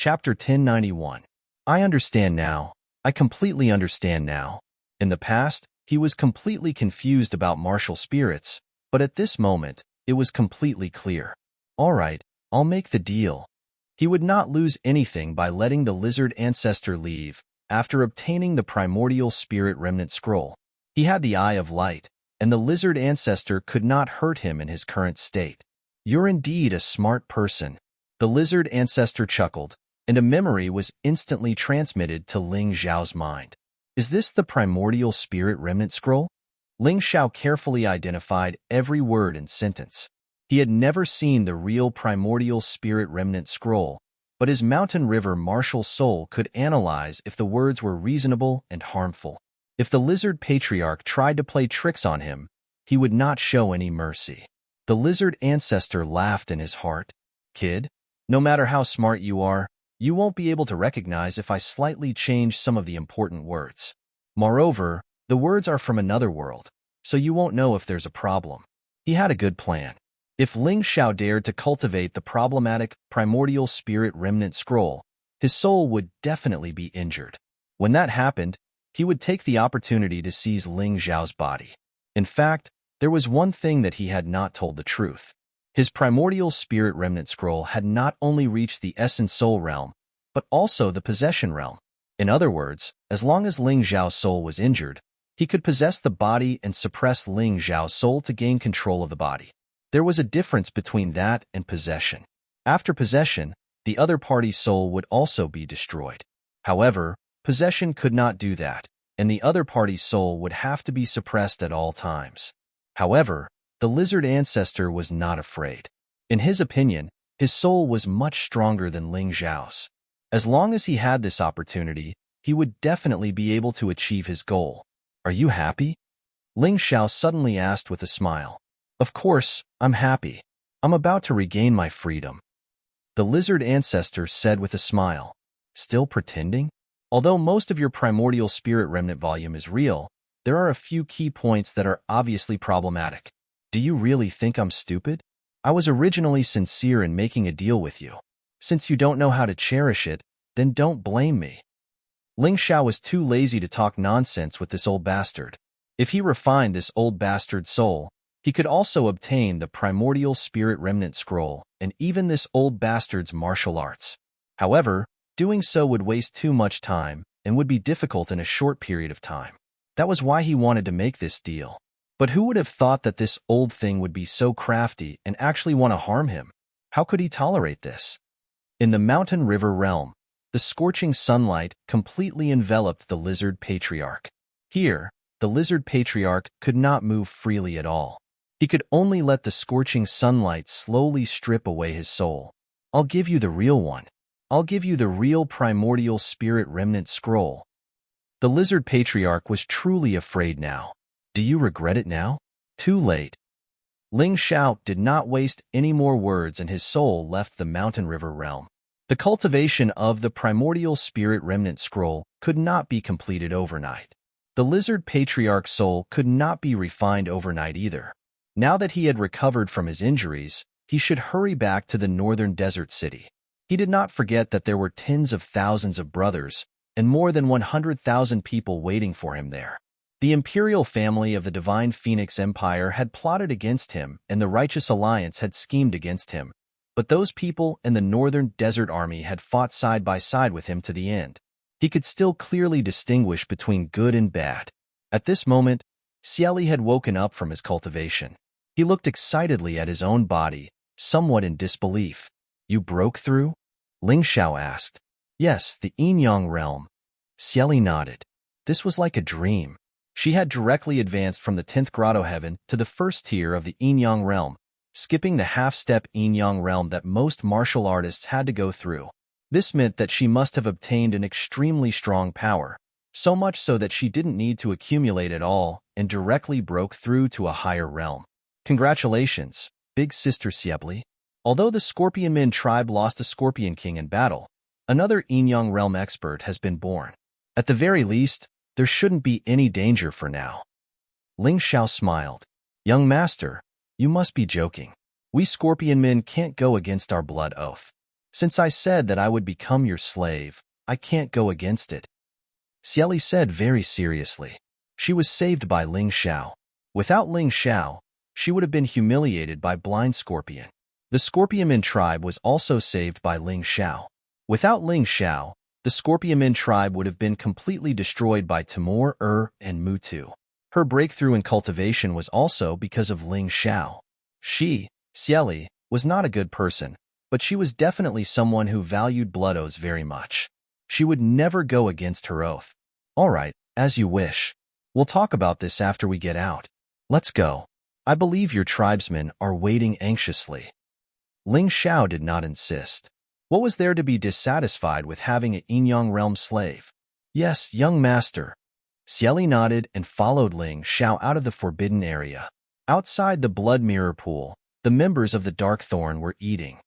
Chapter 1091. I understand now. I completely understand now. In the past, he was completely confused about martial spirits, but at this moment, it was completely clear. All right, I'll make the deal. He would not lose anything by letting the lizard ancestor leave after obtaining the primordial spirit remnant scroll. He had the Eye of Light, and the lizard ancestor could not hurt him in his current state. You're indeed a smart person. The lizard ancestor chuckled, and a memory was instantly transmitted to Ling Xiao's mind. Is this the primordial spirit remnant scroll? Ling Xiao carefully identified every word and sentence. He had never seen the real primordial spirit remnant scroll, but his mountain river martial soul could analyze if the words were reasonable and harmful. If the lizard patriarch tried to play tricks on him, he would not show any mercy. The lizard ancestor laughed in his heart. Kid, no matter how smart you are, you won't be able to recognize if I slightly change some of the important words. Moreover, the words are from another world, so you won't know if there's a problem. He had a good plan. If Ling Xiao dared to cultivate the problematic primordial spirit remnant scroll, his soul would definitely be injured. When that happened, he would take the opportunity to seize Ling Xiao's body. In fact, there was one thing that he had not told the truth. His primordial spirit remnant scroll had not only reached the essence soul realm, but also the possession realm. In other words, as long as Ling Xiao's soul was injured, he could possess the body and suppress Ling Xiao's soul to gain control of the body. There was a difference between that and possession. After possession, the other party's soul would also be destroyed. However, possession could not do that, and the other party's soul would have to be suppressed at all times. However, the lizard ancestor was not afraid. In his opinion, his soul was much stronger than Ling Xiao's. As long as he had this opportunity, he would definitely be able to achieve his goal. Are you happy? Ling Xiao suddenly asked with a smile. Of course, I'm happy. I'm about to regain my freedom. The lizard ancestor said with a smile. Still pretending? Although most of your primordial spirit remnant volume is real, there are a few key points that are obviously problematic. Do you really think I'm stupid? I was originally sincere in making a deal with you. Since you don't know how to cherish it, then don't blame me. Ling Xiao was too lazy to talk nonsense with this old bastard. If he refined this old bastard's soul, he could also obtain the primordial spirit remnant scroll and even this old bastard's martial arts. However, doing so would waste too much time and would be difficult in a short period of time. That was why he wanted to make this deal. But who would have thought that this old thing would be so crafty and actually want to harm him? How could he tolerate this? In the mountain river realm, the scorching sunlight completely enveloped the lizard patriarch. Here, the lizard patriarch could not move freely at all. He could only let the scorching sunlight slowly strip away his soul. I'll give you the real one. I'll give you the real primordial spirit remnant scroll. The lizard patriarch was truly afraid now. Do you regret it now? Too late. Ling Xiao did not waste any more words and his soul left the mountain river realm. The cultivation of the primordial spirit remnant scroll could not be completed overnight. The lizard patriarch's soul could not be refined overnight either. Now that he had recovered from his injuries, he should hurry back to the northern desert city. He did not forget that there were tens of thousands of brothers and more than 100,000 people waiting for him there. The imperial family of the Divine Phoenix Empire had plotted against him and the Righteous Alliance had schemed against him, but those people and the Northern Desert Army had fought side by side with him to the end. He could still clearly distinguish between good and bad. At this moment, Xieli had woken up from his cultivation. He looked excitedly at his own body, somewhat in disbelief. You broke through? Ling Xiao asked. Yes, the Yin-Yang realm. Xieli nodded. This was like a dream. She had directly advanced from the 10th grotto heaven to the first tier of the Yin-Yang realm, skipping the half-step Yin-Yang realm that most martial artists had to go through. This meant that she must have obtained an extremely strong power, so much so that she didn't need to accumulate at all and directly broke through to a higher realm. Congratulations, big sister Xiebli. Although the Scorpion Men tribe lost a Scorpion King in battle, another Yin-Yang realm expert has been born. At the very least, there shouldn't be any danger for now. Ling Xiao smiled. Young master, you must be joking. We Scorpion Men can't go against our blood oath. Since I said that I would become your slave, I can't go against it, Xieli said very seriously. She was saved by Ling Xiao. Without Ling Xiao, she would have been humiliated by Blind Scorpion. The Scorpionman tribe was also saved by Ling Xiao. Without Ling Xiao, the Scorpionman tribe would have been completely destroyed by Timur, and Mutu. Her breakthrough in cultivation was also because of Ling Xiao. She, Xieli, was not a good person, but she was definitely someone who valued blood oaths very much. She would never go against her oath. All right, as you wish. We'll talk about this after we get out. Let's go. I believe your tribesmen are waiting anxiously. Ling Xiao did not insist. What was there to be dissatisfied with having an Yinyang realm slave? Yes, young master. Xieli nodded and followed Ling Xiao out of the forbidden area. Outside the blood mirror pool, the members of the Dark Thorn were eating.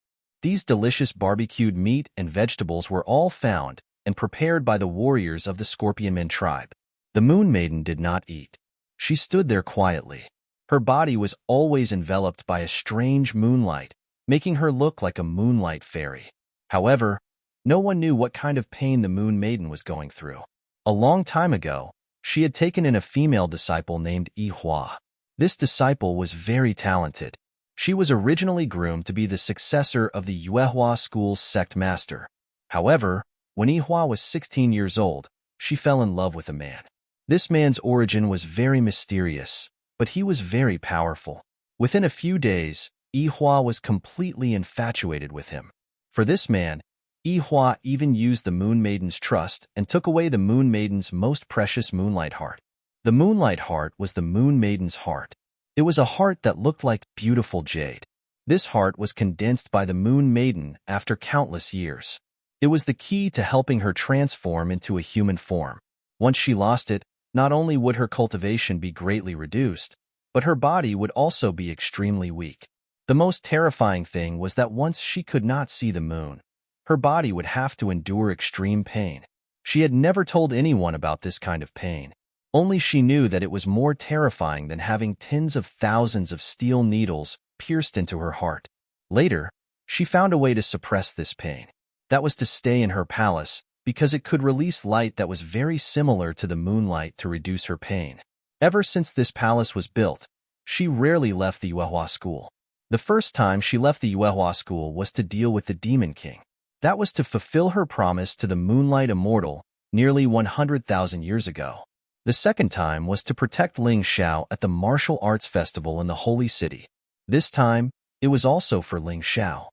These delicious barbecued meat and vegetables were all found and prepared by the warriors of the Scorpionman tribe. The Moon Maiden did not eat. She stood there quietly. Her body was always enveloped by a strange moonlight, making her look like a moonlight fairy. However, no one knew what kind of pain the Moon Maiden was going through. A long time ago, she had taken in a female disciple named Yi Hua. This disciple was very talented. She was originally groomed to be the successor of the Yuehua school's sect master. However, when Yi Hua was 16 years old, she fell in love with a man. This man's origin was very mysterious, but he was very powerful. Within a few days, Yi Hua was completely infatuated with him. For this man, Yi Hua even used the Moon Maiden's trust and took away the Moon Maiden's most precious Moonlight Heart. The Moonlight Heart was the Moon Maiden's heart. It was a heart that looked like beautiful jade. This heart was condensed by the Moon Maiden after countless years. It was the key to helping her transform into a human form. Once she lost it, not only would her cultivation be greatly reduced, but her body would also be extremely weak. The most terrifying thing was that once she could not see the moon, her body would have to endure extreme pain. She had never told anyone about this kind of pain. Only she knew that it was more terrifying than having tens of thousands of steel needles pierced into her heart. Later, she found a way to suppress this pain. That was to stay in her palace, because it could release light that was very similar to the moonlight to reduce her pain. Ever since this palace was built, she rarely left the Yuehua school. The first time she left the Yuehua school was to deal with the Demon King. That was to fulfill her promise to the Moonlight Immortal nearly 100,000 years ago. The second time was to protect Ling Xiao at the Martial Arts Festival in the Holy City. This time, it was also for Ling Xiao.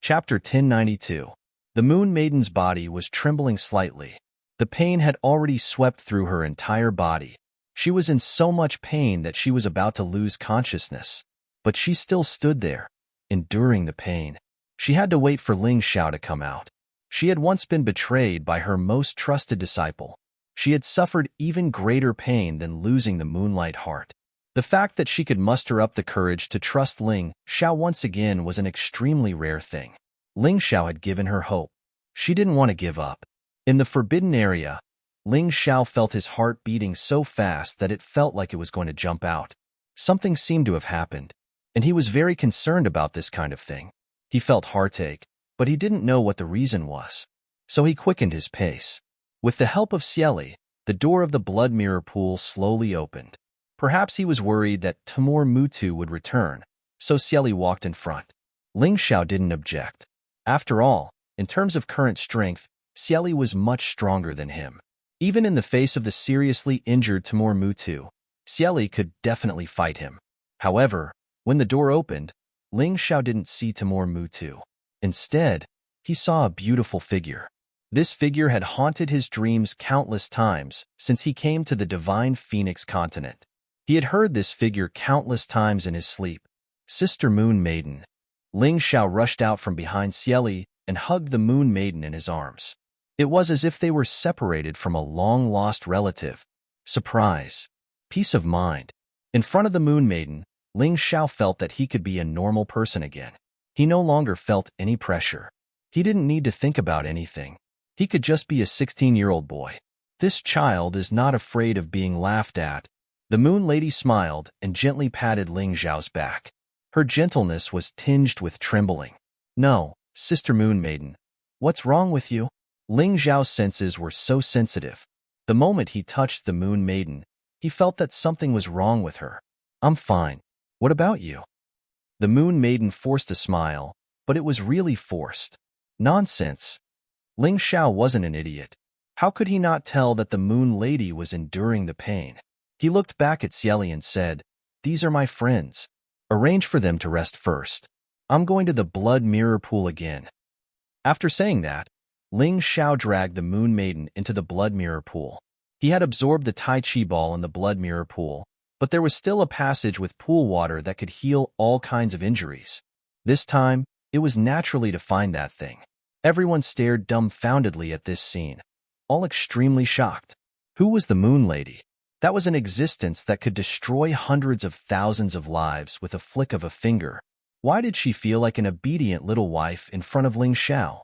Chapter 1092. The Moon Maiden's body was trembling slightly. The pain had already swept through her entire body. She was in so much pain that she was about to lose consciousness. But she still stood there, enduring the pain. She had to wait for Ling Xiao to come out. She had once been betrayed by her most trusted disciple. She had suffered even greater pain than losing the Moonlight Heart. The fact that she could muster up the courage to trust Ling Xiao once again was an extremely rare thing. Ling Xiao had given her hope. She didn't want to give up. In the forbidden area, Ling Xiao felt his heart beating so fast that it felt like it was going to jump out. Something seemed to have happened, and he was very concerned about this kind of thing. He felt heartache, but he didn't know what the reason was. So he quickened his pace. With the help of Xieli, the door of the blood mirror pool slowly opened. Perhaps he was worried that Timur Mutu would return, so Xieli walked in front. Ling Xiao didn't object. After all, in terms of current strength, Xieli was much stronger than him. Even in the face of the seriously injured Timur Mutu, Xieli could definitely fight him. However, when the door opened, Ling Xiao didn't see Timur Mutu. Instead, he saw a beautiful figure. This figure had haunted his dreams countless times since he came to the Divine Phoenix continent. He had heard this figure countless times in his sleep. Sister Moon Maiden. Ling Xiao rushed out from behind Xieli and hugged the Moon Maiden in his arms. It was as if they were separated from a long-lost relative. Surprise. Peace of mind. In front of the Moon Maiden, Ling Xiao felt that he could be a normal person again. He no longer felt any pressure. He didn't need to think about anything. He could just be a 16-year-old boy. This child is not afraid of being laughed at. The Moon Lady smiled and gently patted Ling Xiao's back. Her gentleness was tinged with trembling. "No, Sister Moon Maiden. What's wrong with you?" Ling Xiao's senses were so sensitive. The moment he touched the Moon Maiden, he felt that something was wrong with her. "I'm fine. What about you?" The Moon Maiden forced a smile, but it was really forced. Nonsense. Ling Xiao wasn't an idiot. How could he not tell that the Moon Lady was enduring the pain? He looked back at Xieli and said, "These are my friends. Arrange for them to rest first. I'm going to the blood mirror pool again." After saying that, Ling Xiao dragged the Moon Maiden into the blood mirror pool. He had absorbed the Tai Chi ball in the blood mirror pool, but there was still a passage with pool water that could heal all kinds of injuries. This time, it was naturally to find that thing. Everyone stared dumbfoundedly at this scene, all extremely shocked. Who was the Moon Lady? That was an existence that could destroy hundreds of thousands of lives with a flick of a finger. Why did she feel like an obedient little wife in front of Ling Xiao?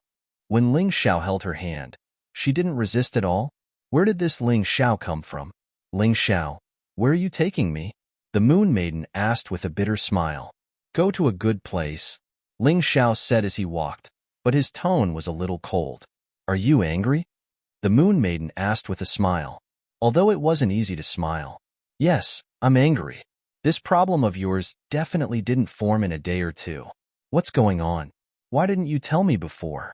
When Ling Xiao held her hand, she didn't resist at all? Where did this Ling Xiao come from? "Ling Xiao, where are you taking me?" the Moon Maiden asked with a bitter smile. "Go to a good place," Ling Xiao said as he walked, but his tone was a little cold. "Are you angry?" the Moon Maiden asked with a smile, although it wasn't easy to smile. "Yes, I'm angry. This problem of yours definitely didn't form in a day or two. What's going on? Why didn't you tell me before?"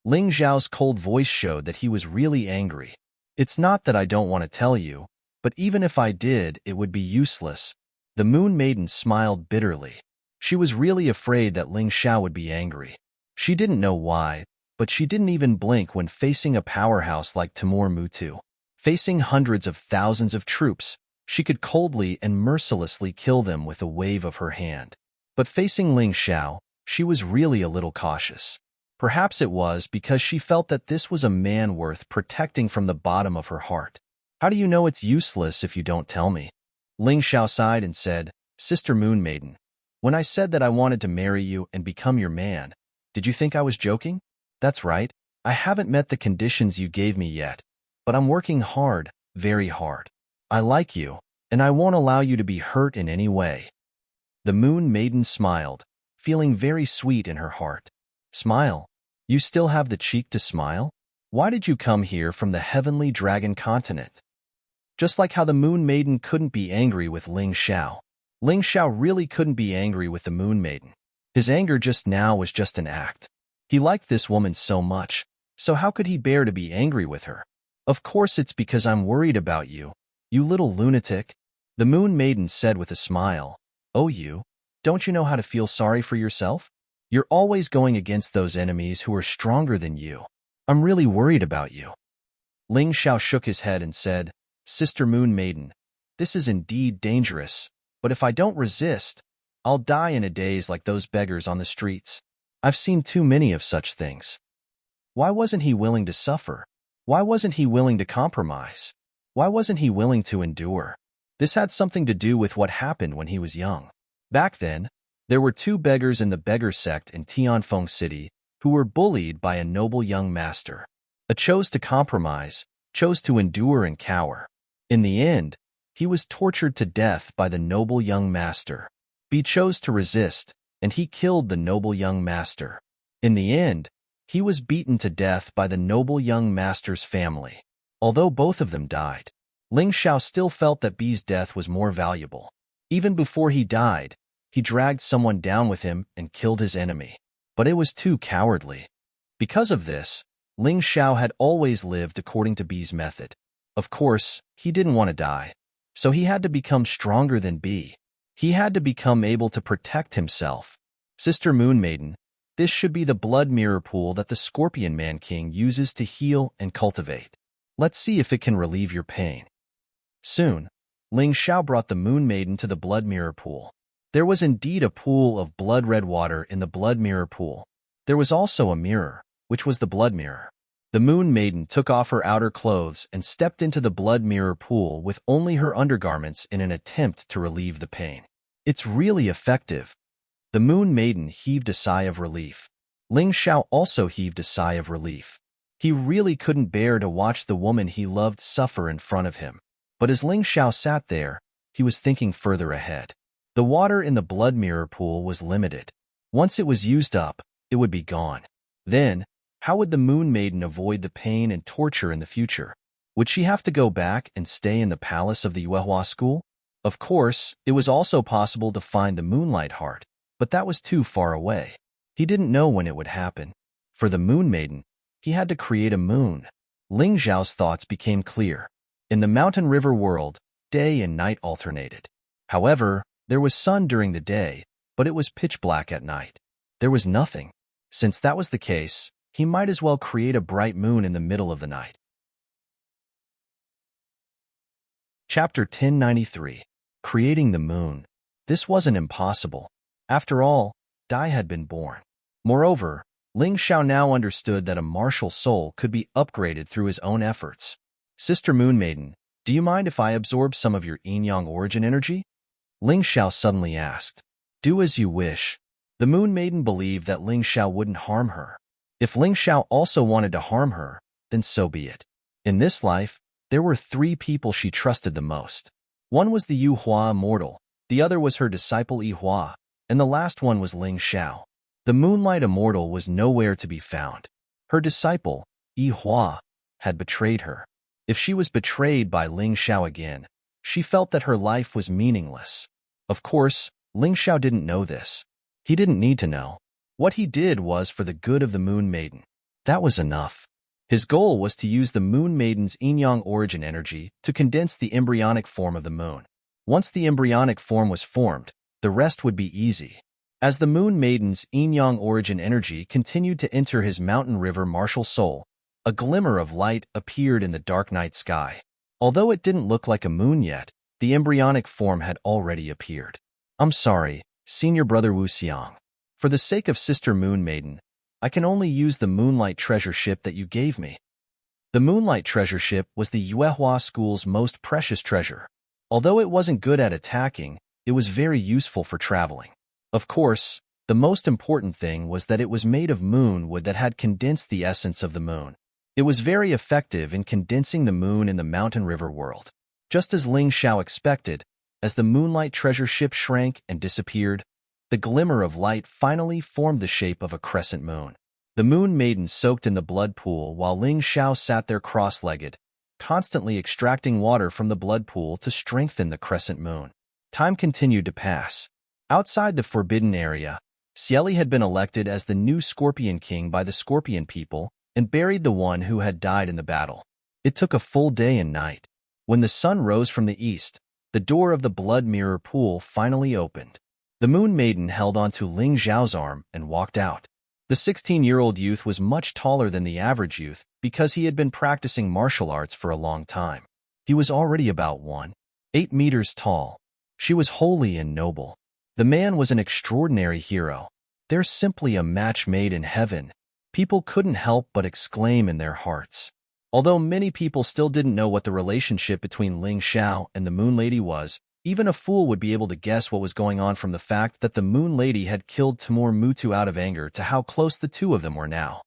Ling Xiao's cold voice showed that he was really angry. "It's not that I don't want to tell you, but even if I did, it would be useless." The Moon Maiden smiled bitterly. She was really afraid that Ling Xiao would be angry. She didn't know why, but she didn't even blink when facing a powerhouse like Timur Mutu. Facing hundreds of thousands of troops, she could coldly and mercilessly kill them with a wave of her hand. But facing Ling Xiao, she was really a little cautious. Perhaps it was because she felt that this was a man worth protecting from the bottom of her heart. "How do you know it's useless if you don't tell me?" Ling Xiao sighed and said, "Sister Moon Maiden, when I said that I wanted to marry you and become your man, did you think I was joking? That's right, I haven't met the conditions you gave me yet, but I'm working hard, very hard. I like you, and I won't allow you to be hurt in any way." The Moon Maiden smiled, feeling very sweet in her heart. "Smile? You still have the cheek to smile? Why did you come here from the heavenly dragon continent?" Just like how the Moon Maiden couldn't be angry with Ling Xiao, Ling Xiao really couldn't be angry with the Moon Maiden. His anger just now was just an act. He liked this woman so much, so how could he bear to be angry with her? "Of course it's because I'm worried about you, you little lunatic," the Moon Maiden said with a smile. "Oh, you? Don't you know how to feel sorry for yourself? You're always going against those enemies who are stronger than you. I'm really worried about you." Ling Xiao shook his head and said, "Sister Moon Maiden, this is indeed dangerous, but if I don't resist, I'll die in a daze like those beggars on the streets. I've seen too many of such things." Why wasn't he willing to suffer? Why wasn't he willing to compromise? Why wasn't he willing to endure? This had something to do with what happened when he was young. Back then, there were two beggars in the beggar sect in Tianfeng City who were bullied by a noble young master. A chose to compromise, chose to endure and cower. In the end, he was tortured to death by the noble young master. B chose to resist, and he killed the noble young master. In the end, he was beaten to death by the noble young master's family. Although both of them died, Ling Xiao still felt that B's death was more valuable. Even before he died, he dragged someone down with him and killed his enemy. But it was too cowardly. Because of this, Ling Xiao had always lived according to B's method. Of course, he didn't want to die, so he had to become stronger than B. He had to become able to protect himself. "Sister Moon Maiden, this should be the blood mirror pool that the Scorpion Man King uses to heal and cultivate. Let's see if it can relieve your pain." Soon, Ling Xiao brought the Moon Maiden to the blood mirror pool. There was indeed a pool of blood-red water in the blood mirror pool. There was also a mirror, which was the blood mirror. The Moon Maiden took off her outer clothes and stepped into the blood mirror pool with only her undergarments in an attempt to relieve the pain. "It's really effective." The Moon Maiden heaved a sigh of relief. Ling Xiao also heaved a sigh of relief. He really couldn't bear to watch the woman he loved suffer in front of him. But as Ling Xiao sat there, he was thinking further ahead. The water in the blood mirror pool was limited. Once it was used up, it would be gone. Then, how would the Moon Maiden avoid the pain and torture in the future? Would she have to go back and stay in the palace of the Yuehua school? Of course, it was also possible to find the Moonlight Heart, but that was too far away. He didn't know when it would happen. For the Moon Maiden, he had to create a moon. Ling Zhao's thoughts became clear. In the mountain river world, day and night alternated. However, there was sun during the day, but it was pitch black at night. There was nothing. Since that was the case, he might as well create a bright moon in the middle of the night. Chapter 1093. Creating the Moon. This wasn't impossible. After all, Dai had been born. Moreover, Ling Xiao now understood that a martial soul could be upgraded through his own efforts. Sister Moon Maiden, do you mind if I absorb some of your yin-yang origin energy? Ling Xiao suddenly asked. Do as you wish. The Moon Maiden believed that Ling Xiao wouldn't harm her. If Ling Xiao also wanted to harm her, then so be it. In this life, there were 3 people she trusted the most. One was the Yuehua immortal, the other was her disciple Yihua, and the last one was Ling Xiao. The Moonlight Immortal was nowhere to be found. Her disciple, Yihua, had betrayed her. If she was betrayed by Ling Xiao again, she felt that her life was meaningless. Of course, Ling Xiao didn't know this. He didn't need to know. What he did was for the good of the Moon Maiden. That was enough. His goal was to use the Moon Maiden's yin-yang origin energy to condense the embryonic form of the moon. Once the embryonic form was formed, the rest would be easy. As the Moon Maiden's yin-yang origin energy continued to enter his mountain river martial soul, a glimmer of light appeared in the dark night sky. Although it didn't look like a moon yet, the embryonic form had already appeared. I'm sorry, Senior Brother Wu Xiang. For the sake of Sister Moon Maiden, I can only use the Moonlight Treasure Ship that you gave me. The Moonlight Treasure Ship was the Yuehua School's most precious treasure. Although it wasn't good at attacking, it was very useful for traveling. Of course, the most important thing was that it was made of moon wood that had condensed the essence of the moon. It was very effective in condensing the moon in the mountain river world. Just as Ling Xiao expected, as the Moonlight Treasure Ship shrank and disappeared, the glimmer of light finally formed the shape of a crescent moon. The Moon Maiden soaked in the blood pool while Ling Xiao sat there cross-legged, constantly extracting water from the blood pool to strengthen the crescent moon. Time continued to pass. Outside the forbidden area, Xieli had been elected as the new Scorpion King by the Scorpion people and buried the one who had died in the battle. It took a full day and night. When the sun rose from the east, the door of the blood mirror pool finally opened. The Moon Maiden held onto Ling Zhao's arm and walked out. The 16-year-old youth was much taller than the average youth because he had been practicing martial arts for a long time. He was already about 1.8 meters tall. She was holy and noble. The man was an extraordinary hero. They're simply a match made in heaven. People couldn't help but exclaim in their hearts. Although many people still didn't know what the relationship between Ling Xiao and the Moon Lady was, even a fool would be able to guess what was going on from the fact that the Moon Lady had killed Timur Mutu out of anger to how close the two of them were now.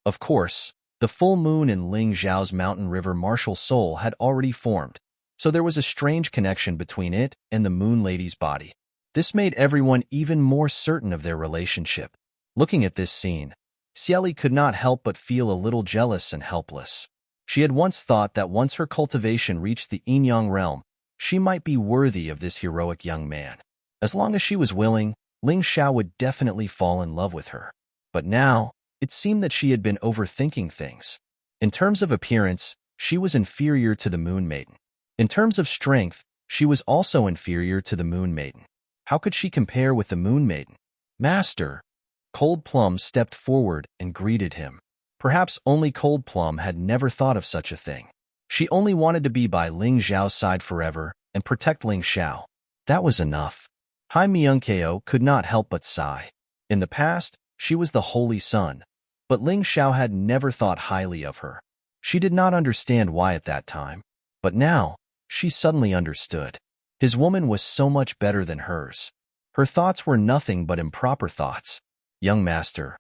Of course, the full moon in Ling Zhao's mountain river martial soul had already formed, so there was a strange connection between it and the Moon Lady's body. This made everyone even more certain of their relationship. Looking at this scene, Xieli could not help but feel a little jealous and helpless. She had once thought that once her cultivation reached the yin-yang realm, she might be worthy of this heroic young man. As long as she was willing, Ling Xiao would definitely fall in love with her. But now, it seemed that she had been overthinking things. In terms of appearance, she was inferior to the Moon Maiden. In terms of strength, she was also inferior to the Moon Maiden. How could she compare with the Moon Maiden? Master! Cold Plum stepped forward and greeted him. Perhaps only Cold Plum had never thought of such a thing. She only wanted to be by Ling Zhao's side forever and protect Ling Xiao. That was enough. Hai Myungkeo could not help but sigh. In the past, she was the Holy Sun, but Ling Xiao had never thought highly of her. She did not understand why at that time, but now, she suddenly understood. His woman was so much better than hers. Her thoughts were nothing but improper thoughts. Young master,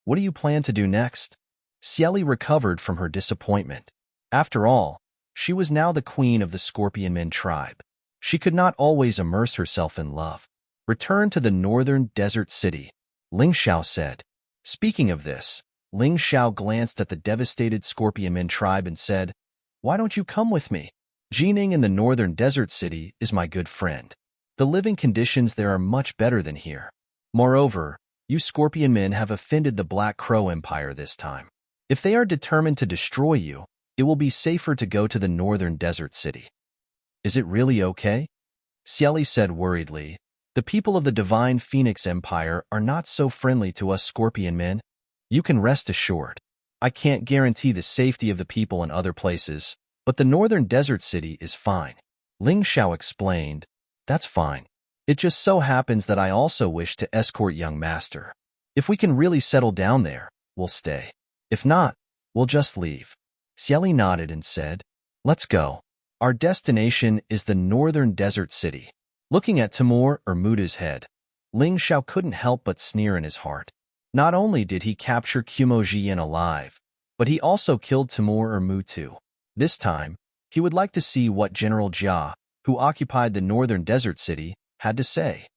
what do you plan to do next? Xieli recovered from her disappointment. After all, she was now the queen of the Scorpion Men tribe. She could not always immerse herself in love. Return to the northern desert city, Ling Xiao said. Speaking of this, Ling Xiao glanced at the devastated Scorpionman tribe and said, "Why don't you come with me? Jining in the northern desert city is my good friend. The living conditions there are much better than here. Moreover, you Scorpion men have offended the Black Crow Empire this time. If they are determined to destroy you, it will be safer to go to the northern desert city." "Is it really okay?" Xieli said worriedly. "The people of the Divine Phoenix Empire are not so friendly to us Scorpion men. You can rest assured. I can't guarantee the safety of the people in other places, but the northern desert city is fine." Ling Xiao explained, "That's fine. It just so happens that I also wish to escort young master. If we can really settle down there, we'll stay. If not, we'll just leave." Xieli nodded and said, "Let's go. Our destination is the northern desert city." Looking at Timur Ermuta's head, Ling Xiao couldn't help but sneer in his heart. Not only did he capture Kumo Jiyan alive, but he also killed Timur Ermutu. This time, he would like to see what General Jia, who occupied the northern desert city, had to say.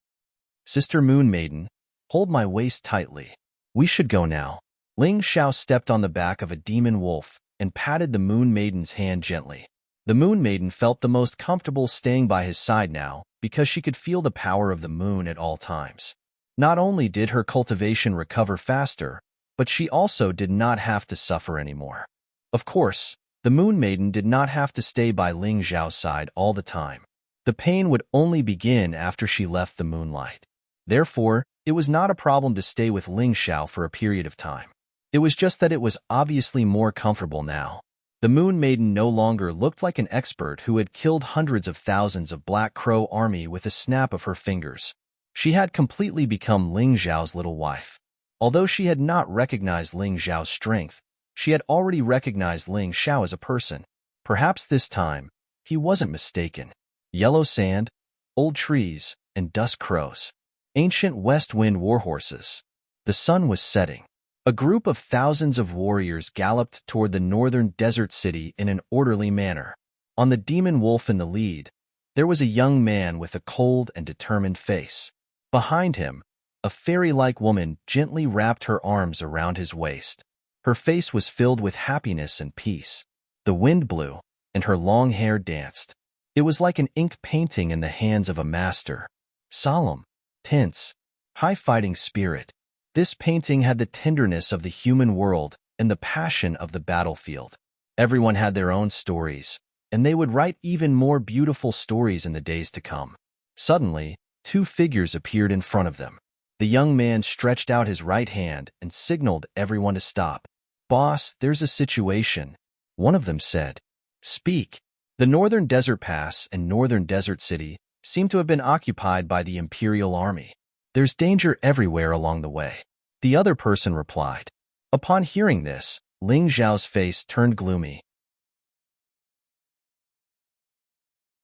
"Sister Moon Maiden, hold my waist tightly. We should go now." Ling Xiao stepped on the back of a demon wolf and patted the Moon Maiden's hand gently. The Moon Maiden felt the most comfortable staying by his side now because she could feel the power of the moon at all times. Not only did her cultivation recover faster, but she also did not have to suffer anymore. Of course, the Moon Maiden did not have to stay by Ling Xiao's side all the time. The pain would only begin after she left the moonlight. Therefore, it was not a problem to stay with Ling Xiao for a period of time. It was just that it was obviously more comfortable now. The Moon Maiden no longer looked like an expert who had killed hundreds of thousands of Black Crow army with a snap of her fingers. She had completely become Ling Xiao's little wife. Although she had not recognized Ling Xiao's strength, she had already recognized Ling Xiao as a person. Perhaps this time, he wasn't mistaken. Yellow sand, old trees, and dusk crows. Ancient west wind warhorses. The sun was setting. A group of thousands of warriors galloped toward the northern desert city in an orderly manner. On the demon wolf in the lead, there was a young man with a cold and determined face. Behind him, a fairy-like woman gently wrapped her arms around his waist. Her face was filled with happiness and peace. The wind blew, and her long hair danced. It was like an ink painting in the hands of a master. Solemn, tense, high-fighting spirit. This painting had the tenderness of the human world and the passion of the battlefield. Everyone had their own stories, and they would write even more beautiful stories in the days to come. Suddenly, two figures appeared in front of them. The young man stretched out his right hand and signaled everyone to stop. "Boss, there's a situation," one of them said. "Speak." The Northern Desert Pass and Northern Desert City seemed to have been occupied by the Imperial Army. "There's danger everywhere along the way," the other person replied. Upon hearing this, Ling Xiao's face turned gloomy.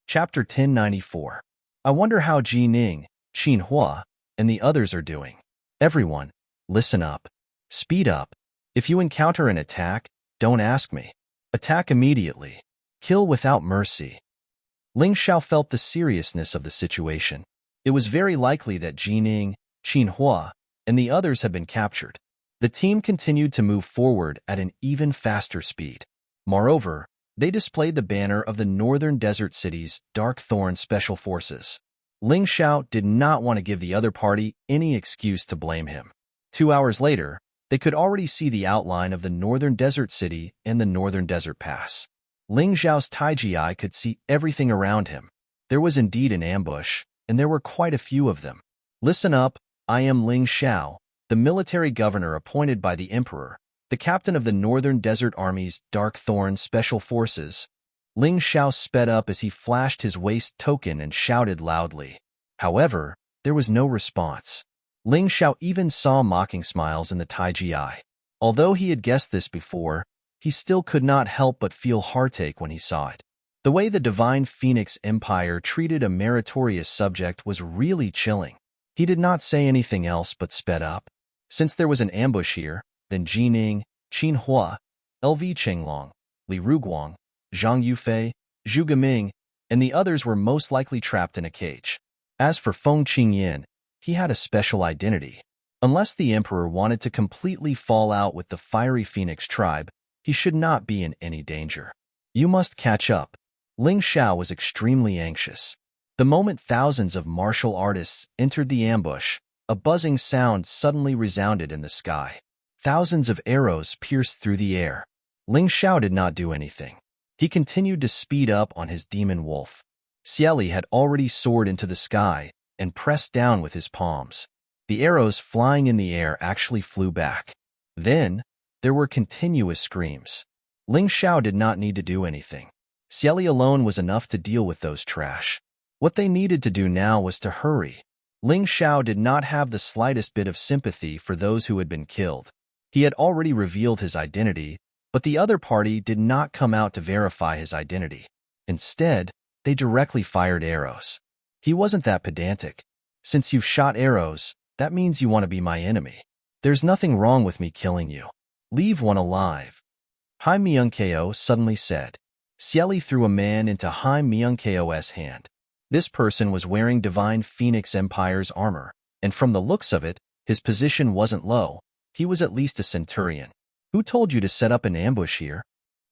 Chapter 1094. I wonder how Ji Ning, Qin Hua, and the others are doing. Everyone, listen up. Speed up. If you encounter an attack, don't ask me. Attack immediately. Kill without mercy. Ling Xiao felt the seriousness of the situation. It was very likely that Ji Ning, Qin Hua, and the others had been captured. The team continued to move forward at an even faster speed. Moreover, they displayed the banner of the Northern Desert City's Dark Thorn Special Forces. Ling Xiao did not want to give the other party any excuse to blame him. 2 hours later, they could already see the outline of the Northern Desert City and the Northern Desert Pass. Ling Xiao's Taiji eye could see everything around him. There was indeed an ambush, and there were quite a few of them. Listen up, I am Ling Xiao, the military governor appointed by the Emperor, the captain of the Northern Desert Army's Dark Thorn Special Forces. Ling Xiao sped up as he flashed his waist token and shouted loudly. However, there was no response. Ling Xiao even saw mocking smiles in the Taiji eye. Although he had guessed this before, he still could not help but feel heartache when he saw it. The way the Divine Phoenix Empire treated a meritorious subject was really chilling. He did not say anything else but sped up. Since there was an ambush here, then Ji Ning, Qin Hua, LV Chenglong, Li Ruguang, Zhang Yufei, Zhu Geming, and the others were most likely trapped in a cage. As for Feng Qingyan, he had a special identity. Unless the emperor wanted to completely fall out with the fiery phoenix tribe, he should not be in any danger. You must catch up. Ling Xiao was extremely anxious. The moment thousands of martial artists entered the ambush, a buzzing sound suddenly resounded in the sky. Thousands of arrows pierced through the air. Ling Xiao did not do anything. He continued to speed up on his demon wolf. Xieli had already soared into the sky and pressed down with his palms. The arrows flying in the air actually flew back. Then, there were continuous screams. Ling Xiao did not need to do anything. Xieli alone was enough to deal with those trash. What they needed to do now was to hurry. Ling Xiao did not have the slightest bit of sympathy for those who had been killed. He had already revealed his identity, but the other party did not come out to verify his identity. Instead, they directly fired arrows. He wasn't that pedantic. Since you've shot arrows, that means you want to be my enemy. There's nothing wrong with me killing you. Leave one alive. Hai Myung-ko suddenly said. Xieli threw a man into Hai Myung-ko's hand. This person was wearing Divine Phoenix Empire's armor, and from the looks of it, his position wasn't low. He was at least a centurion. Who told you to set up an ambush here?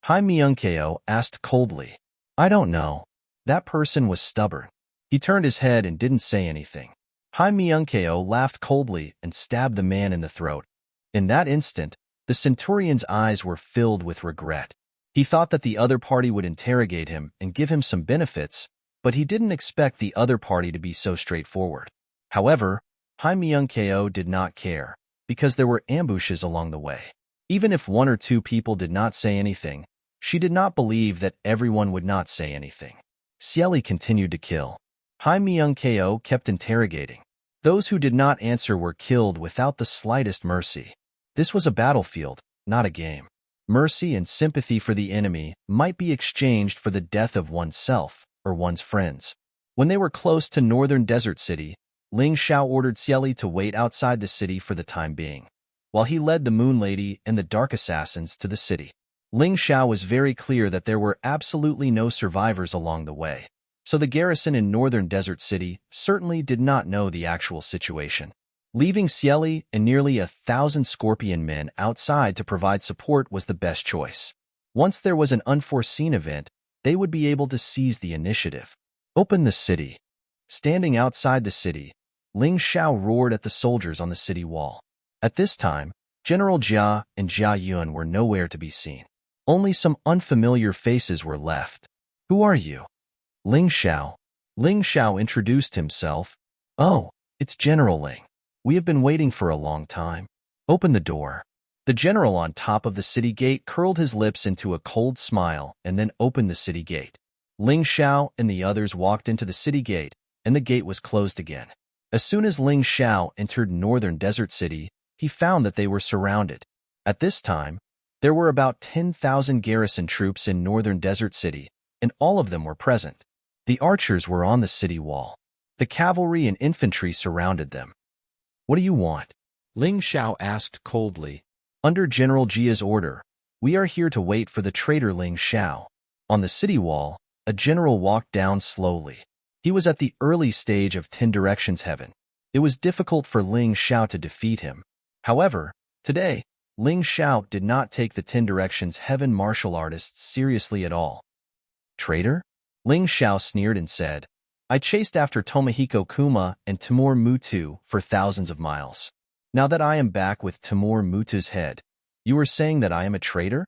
Hai Myung-ko asked coldly. I don't know. That person was stubborn. He turned his head and didn't say anything. Hai Myung-ko laughed coldly and stabbed the man in the throat. In that instant, the centurion's eyes were filled with regret. He thought that the other party would interrogate him and give him some benefits, but he didn't expect the other party to be so straightforward. However, Hai Myung-ko did not care, because there were ambushes along the way. Even if one or two people did not say anything, she did not believe that everyone would not say anything. Xieli continued to kill. Hai Myung-ko kept interrogating. Those who did not answer were killed without the slightest mercy. This was a battlefield, not a game. Mercy and sympathy for the enemy might be exchanged for the death of oneself or one's friends. When they were close to northern desert city, Ling Xiao ordered Xieli to wait outside the city for the time being, while he led the Moon Lady and the Dark Assassins to the city. Ling Xiao was very clear that there were absolutely no survivors along the way, so the garrison in northern desert city certainly did not know the actual situation. Leaving Xieli and nearly 1,000 scorpion men outside to provide support was the best choice. Once there was an unforeseen event, they would be able to seize the initiative. Open the city. Standing outside the city, Ling Xiao roared at the soldiers on the city wall. At this time, General Jia and Jia Yun were nowhere to be seen. Only some unfamiliar faces were left. Who are you? Ling Xiao. Ling Xiao introduced himself. Oh, it's General Ling. We have been waiting for a long time. Open the door. The general on top of the city gate curled his lips into a cold smile and then opened the city gate. Ling Xiao and the others walked into the city gate, and the gate was closed again. As soon as Ling Xiao entered northern desert city, he found that they were surrounded. At this time, there were about 10,000 garrison troops in northern desert city, and all of them were present. The archers were on the city wall. The cavalry and infantry surrounded them. What do you want? Ling Xiao asked coldly. Under General Jia's order, we are here to wait for the traitor Ling Xiao. On the city wall, a general walked down slowly. He was at the early stage of 10 Directions Heaven. It was difficult for Ling Xiao to defeat him. However, today, Ling Xiao did not take the 10 Directions Heaven martial artists seriously at all. Traitor? Ling Xiao sneered and said, I chased after Tomohiko Kuma and Timur Mutu for thousands of miles. Now that I am back with Timur Mutu's head, you are saying that I am a traitor?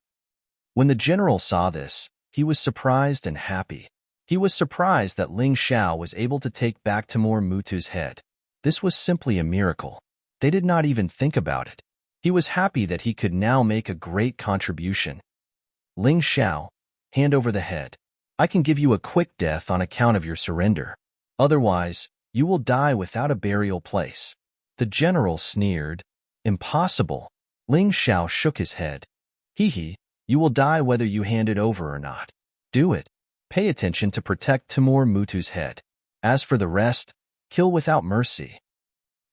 When the general saw this, he was surprised and happy. He was surprised that Ling Xiao was able to take back Timur Mutu's head. This was simply a miracle. They did not even think about it. He was happy that he could now make a great contribution. Ling Xiao, hand over the head. I can give you a quick death on account of your surrender. Otherwise, you will die without a burial place. The general sneered. Impossible. Ling Xiao shook his head. Hee, you will die whether you hand it over or not. Do it. Pay attention to protect Timur Mutu's head. As for the rest, kill without mercy.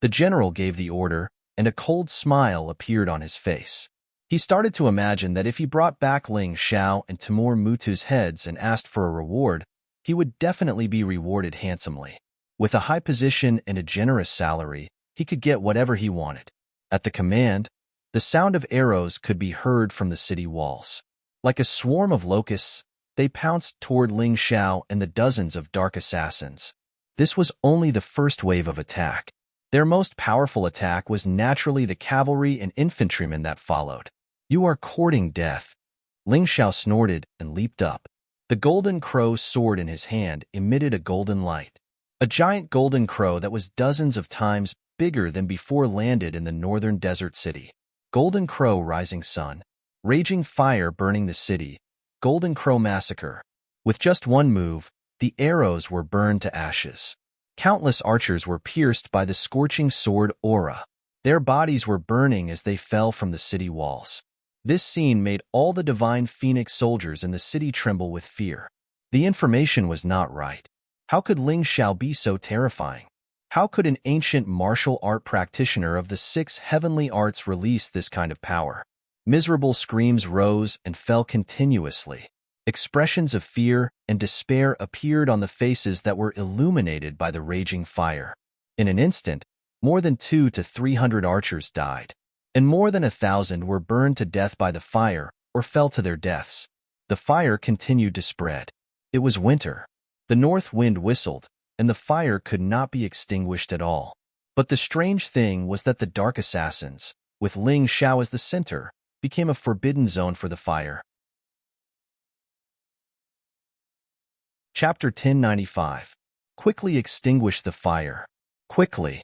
The general gave the order, and a cold smile appeared on his face. He started to imagine that if he brought back Ling Xiao and Timur Mutu's heads and asked for a reward, he would definitely be rewarded handsomely. With a high position and a generous salary, he could get whatever he wanted. At the command, the sound of arrows could be heard from the city walls. Like a swarm of locusts, they pounced toward Ling Xiao and the dozens of dark assassins. This was only the first wave of attack. Their most powerful attack was naturally the cavalry and infantrymen that followed. "You are courting death." Ling Xiao snorted and leaped up. The golden crow sword in his hand emitted a golden light. A giant golden crow that was dozens of times bigger than before landed in the northern desert city. Golden crow rising sun. Raging fire burning the city. Golden crow massacre. With just one move, the arrows were burned to ashes. Countless archers were pierced by the scorching sword aura. Their bodies were burning as they fell from the city walls. This scene made all the divine phoenix soldiers in the city tremble with fear. The information was not right. How could Ling Xiao be so terrifying? How could an ancient martial art practitioner of the 6 heavenly arts release this kind of power? Miserable screams rose and fell continuously. Expressions of fear and despair appeared on the faces that were illuminated by the raging fire. In an instant, more than 200 to 300 archers died, and more than 1,000 were burned to death by the fire or fell to their deaths. The fire continued to spread. It was winter. The north wind whistled, and the fire could not be extinguished at all. But the strange thing was that the dark assassins, with Ling Xiao as the center, became a forbidden zone for the fire. Chapter 1095. Quickly extinguish the fire. Quickly.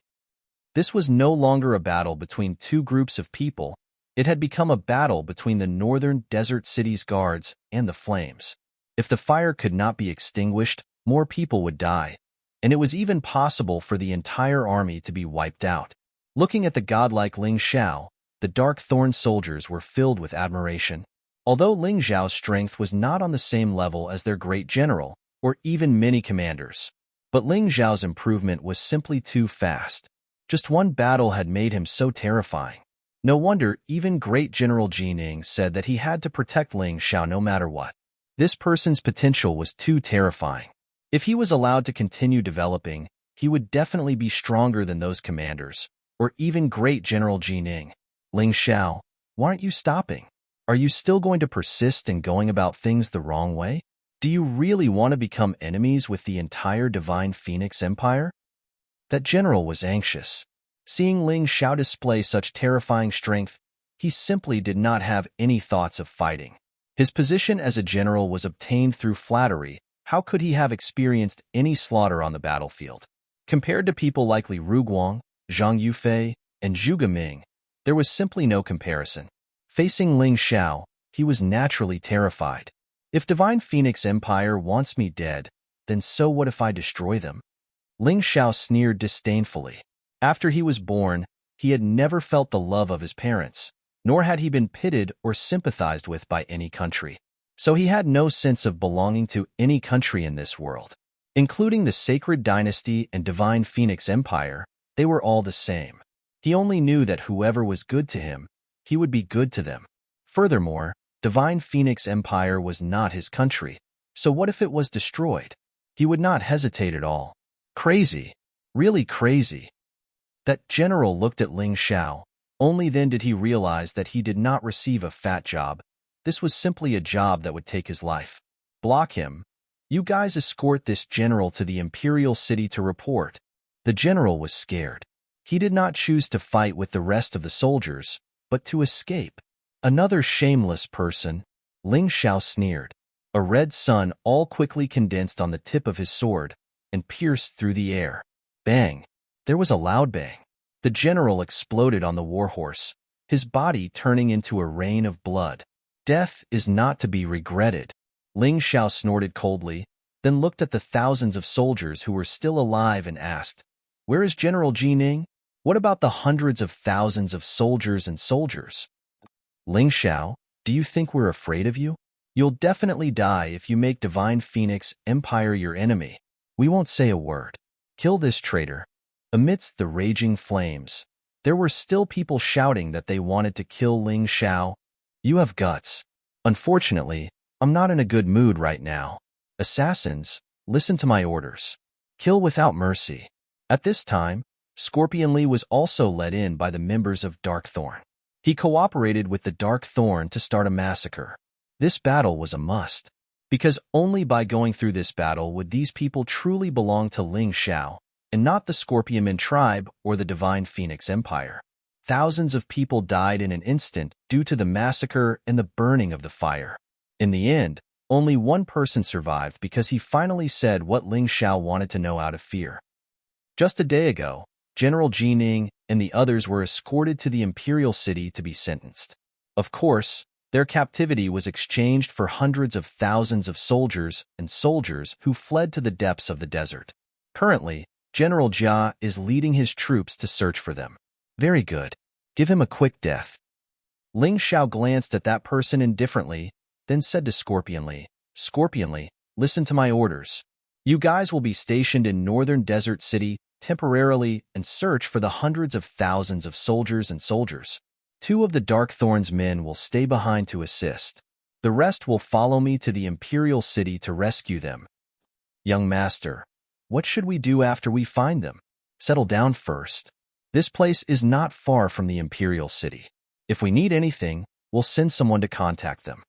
This was no longer a battle between two groups of people. It had become a battle between the northern desert city's guards and the flames. If the fire could not be extinguished, more people would die, and it was even possible for the entire army to be wiped out. Looking at the godlike Ling Xiao, the dark thorn soldiers were filled with admiration. Although Ling Xiao's strength was not on the same level as their great general, or even many commanders, but Ling Xiao's improvement was simply too fast. Just one battle had made him so terrifying. No wonder even great General Jining said that he had to protect Ling Xiao no matter what. This person's potential was too terrifying. If he was allowed to continue developing, he would definitely be stronger than those commanders, or even great General Jining. Ling Xiao, why aren't you stopping? Are you still going to persist in going about things the wrong way? Do you really want to become enemies with the entire Divine Phoenix Empire? That general was anxious. Seeing Ling Xiao display such terrifying strength, he simply did not have any thoughts of fighting. His position as a general was obtained through flattery. How could he have experienced any slaughter on the battlefield? Compared to people like Li Ruguang, Zhang Yufei, and Zhu Geming, there was simply no comparison. Facing Ling Xiao, he was naturally terrified. If Divine Phoenix Empire wants me dead, then so what if I destroy them? Ling Xiao sneered disdainfully. After he was born, he had never felt the love of his parents, nor had he been pitied or sympathized with by any country. So he had no sense of belonging to any country in this world. Including the Sacred Dynasty and Divine Phoenix Empire, they were all the same. He only knew that whoever was good to him, he would be good to them. Furthermore, Divine Phoenix Empire was not his country, so what if it was destroyed? He would not hesitate at all. Crazy. Really crazy. That general looked at Ling Xiao. Only then did he realize that he did not receive a fat job. This was simply a job that would take his life. Block him. You guys escort this general to the imperial city to report. The general was scared. He did not choose to fight with the rest of the soldiers, but to escape. Another shameless person. Ling Xiao sneered. A red sun all quickly condensed on the tip of his sword and pierced through the air. Bang! There was a loud bang. The general exploded on the warhorse, his body turning into a rain of blood. Death is not to be regretted. Ling Xiao snorted coldly, then looked at the thousands of soldiers who were still alive and asked, "Where is General Jining? What about the hundreds of thousands of soldiers and soldiers?" Ling Xiao, do you think we're afraid of you? You'll definitely die if you make Divine Phoenix Empire your enemy. We won't say a word. Kill this traitor. Amidst the raging flames, there were still people shouting that they wanted to kill Ling Xiao. You have guts. Unfortunately, I'm not in a good mood right now. Assassins, listen to my orders. Kill without mercy. At this time, Scorpion Lee was also let in by the members of Dark Thorn. He cooperated with the Dark Thorn to start a massacre. This battle was a must, because only by going through this battle would these people truly belong to Ling Xiao, and not the Scorpionman tribe or the Divine Phoenix Empire. Thousands of people died in an instant due to the massacre and the burning of the fire. In the end, only one person survived because he finally said what Ling Xiao wanted to know out of fear. Just a day ago, General Jining and the others were escorted to the imperial city to be sentenced. Of course, their captivity was exchanged for hundreds of thousands of soldiers who fled to the depths of the desert. Currently, General Jia is leading his troops to search for them. Very good. Give him a quick death. Ling Xiao glanced at that person indifferently, then said to Scorpion Lee, "Scorpion Lee, listen to my orders. You guys will be stationed in Northern Desert City temporarily and search for the hundreds of thousands of soldiers. 2 of the Dark Thorn's men will stay behind to assist. The rest will follow me to the Imperial City to rescue them." "Young master, what should we do after we find them?" "Settle down first. This place is not far from the Imperial City. If we need anything, we'll send someone to contact them."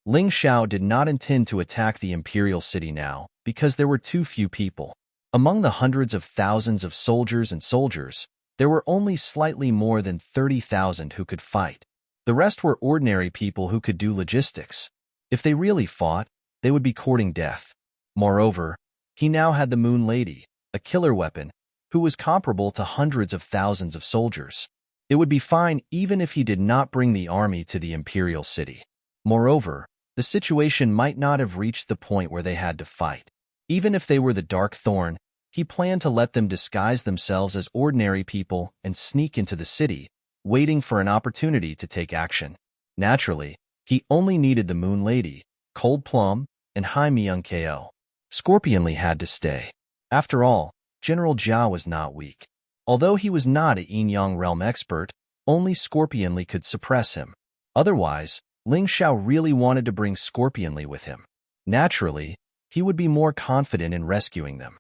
Ling Xiao did not intend to attack the Imperial City now because there were too few people. Among the hundreds of thousands of soldiers, there were only slightly more than 30,000 who could fight. The rest were ordinary people who could do logistics. If they really fought, they would be courting death. Moreover, he now had the Moon Lady, a killer weapon, who was comparable to hundreds of thousands of soldiers. It would be fine even if he did not bring the army to the Imperial City. Moreover, the situation might not have reached the point where they had to fight. Even if they were the Dark Thorn, he planned to let them disguise themselves as ordinary people and sneak into the city, waiting for an opportunity to take action. Naturally, he only needed the Moon Lady, Cold Plum, and Hai Myung Ko. Scorpion Lee had to stay. After all, General Jia was not weak. Although he was not a Yin-Yang realm expert, only Scorpion Lee could suppress him. Otherwise, Ling Xiao really wanted to bring Scorpion Lee with him. Naturally, he would be more confident in rescuing them.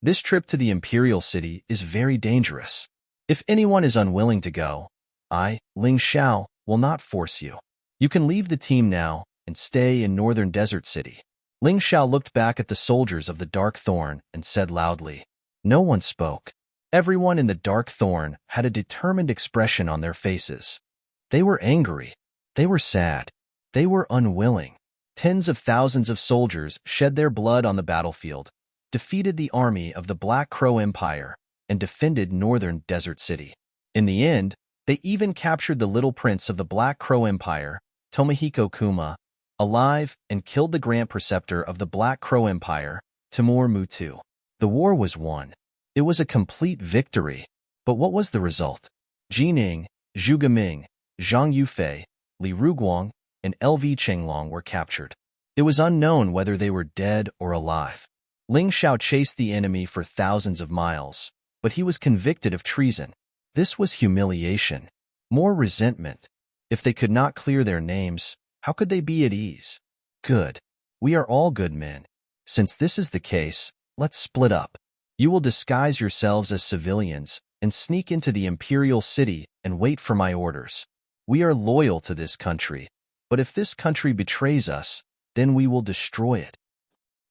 This trip to the Imperial City is very dangerous. If anyone is unwilling to go, I, Ling Xiao, will not force you. You can leave the team now and stay in Northern Desert City. Ling Xiao looked back at the soldiers of the Dark Thorn and said loudly. No one spoke. Everyone in the Dark Thorn had a determined expression on their faces. They were angry. They were sad. They were unwilling. Tens of thousands of soldiers shed their blood on the battlefield, defeated the army of the Black Crow Empire, and defended Northern Desert City. In the end, they even captured the little prince of the Black Crow Empire, Tomohiko Kuma, alive and killed the Grand Preceptor of the Black Crow Empire, Timur Mutu. The war was won. It was a complete victory. But what was the result? Jining, Zhu Geming, Zhang Yufei, Li Ruguang, and LV Chenglong were captured. It was unknown whether they were dead or alive. Ling Xiao chased the enemy for thousands of miles, but he was convicted of treason. This was humiliation, more resentment. If they could not clear their names, how could they be at ease? Good. We are all good men. Since this is the case, let's split up. You will disguise yourselves as civilians and sneak into the Imperial City and wait for my orders. We are loyal to this country, but if this country betrays us, then we will destroy it.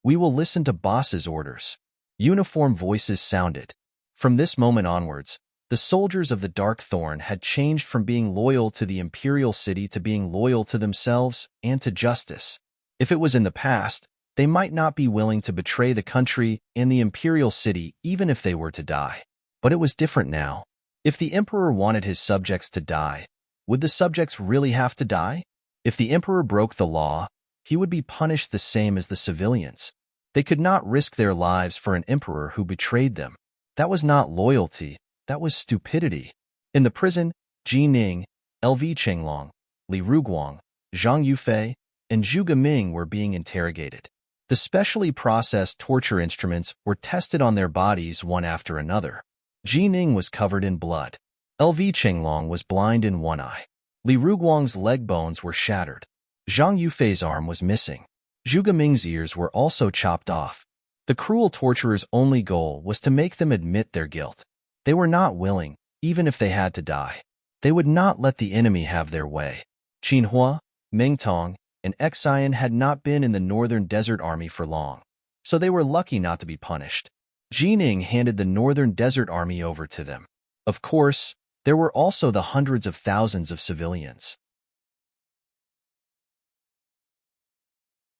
We will listen to boss's orders. Uniform voices sounded. From this moment onwards, the soldiers of the Dark Thorn had changed from being loyal to the Imperial City to being loyal to themselves and to justice. If it was in the past, they might not be willing to betray the country and the Imperial City even if they were to die. But it was different now. If the Emperor wanted his subjects to die, would the subjects really have to die? If the Emperor broke the law, he would be punished the same as the civilians. They could not risk their lives for an emperor who betrayed them. That was not loyalty, that was stupidity. In the prison, Ji Ning, LV Chenglong, Li Ruguang, Zhang Yufei, and Zhu Geming were being interrogated. The specially processed torture instruments were tested on their bodies one after another. Ji Ning was covered in blood. LV Chenglong was blind in one eye. Li Ruguang's leg bones were shattered. Zhang Yufei's arm was missing. Zhu Geming's ears were also chopped off. The cruel torturer's only goal was to make them admit their guilt. They were not willing, even if they had to die. They would not let the enemy have their way. Qinhua, Mengtong, and Xian had not been in the Northern Desert Army for long, so they were lucky not to be punished. Jining handed the Northern Desert Army over to them. Of course, there were also the hundreds of thousands of civilians.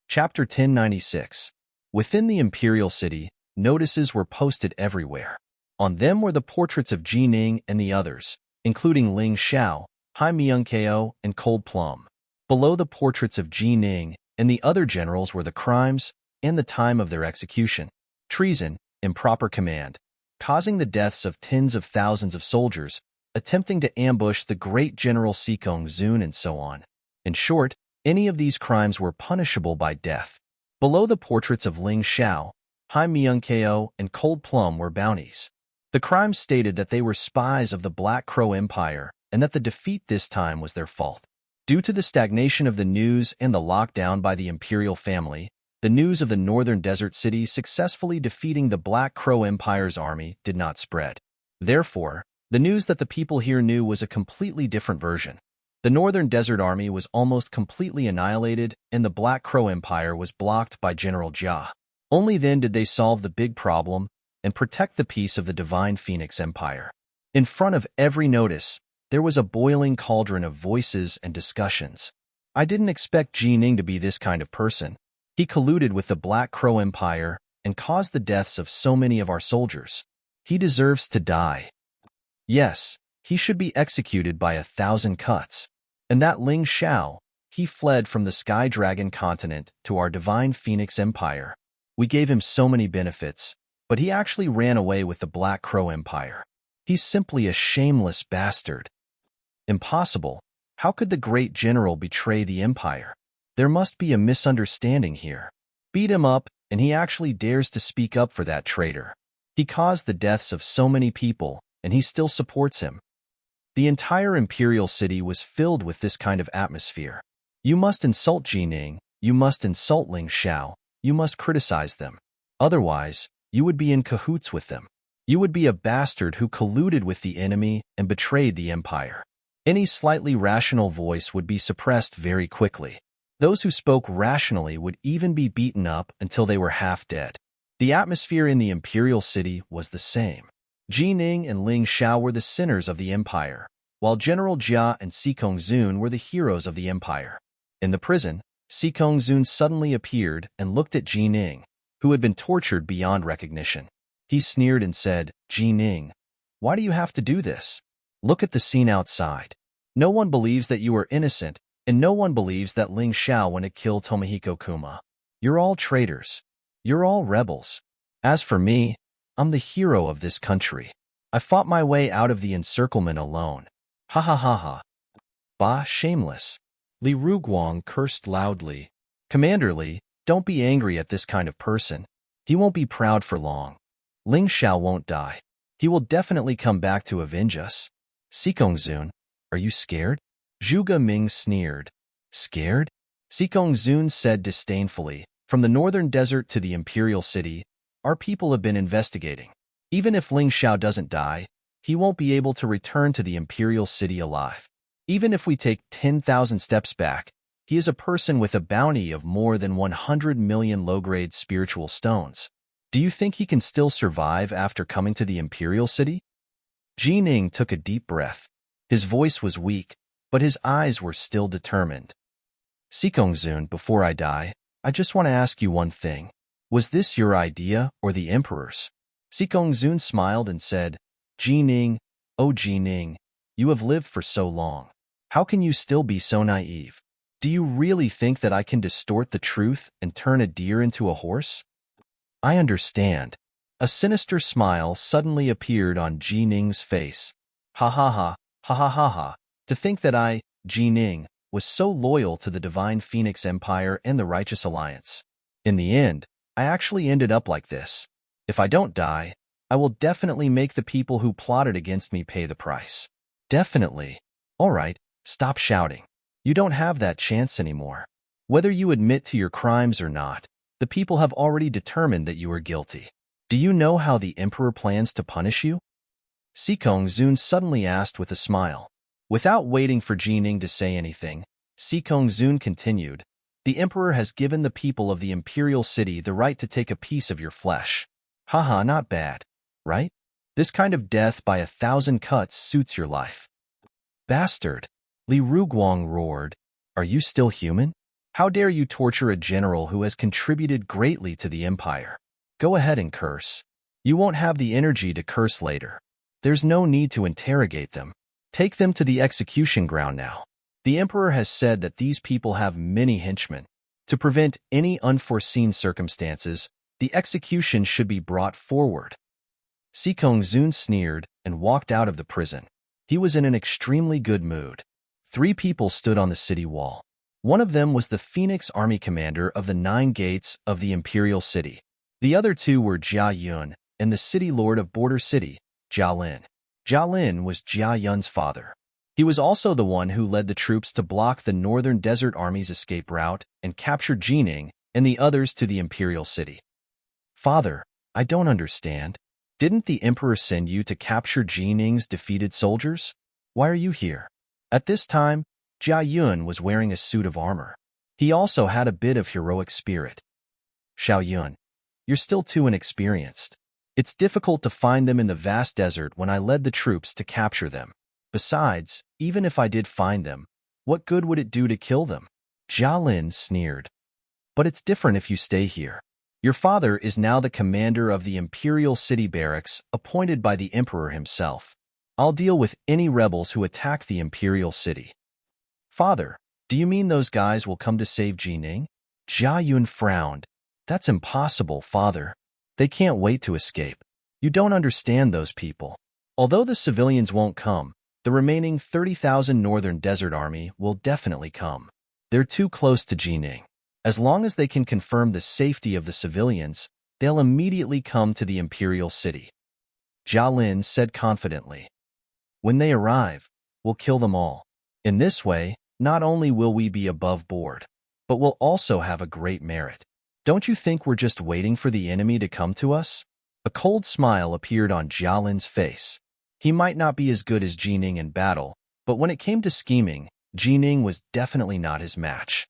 Chapter 1096. Within the imperial city, notices were posted everywhere. On them were the portraits of Jining and the others, including Ling Xiao, Hai Myungko, and Cold Plum. Below the portraits of Jining and the other generals were the crimes and the time of their execution. Treason, improper command, causing the deaths of tens of thousands of soldiers, attempting to ambush the great General Sikong Zun, and so on. In short, any of these crimes were punishable by death. Below the portraits of Ling Xiao, Hai Myungko, and Cold Plum were bounties. The crimes stated that they were spies of the Black Crow Empire and that the defeat this time was their fault. Due to the stagnation of the news and the lockdown by the imperial family, the news of the northern desert city successfully defeating the Black Crow Empire's army did not spread. Therefore, the news that the people here knew was a completely different version. The Northern Desert Army was almost completely annihilated, and the Black Crow Empire was blocked by General Jia. Only then did they solve the big problem and protect the peace of the Divine Phoenix Empire. In front of every notice, there was a boiling cauldron of voices and discussions. I didn't expect Jining to be this kind of person. He colluded with the Black Crow Empire and caused the deaths of so many of our soldiers. He deserves to die. Yes, he should be executed by 1,000 cuts. And that Ling Xiao, he fled from the Sky Dragon continent to our Divine Phoenix Empire. We gave him so many benefits, but he actually ran away with the Black Crow Empire. He's simply a shameless bastard. Impossible. How could the great general betray the empire? There must be a misunderstanding here. Beat him up, and he actually dares to speak up for that traitor. He caused the deaths of so many people, and he still supports him. The entire imperial city was filled with this kind of atmosphere. You must insult Jining, you must insult Ling Xiao, you must criticize them. Otherwise, you would be in cahoots with them. You would be a bastard who colluded with the enemy and betrayed the empire. Any slightly rational voice would be suppressed very quickly. Those who spoke rationally would even be beaten up until they were half dead. The atmosphere in the imperial city was the same. Jining and Ling Xiao were the sinners of the empire, while General Jia and Sikong Zun were the heroes of the empire. In the prison, Sikong Zun suddenly appeared and looked at Jining, who had been tortured beyond recognition. He sneered and said, "Jining, why do you have to do this? Look at the scene outside. No one believes that you are innocent, and no one believes that Ling Xiao went to kill Tomohiko Kuma. You're all traitors. You're all rebels. As for me, I'm the hero of this country. I fought my way out of the encirclement alone. Ha ha ha ha. Bah, shameless." Li Ruguang cursed loudly. "Commander Li, don't be angry at this kind of person. He won't be proud for long. Ling Xiao won't die. He will definitely come back to avenge us." "Sikong Zun, are you scared?" Zhuge Ming sneered. "Scared?" Sikong Zun said disdainfully. "From the northern desert to the imperial city, our people have been investigating. Even if Ling Xiao doesn't die, he won't be able to return to the imperial city alive. Even if we take 10,000 steps back, he is a person with a bounty of more than 100 million low-grade spiritual stones. Do you think he can still survive after coming to the imperial city?" Jining took a deep breath. His voice was weak, but his eyes were still determined. "Sikong Zun, before I die, I just want to ask you one thing. Was this your idea or the emperor's?" Sikong Zun smiled and said, "Jining, oh Jining, you have lived for so long. How can you still be so naive? Do you really think that I can distort the truth and turn a deer into a horse?" "I understand." A sinister smile suddenly appeared on Jining's face. "Ha ha ha, ha ha ha ha. To think that I, Jining, was so loyal to the Divine Phoenix Empire and the Righteous Alliance. In the end, I actually ended up like this. If I don't die, I will definitely make the people who plotted against me pay the price. Definitely. All right, stop shouting. You don't have that chance anymore. Whether you admit to your crimes or not, The people have already determined that you are guilty. Do you know how the emperor plans to punish you? Sikong Zun suddenly asked with a smile. Without waiting for Jining to say anything, Sikong Zun continued, the emperor has given the people of the imperial city the right to take a piece of your flesh. Haha, not bad, right? This kind of death by 1,000 cuts suits your life. Bastard! Li Ruguang roared. Are you still human? How dare you torture a general who has contributed greatly to the empire? Go ahead and curse. You won't have the energy to curse later. There's no need to interrogate them. Take them to the execution ground now. The emperor has said that these people have many henchmen. To prevent any unforeseen circumstances, the execution should be brought forward. Sikong Zun sneered and walked out of the prison. He was in an extremely good mood. 3 people stood on the city wall. One of them was the Phoenix Army commander of the 9 gates of the imperial city. The other 2 were Jia Yun and the city lord of Border City, Jia Lin. Jia Lin was Jia Yun's father. He was also the one who led the troops to block the Northern Desert Army's escape route and captured Jining and the others to the imperial city. Father, I don't understand. Didn't the emperor send you to capture Jining's defeated soldiers? Why are you here? At this time, Jia Yun was wearing a suit of armor. He also had a bit of heroic spirit. Xiao Yun, you're still too inexperienced. It's difficult to find them in the vast desert when I led the troops to capture them. Besides, even if I did find them, what good would it do to kill them? Jia Lin sneered. But it's different if you stay here. Your father is now the commander of the imperial city barracks appointed by the emperor himself. I'll deal with any rebels who attack the imperial city. Father, do you mean those guys will come to save Jining? Jia Yun frowned. That's impossible, father. They can't wait to escape. You don't understand those people. Although the civilians won't come, the remaining 30,000 Northern Desert Army will definitely come. They're too close to Jining. As long as they can confirm the safety of the civilians, they'll immediately come to the imperial city. Jia Lin said confidently. When they arrive, we'll kill them all. In this way, not only will we be above board, but we'll also have a great merit. Don't you think we're just waiting for the enemy to come to us? A cold smile appeared on Jia Lin's face. He might not be as good as Jining in battle, but when it came to scheming, Jining was definitely not his match.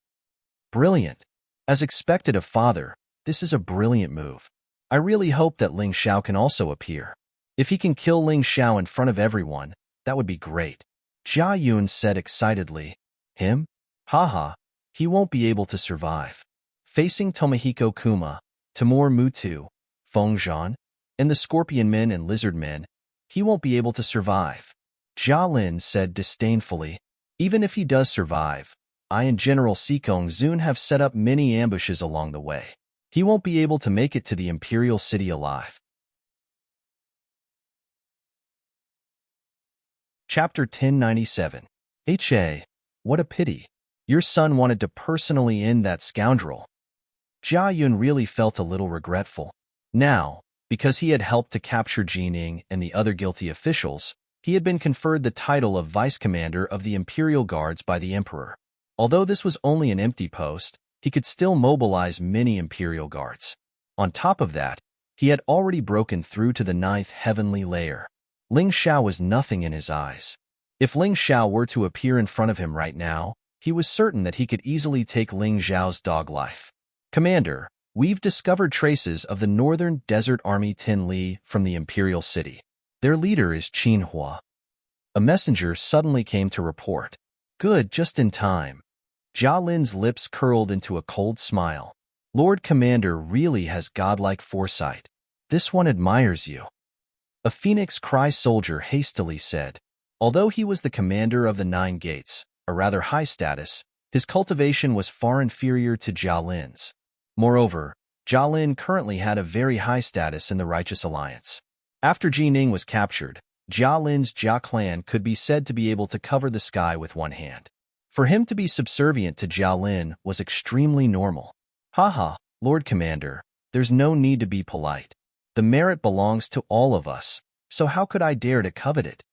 Brilliant. As expected of father, this is a brilliant move. I really hope that Ling Xiao can also appear. If he can kill Ling Xiao in front of everyone, that would be great. Jia Yun said excitedly. Him? Haha, he won't be able to survive. Facing Tomohiko Kuma, Timur Mutu, Feng Zhan, and the Scorpion Men and Lizard Men, he won't be able to survive. Jia Lin said disdainfully. Even if he does survive, I and General Sikong Zun have set up many ambushes along the way. He won't be able to make it to the imperial city alive. Chapter 1097. H.A. What a pity. Your son wanted to personally end that scoundrel. Jia Yun really felt a little regretful. Now, because he had helped to capture Jining and the other guilty officials, he had been conferred the title of Vice Commander of the Imperial Guards by the Emperor. Although this was only an empty post, he could still mobilize many Imperial Guards. On top of that, he had already broken through to the 9th heavenly layer. Ling Xiao was nothing in his eyes. If Ling Xiao were to appear in front of him right now, he was certain that he could easily take Ling Xiao's dog life. Commander, we've discovered traces of the Northern Desert Army Tin Li from the Imperial City. Their leader is Qin Hua. A messenger suddenly came to report. Good, just in time. Jia Lin's lips curled into a cold smile. Lord Commander really has godlike foresight. This one admires you. A Phoenix Cry soldier hastily said. Although he was the commander of the 9 gates, a rather high status, his cultivation was far inferior to Jia Lin's. Moreover, Jia Lin currently had a very high status in the Righteous Alliance. After Jining was captured, Jia Lin's Jia clan could be said to be able to cover the sky with one hand. For him to be subservient to Jia Lin was extremely normal. Haha, Lord Commander, there's no need to be polite. The merit belongs to all of us, so how could I dare to covet it?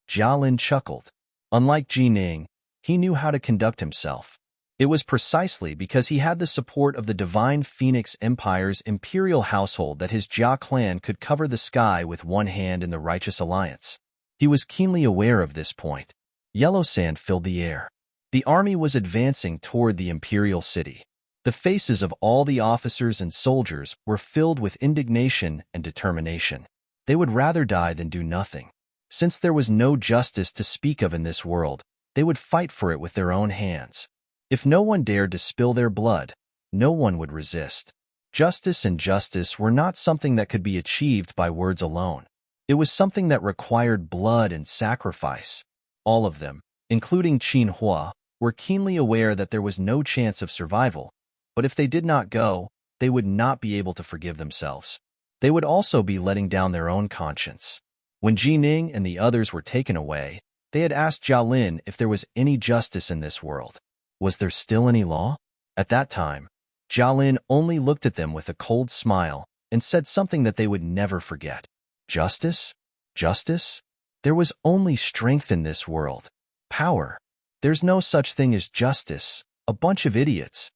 Jia Lin chuckled. Unlike Jining, he knew how to conduct himself. It was precisely because he had the support of the Divine Phoenix Empire's imperial household that his Jia clan could cover the sky with one hand in the Righteous Alliance. He was keenly aware of this point. Yellow sand filled the air. The army was advancing toward the imperial city. The faces of all the officers and soldiers were filled with indignation and determination. They would rather die than do nothing. Since there was no justice to speak of in this world, they would fight for it with their own hands. If no one dared to spill their blood, no one would resist. Justice and justice were not something that could be achieved by words alone. It was something that required blood and sacrifice. All of them, including Qin Hua, were keenly aware that there was no chance of survival, but if they did not go, they would not be able to forgive themselves. They would also be letting down their own conscience. When Ji Ning and the others were taken away, they had asked Jia Lin if there was any justice in this world. Was there still any law? At that time, Jia Lin only looked at them with a cold smile and said something that they would never forget. Justice? Justice? There was only strength in this world. Power. There's no such thing as justice. A bunch of idiots.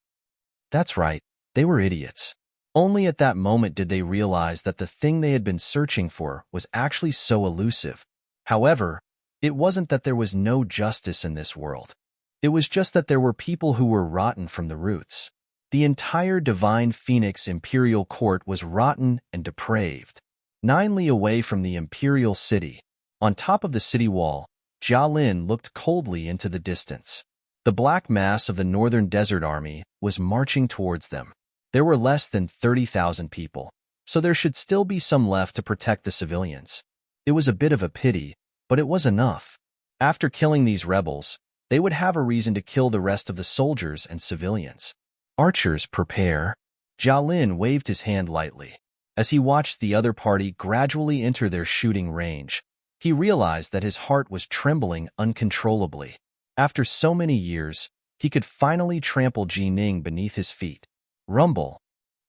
That's right, they were idiots. Only at that moment did they realize that the thing they had been searching for was actually so elusive. However, it wasn't that there was no justice in this world. It was just that there were people who were rotten from the roots. The entire Divine Phoenix Imperial Court was rotten and depraved. 9 li away from the Imperial City, on top of the city wall, Jia Lin looked coldly into the distance. The black mass of the Northern Desert Army was marching towards them. There were less than 30,000 people, so there should still be some left to protect the civilians. It was a bit of a pity, but it was enough. After killing these rebels, they would have a reason to kill the rest of the soldiers and civilians. Archers, prepare. Jia Lin waved his hand lightly. As he watched the other party gradually enter their shooting range, he realized that his heart was trembling uncontrollably. After so many years, he could finally trample Ji Ning beneath his feet. Rumble.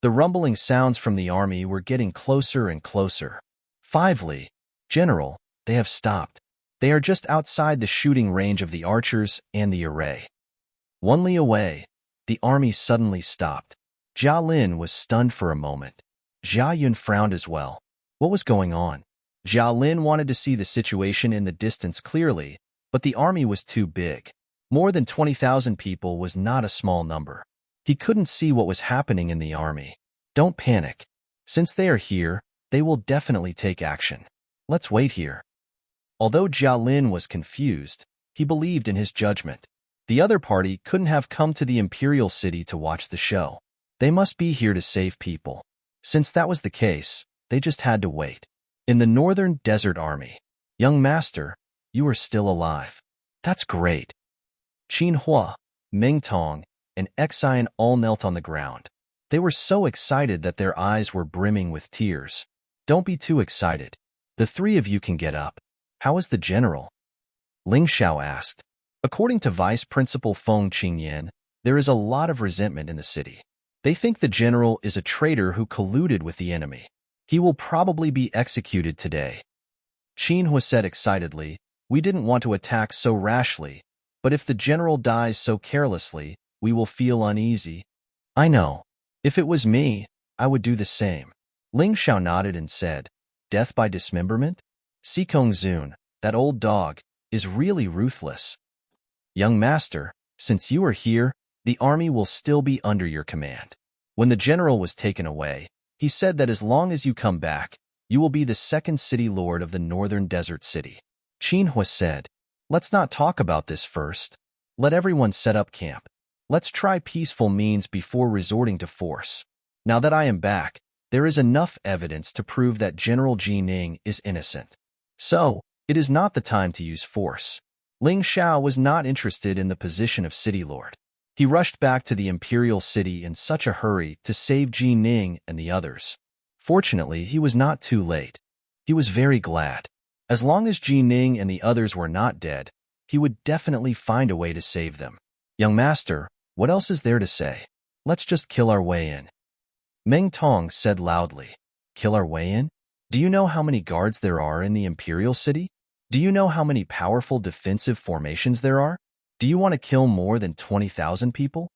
The rumbling sounds from the army were getting closer and closer. 5 li. General, they have stopped. They are just outside the shooting range of the archers and the array. 1 li away, the army suddenly stopped. Jia Lin was stunned for a moment. Jia Yun frowned as well. What was going on? Jia Lin wanted to see the situation in the distance clearly, but the army was too big. More than 20,000 people was not a small number. He couldn't see what was happening in the army. Don't panic. Since they are here, they will definitely take action. Let's wait here. Although Jia Lin was confused, he believed in his judgment. The other party couldn't have come to the Imperial City to watch the show. They must be here to save people. Since that was the case, they just had to wait. In the Northern Desert Army, young master, you are still alive. That's great. Qin Hua, Meng Tong, and Xian all knelt on the ground. They were so excited that their eyes were brimming with tears. Don't be too excited. The 3 of you can get up. How is the general? Ling Xiao asked. According to Vice Principal Feng Qingyan, there is a lot of resentment in the city. They think the general is a traitor who colluded with the enemy. He will probably be executed today. Qin Hua said excitedly, we didn't want to attack so rashly, but if the general dies so carelessly, we will feel uneasy. I know. If it was me, I would do the same. Ling Xiao nodded and said, death by dismemberment? Sikong Zun, that old dog, is really ruthless. Young master, since you are here, the army will still be under your command. When the general was taken away, he said that as long as you come back, you will be the 2nd city lord of the Northern Desert City. Qin Hua said, let's not talk about this first. Let everyone set up camp. Let's try peaceful means before resorting to force. Now that I am back, there is enough evidence to prove that General Ji Ning is innocent. So, it is not the time to use force. Ling Xiao was not interested in the position of city lord. He rushed back to the Imperial City in such a hurry to save Ji Ning and the others. Fortunately, he was not too late. He was very glad. As long as Ji Ning and the others were not dead, he would definitely find a way to save them. Young master, what else is there to say? Let's just kill our way in. Meng Tong said loudly. Kill our way in? Do you know how many guards there are in the Imperial City? Do you know how many powerful defensive formations there are? Do you want to kill more than 20,000 people?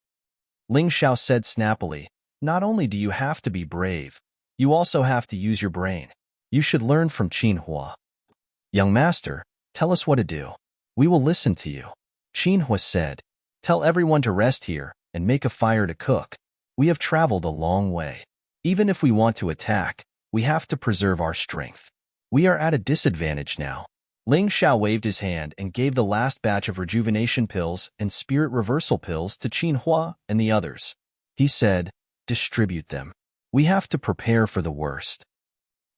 Ling Xiao said snappily, not only do you have to be brave, you also have to use your brain. You should learn from Qin Hua. Young master, tell us what to do. We will listen to you. Qin Hua said, tell everyone to rest here and make a fire to cook. We have traveled a long way. Even if we want to attack, we have to preserve our strength. We are at a disadvantage now. Ling Xiao waved his hand and gave the last batch of rejuvenation pills and spirit reversal pills to Qin Hua and the others. He said, distribute them. We have to prepare for the worst.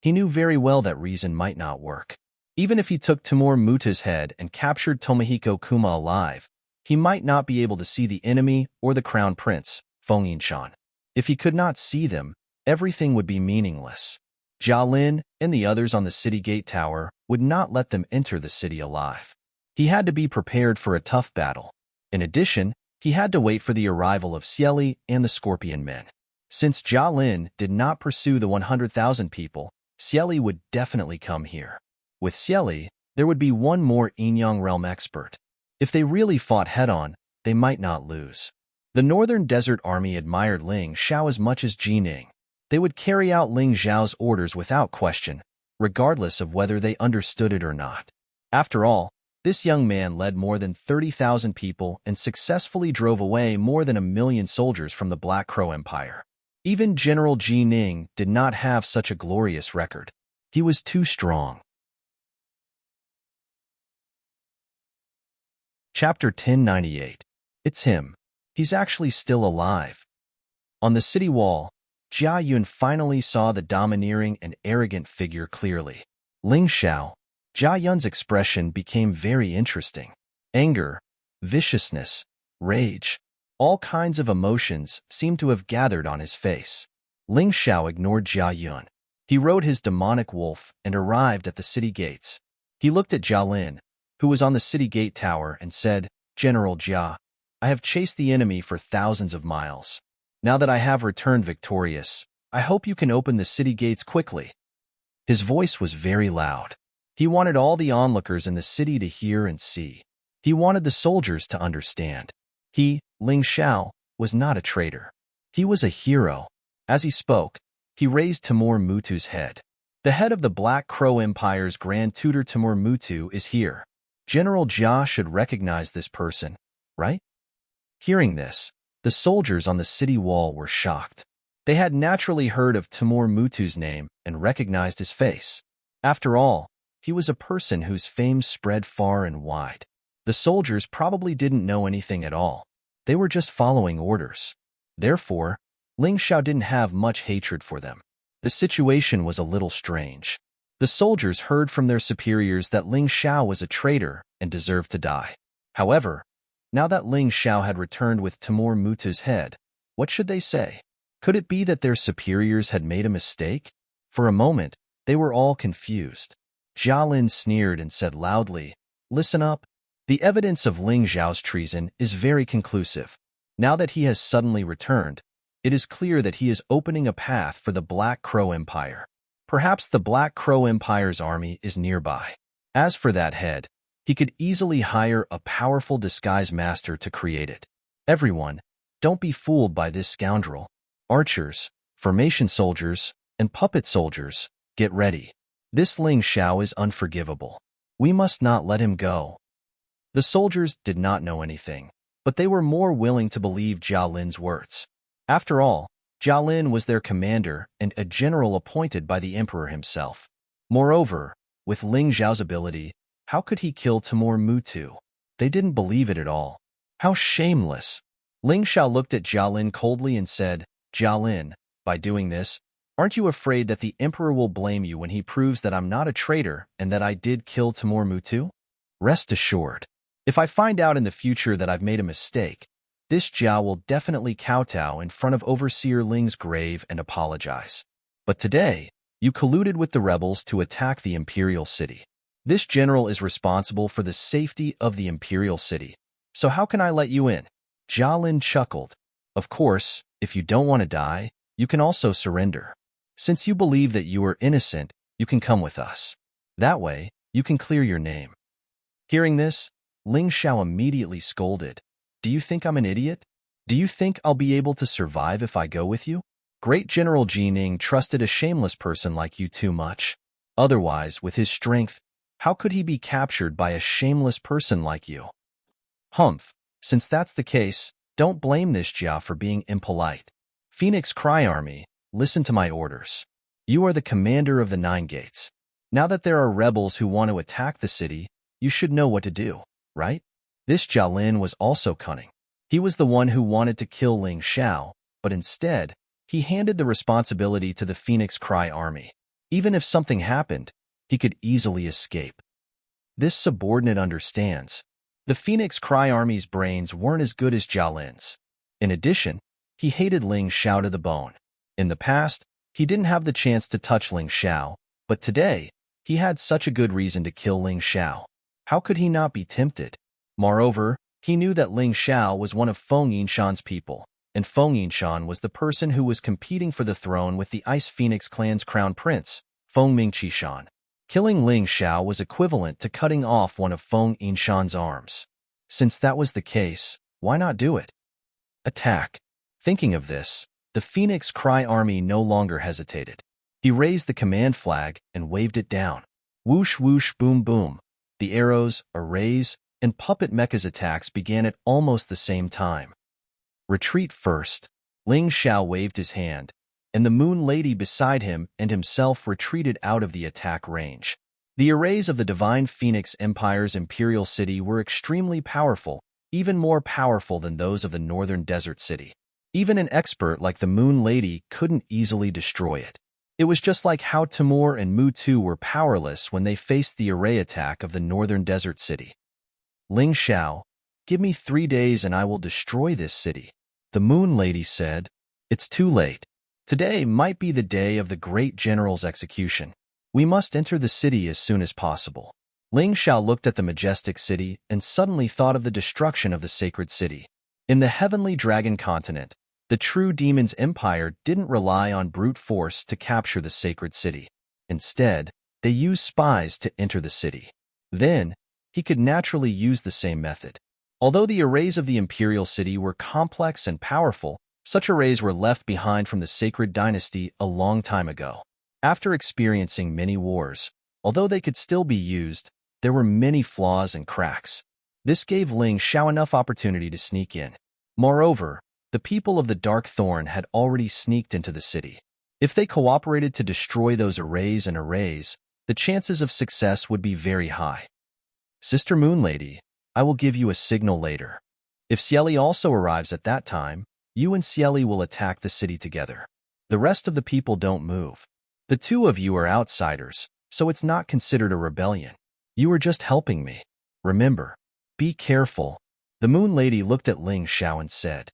He knew very well that reason might not work. Even if he took Timur Muta's head and captured Tomohiko Kuma alive, he might not be able to see the enemy or the crown prince, Feng Yinshan. If he could not see them, everything would be meaningless. Jia Lin and the others on the city gate tower would not let them enter the city alive. He had to be prepared for a tough battle. In addition, he had to wait for the arrival of Xieli and the Scorpion Men. Since Jia Lin did not pursue the 100,000 people, Xieli would definitely come here. With Xieli, there would be one more Yinyang realm expert. If they really fought head-on, they might not lose. The Northern Desert Army admired Ling Xiao as much as Jining. They would carry out Ling Xiao's orders without question, regardless of whether they understood it or not. After all, this young man led more than 30,000 people and successfully drove away more than 1 million soldiers from the Black Crow Empire. Even General Ji Ning did not have such a glorious record. He was too strong. Chapter 1098. It's him. He's actually still alive. On the city wall, Jia Yun finally saw the domineering and arrogant figure clearly. Ling Xiao. Jia Yun's expression became very interesting. Anger, viciousness, rage. All kinds of emotions seemed to have gathered on his face. Ling Xiao ignored Jia Yun. He rode his demonic wolf and arrived at the city gates. He looked at Jia Lin, who was on the city gate tower, and said, General Jia, I have chased the enemy for thousands of miles. Now that I have returned victorious, I hope you can open the city gates quickly. His voice was very loud. He wanted all the onlookers in the city to hear and see. He wanted the soldiers to understand. He, Ling Xiao, was not a traitor. He was a hero. As he spoke, he raised Timur Mutu's head. The head of the Black Crow Empire's Grand Tutor Timur Mutu is here. General Jia should recognize this person, right? Hearing this, the soldiers on the city wall were shocked. They had naturally heard of Timur Mutu's name and recognized his face. After all, he was a person whose fame spread far and wide. The soldiers probably didn't know anything at all. They were just following orders. Therefore, Ling Xiao didn't have much hatred for them. The situation was a little strange. The soldiers heard from their superiors that Ling Xiao was a traitor and deserved to die. However, now that Ling Xiao had returned with Timur Mutu's head, what should they say? Could it be that their superiors had made a mistake? For a moment, they were all confused. Jia Lin sneered and said loudly, listen up. The evidence of Ling Xiao's treason is very conclusive. Now that he has suddenly returned, it is clear that he is opening a path for the Black Crow Empire. Perhaps the Black Crow Empire's army is nearby. As for that head, he could easily hire a powerful disguise master to create it. Everyone, don't be fooled by this scoundrel. Archers, formation soldiers, and puppet soldiers, get ready. This Ling Xiao is unforgivable. We must not let him go. The soldiers did not know anything, but they were more willing to believe Jia Lin's words. After all, Jia Lin was their commander and a general appointed by the emperor himself. Moreover, with Ling Xiao's ability, how could he kill Timur Mutu? They didn't believe it at all. How shameless! Ling Xiao looked at Jia Lin coldly and said, Jia Lin, by doing this, aren't you afraid that the emperor will blame you when he proves that I'm not a traitor and that I did kill Timur Mutu? Rest assured. If I find out in the future that I've made a mistake, this Jia will definitely kowtow in front of Overseer Ling's grave and apologize. But today, you colluded with the rebels to attack the imperial city. This general is responsible for the safety of the imperial city. So how can I let you in? Jia Lin chuckled. Of course, if you don't want to die, you can also surrender. Since you believe that you are innocent, you can come with us. That way, you can clear your name. Hearing this, Ling Xiao immediately scolded. Do you think I'm an idiot? Do you think I'll be able to survive if I go with you? Great General Jining trusted a shameless person like you too much. Otherwise, with his strength, how could he be captured by a shameless person like you? Humph, since that's the case, don't blame this Jia for being impolite. Phoenix Cry Army, listen to my orders. You are the commander of the Nine Gates. Now that there are rebels who want to attack the city, you should know what to do, right? This Jia Lin was also cunning. He was the one who wanted to kill Ling Xiao, but instead, he handed the responsibility to the Phoenix Cry Army. Even if something happened, he could easily escape. This subordinate understands. The Phoenix Cry Army's brains weren't as good as Jia Lin's. In addition, he hated Ling Xiao to the bone. In the past, he didn't have the chance to touch Ling Xiao, but today, he had such a good reason to kill Ling Xiao. How could he not be tempted? Moreover, he knew that Ling Xiao was one of Feng Yinshan's people, and Feng Yinshan was the person who was competing for the throne with the Ice Phoenix clan's crown prince, Feng Mingqishan. Killing Ling Xiao was equivalent to cutting off one of Feng Yinshan's arms. Since that was the case, why not do it? Attack. Thinking of this, the Phoenix Cry Army no longer hesitated. He raised the command flag and waved it down. Whoosh whoosh boom boom. The arrows, arrays, and puppet mechas attacks began at almost the same time. Retreat first. Ling Xiao waved his hand, and the Moon Lady beside him and himself retreated out of the attack range. The arrays of the Divine Phoenix Empire's imperial city were extremely powerful, even more powerful than those of the northern desert city. Even an expert like the Moon Lady couldn't easily destroy it. It was just like how Timur and Mu Tu were powerless when they faced the array attack of the northern desert city. Ling Xiao, give me 3 days and I will destroy this city. The Moon Lady said, It's too late. Today might be the day of the great general's execution. We must enter the city as soon as possible. Ling Xiao looked at the majestic city and suddenly thought of the destruction of the sacred city. In the heavenly dragon continent, the true demon's empire didn't rely on brute force to capture the sacred city. Instead, they used spies to enter the city. Then, he could naturally use the same method. Although the arrays of the imperial city were complex and powerful, such arrays were left behind from the sacred dynasty a long time ago. After experiencing many wars, although they could still be used, there were many flaws and cracks. This gave Ling Xiao enough opportunity to sneak in. Moreover, the people of the Dark Thorn had already sneaked into the city. If they cooperated to destroy those arrays and arrays, the chances of success would be very high. Sister Moon Lady, I will give you a signal later. If Xieli also arrives at that time, you and Xieli will attack the city together. The rest of the people don't move. The two of you are outsiders, so it's not considered a rebellion. You are just helping me. Remember, be careful. The Moon Lady looked at Ling Xiao and said,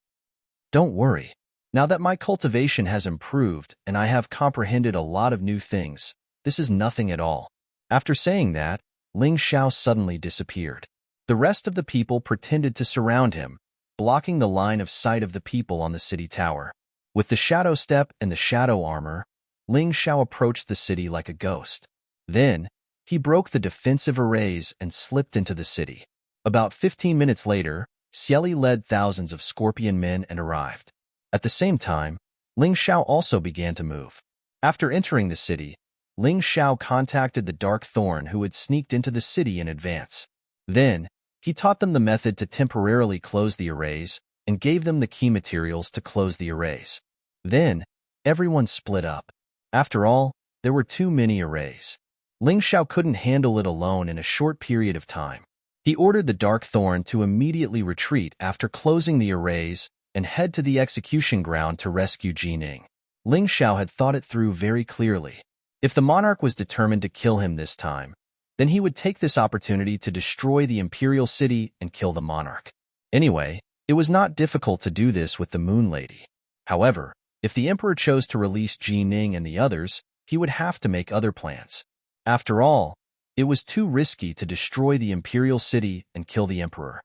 Don't worry. Now that my cultivation has improved and I have comprehended a lot of new things, this is nothing at all. After saying that, Ling Xiao suddenly disappeared. The rest of the people pretended to surround him, blocking the line of sight of the people on the city tower. With the shadow step and the shadow armor, Ling Xiao approached the city like a ghost. Then, he broke the defensive arrays and slipped into the city. About 15 minutes later, Xieli led thousands of scorpion men and arrived. At the same time, Ling Xiao also began to move. After entering the city, Ling Xiao contacted the Dark Thorn who had sneaked into the city in advance. Then, he taught them the method to temporarily close the arrays and gave them the key materials to close the arrays. Then, everyone split up. After all, there were too many arrays. Ling Xiao couldn't handle it alone in a short period of time. He ordered the Dark Thorn to immediately retreat after closing the arrays and head to the execution ground to rescue Jining. Ling Xiao had thought it through very clearly. If the monarch was determined to kill him this time, then he would take this opportunity to destroy the imperial city and kill the monarch. Anyway, it was not difficult to do this with the Moon Lady. However, if the emperor chose to release Jining and the others, he would have to make other plans. After all, it was too risky to destroy the imperial city and kill the emperor.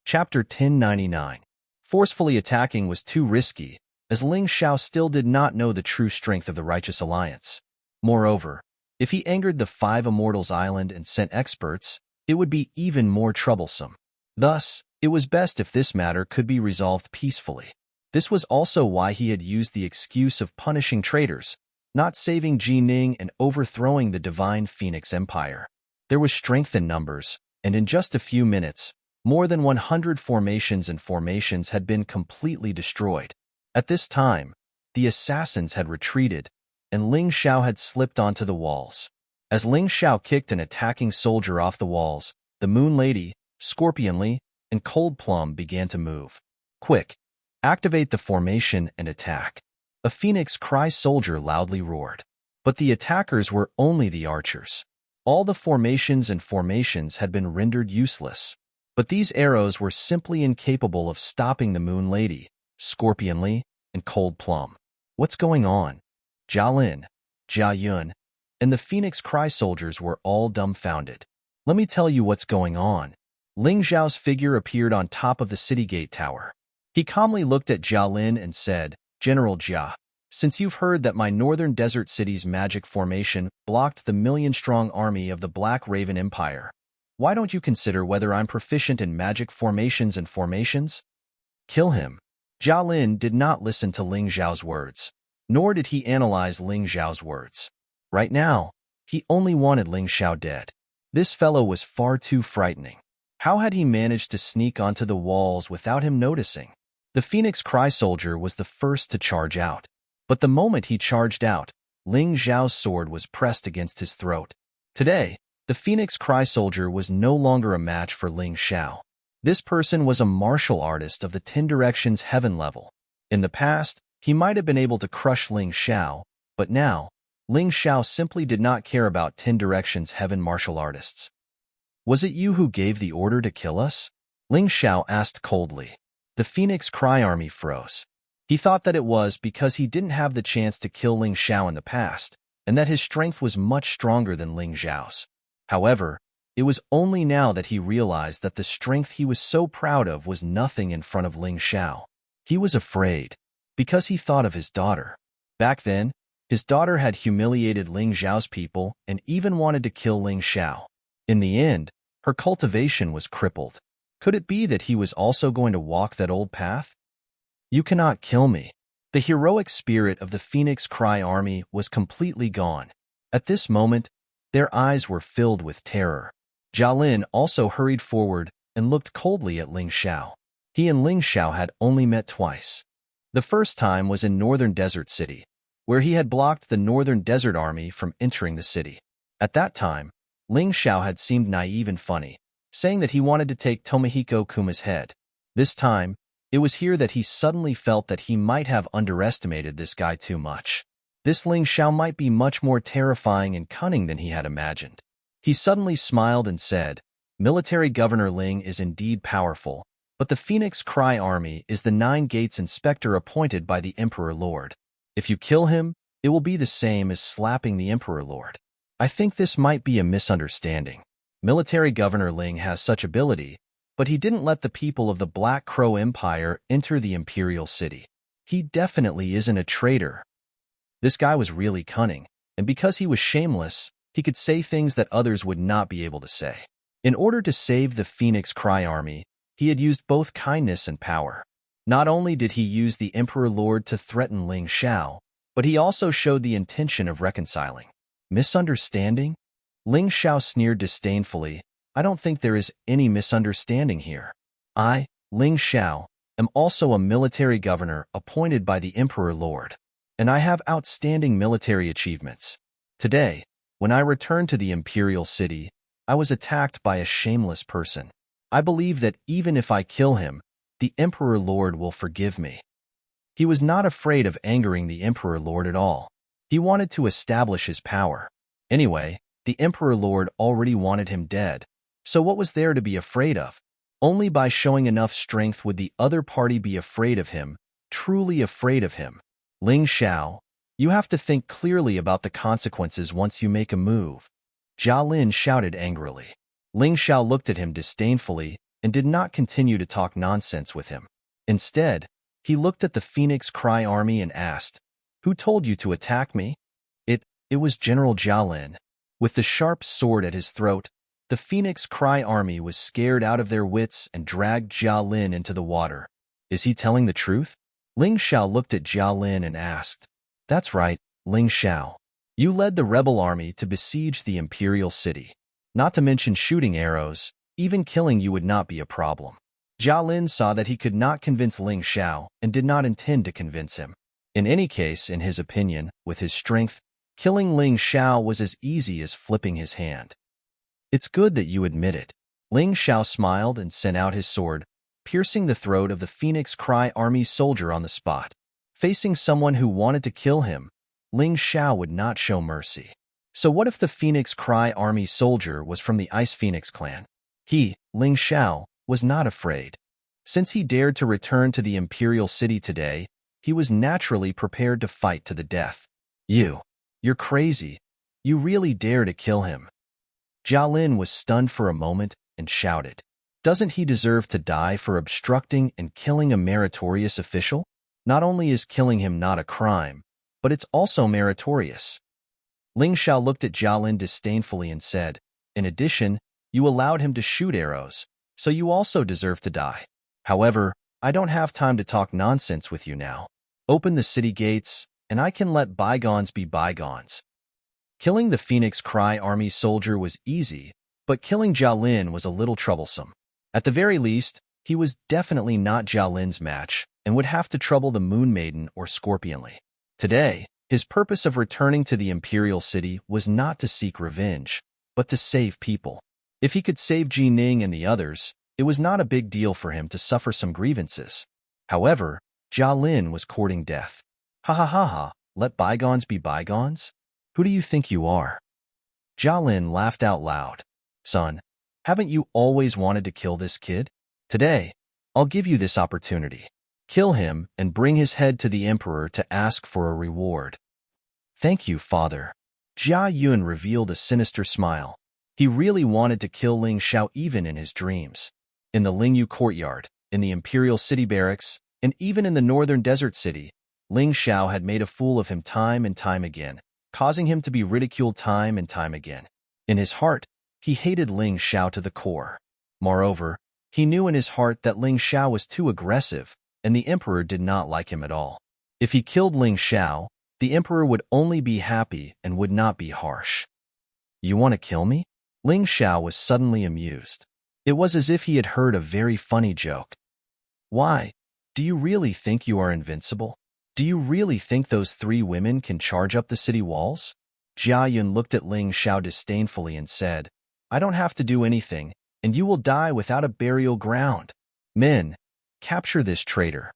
Chapter 1099. Forcefully attacking was too risky, as Ling Xiao still did not know the true strength of the Righteous Alliance. Moreover, If he angered the Five Immortals Island and sent experts, it would be even more troublesome. Thus, it was best if this matter could be resolved peacefully. This was also why he had used the excuse of punishing traitors, not saving Ji Ning and overthrowing the Divine Phoenix Empire. There was strength in numbers, and in just a few minutes, more than 100 formations had been completely destroyed. At this time, the assassins had retreated, and Ling Xiao had slipped onto the walls. As Ling Xiao kicked an attacking soldier off the walls, the Moon Lady, Scorpionly, and Cold Plum began to move. Quick! Activate the formation and attack. A Phoenix Cry soldier loudly roared. But the attackers were only the archers. All the formations had been rendered useless. But these arrows were simply incapable of stopping the Moon Lady, Scorpionly, and Cold Plum. What's going on? Jia Lin, Jia Yun, and the Phoenix Cry soldiers were all dumbfounded. Let me tell you what's going on. Ling Zhao's figure appeared on top of the city gate tower. He calmly looked at Jia Lin and said, General Jia, since you've heard that my northern desert city's magic formation blocked the million-strong army of the Black Raven Empire, why don't you consider whether I'm proficient in magic formations and formations? Kill him. Jia Lin did not listen to Ling Zhao's words, nor did he analyze Ling Zhao's words. Right now, he only wanted Ling Xiao dead. This fellow was far too frightening. How had he managed to sneak onto the walls without him noticing? The Phoenix Cry soldier was the first to charge out. But the moment he charged out, Ling Zhao's sword was pressed against his throat. Today, the Phoenix Cry soldier was no longer a match for Ling Xiao. This person was a martial artist of the 10 Directions Heaven level. In the past, he might have been able to crush Ling Xiao, but now, Ling Xiao simply did not care about 10 Directions Heaven martial artists. Was it you who gave the order to kill us? Ling Xiao asked coldly. The Phoenix Cry army froze. He thought that it was because he didn't have the chance to kill Ling Xiao in the past, and that his strength was much stronger than Ling Xiao's. However, it was only now that he realized that the strength he was so proud of was nothing in front of Ling Xiao. He was afraid, because he thought of his daughter. Back then, his daughter had humiliated Ling Xiao's people and even wanted to kill Ling Xiao. In the end, her cultivation was crippled. Could it be that he was also going to walk that old path? You cannot kill me. The heroic spirit of the Phoenix Cry army was completely gone. At this moment, their eyes were filled with terror. Jia Lin also hurried forward and looked coldly at Ling Xiao. He and Ling Xiao had only met twice. The first time was in Northern Desert City, where he had blocked the Northern Desert Army from entering the city. At that time, Ling Xiao had seemed naive and funny, saying that he wanted to take Tomohiko Kuma's head. This time, it was here that he suddenly felt that he might have underestimated this guy too much. This Ling Xiao might be much more terrifying and cunning than he had imagined. He suddenly smiled and said, Military Governor Ling is indeed powerful, but the Phoenix Cry army is the 9 Gates inspector appointed by the Emperor Lord. If you kill him, it will be the same as slapping the Emperor Lord. I think this might be a misunderstanding. Military Governor Ling has such ability, but he didn't let the people of the Black Crow Empire enter the Imperial City. He definitely isn't a traitor. This guy was really cunning, and because he was shameless, he could say things that others would not be able to say. In order to save the Phoenix Cry army, he had used both kindness and power. Not only did he use the Emperor Lord to threaten Ling Xiao, but he also showed the intention of reconciling. Misunderstanding? Ling Xiao sneered disdainfully. I don't think there is any misunderstanding here. I, Ling Xiao, am also a military governor appointed by the Emperor Lord, and I have outstanding military achievements. Today, when I returned to the Imperial City, I was attacked by a shameless person. I believe that even if I kill him, the Emperor Lord will forgive me. He was not afraid of angering the Emperor Lord at all. He wanted to establish his power. Anyway, the Emperor Lord already wanted him dead, so what was there to be afraid of? Only by showing enough strength would the other party be afraid of him, truly afraid of him. Ling Xiao, you have to think clearly about the consequences once you make a move. Jia Lin shouted angrily. Ling Xiao looked at him disdainfully and did not continue to talk nonsense with him. Instead, he looked at the Phoenix Cry army and asked, Who told you to attack me? It was General Jia Lin. With the sharp sword at his throat, the Phoenix Cry army was scared out of their wits and dragged Jia Lin into the water. Is he telling the truth? Ling Xiao looked at Jia Lin and asked. That's right, Ling Xiao. You led the rebel army to besiege the imperial city. Not to mention shooting arrows, even killing you would not be a problem. Jia Lin saw that he could not convince Ling Xiao and did not intend to convince him. In any case, in his opinion, with his strength, killing Ling Xiao was as easy as flipping his hand. It's good that you admit it. Ling Xiao smiled and sent out his sword, piercing the throat of the Phoenix Cry army soldier on the spot. Facing someone who wanted to kill him, Ling Xiao would not show mercy. So what if the Phoenix Cry army soldier was from the Ice Phoenix clan? He, Ling Xiao, was not afraid. Since he dared to return to the imperial city today, he was naturally prepared to fight to the death. You're crazy. You really dare to kill him. Jia Lin was stunned for a moment and shouted, Doesn't he deserve to die for obstructing and killing a meritorious official? Not only is killing him not a crime, but it's also meritorious. Ling Xiao looked at Jia Lin disdainfully and said, In addition, you allowed him to shoot arrows, so you also deserve to die. However, I don't have time to talk nonsense with you now. Open the city gates, and I can let bygones be bygones. Killing the Phoenix Cry army soldier was easy, but killing Jia Lin was a little troublesome. At the very least, he was definitely not Jia Lin's match and would have to trouble the Moon Maiden or Scorpionly. Today, his purpose of returning to the Imperial City was not to seek revenge, but to save people. If he could save Ji Ning and the others, it was not a big deal for him to suffer some grievances. However, Jia Lin was courting death. Ha ha ha ha, let bygones be bygones? Who do you think you are? Jia Lin laughed out loud. Son, haven't you always wanted to kill this kid? Today, I'll give you this opportunity. Kill him and bring his head to the emperor to ask for a reward. Thank you, father. Jia Yun revealed a sinister smile. He really wanted to kill Ling Xiao even in his dreams. In the Lingyu courtyard, in the imperial city barracks, and even in the northern desert city, Ling Xiao had made a fool of him time and time again, causing him to be ridiculed time and time again. In his heart, he hated Ling Xiao to the core. Moreover, he knew in his heart that Ling Xiao was too aggressive, and the emperor did not like him at all. If he killed Ling Xiao, the emperor would only be happy and would not be harsh. You want to kill me? Ling Xiao was suddenly amused. It was as if he had heard a very funny joke. Why? Do you really think you are invincible? Do you really think those 3 women can charge up the city walls? Jia Yun looked at Ling Xiao disdainfully and said, I don't have to do anything, and you will die without a burial ground. Men, capture this traitor.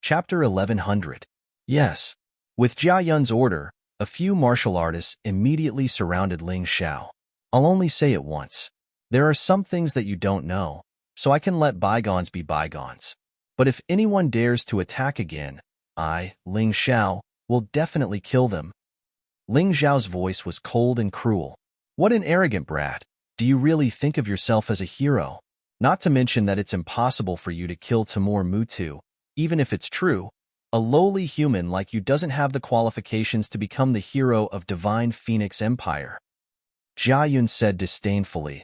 Chapter 1100. Yes. With Jia Yun's order, a few martial artists immediately surrounded Ling Xiao. I'll only say it once. There are some things that you don't know, so I can let bygones be bygones. But if anyone dares to attack again, I, Ling Xiao, will definitely kill them. Ling Xiao's voice was cold and cruel. What an arrogant brat. Do you really think of yourself as a hero? Not to mention that it's impossible for you to kill Timur Mutu. Even if it's true, a lowly human like you doesn't have the qualifications to become the hero of Divine Phoenix Empire. Jia Yun said disdainfully.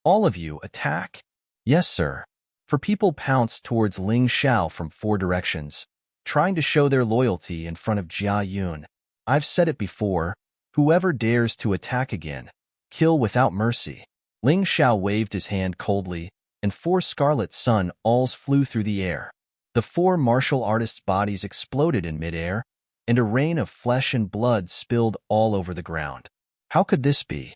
All of you, attack? Yes, sir. For people pounced towards Ling Xiao from 4 directions, trying to show their loyalty in front of Jia Yun. I've said it before, whoever dares to attack again, kill without mercy. Ling Xiao waved his hand coldly, and 4 scarlet sun alls flew through the air. The 4 martial artists' bodies exploded in midair, and a rain of flesh and blood spilled all over the ground. How could this be?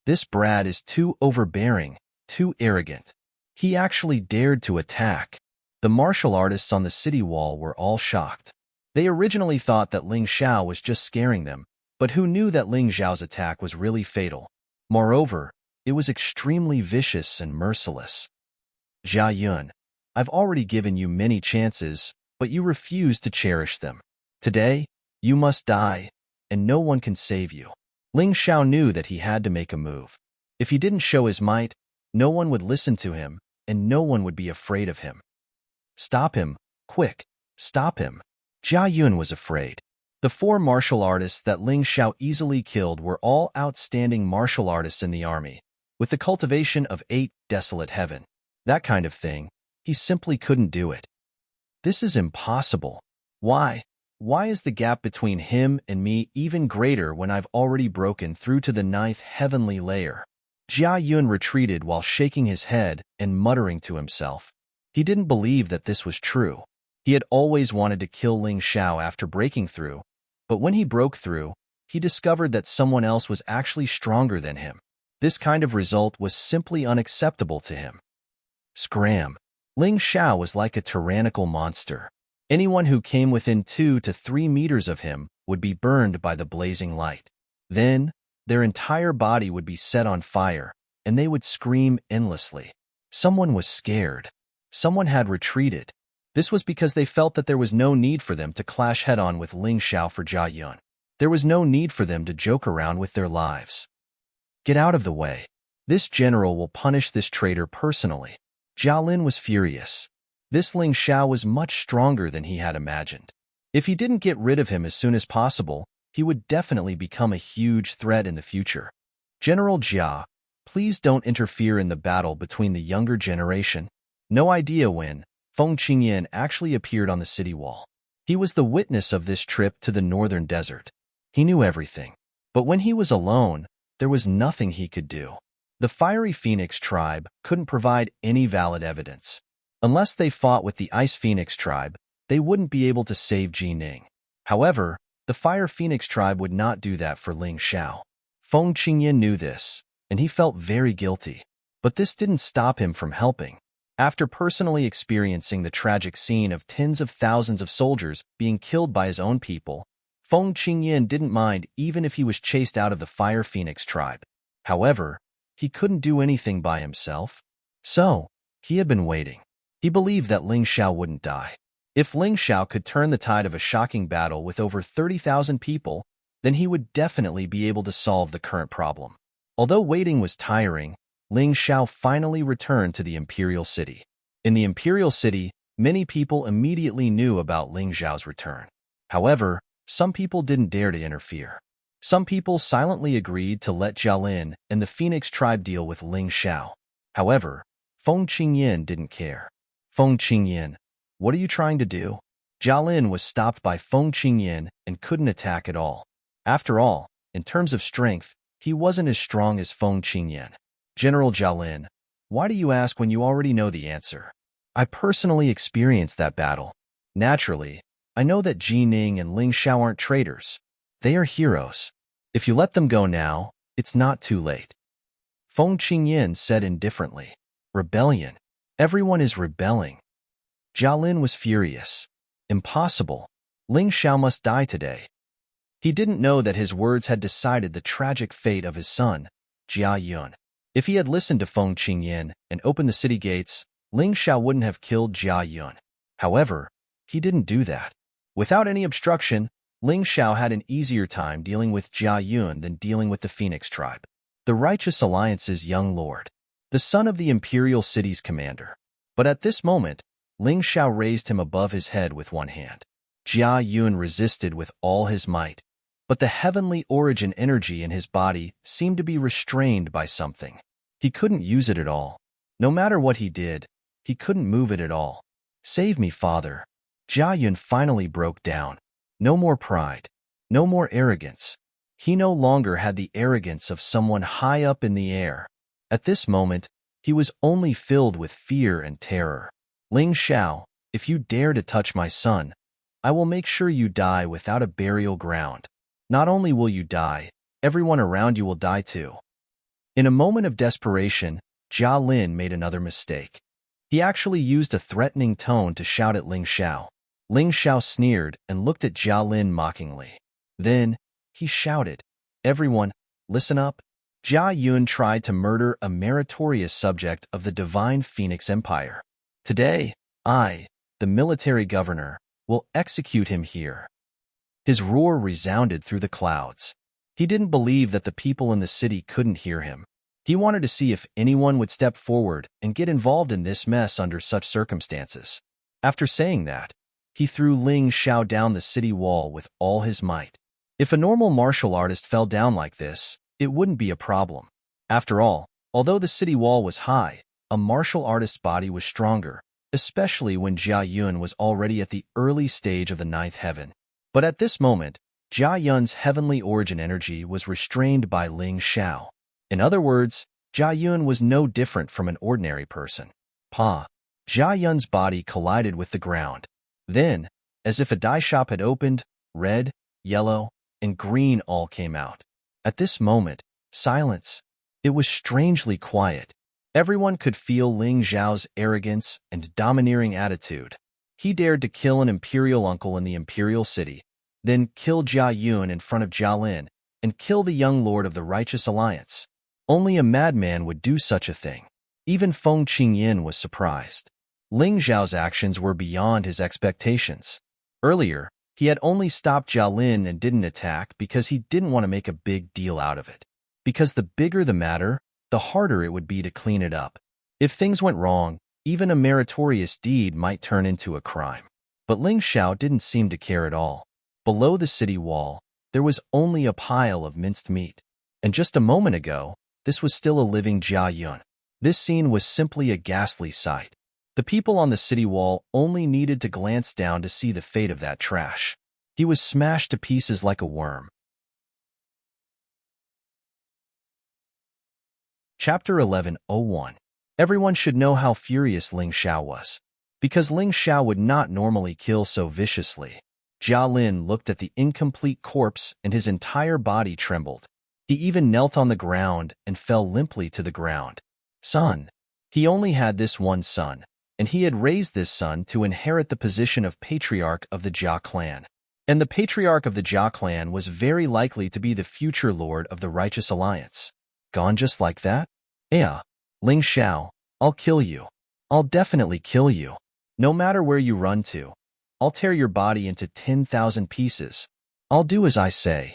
This brat is too overbearing, too arrogant. He actually dared to attack. The martial artists on the city wall were all shocked. They originally thought that Ling Xiao was just scaring them, but who knew that Ling Xiao's attack was really fatal? Moreover, it was extremely vicious and merciless. Jia Yun, I've already given you many chances, but you refuse to cherish them. Today, you must die, and no one can save you. Ling Xiao knew that he had to make a move. If he didn't show his might, no one would listen to him, and no one would be afraid of him. Stop him, quick, stop him. Jia Yun was afraid. The 4 martial artists that Ling Xiao easily killed were all outstanding martial artists in the army, with the cultivation of 8 desolate heaven. That kind of thing, he simply couldn't do it. This is impossible. Why? Why is the gap between him and me even greater when I've already broken through to the 9th heavenly layer? Jia Yun retreated while shaking his head and muttering to himself. He didn't believe that this was true. He had always wanted to kill Ling Xiao after breaking through, but when he broke through, he discovered that someone else was actually stronger than him. This kind of result was simply unacceptable to him. Scram! Ling Xiao was like a tyrannical monster. Anyone who came within 2 to 3 meters of him would be burned by the blazing light. Then, their entire body would be set on fire, and they would scream endlessly. Someone was scared. Someone had retreated. This was because they felt that there was no need for them to clash head-on with Ling Xiao for Jia Yun. There was no need for them to joke around with their lives. Get out of the way. This general will punish this traitor personally. Jia Lin was furious. This Ling Xiao was much stronger than he had imagined. If he didn't get rid of him as soon as possible, he would definitely become a huge threat in the future. General Jia, please don't interfere in the battle between the younger generation. No idea when Feng Qingyan actually appeared on the city wall. He was the witness of this trip to the northern desert. He knew everything. But when he was alone, there was nothing he could do. The Fiery Phoenix tribe couldn't provide any valid evidence. Unless they fought with the Ice Phoenix tribe, they wouldn't be able to save Ji Ning. However, the Fire Phoenix tribe would not do that for Ling Xiao. Feng Qingyan knew this, and he felt very guilty. But this didn't stop him from helping. After personally experiencing the tragic scene of tens of thousands of soldiers being killed by his own people, Feng Qingyan didn't mind even if he was chased out of the Fire Phoenix tribe. However, he couldn't do anything by himself. So, he had been waiting. He believed that Ling Xiao wouldn't die. If Ling Xiao could turn the tide of a shocking battle with over 30,000 people, then he would definitely be able to solve the current problem. Although waiting was tiring, Ling Xiao finally returned to the Imperial City. In the Imperial City, many people immediately knew about Ling Xiao's return. However, some people didn't dare to interfere. Some people silently agreed to let Jia Lin and the Phoenix tribe deal with Ling Xiao. However, Feng Qingyan didn't care. Feng Qingyan, what are you trying to do? Jia Lin was stopped by Feng Qingyan and couldn't attack at all. After all, in terms of strength, he wasn't as strong as Feng Qingyan. General Jia Lin, why do you ask when you already know the answer? I personally experienced that battle. Naturally, I know that Ji Ning and Ling Xiao aren't traitors. They are heroes. If you let them go now, it's not too late. Feng Qingyan said indifferently. Rebellion. Everyone is rebelling. Jia Lin was furious. Impossible. Ling Xiao must die today. He didn't know that his words had decided the tragic fate of his son, Jia Yun. If he had listened to Feng Qingyan and opened the city gates, Ling Xiao wouldn't have killed Jia Yun. However, he didn't do that. Without any obstruction, Ling Xiao had an easier time dealing with Jia Yun than dealing with the Phoenix tribe. The Righteous Alliance's young lord, the son of the Imperial City's commander. But at this moment, Ling Xiao raised him above his head with one hand. Jia Yun resisted with all his might, but the heavenly origin energy in his body seemed to be restrained by something. He couldn't use it at all. No matter what he did, he couldn't move it at all. Save me, father. Jia Yun finally broke down. No more pride. No more arrogance. He no longer had the arrogance of someone high up in the air. At this moment, he was only filled with fear and terror. Ling Xiao, if you dare to touch my son, I will make sure you die without a burial ground. Not only will you die, everyone around you will die too. In a moment of desperation, Jia Lin made another mistake. He actually used a threatening tone to shout at Ling Xiao. Ling Xiao sneered and looked at Jia Lin mockingly. Then, he shouted, "Everyone, listen up." Jia Yun tried to murder a meritorious subject of the divine Phoenix Empire. Today, I, the military governor, will execute him here. His roar resounded through the clouds. He didn't believe that the people in the city couldn't hear him. He wanted to see if anyone would step forward and get involved in this mess under such circumstances. After saying that, he threw Ling Xiao down the city wall with all his might. If a normal martial artist fell down like this, it wouldn't be a problem. After all, although the city wall was high, a martial artist's body was stronger, especially when Jia Yun was already at the early stage of the ninth heaven. But at this moment, Jia Yun's heavenly origin energy was restrained by Ling Xiao. In other words, Jia Yun was no different from an ordinary person. Pa! Jia Yun's body collided with the ground. Then, as if a dye shop had opened, red, yellow, and green all came out. At this moment, silence. It was strangely quiet. Everyone could feel Ling Xiao's arrogance and domineering attitude. He dared to kill an imperial uncle in the imperial city, then kill Jia Yun in front of Jia Lin, and kill the young lord of the righteous alliance. Only a madman would do such a thing. Even Feng Qingyin was surprised. Ling Xiao's actions were beyond his expectations. Earlier, he had only stopped Jia Lin and didn't attack because he didn't want to make a big deal out of it. Because the bigger the matter, the harder it would be to clean it up. If things went wrong, even a meritorious deed might turn into a crime. But Ling Xiao didn't seem to care at all. Below the city wall, there was only a pile of minced meat. And just a moment ago, this was still a living Jia Yun. This scene was simply a ghastly sight. The people on the city wall only needed to glance down to see the fate of that trash. He was smashed to pieces like a worm. Chapter 11:01. Everyone should know how furious Ling Xiao was. Because Ling Xiao would not normally kill so viciously. Jia Lin looked at the incomplete corpse and his entire body trembled. He even knelt on the ground and fell limply to the ground. Son. He only had this one son, and he had raised this son to inherit the position of patriarch of the Jia clan. And the patriarch of the Jia clan was very likely to be the future lord of the righteous alliance. Gone just like that? Yeah. Ling Xiao, I'll kill you. I'll definitely kill you. No matter where you run to. I'll tear your body into 10,000 pieces. I'll do as I say.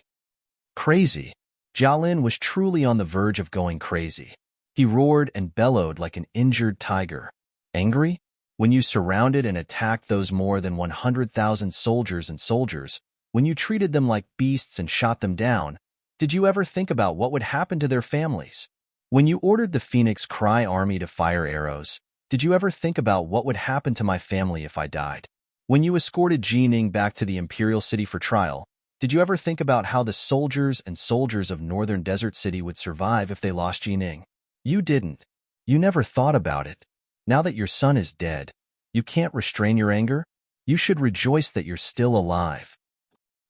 Crazy. Jia Lin was truly on the verge of going crazy. He roared and bellowed like an injured tiger. Angry? When you surrounded and attacked those more than 100,000 soldiers, when you treated them like beasts and shot them down, did you ever think about what would happen to their families? When you ordered the Phoenix Cry army to fire arrows, did you ever think about what would happen to my family if I died? When you escorted Jining back to the Imperial City for trial, did you ever think about how the soldiers of Northern Desert City would survive if they lost Jining? You didn't. You never thought about it. Now that your son is dead, you can't restrain your anger? You should rejoice that you're still alive.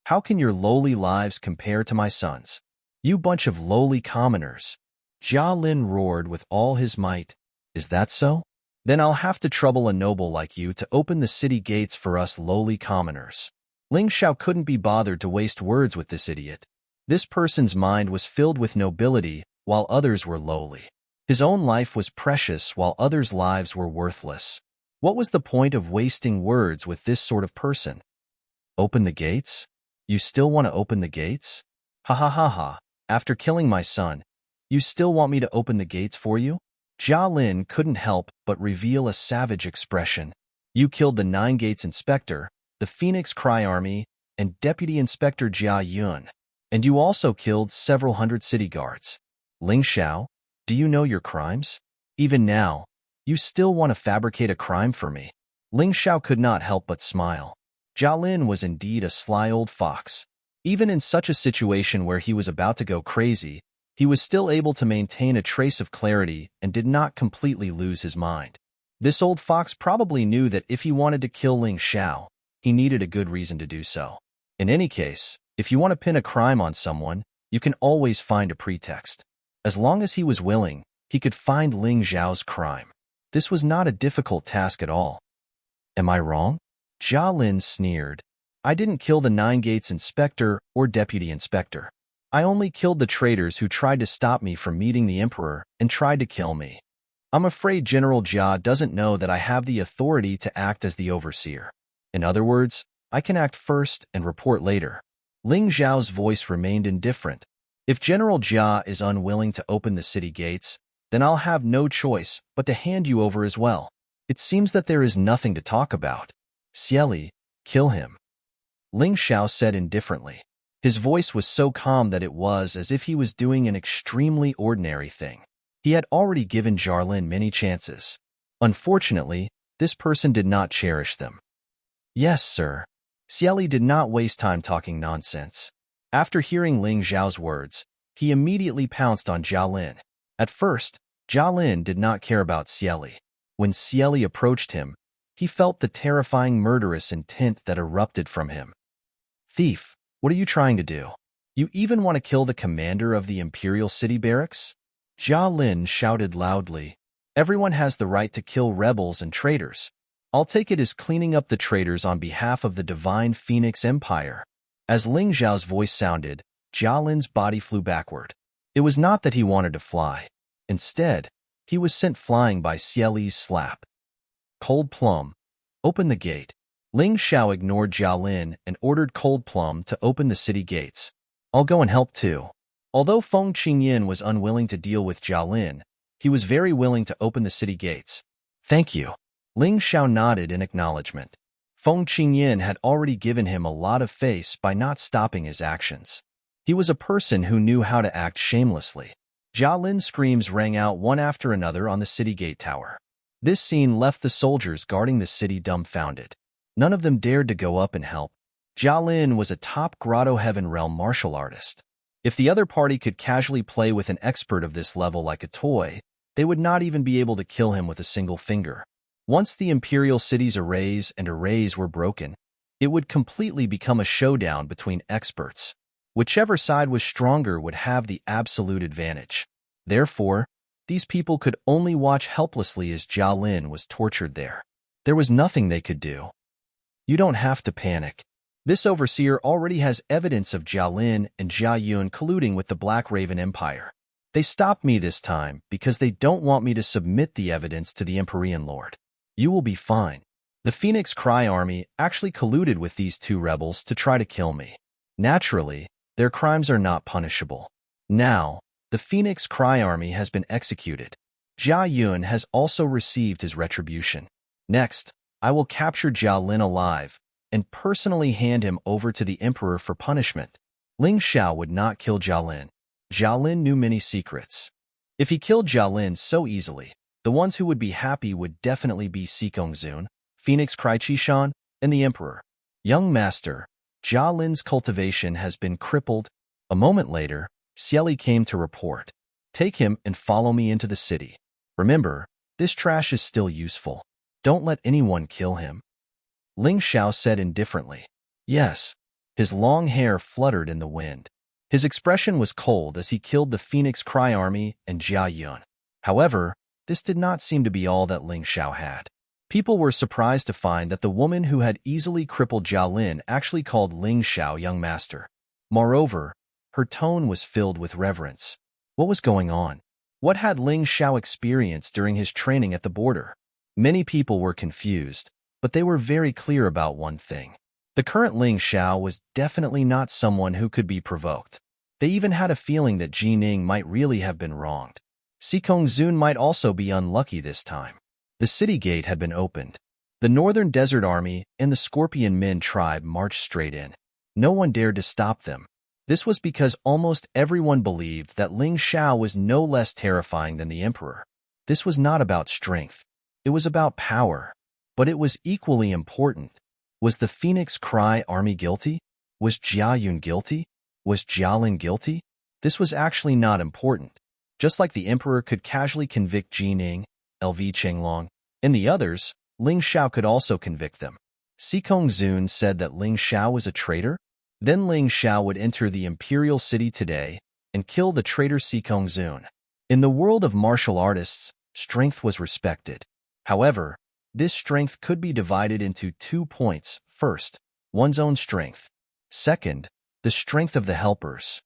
How can your lowly lives compare to my son's? You bunch of lowly commoners. Jia Lin roared with all his might. Is that so? Then I'll have to trouble a noble like you to open the city gates for us lowly commoners. Ling Xiao couldn't be bothered to waste words with this idiot. This person's mind was filled with nobility, while others were lowly. His own life was precious, while others' lives were worthless. What was the point of wasting words with this sort of person? Open the gates? You still want to open the gates? Ha ha ha ha. After killing my son, you still want me to open the gates for you? Jia Lin couldn't help but reveal a savage expression. You killed the 9 Gates Inspector, the Phoenix Cry Army, and Deputy Inspector Jia Yun. And you also killed several hundred city guards. Ling Xiao, do you know your crimes? Even now, you still want to fabricate a crime for me. Ling Xiao could not help but smile. Jia Lin was indeed a sly old fox. Even in such a situation where he was about to go crazy, he was still able to maintain a trace of clarity and did not completely lose his mind. This old fox probably knew that if he wanted to kill Ling Xiao, he needed a good reason to do so. In any case, if you want to pin a crime on someone, you can always find a pretext. As long as he was willing, he could find Ling Xiao's crime. This was not a difficult task at all. Am I wrong? Jia Lin sneered. I didn't kill the 9 Gates Inspector or Deputy Inspector. I only killed the traitors who tried to stop me from meeting the Emperor and tried to kill me. I'm afraid General Jia doesn't know that I have the authority to act as the overseer. In other words, I can act first and report later. Ling Xiao's voice remained indifferent. If General Jia is unwilling to open the city gates, then I'll have no choice but to hand you over as well. It seems that there is nothing to talk about. Xieli, Kill him, Ling Xiao said indifferently. His voice was so calm that it was as if he was doing an extremely ordinary thing. He had already given Jarlin many chances. Unfortunately, this person did not cherish them. Yes, sir. Xieli did not waste time talking nonsense. After hearing Ling Xiao's words, he immediately pounced on Jialin. At first, Jialin did not care about Xieli. When Xieli approached him, he felt the terrifying murderous intent that erupted from him. Thief, what are you trying to do? You even want to kill the commander of the Imperial City Barracks? Jialin shouted loudly. Everyone has the right to kill rebels and traitors. I'll take it as cleaning up the traitors on behalf of the Divine Phoenix Empire. As Ling Xiao's voice sounded, Jialin's body flew backward. It was not that he wanted to fly. Instead, he was sent flying by Xieli's slap. Cold Plum, open the gate. Ling Xiao ignored Jialin and ordered Cold Plum to open the city gates. I'll go and help too. Although Feng Qingyan was unwilling to deal with Jialin, he was very willing to open the city gates. Thank you. Ling Xiao nodded in acknowledgement. Feng Qingyan had already given him a lot of face by not stopping his actions. He was a person who knew how to act shamelessly. Jialin's screams rang out one after another on the city gate tower. This scene left the soldiers guarding the city dumbfounded. None of them dared to go up and help. Jialin was a top Grotto Heaven Realm martial artist. If the other party could casually play with an expert of this level like a toy, they would not even be able to kill him with a single finger. Once the Imperial City's arrays were broken, it would completely become a showdown between experts. Whichever side was stronger would have the absolute advantage. Therefore, these people could only watch helplessly as Jialin was tortured there. There was nothing they could do. You don't have to panic. This overseer already has evidence of Jialin and Jia Yun colluding with the Black Raven Empire. They stopped me this time because they don't want me to submit the evidence to the Empyrean Lord. You will be fine. The Phoenix Cry Army actually colluded with these two rebels to try to kill me. Naturally, their crimes are not punishable. Now, the Phoenix Cry Army has been executed. Jia Yun has also received his retribution. Next, I will capture Jialin alive and personally hand him over to the Emperor for punishment. Ling Xiao would not kill Jialin. Jialin knew many secrets. If he killed Jialin so easily, the ones who would be happy would definitely be Sikongzun, Phoenix Cry Chishan, and the Emperor. Young Master, Jialin's cultivation has been crippled. A moment later, Xieli came to report. Take him and follow me into the city. Remember, this trash is still useful. Don't let anyone kill him. Ling Xiao said indifferently. Yes. His long hair fluttered in the wind. His expression was cold as he killed the Phoenix Cry Army and Jia Yun. However, this did not seem to be all that Ling Xiao had. People were surprised to find that the woman who had easily crippled Jialin actually called Ling Xiao young master. Moreover, her tone was filled with reverence. What was going on? What had Ling Xiao experienced during his training at the border? Many people were confused, but they were very clear about one thing. The current Ling Xiao was definitely not someone who could be provoked. They even had a feeling that Ji Ning might really have been wronged. Sikongzun might also be unlucky this time. The city gate had been opened. The Northern Desert Army and the Scorpion Men tribe marched straight in. No one dared to stop them. This was because almost everyone believed that Ling Xiao was no less terrifying than the Emperor. This was not about strength. It was about power. But it was equally important. Was the Phoenix Cry Army guilty? Was Jia Yun guilty? Was Jialin guilty? This was actually not important. Just like the Emperor could casually convict Ji Ning, LV Chenglong, and the others, Ling Xiao could also convict them. Sikongzun said that Ling Xiao was a traitor? Then Ling Xiao would enter the Imperial City today and kill the traitor Sikongzun. In the world of martial artists, strength was respected. However, this strength could be divided into 2 points. First, one's own strength. Second, the strength of the helpers.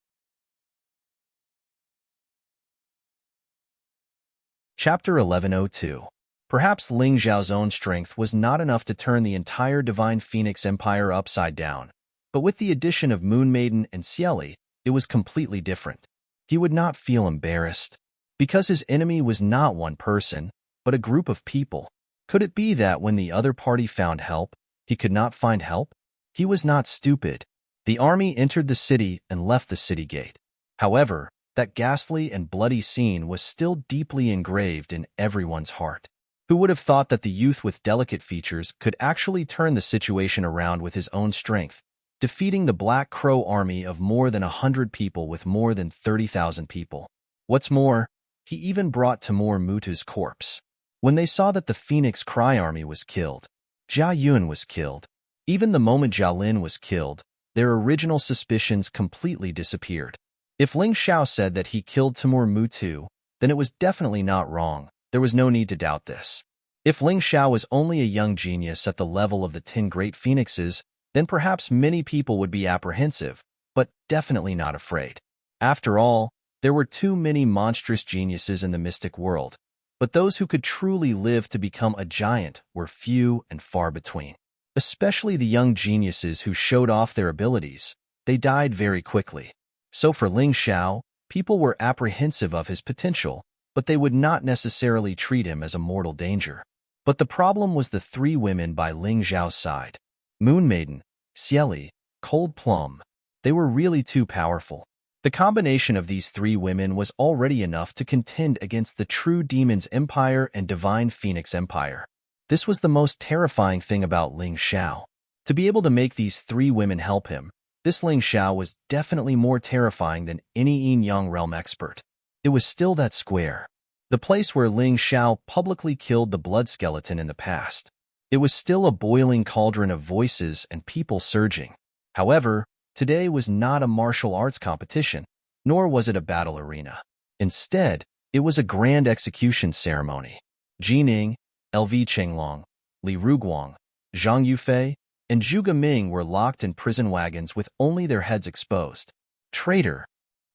Chapter 1102. Perhaps Ling Xiao's own strength was not enough to turn the entire Divine Phoenix Empire upside down, but with the addition of Moon Maiden and Xieli, it was completely different. He would not feel embarrassed, because his enemy was not one person, but a group of people. Could it be that when the other party found help, He could not find help? He was not stupid. The army entered the city and left the city gate. However, that ghastly and bloody scene was still deeply engraved in everyone's heart. Who would have thought that the youth with delicate features could actually turn the situation around with his own strength, defeating the Black Crow army of more than 100 people with more than 30,000 people? What's more, he even brought Timur Mutu's corpse. When they saw that the Phoenix Cry army was killed, Jia Yun was killed, even the moment Jia Lin was killed, their original suspicions completely disappeared. If Ling Xiao said that he killed Timur Mutu, then it was definitely not wrong. There was no need to doubt this. If Ling Xiao was only a young genius at the level of the 10 Great Phoenixes, then perhaps many people would be apprehensive, but definitely not afraid. After all, there were too many monstrous geniuses in the mystic world, but those who could truly live to become a giant were few and far between. Especially the young geniuses who showed off their abilities, they died very quickly. So for Ling Xiao, people were apprehensive of his potential, but they would not necessarily treat him as a mortal danger. But the problem was the 3 women by Ling Xiao's side. Moon Maiden, Xieli, Cold Plum. They were really too powerful. The combination of these 3 women was already enough to contend against the True Demon's Empire and Divine Phoenix Empire. This was the most terrifying thing about Ling Xiao. To be able to make these 3 women help him, this Ling Xiao was definitely more terrifying than any Yin Yang realm expert. It was still that square, the place where Ling Xiao publicly killed the blood skeleton in the past. It was still a boiling cauldron of voices and people surging. However, today was not a martial arts competition, nor was it a battle arena. Instead, it was a grand execution ceremony. Jining, LV Chenglong, Li Ruguang, Zhang Yufei, and Zhu Gaming were locked in prison wagons with only their heads exposed. Traitor!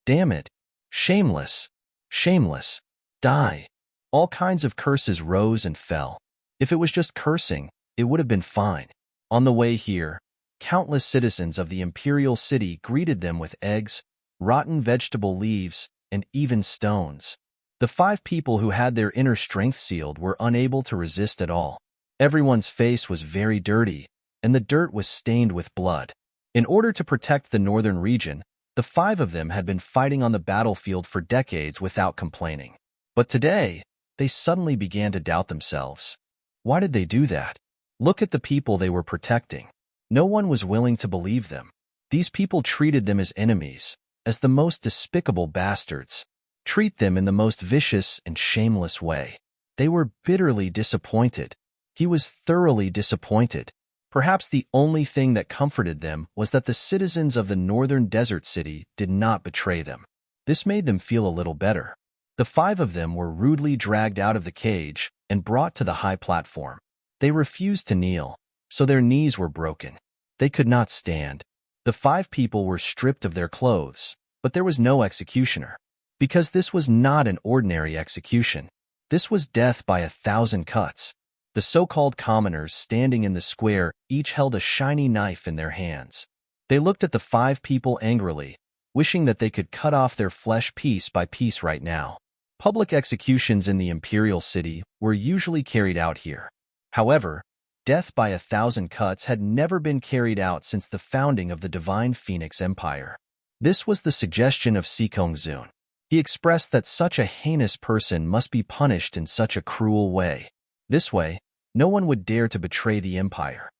Damn it! Shameless! Shameless! Die! All kinds of curses rose and fell. If it was just cursing, it would have been fine. On the way here, countless citizens of the imperial city greeted them with eggs, rotten vegetable leaves, and even stones. The 5 people who had their inner strength sealed were unable to resist at all. Everyone's face was very dirty, and the dirt was stained with blood. In order to protect the northern region, the 5 of them had been fighting on the battlefield for decades without complaining. But today, they suddenly began to doubt themselves. Why did they do that? Look at the people they were protecting. No one was willing to believe them. These people treated them as enemies, as the most despicable bastards. Treat them in the most vicious and shameless way. They were bitterly disappointed. He was thoroughly disappointed. Perhaps the only thing that comforted them was that the citizens of the northern desert city did not betray them. This made them feel a little better. The 5 of them were rudely dragged out of the cage and brought to the high platform. They refused to kneel, so their knees were broken. They could not stand. The 5 people were stripped of their clothes, but there was no executioner. Because this was not an ordinary execution. This was death by 1,000 cuts. The so-called commoners standing in the square each held a shiny knife in their hands. They looked at the 5 people angrily, wishing that they could cut off their flesh piece by piece right now. Public executions in the imperial city were usually carried out here. However, death by 1,000 cuts had never been carried out since the founding of the Divine Phoenix Empire. This was the suggestion of Sikong Zun. He expressed that such a heinous person must be punished in such a cruel way. This way, no one would dare to betray the empire.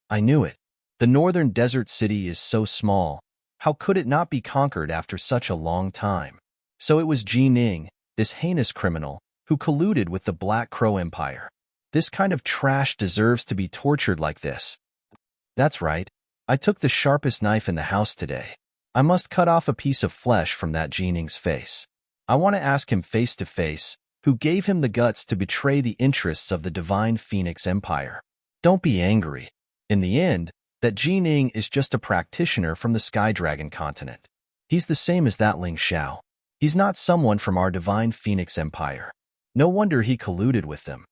I knew it. The northern desert city is so small. How could it not be conquered after such a long time? So it was Ji Ning, this heinous criminal, who colluded with the Black Crow Empire. This kind of trash deserves to be tortured like this. That's right. I took the sharpest knife in the house today. I must cut off a piece of flesh from that Jining's face. I want to ask him face to face, who gave him the guts to betray the interests of the Divine Phoenix Empire. Don't be angry. In the end, that Jining is just a practitioner from the Sky Dragon continent. He's the same as that Ling Xiao. He's not someone from our Divine Phoenix Empire. No wonder he colluded with them.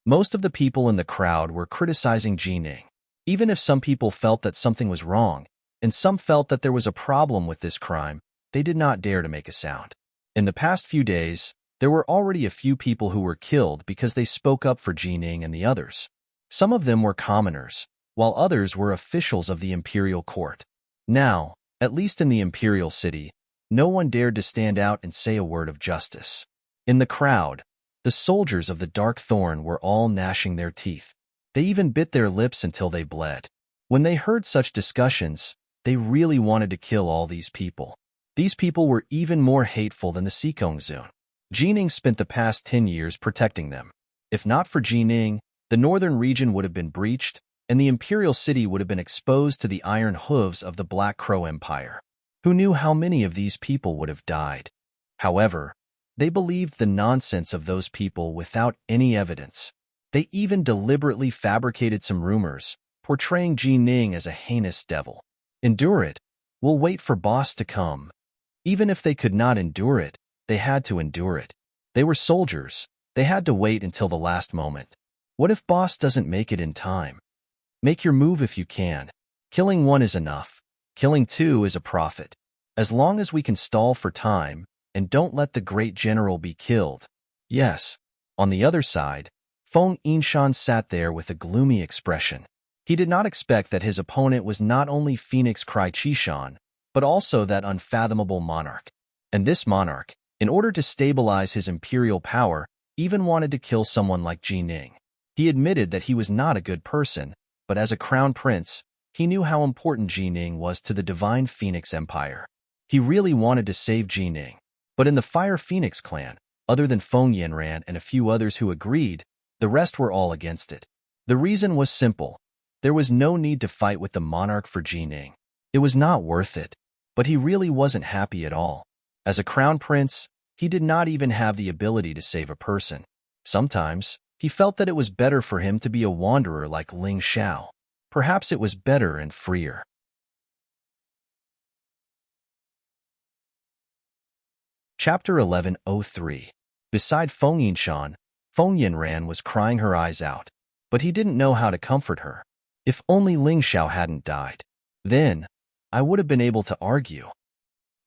Most of the people in the crowd were criticizing Jining. Even if some people felt that something was wrong, and some felt that there was a problem with this crime, they did not dare to make a sound. In the past few days, there were already a few people who were killed because they spoke up for Jining and the others. Some of them were commoners, while others were officials of the imperial court. Now, at least in the imperial city, no one dared to stand out and say a word of justice. In the crowd, the soldiers of the Dark Thorn were all gnashing their teeth. They even bit their lips until they bled. When they heard such discussions, they really wanted to kill all these people. These people were even more hateful than the Sikongzun. Jining spent the past 10 years protecting them. If not for Jining, the northern region would have been breached, and the imperial city would have been exposed to the iron hooves of the Black Crow Empire. Who knew how many of these people would have died? However, they believed the nonsense of those people without any evidence. They even deliberately fabricated some rumors, portraying Jining as a heinous devil. Endure it. We'll wait for boss to come. Even if they could not endure it, they had to endure it. They were soldiers. They had to wait until the last moment. What if boss doesn't make it in time? Make your move if you can. Killing one is enough. Killing two is a profit. As long as we can stall for time and don't let the great general be killed. Yes. On the other side, Feng Yinshan sat there with a gloomy expression. He did not expect that his opponent was not only Phoenix Cry Chishan, but also that unfathomable monarch. And this monarch, in order to stabilize his imperial power, even wanted to kill someone like Jining. He admitted that he was not a good person, but as a crown prince, he knew how important Jining was to the Divine Phoenix Empire. He really wanted to save Jining. But in the Fire Phoenix clan, other than Feng Yanran and a few others who agreed, the rest were all against it. The reason was simple. There was no need to fight with the monarch for Jining. It was not worth it. But he really wasn't happy at all. As a crown prince, he did not even have the ability to save a person. Sometimes, he felt that it was better for him to be a wanderer like Ling Xiao. Perhaps it was better and freer. Chapter 1103. Beside Feng Yinshan, Feng Yanran was crying her eyes out, but he didn't know how to comfort her. If only Ling Xiao hadn't died. Then, I would have been able to argue.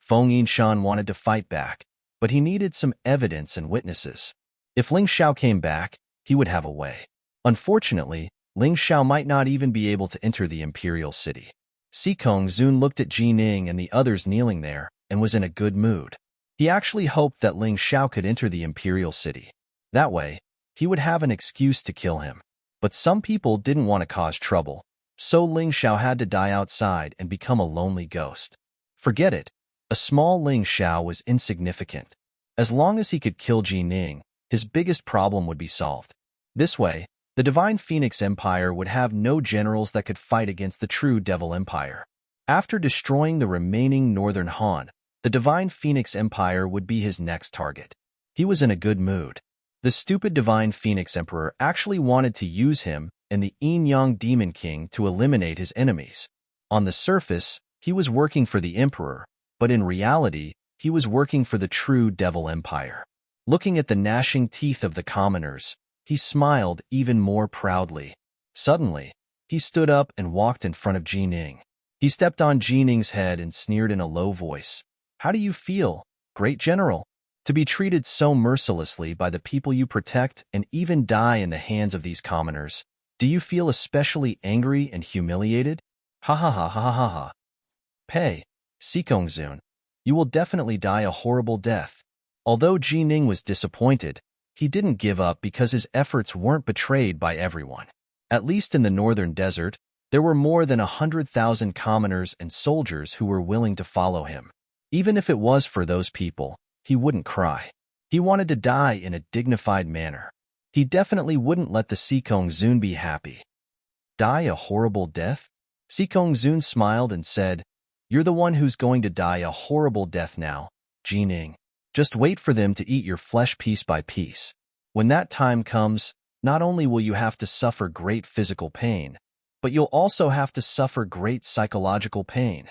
Feng Yinshan wanted to fight back, but he needed some evidence and witnesses. If Ling Xiao came back, he would have a way. Unfortunately, Ling Xiao might not even be able to enter the imperial city. Sikongzun looked at Jining and the others kneeling there and was in a good mood. He actually hoped that Ling Xiao could enter the imperial city. That way, he would have an excuse to kill him. But some people didn't want to cause trouble, so Ling Xiao had to die outside and become a lonely ghost. Forget it. A small Ling Xiao was insignificant. As long as he could kill Jining, his biggest problem would be solved. This way, the Divine Phoenix Empire would have no generals that could fight against the true Devil Empire. After destroying the remaining Northern Han, the Divine Phoenix Empire would be his next target. He was in a good mood. The stupid Divine Phoenix Emperor actually wanted to use him and the Yin-Yang Demon King to eliminate his enemies. On the surface, he was working for the Emperor, but in reality, he was working for the true Devil Empire. Looking at the gnashing teeth of the commoners, he smiled even more proudly. Suddenly, he stood up and walked in front of Jining. He stepped on Jining's head and sneered in a low voice. "How do you feel, great general? To be treated so mercilessly by the people you protect and even die in the hands of these commoners. Do you feel especially angry and humiliated?" "Ha ha ha ha ha ha. Pei, Sikongzun, you will definitely die a horrible death." Although Jining was disappointed, he didn't give up because his efforts weren't betrayed by everyone. At least in the northern desert, there were more than 100,000 commoners and soldiers who were willing to follow him. Even if it was for those people, he wouldn't cry. He wanted to die in a dignified manner. He definitely wouldn't let the Sikongzun be happy. Die a horrible death? Sikongzun smiled and said, "You're the one who's going to die a horrible death now, Jining. Just wait for them to eat your flesh piece by piece. When that time comes, not only will you have to suffer great physical pain, but you'll also have to suffer great psychological pain."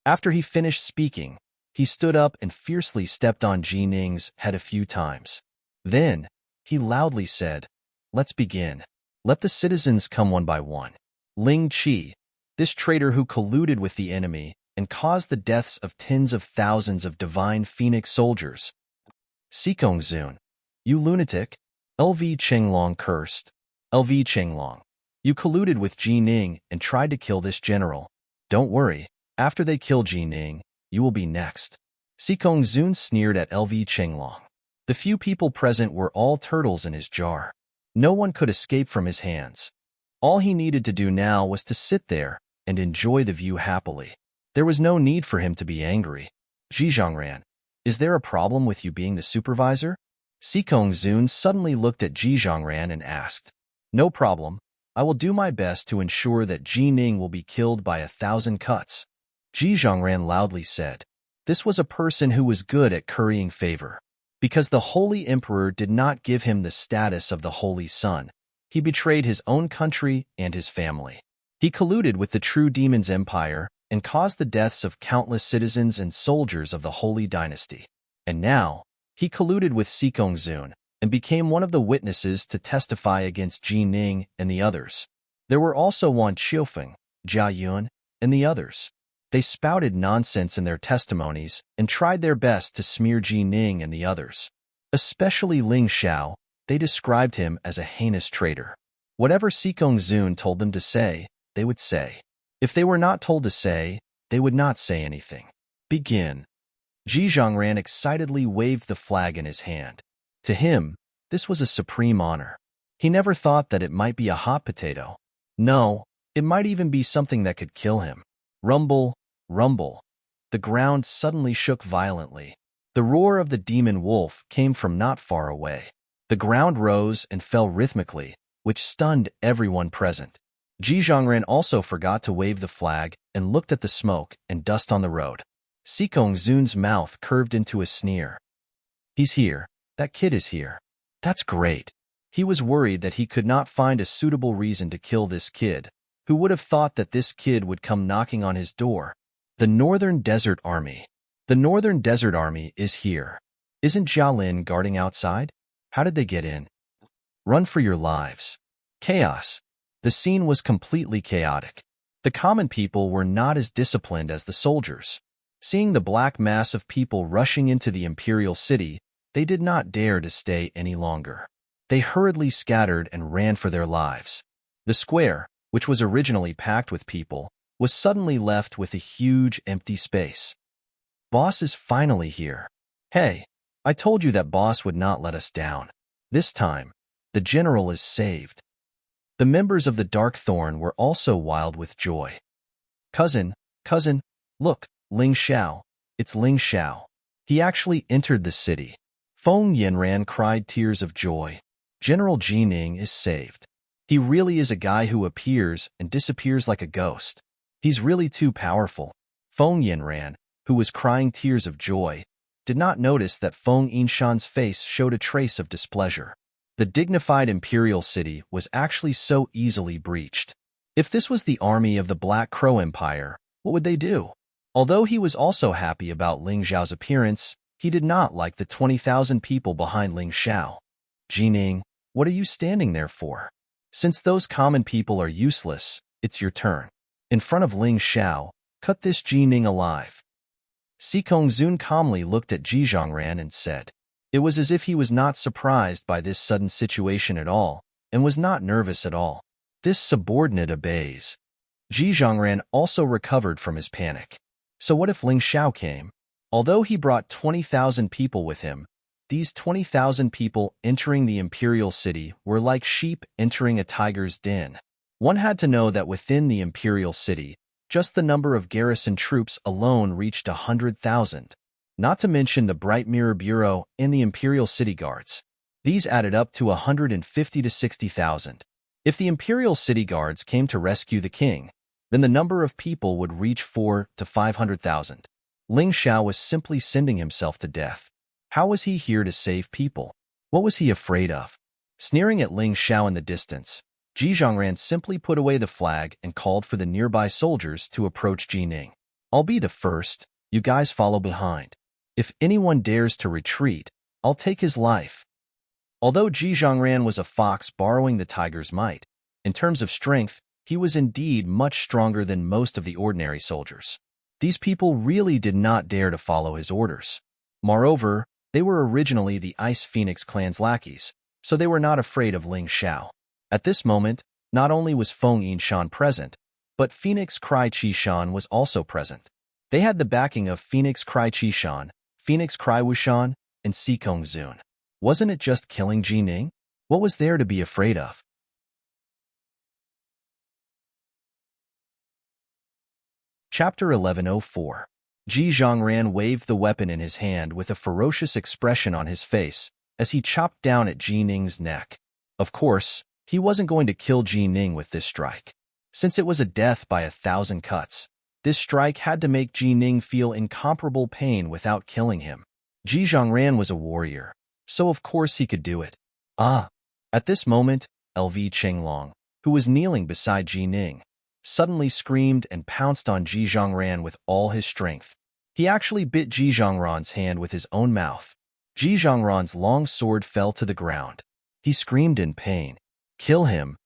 After he finished speaking, he stood up and fiercely stepped on Jining's head a few times. Then, he loudly said, "Let's begin. Let the citizens come one by one. Ling Qi, this traitor who colluded with the enemy and caused the deaths of tens of thousands of Divine Phoenix soldiers. Sikongzun, you lunatic." LV Chenglong cursed. LV Chenglong, You colluded with Ji Ning and tried to kill this general. Don't worry, after they kill Ji Ning, you will be next. Sikong Zun sneered at LV Chenglong. The few people present were all turtles in his jar. No one could escape from his hands. All he needed to do now was to sit there and enjoy the view happily. There was no need for him to be angry. Ji Zhongran, is there a problem with you being the supervisor? Sikong Zun suddenly looked at Ji Zhongran and asked. No problem. I will do my best to ensure that Ji Ning will be killed by 1,000 cuts. Ji Zhongran loudly said. This was a person who was good at currying favor. Because the Holy Emperor did not give him the status of the Holy Son, he betrayed his own country and his family. He colluded with the True Demon's empire and caused the deaths of countless citizens and soldiers of the Holy Dynasty. And now, he colluded with Sikong Zun and became one of the witnesses to testify against Ji Ning and the others. There were also Wan Qiufeng, Jia Yun, and the others. They spouted nonsense in their testimonies and tried their best to smear Ji Ning and the others. Especially Ling Xiao, they described him as a heinous traitor. Whatever Sikong Zun told them to say, they would say. If they were not told to say, they would not say anything. Begin. Ji Zhongran excitedly waved the flag in his hand. To him, this was a supreme honor. He never thought that it might be a hot potato. No, it might even be something that could kill him. Rumble, rumble. The ground suddenly shook violently. The roar of the demon wolf came from not far away. The ground rose and fell rhythmically, which stunned everyone present. Ji Zhongran also forgot to wave the flag and looked at the smoke and dust on the road. Sikong Zun's mouth curved into a sneer. He's here. That kid is here. That's great. He was worried that he could not find a suitable reason to kill this kid. Who would have thought that this kid would come knocking on his door? The Northern Desert Army. The Northern Desert Army is here. Isn't Jia Lin guarding outside? How did they get in? Run for your lives. Chaos. The scene was completely chaotic. The common people were not as disciplined as the soldiers. Seeing the black mass of people rushing into the imperial city, they did not dare to stay any longer. They hurriedly scattered and ran for their lives. The square, which was originally packed with people, was suddenly left with a huge empty space. Boss is finally here. Hey, I told you that boss would not let us down. This time, the general is saved. The members of the Dark Thorn were also wild with joy. Cousin, look, Ling Xiao. It's Ling Xiao. He actually entered the city. Feng Yanran cried tears of joy. General Ji Ning is saved. He really is a guy who appears and disappears like a ghost. He's really too powerful. Feng Yanran, who was crying tears of joy, did not notice that Feng Yinshan's face showed a trace of displeasure. The dignified imperial city was actually so easily breached. If this was the army of the Black Crow Empire, what would they do? Although he was also happy about Ling Xiao's appearance, he did not like the 20,000 people behind Ling Xiao. Ji Ning, what are you standing there for? Since those common people are useless, it's your turn. In front of Ling Xiao, cut this Ji Ning alive. Sikong Zun calmly looked at Ji Zhongran and said. It was as if he was not surprised by this sudden situation at all, and was not nervous at all. This subordinate obeys. Ji Zhongran also recovered from his panic. So what if Ling Xiao came? Although he brought 20,000 people with him, these 20,000 people entering the imperial city were like sheep entering a tiger's den. One had to know that within the imperial city, just the number of garrison troops alone reached 100,000. Not to mention the Bright Mirror Bureau and the Imperial City Guards. These added up to 150 to 60,000. If the Imperial City Guards came to rescue the king, then the number of people would reach 400 to 500,000. Ling Xiao was simply sending himself to death. How was he here to save people? What was he afraid of? Sneering at Ling Xiao in the distance, Ji Zhongran simply put away the flag and called for the nearby soldiers to approach Ji Ning. I'll be the first, you guys follow behind. If anyone dares to retreat, I'll take his life. Although Ji Zhongran was a fox borrowing the tiger's might, in terms of strength, he was indeed much stronger than most of the ordinary soldiers. These people really did not dare to follow his orders. Moreover, they were originally the Ice Phoenix clan's lackeys, so they were not afraid of Ling Xiao. At this moment, Not only was Feng Yinshan present, but Phoenix Cry Qishan was also present. They had the backing of Phoenix Cry Qishan, Phoenix Cry Wushan, and Sikong Zun. Wasn't it just killing Ji Ning? What was there to be afraid of? Chapter 1104. Ji Zhongran waved the weapon in his hand with a ferocious expression on his face as he chopped down at Ji Ning's neck. Of course, he wasn't going to kill Ji Ning with this strike. Since it was a death by 1,000 cuts, this strike had to make Ji Ning feel incomparable pain without killing him. Ji Zhongran was a warrior, so of course he could do it. At this moment, LV Qinglong, who was kneeling beside Ji Ning, suddenly screamed and pounced on Ji Zhongran with all his strength. He actually bit Ji Zhongran's hand with his own mouth. Ji Zhongran's long sword fell to the ground. He screamed in pain. Kill him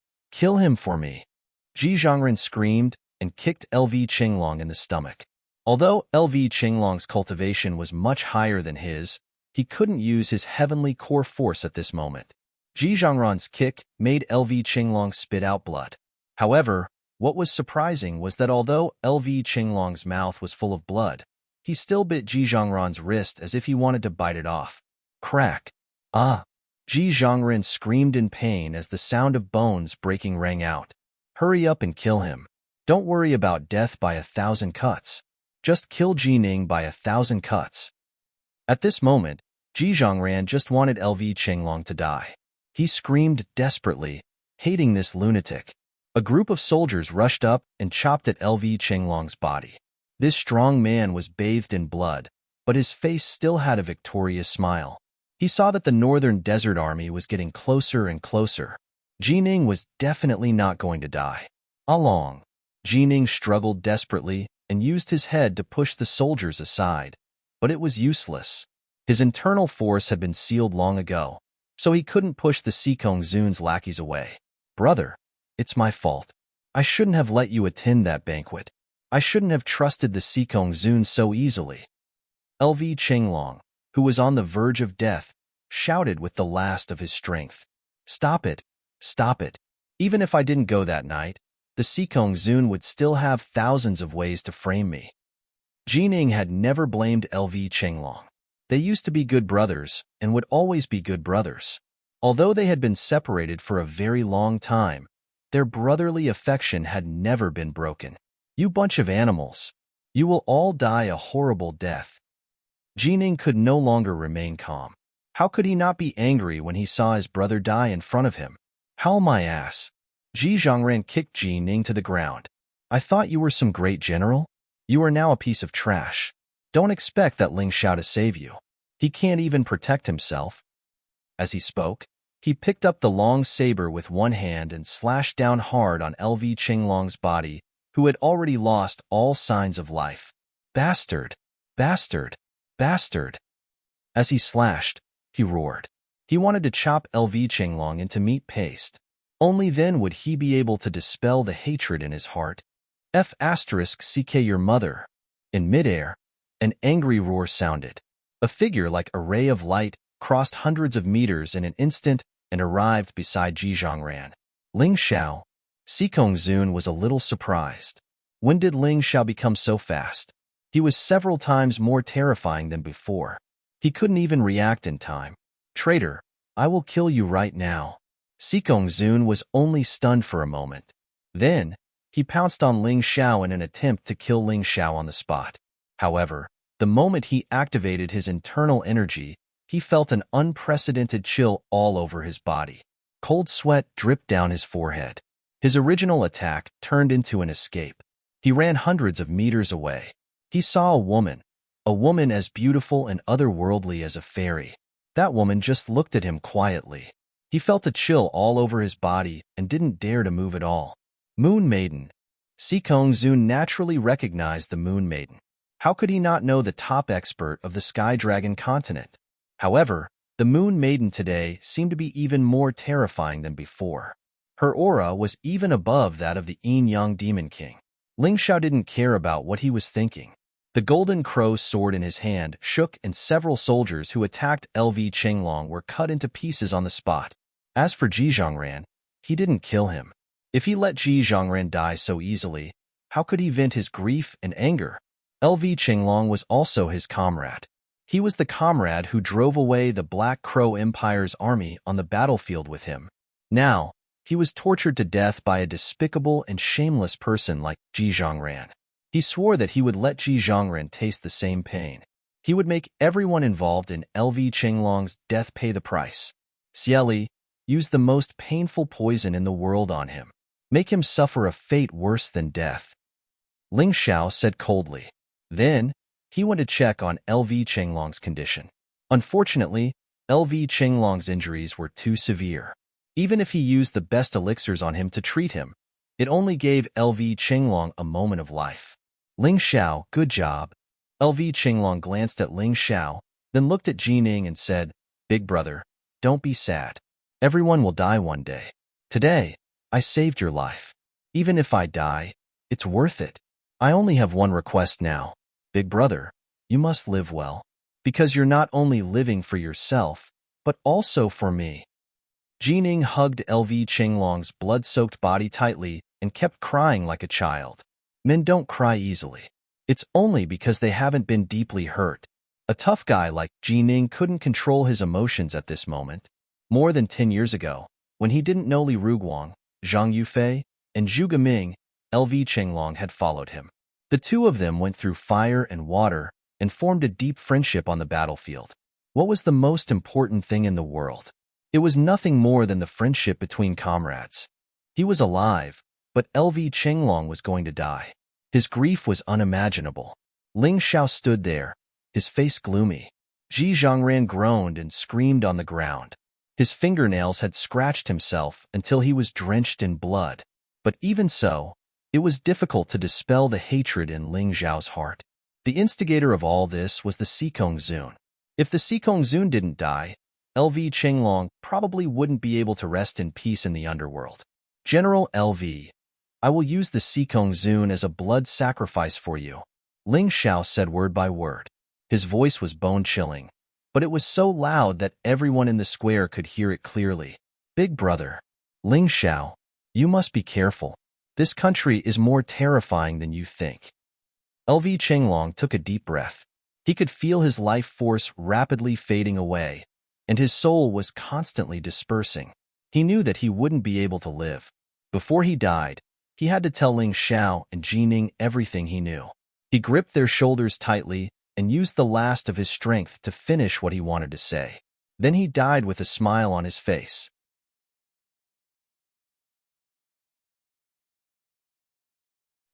for me. Ji Zhongran screamed and kicked LV Qinglong in the stomach. Although LV Qinglong's cultivation was much higher than his, he couldn't use his heavenly core force at this moment. Ji Zhongran's kick made LV Qinglong spit out blood. However, what was surprising was that although LV Qinglong's mouth was full of blood, he still bit Ji Zhongran's wrist as if he wanted to bite it off. Crack! Ji Zhongran screamed in pain as the sound of bones breaking rang out. Hurry up and kill him. Don't worry about death by 1,000 cuts. Just kill Ji Ning by 1,000 cuts. At this moment, Ji Zhongran just wanted LV Qinglong to die. He screamed desperately, hating this lunatic. A group of soldiers rushed up and chopped at LV Qinglong's body. This strong man was bathed in blood, but his face still had a victorious smile. He saw that the Northern Desert Army was getting closer and closer. Ji Ning was definitely not going to die. Along, Ji Ning struggled desperately and used his head to push the soldiers aside, but it was useless. His internal force had been sealed long ago, so he couldn't push the Sikong Zun's lackeys away. Brother, it's my fault. I shouldn't have let you attend that banquet. I shouldn't have trusted the Sikong Zun so easily. LV Qinglong, who was on the verge of death, shouted with the last of his strength. Stop it! Stop it! Even if I didn't go that night, the Sikong Zun would still have thousands of ways to frame me. Ji Ning had never blamed LV Qinglong. They used to be good brothers and would always be good brothers. Although they had been separated for a very long time, their brotherly affection had never been broken. You bunch of animals. You will all die a horrible death. Ji Ning could no longer remain calm. How could he not be angry when he saw his brother die in front of him? Howl my ass. Ji Zhongran kicked Ji Ning to the ground. I thought you were some great general. You are now a piece of trash. Don't expect that Ling Xiao to save you. He can't even protect himself. As he spoke, he picked up the long saber with one hand and slashed down hard on LV Qinglong's body, who had already lost all signs of life. Bastard! Bastard! Bastard! As he slashed, he roared. He wanted to chop LV Qinglong into meat paste. Only then would he be able to dispel the hatred in his heart. CK your mother. In midair, an angry roar sounded. A figure like a ray of light crossed hundreds of meters in an instant and arrived beside Ji Zhongran. Ling Xiao. Sikong Zun was a little surprised. When did Ling Xiao become so fast? He was several times more terrifying than before. He couldn't even react in time. Traitor, I will kill you right now. Sikong Zun was only stunned for a moment. Then, he pounced on Ling Xiao in an attempt to kill Ling Xiao on the spot. However, the moment he activated his internal energy, he felt an unprecedented chill all over his body. Cold sweat dripped down his forehead. His original attack turned into an escape. He ran hundreds of meters away. He saw a woman as beautiful and otherworldly as a fairy. That woman just looked at him quietly. He felt a chill all over his body and didn't dare to move at all. Moon Maiden. Sikong Zun naturally recognized the Moon Maiden. How could he not know the top expert of the Sky Dragon continent? However, the Moon Maiden today seemed to be even more terrifying than before. Her aura was even above that of the Yin-Yang Demon King. Ling Xiao didn't care about what he was thinking. The golden crow's sword in his hand shook and several soldiers who attacked LV Qinglong were cut into pieces on the spot. As for Ji Zhongran, he didn't kill him. If he let Ji Zhongran die so easily, how could he vent his grief and anger? LV Qinglong was also his comrade. He was the comrade who drove away the Black Crow Empire's army on the battlefield with him. Now, he was tortured to death by a despicable and shameless person like Ji Zhongran. He swore that he would let Ji Zhongran taste the same pain. He would make everyone involved in LV Qinglong's death pay the price. Xieli used the most painful poison in the world on him. Make him suffer a fate worse than death. Ling Xiao said coldly. Then, he went to check on LV Qinglong's condition. Unfortunately, LV Qinglong's injuries were too severe. Even if he used the best elixirs on him to treat him, it only gave LV Qinglong a moment of life. Ling Xiao, good job. LV Qinglong glanced at Ling Xiao, then looked at Jining and said, Big brother, don't be sad. Everyone will die one day. Today, I saved your life. Even if I die, it's worth it. I only have one request now. Big brother, you must live well. Because you're not only living for yourself, but also for me. Jining hugged LV Qinglong's blood-soaked body tightly and kept crying like a child. Men don't cry easily. It's only because they haven't been deeply hurt. A tough guy like Jining couldn't control his emotions at this moment. More than 10 years ago, when he didn't know Li Ruguang, Zhang Yufei, and Zhu Geming, LV Qinglong had followed him. The two of them went through fire and water and formed a deep friendship on the battlefield. What was the most important thing in the world? It was nothing more than the friendship between comrades. He was alive, but LV Qinglong was going to die. His grief was unimaginable. Ling Xiao stood there, his face gloomy. Ji Zhongran groaned and screamed on the ground. His fingernails had scratched himself until he was drenched in blood. But even so, it was difficult to dispel the hatred in Ling Xiao's heart. The instigator of all this was the Sikong Zun. If the Sikong Zun didn't die, LV Qinglong probably wouldn't be able to rest in peace in the underworld. General LV, I will use the Sikong Zun as a blood sacrifice for you. Ling Xiao said word by word. His voice was bone-chilling, but it was so loud that everyone in the square could hear it clearly. Big brother, Ling Xiao, you must be careful. This country is more terrifying than you think. LV Qinglong took a deep breath. He could feel his life force rapidly fading away, and his soul was constantly dispersing. He knew that he wouldn't be able to live. Before he died, he had to tell Ling Xiao and Jining everything he knew. He gripped their shoulders tightly and used the last of his strength to finish what he wanted to say. Then he died with a smile on his face.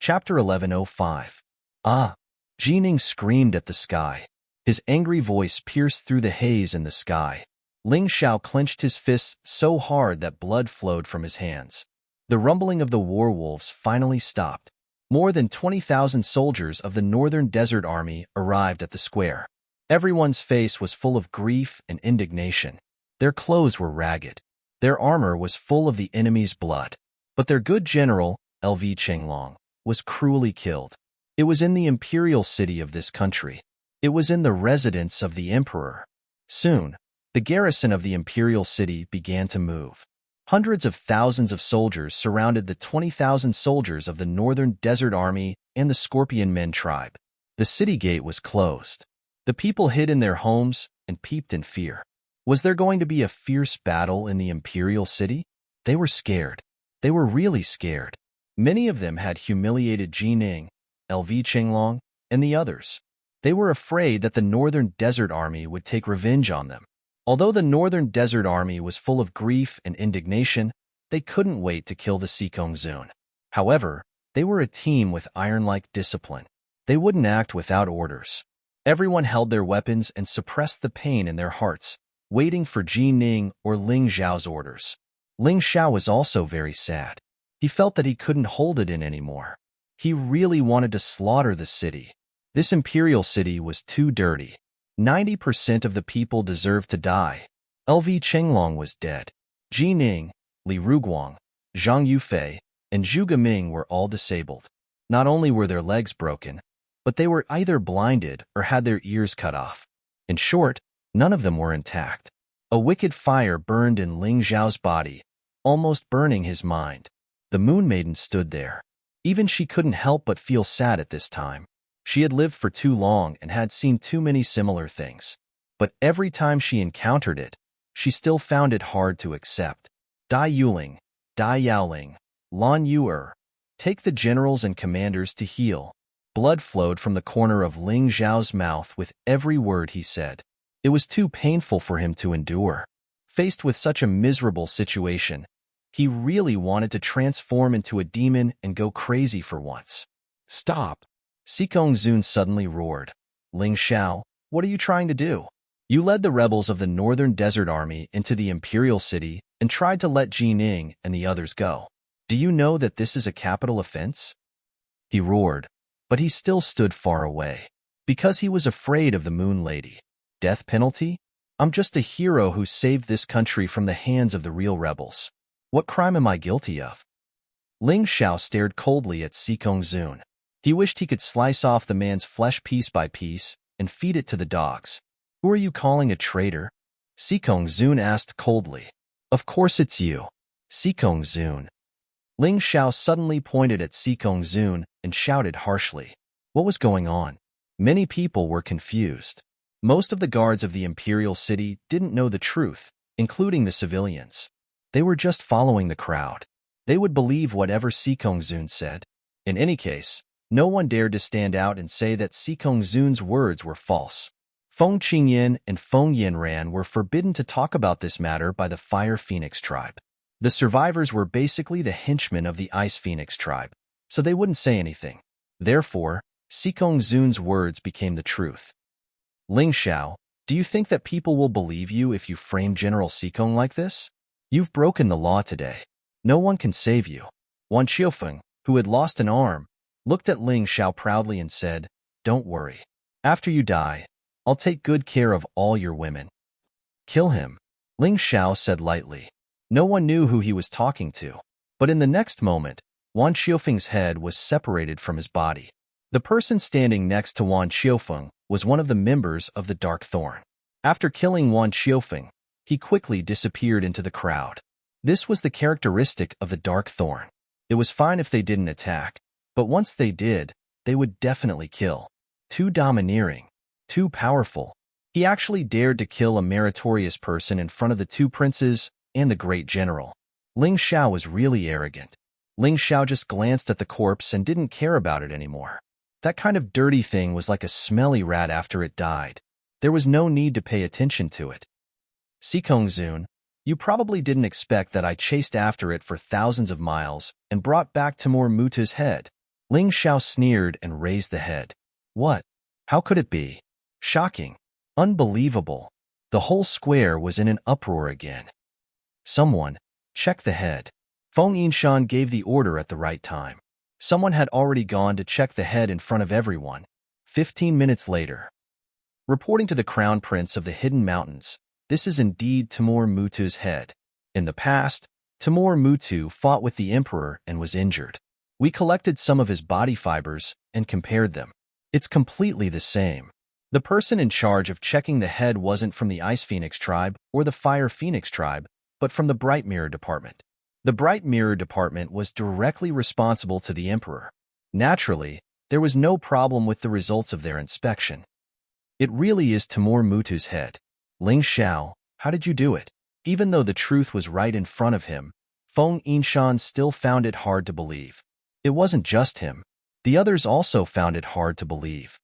Chapter 1105. Ah! Jining screamed at the sky. His angry voice pierced through the haze in the sky. Ling Xiao clenched his fists so hard that blood flowed from his hands. The rumbling of the war wolves finally stopped. More than 20,000 soldiers of the Northern Desert Army arrived at the square. Everyone's face was full of grief and indignation. Their clothes were ragged. Their armor was full of the enemy's blood. But their good general, LV Qinglong, was cruelly killed. It was in the imperial city of this country. It was in the residence of the emperor. Soon, the garrison of the imperial city began to move. Hundreds of thousands of soldiers surrounded the 20,000 soldiers of the Northern Desert Army and the Scorpion Men tribe. The city gate was closed. The people hid in their homes and peeped in fear. Was there going to be a fierce battle in the imperial city? They were scared. They were really scared. Many of them had humiliated Jining, LV Qinglong, and the others. They were afraid that the Northern Desert Army would take revenge on them. Although the Northern Desert Army was full of grief and indignation, they couldn't wait to kill the Sikong Zun. However, they were a team with iron-like discipline. They wouldn't act without orders. Everyone held their weapons and suppressed the pain in their hearts, waiting for Jining or Ling Xiao's orders. Ling Xiao was also very sad. He felt that he couldn't hold it in anymore. He really wanted to slaughter the city. This imperial city was too dirty. 90% of the people deserved to die. LV Qinglong was dead. Jining, Li Ruguang, Zhang Yufei, and Zhu Geming were all disabled. Not only were their legs broken, but they were either blinded or had their ears cut off. In short, none of them were intact. A wicked fire burned in Ling Xiao's body, almost burning his mind. The Moon Maiden stood there. Even she couldn't help but feel sad at this time. She had lived for too long and had seen too many similar things. But every time she encountered it, she still found it hard to accept. Dai Yuling, Dai Yaoling, Lan Yuer, take the generals and commanders to heal. Blood flowed from the corner of Ling Zhao's mouth with every word he said. It was too painful for him to endure. Faced with such a miserable situation, he really wanted to transform into a demon and go crazy for once. Stop! Sikong Zun suddenly roared. Ling Xiao, what are you trying to do? You led the rebels of the Northern Desert Army into the Imperial City and tried to let Ji Ning and the others go. Do you know that this is a capital offense? He roared, but he still stood far away. Because he was afraid of the Moon Lady. Death penalty? I'm just a hero who saved this country from the hands of the real rebels. What crime am I guilty of? Ling Xiao stared coldly at Sikong Zun. He wished he could slice off the man's flesh piece by piece and feed it to the dogs. Who are you calling a traitor? Sikong Zun asked coldly. Of course it's you. Sikong Zun. Ling Xiao suddenly pointed at Sikong Zun and shouted harshly. What was going on? Many people were confused. Most of the guards of the Imperial City didn't know the truth, including the civilians. They were just following the crowd. They would believe whatever Sikong Zun said. In any case, no one dared to stand out and say that Sikong Zun's words were false. Feng Qingyan and Feng Yanran were forbidden to talk about this matter by the Fire Phoenix tribe. The survivors were basically the henchmen of the Ice Phoenix tribe, so they wouldn't say anything. Therefore, Sikong Zun's words became the truth. Ling Xiao, do you think that people will believe you if you frame General Sikong like this? You've broken the law today. No one can save you. Wan Qiufeng, who had lost an arm, looked at Ling Xiao proudly and said, Don't worry. After you die, I'll take good care of all your women. Kill him, Ling Xiao said lightly. No one knew who he was talking to. But in the next moment, Wan Qiufeng's head was separated from his body. The person standing next to Wan Qiufeng was one of the members of the Dark Thorn. After killing Wan Qiufeng, he quickly disappeared into the crowd. This was the characteristic of the Dark Thorn. It was fine if they didn't attack, but once they did, they would definitely kill. Too domineering. Too powerful. He actually dared to kill a meritorious person in front of the two princes and the great general. Ling Xiao was really arrogant. Ling Xiao just glanced at the corpse and didn't care about it anymore. That kind of dirty thing was like a smelly rat after it died. There was no need to pay attention to it. Sikong Zun, you probably didn't expect that I chased after it for thousands of miles and brought back Timur Muta's head. Ling Xiao sneered and raised the head. What? How could it be? Shocking. Unbelievable. The whole square was in an uproar again. Someone, check the head. Feng Yinshan gave the order at the right time. Someone had already gone to check the head in front of everyone. 15 minutes later. Reporting to the Crown Prince of the Hidden Mountains, this is indeed Timur Muta's head. In the past, Timur Mutu fought with the Emperor and was injured. We collected some of his body fibers and compared them. It's completely the same. The person in charge of checking the head wasn't from the Ice Phoenix tribe or the Fire Phoenix tribe, but from the Bright Mirror Department. The Bright Mirror Department was directly responsible to the Emperor. Naturally, there was no problem with the results of their inspection. It really is Timur Mutu's head. Ling Xiao, how did you do it? Even though the truth was right in front of him, Feng Yinshan still found it hard to believe. It wasn't just him. The others also found it hard to believe.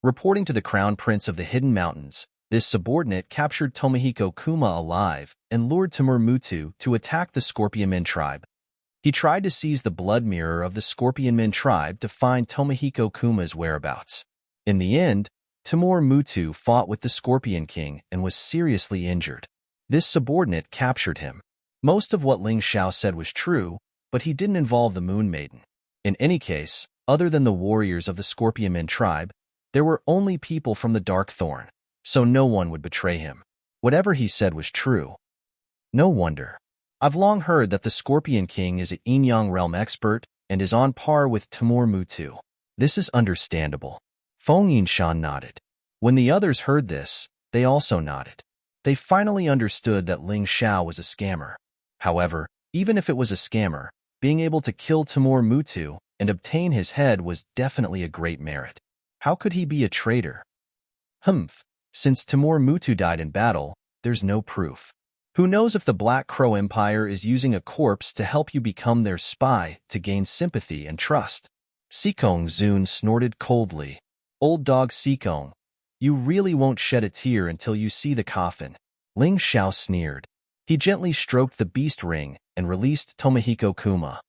Reporting to the Crown Prince of the Hidden Mountains, this subordinate captured Tomohiko Kuma alive and lured Timur Mutu to attack the Scorpionmen tribe. He tried to seize the blood mirror of the Scorpionmen tribe to find Tomohiko Kuma's whereabouts. In the end, Timur Mutu fought with the Scorpion King and was seriously injured. This subordinate captured him. Most of what Ling Xiao said was true, but he didn't involve the Moon Maiden. In any case, other than the warriors of the Scorpionmen tribe, there were only people from the Dark Thorn, so no one would betray him. Whatever he said was true. No wonder. I've long heard that the Scorpion King is an Yin-Yang realm expert and is on par with Timur Mutu. This is understandable. Feng Yinshan nodded. When the others heard this, they also nodded. They finally understood that Ling Xiao was a scammer. However, even if it was a scammer, Being able to kill Timur Mutu and obtain his head was definitely a great merit. How could he be a traitor? Humph. Since Timur Mutu died in battle, there's no proof. Who knows if the Black Crow Empire is using a corpse to help you become their spy to gain sympathy and trust? Sikong Zun snorted coldly. Old dog Sikong, you really won't shed a tear until you see the coffin. Ling Xiao sneered. He gently stroked the beast ring and released Tomohiko Kuma.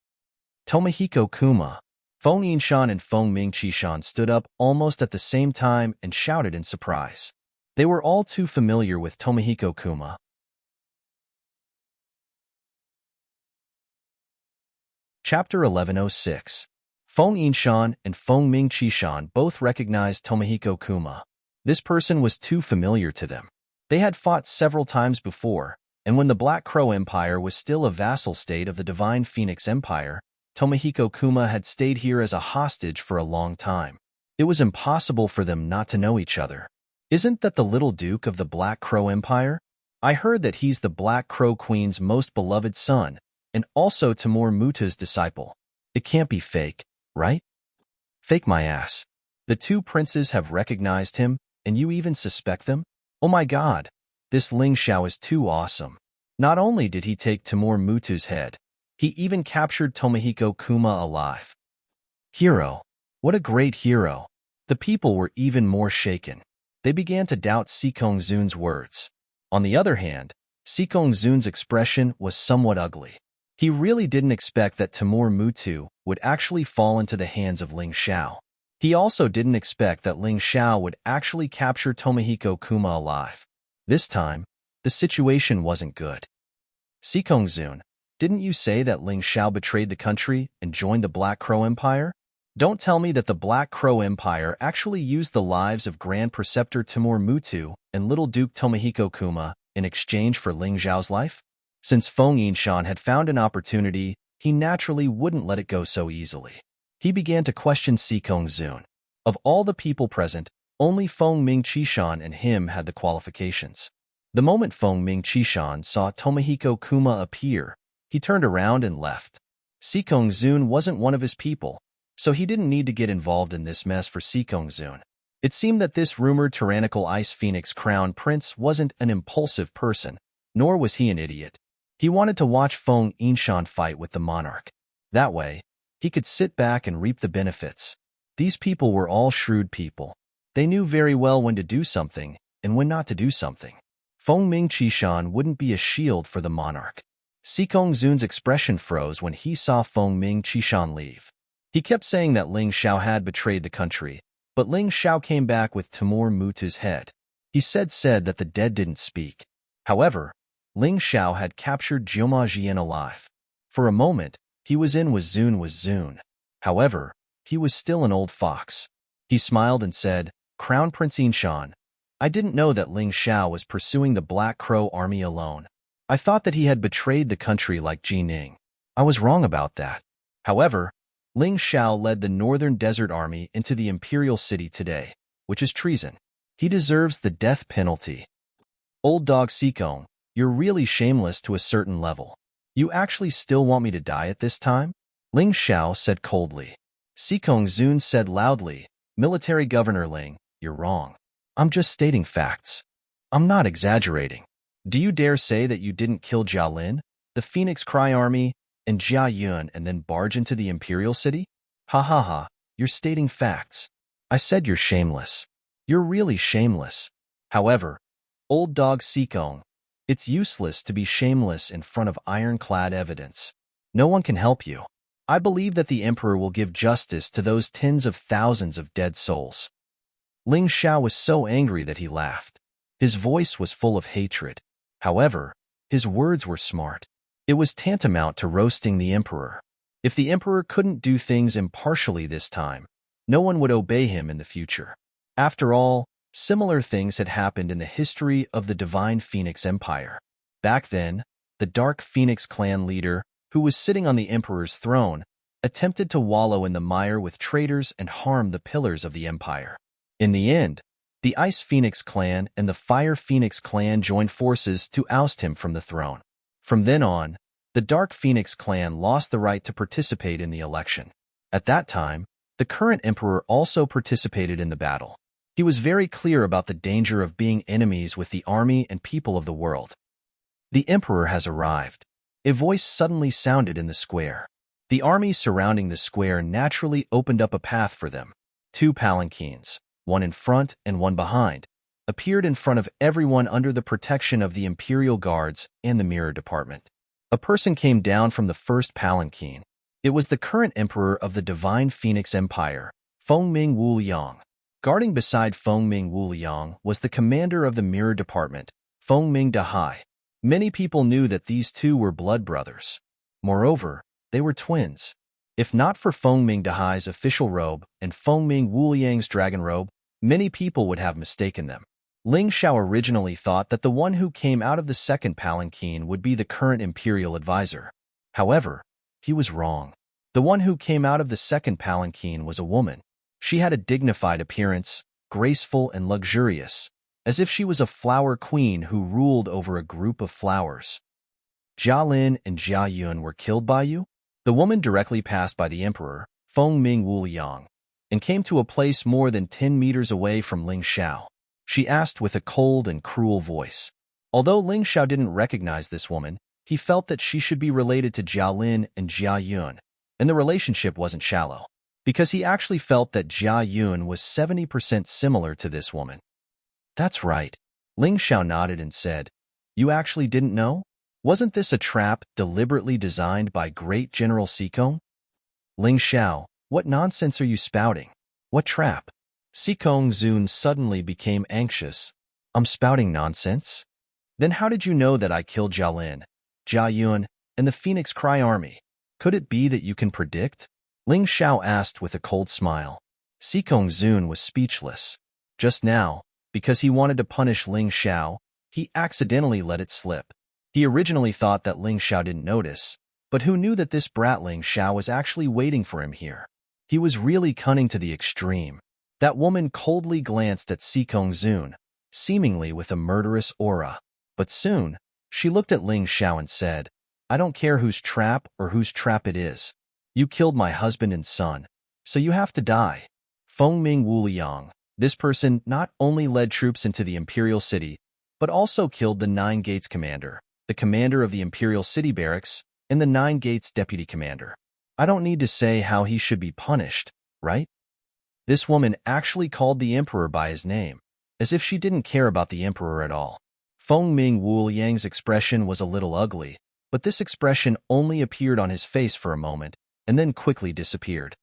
Tomohiko Kuma. Feng Yinshan and Feng Mingqishan stood up almost at the same time and shouted in surprise. They were all too familiar with Tomohiko Kuma. Chapter 1106. Feng Yinshan and Feng Mingqishan both recognized Tomohiko Kuma. This person was too familiar to them. They had fought several times before, and when the Black Crow Empire was still a vassal state of the Divine Phoenix Empire, Tomohiko Kuma had stayed here as a hostage for a long time. It was impossible for them not to know each other. Isn't that the little duke of the Black Crow Empire? I heard that he's the Black Crow Queen's most beloved son, and also Timur Muta's disciple. It can't be fake, right? Fake my ass. The two princes have recognized him, and you even suspect them? Oh my god, this Ling Xiao is too awesome. Not only did he take Timur Muta's head, he even captured Tomohiko Kuma alive. Hero. What a great hero. The people were even more shaken. They began to doubt Sikong Zun's words. On the other hand, Sikong Zun's expression was somewhat ugly. He really didn't expect that Timur Mutu would actually fall into the hands of Ling Xiao. He also didn't expect that Ling Xiao would actually capture Tomohiko Kuma alive. This time, the situation wasn't good. Sikong Zun, didn't you say that Ling Xiao betrayed the country and joined the Black Crow Empire? Don't tell me that the Black Crow Empire actually used the lives of Grand Preceptor Timur Mutu and Little Duke Tomohiko Kuma in exchange for Ling Xiao's life? Since Feng Yinshan had found an opportunity, he naturally wouldn't let it go so easily. He began to question Sikong Zun. Of all the people present, only Feng Mingqishan and him had the qualifications. The moment Feng Mingqishan saw Tomohiko Kuma appear, he turned around and left. Sikong Zun wasn't one of his people, so he didn't need to get involved in this mess for Sikong Zun. It seemed that this rumored tyrannical Ice Phoenix Crown Prince wasn't an impulsive person, nor was he an idiot. He wanted to watch Feng Yinshan fight with the monarch. That way, he could sit back and reap the benefits. These people were all shrewd people. They knew very well when to do something and when not to do something. Feng Mingqishan wouldn't be a shield for the monarch. Sikong Zun's expression froze when he saw Feng Mingqishan leave. He kept saying that Ling Xiao had betrayed the country, but Ling Xiao came back with Timur Mutu's head. He said that the dead didn't speak. However, Ling Xiao had captured Jioma Jian alive. For a moment, he was in with Zun. However, he was still an old fox. He smiled and said, Crown Prince Yinshan, I didn't know that Ling Xiao was pursuing the Black Crow army alone. I thought that he had betrayed the country like Ji Ning. I was wrong about that. However, Ling Xiao led the Northern Desert Army into the Imperial City today, which is treason. He deserves the death penalty. Old dog Sikong, you're really shameless to a certain level. You actually still want me to die at this time? Ling Xiao said coldly. Sikong Zun said loudly, Military Governor Ling, you're wrong. I'm just stating facts. I'm not exaggerating. Do you dare say that you didn't kill Jia Lin, the Phoenix Cry Army, and Jia Yun and then barge into the Imperial City? Ha ha ha, you're stating facts. I said you're shameless. You're really shameless. However, old dog Sikong, it's useless to be shameless in front of ironclad evidence. No one can help you. I believe that the Emperor will give justice to those tens of thousands of dead souls. Ling Xiao was so angry that he laughed. His voice was full of hatred. However, his words were smart. It was tantamount to roasting the Emperor. If the Emperor couldn't do things impartially this time, no one would obey him in the future. After all, similar things had happened in the history of the Divine Phoenix Empire. Back then, the Dark Phoenix clan leader, who was sitting on the Emperor's throne, attempted to wallow in the mire with traitors and harm the pillars of the empire. In the end, the Ice Phoenix clan and the Fire Phoenix clan joined forces to oust him from the throne. From then on, the Dark Phoenix clan lost the right to participate in the election. At that time, the current emperor also participated in the battle. He was very clear about the danger of being enemies with the army and people of the world. The emperor has arrived. A voice suddenly sounded in the square. The army surrounding the square naturally opened up a path for them. 2 palanquins, one in front and one behind, appeared in front of everyone under the protection of the Imperial Guards and the Mirror Department. A person came down from the first palanquin. It was the current emperor of the Divine Phoenix Empire, Fengming Wuliang. Guarding beside Fengming Wuliang was the commander of the Mirror Department, Fengming Dahai. Many people knew that these two were blood brothers. Moreover, they were twins. If not for Fengming Dahai's official robe and Fengming Wuliang's dragon robe, many people would have mistaken them. Ling Xiao originally thought that the one who came out of the second palanquin would be the current imperial advisor. However, he was wrong. The one who came out of the second palanquin was a woman. She had a dignified appearance, graceful and luxurious, as if she was a flower queen who ruled over a group of flowers. Jia Lin and Jia Yun were killed by you? The woman directly passed by the emperor, Fengming Wuliang, and came to a place more than 10 meters away from Ling Xiao. She asked with a cold and cruel voice. Although Ling Xiao didn't recognize this woman, he felt that she should be related to Jia Lin and Jia Yun, and the relationship wasn't shallow, because he actually felt that Jia Yun was 70% similar to this woman. That's right. Ling Xiao nodded and said, You actually didn't know? Wasn't this a trap deliberately designed by Great General Sikong? Ling Xiao, what nonsense are you spouting? What trap? Sikong Zun suddenly became anxious. I'm spouting nonsense? Then how did you know that I killed Jia Lin, Jia Yun, and the Phoenix Cry Army? Could it be that you can predict? Ling Xiao asked with a cold smile. Sikong Zun was speechless. Just now, because he wanted to punish Ling Xiao, he accidentally let it slip. He originally thought that Ling Xiao didn't notice, but who knew that this brat Ling Xiao was actually waiting for him here? He was really cunning to the extreme. That woman coldly glanced at Sikong Zun, seemingly with a murderous aura. But soon, she looked at Ling Xiao and said, I don't care whose trap or whose trap it is. You killed my husband and son, so you have to die. Fengming Wuliang, this person not only led troops into the Imperial City, but also killed the Nine Gates commander, the commander of the Imperial City Barracks, and the Nine Gates deputy commander. I don't need to say how he should be punished, right? This woman actually called the emperor by his name, as if she didn't care about the emperor at all. Fengming Wuliang's expression was a little ugly, but this expression only appeared on his face for a moment, and then quickly disappeared.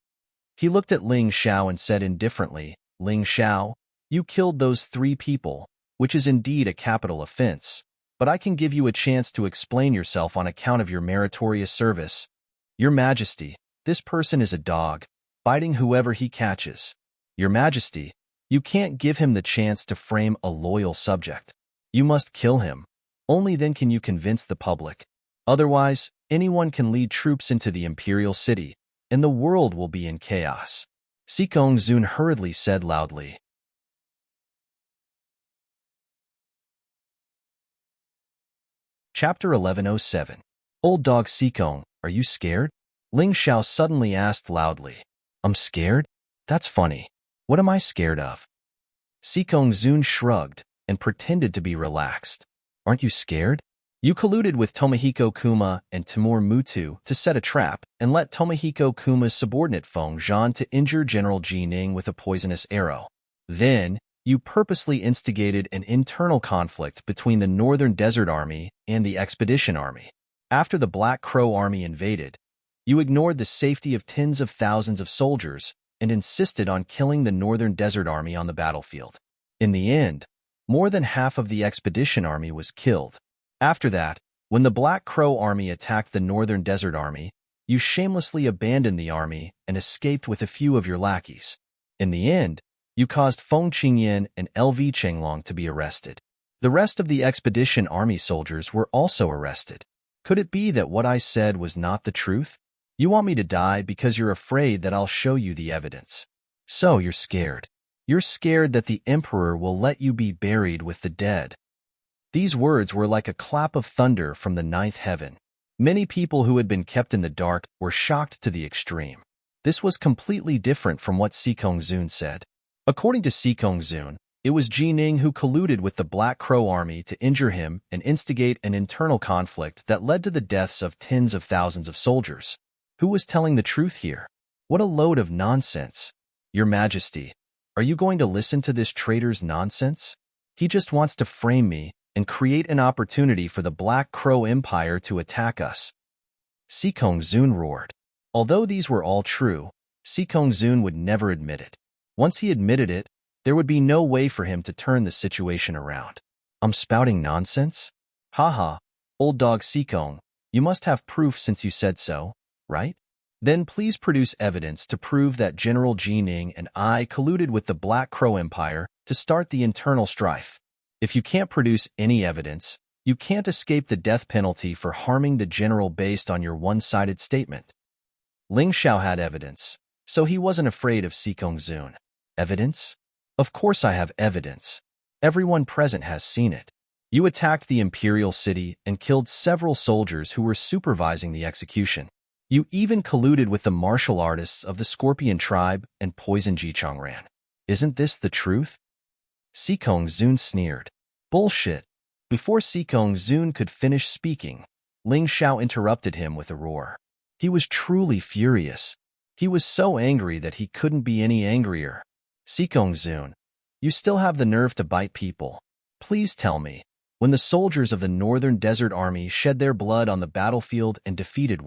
He looked at Ling Xiao and said indifferently, Ling Xiao, you killed those 3 people, which is indeed a capital offense, but I can give you a chance to explain yourself on account of your meritorious service. Your Majesty, this person is a dog, biting whoever he catches. Your Majesty, you can't give him the chance to frame a loyal subject. You must kill him. Only then can you convince the public. Otherwise, anyone can lead troops into the Imperial City, and the world will be in chaos. Sikong Zun hurriedly said loudly. Chapter 1107. Old Dog Sikong, are you scared? Ling Xiao suddenly asked loudly. I'm scared? That's funny. What am I scared of? Sikong Zun shrugged and pretended to be relaxed. Aren't you scared? You colluded with Tomohiko Kuma and Timur Mutu to set a trap and let Tomohiko Kuma's subordinate Feng Zhan to injure General Ji Ning with a poisonous arrow. Then, you purposely instigated an internal conflict between the Northern Desert Army and the Expedition Army. After the Black Crow Army invaded, you ignored the safety of tens of thousands of soldiers and insisted on killing the Northern Desert Army on the battlefield. In the end, more than half of the Expedition Army was killed. After that, when the Black Crow Army attacked the Northern Desert Army, you shamelessly abandoned the army and escaped with a few of your lackeys. In the end, you caused Feng Qingyan and LV Chenglong to be arrested. The rest of the Expedition Army soldiers were also arrested. Could it be that what I said was not the truth? You want me to die because you're afraid that I'll show you the evidence. So you're scared. You're scared that the Emperor will let you be buried with the dead. These words were like a clap of thunder from the ninth heaven. Many people who had been kept in the dark were shocked to the extreme. This was completely different from what Sikong Zun said. According to Sikong Zun, it was Ji Ning who colluded with the Black Crow army to injure him and instigate an internal conflict that led to the deaths of tens of thousands of soldiers. Who was telling the truth here? What a load of nonsense. Your Majesty, are you going to listen to this traitor's nonsense? He just wants to frame me and create an opportunity for the Black Crow Empire to attack us. Sikong Zun roared. Although these were all true, Sikong Zun would never admit it. Once he admitted it, there would be no way for him to turn the situation around. I'm spouting nonsense? Haha, old dog Sikong, you must have proof since you said so, right? Then please produce evidence to prove that General Ji Ning and I colluded with the Black Crow Empire to start the internal strife. If you can't produce any evidence, you can't escape the death penalty for harming the general based on your one-sided statement. Ling Xiao had evidence, so he wasn't afraid of Sikong Zun. Evidence? Of course I have evidence. Everyone present has seen it. You attacked the imperial city and killed several soldiers who were supervising the execution. You even colluded with the martial artists of the Scorpion tribe and poisoned Ji Changran. Isn't this the truth? Sikong Zun sneered. Bullshit. Before Sikong Zun could finish speaking, Ling Xiao interrupted him with a roar. He was truly furious. He was so angry that he couldn't be any angrier. Sikong Zun, you still have the nerve to bite people. Please tell me, when the soldiers of the Northern Desert Army shed their blood on the battlefield and defeated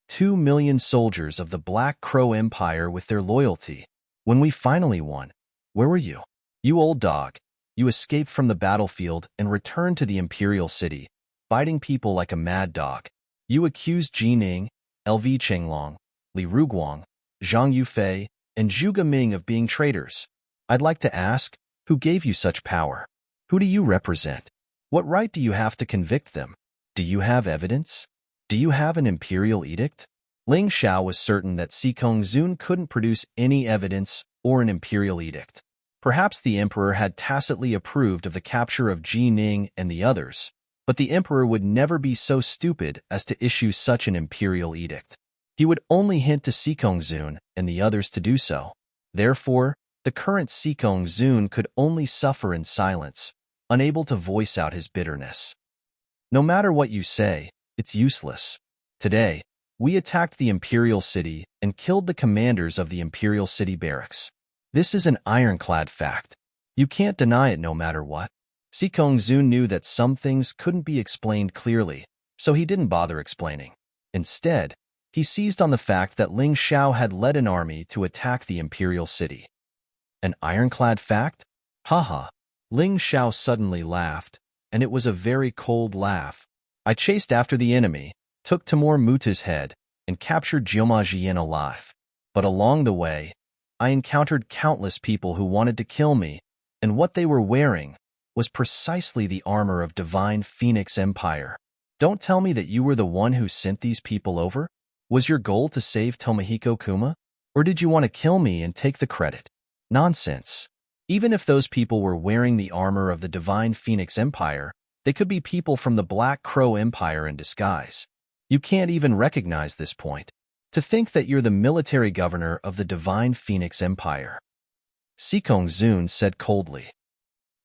2 million soldiers of the Black Crow Empire with their loyalty, when we finally won, where were you? You old dog, you escaped from the battlefield and returned to the imperial city, biting people like a mad dog. You accused Ji Ning, LV Chenglong, Li Ruguang, Zhang Yufei, and Zhu Gaming of being traitors. I'd like to ask, who gave you such power? Who do you represent? What right do you have to convict them? Do you have evidence? Do you have an imperial edict? Ling Xiao was certain that Sikong Zun couldn't produce any evidence or an imperial edict. Perhaps the emperor had tacitly approved of the capture of Ji Ning and the others, but the emperor would never be so stupid as to issue such an imperial edict. He would only hint to Sikong Zun and the others to do so. Therefore, the current Sikong Zun could only suffer in silence, unable to voice out his bitterness. No matter what you say, it's useless. Today, we attacked the imperial city and killed the commanders of the imperial city barracks. This is an ironclad fact. You can't deny it no matter what. Sikong Zun knew that some things couldn't be explained clearly, so he didn't bother explaining. Instead, he seized on the fact that Ling Xiao had led an army to attack the imperial city. An ironclad fact? Haha. Ling Xiao suddenly laughed, and it was a very cold laugh. I chased after the enemy, took Timur Muta's head, and captured Jioma Jian alive. But along the way, I encountered countless people who wanted to kill me, and what they were wearing was precisely the armor of Divine Phoenix Empire. Don't tell me that you were the one who sent these people over? Was your goal to save Tomohiko Kuma? Or did you want to kill me and take the credit? Nonsense. Even if those people were wearing the armor of the Divine Phoenix Empire, they could be people from the Black Crow Empire in disguise. You can't even recognize this point. To think that you're the military governor of the Divine Phoenix Empire. Sikong Zun said coldly.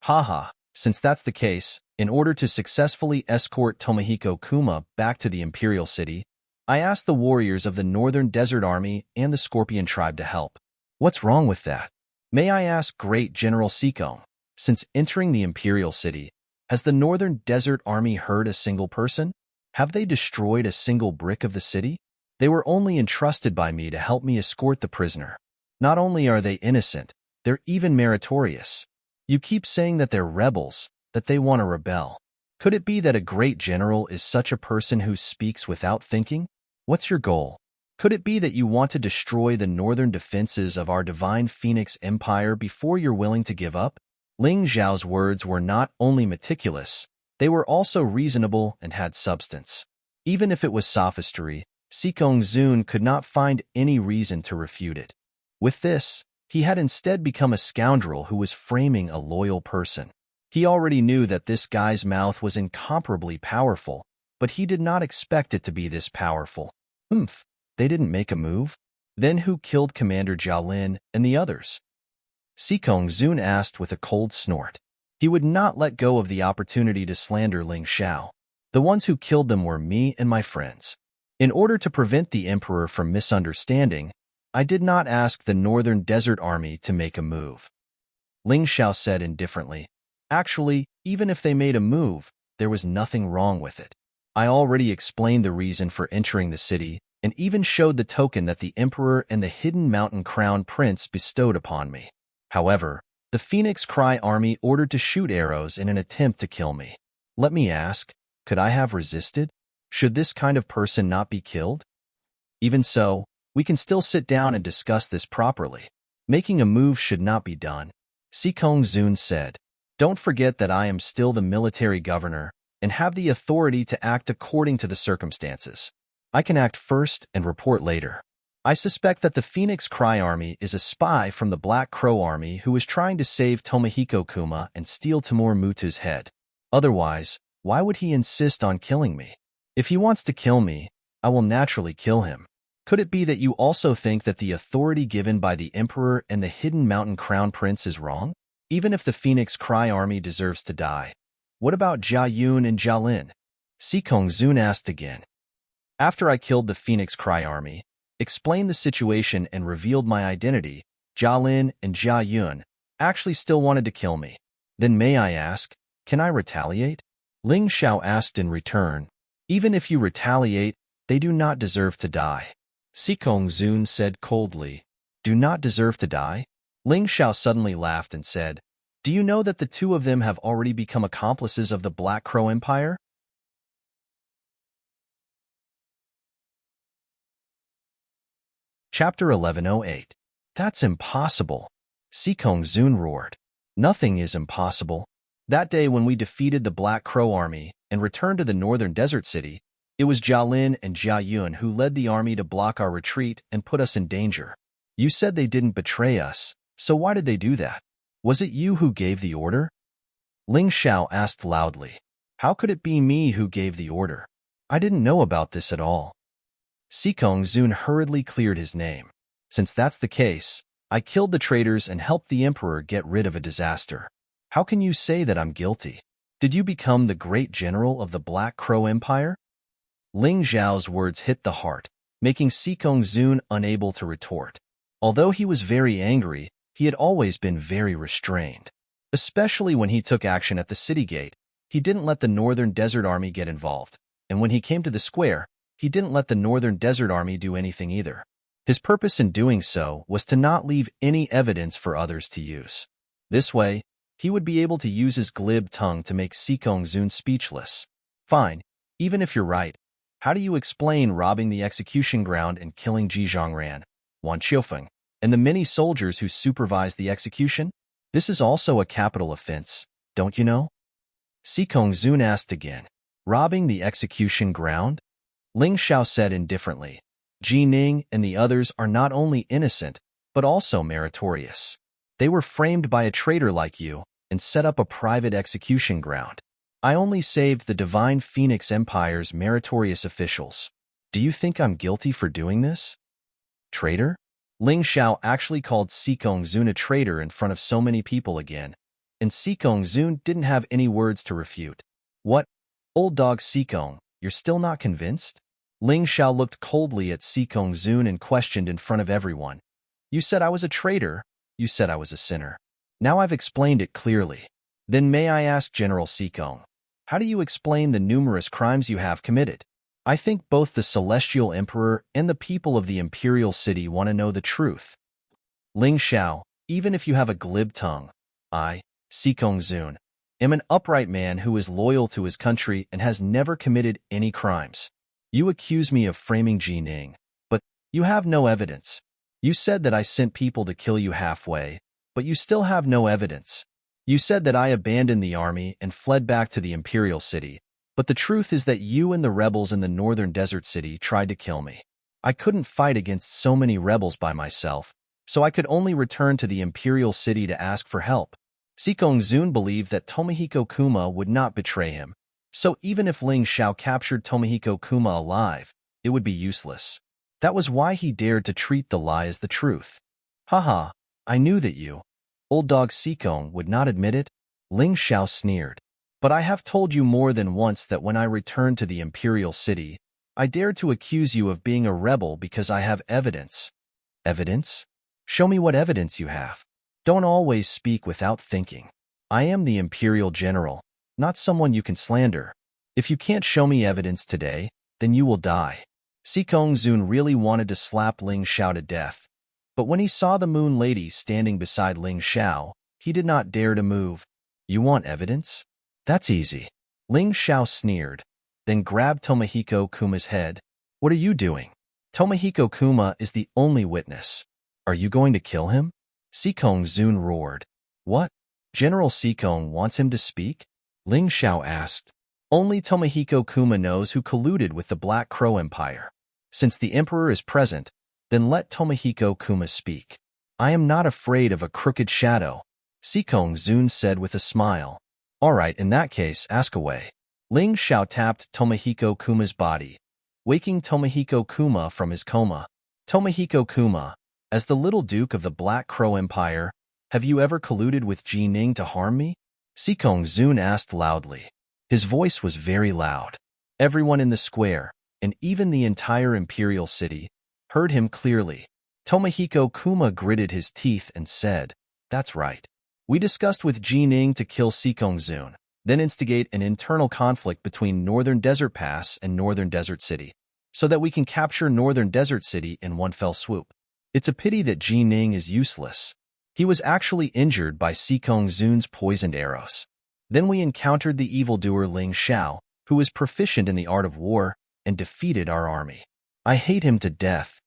Haha, since that's the case, in order to successfully escort Tomohiko Kuma back to the Imperial City, I asked the warriors of the Northern Desert Army and the Scorpion tribe to help. What's wrong with that? May I ask Great General Sikong, since entering the Imperial City, has the Northern Desert Army hurt a single person? Have they destroyed a single brick of the city? They were only entrusted by me to help me escort the prisoner. Not only are they innocent, they're even meritorious. You keep saying that they're rebels, that they want to rebel. Could it be that a great general is such a person who speaks without thinking? What's your goal? Could it be that you want to destroy the northern defenses of our Divine Phoenix Empire before you're willing to give up? Ling Zhao's words were not only meticulous, they were also reasonable and had substance. Even if it was sophistry, Sikong Zun could not find any reason to refute it. With this, he had instead become a scoundrel who was framing a loyal person. He already knew that this guy's mouth was incomparably powerful, but he did not expect it to be this powerful. Humph, they didn't make a move? Then who killed Commander Jialin and the others? Sikong Zun asked with a cold snort. He would not let go of the opportunity to slander Ling Xiao. The ones who killed them were me and my friends. In order to prevent the emperor from misunderstanding, I did not ask the Northern Desert Army to make a move. Ling Xiao said indifferently. Actually, even if they made a move, there was nothing wrong with it. I already explained the reason for entering the city and even showed the token that the emperor and the hidden mountain crown prince bestowed upon me. However, the Phoenix Cry army ordered to shoot arrows in an attempt to kill me. Let me ask, could I have resisted? Should this kind of person not be killed? Even so, we can still sit down and discuss this properly. Making a move should not be done. Sikong Zun said. Don't forget that I am still the military governor and have the authority to act according to the circumstances. I can act first and report later. I suspect that the Phoenix Cry army is a spy from the Black Crow army who is trying to save Tomohiko Kuma and steal Timur Mutu's head. Otherwise, why would he insist on killing me? If he wants to kill me, I will naturally kill him. Could it be that you also think that the authority given by the emperor and the hidden mountain crown prince is wrong? Even if the Phoenix Cry army deserves to die, what about Jia Yun and Jia Lin? Sikong Zun asked again. After I killed the Phoenix Cry army, explained the situation and revealed my identity, Jia Lin and Jia Yun actually still wanted to kill me. Then may I ask, can I retaliate? Ling Xiao asked in return. Even if you retaliate, they do not deserve to die. Sikong Zun said coldly. Do not deserve to die? Ling Xiao suddenly laughed and said, do you know that the two of them have already become accomplices of the Black Crow Empire? Chapter 1108. That's impossible. Sikong Zun roared. Nothing is impossible. That day when we defeated the Black Crow army and returned to the northern desert city, it was Jia Lin and Jia Yun who led the army to block our retreat and put us in danger. You said they didn't betray us, so why did they do that? Was it you who gave the order? Ling Xiao asked loudly. How could it be me who gave the order? I didn't know about this at all. Sikong Zun hurriedly cleared his name. Since that's the case, I killed the traitors and helped the emperor get rid of a disaster. How can you say that I'm guilty? Did you become the great general of the Black Crow Empire? Ling Xiao's words hit the heart, making Sikong Zun unable to retort. Although he was very angry, he had always been very restrained. Especially when he took action at the city gate, he didn't let the Northern Desert Army get involved, and when he came to the square, he didn't let the Northern Desert Army do anything either. His purpose in doing so was to not leave any evidence for others to use. This way, he would be able to use his glib tongue to make Sikong Zun speechless. Fine, even if you're right, how do you explain robbing the execution ground and killing Ji Zhongran, Wan Qiufeng, and the many soldiers who supervised the execution? This is also a capital offense, don't you know? Sikong Zun asked again. Robbing the execution ground? Ling Xiao said indifferently. Ji Ning and the others are not only innocent, but also meritorious. They were framed by a traitor like you and set up a private execution ground. I only saved the Divine Phoenix Empire's meritorious officials. Do you think I'm guilty for doing this? Traitor? Ling Xiao actually called Sikong Zun a traitor in front of so many people again, and Sikong Zun didn't have any words to refute. What? Old dog Sikong, you're still not convinced? Ling Xiao looked coldly at Sikong Zun and questioned in front of everyone. You said I was a traitor. You said I was a sinner. Now I've explained it clearly. Then may I ask General Sikong, how do you explain the numerous crimes you have committed? I think both the Celestial Emperor and the people of the Imperial City want to know the truth. Ling Xiao, even if you have a glib tongue, I, Sikong Zun, am an upright man who is loyal to his country and has never committed any crimes. You accuse me of framing Ji Ning, but you have no evidence. You said that I sent people to kill you halfway, but you still have no evidence. You said that I abandoned the army and fled back to the Imperial City, but the truth is that you and the rebels in the Northern Desert City tried to kill me. I couldn't fight against so many rebels by myself, so I could only return to the Imperial City to ask for help. Sikong Zun believed that Tomohiko Kuma would not betray him, So even if Ling Xiao captured Tomohiko Kuma alive, it would be useless. That was why he dared to treat the lie as the truth. Haha, I knew that you, old dog Sikong, would not admit it. Ling Xiao sneered. But I have told you more than once that when I returned to the imperial city, I dared to accuse you of being a rebel because I have evidence. Evidence? Show me what evidence you have. Don't always speak without thinking. I am the imperial general, not someone you can slander. If you can't show me evidence today, then you will die. Sikong Zun really wanted to slap Ling Xiao to death, but when he saw the Moon Lady standing beside Ling Xiao, he did not dare to move. You want evidence? That's easy. Ling Xiao sneered, then grabbed Tomohiko Kuma's head. What are you doing? Tomohiko Kuma is the only witness. Are you going to kill him? Sikong Zun roared. What? General Sikong wants him to speak? Ling Xiao asked. Only Tomohiko Kuma knows who colluded with the Black Crow Empire. Since the Emperor is present, then let Tomohiko Kuma speak. I am not afraid of a crooked shadow, Sikong Zun said with a smile. All right, in that case, ask away. Ling Xiao tapped Tomohiko Kuma's body, waking Tomohiko Kuma from his coma. Tomohiko Kuma, as the little duke of the Black Crow Empire, have you ever colluded with Ji Ning to harm me? Sikong Zun asked loudly. His voice was very loud. Everyone in the square, and even the entire imperial city, heard him clearly. Tomohiko Kuma gritted his teeth and said, That's right. We discussed with Ji Ning to kill Sikong Zun, then instigate an internal conflict between Northern Desert Pass and Northern Desert City, so that we can capture Northern Desert City in one fell swoop. It's a pity that Ji Ning is useless. He was actually injured by Sikong Zun's poisoned arrows. Then we encountered the evildoer Ling Xiao, who was proficient in the art of war, and defeated our army. I hate him to death.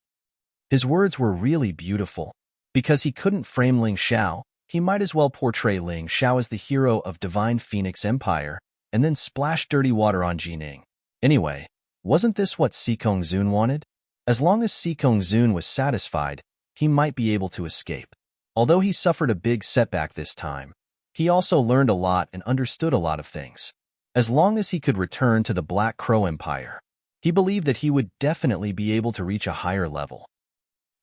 His words were really beautiful. Because he couldn't frame Ling Xiao, he might as well portray Ling Xiao as the hero of Divine Phoenix Empire, and then splash dirty water on Ji Ning. Anyway, wasn't this what Sikong Zun wanted? As long as Sikong Zun was satisfied, he might be able to escape. Although he suffered a big setback this time, he also learned a lot and understood a lot of things. As long as he could return to the Black Crow Empire, he believed that he would definitely be able to reach a higher level.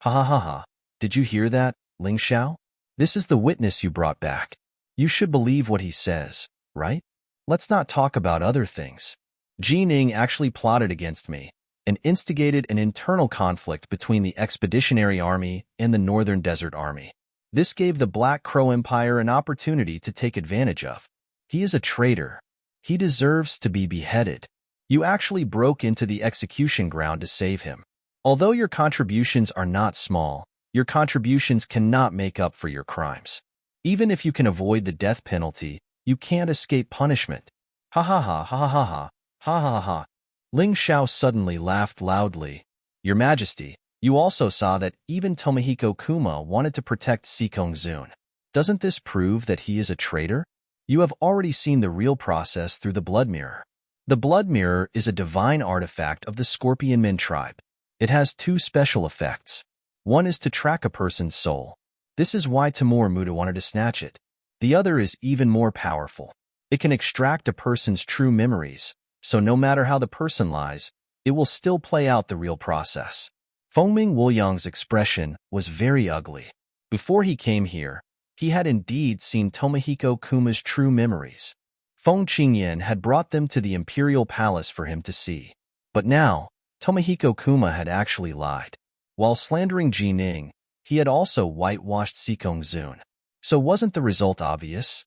Ha ha ha ha. Did you hear that, Ling Xiao? This is the witness you brought back. You should believe what he says, right? Let's not talk about other things. Ji Ning actually plotted against me and instigated an internal conflict between the Expeditionary Army and the Northern Desert Army. This gave the Black Crow Empire an opportunity to take advantage of. He is a traitor. He deserves to be beheaded. You actually broke into the execution ground to save him. Although your contributions are not small, your contributions cannot make up for your crimes. Even if you can avoid the death penalty, you can't escape punishment. Ha ha ha ha ha ha ha ha ha. Ling Xiao suddenly laughed loudly. Your Majesty, you also saw that even Tomohiko Kuma wanted to protect Sikong Zun. Doesn't this prove that he is a traitor? You have already seen the real process through the Blood Mirror. The Blood Mirror is a divine artifact of the Scorpion Men tribe. It has two special effects. One is to track a person's soul. This is why Timur Muda wanted to snatch it. The other is even more powerful. It can extract a person's true memories, so no matter how the person lies, it will still play out the real process. Fengming Wuliang's expression was very ugly. Before he came here, he had indeed seen Tomohiko Kuma's true memories. Feng Qingyan had brought them to the imperial palace for him to see. But now, Tomohiko Kuma had actually lied. While slandering Ji Ning, he had also whitewashed Sikong Zun. So wasn't the result obvious?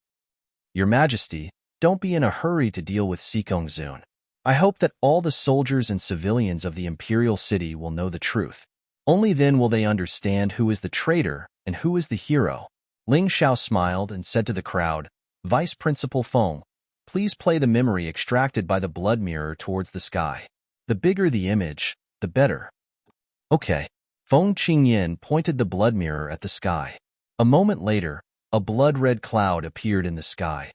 Your Majesty, don't be in a hurry to deal with Sikong Zun. I hope that all the soldiers and civilians of the imperial city will know the truth. Only then will they understand who is the traitor and who is the hero. Ling Xiao smiled and said to the crowd, Vice Principal Feng, please play the memory extracted by the blood mirror towards the sky. The bigger the image, the better. Okay. Feng Qingyan pointed the blood mirror at the sky. A moment later, a blood-red cloud appeared in the sky.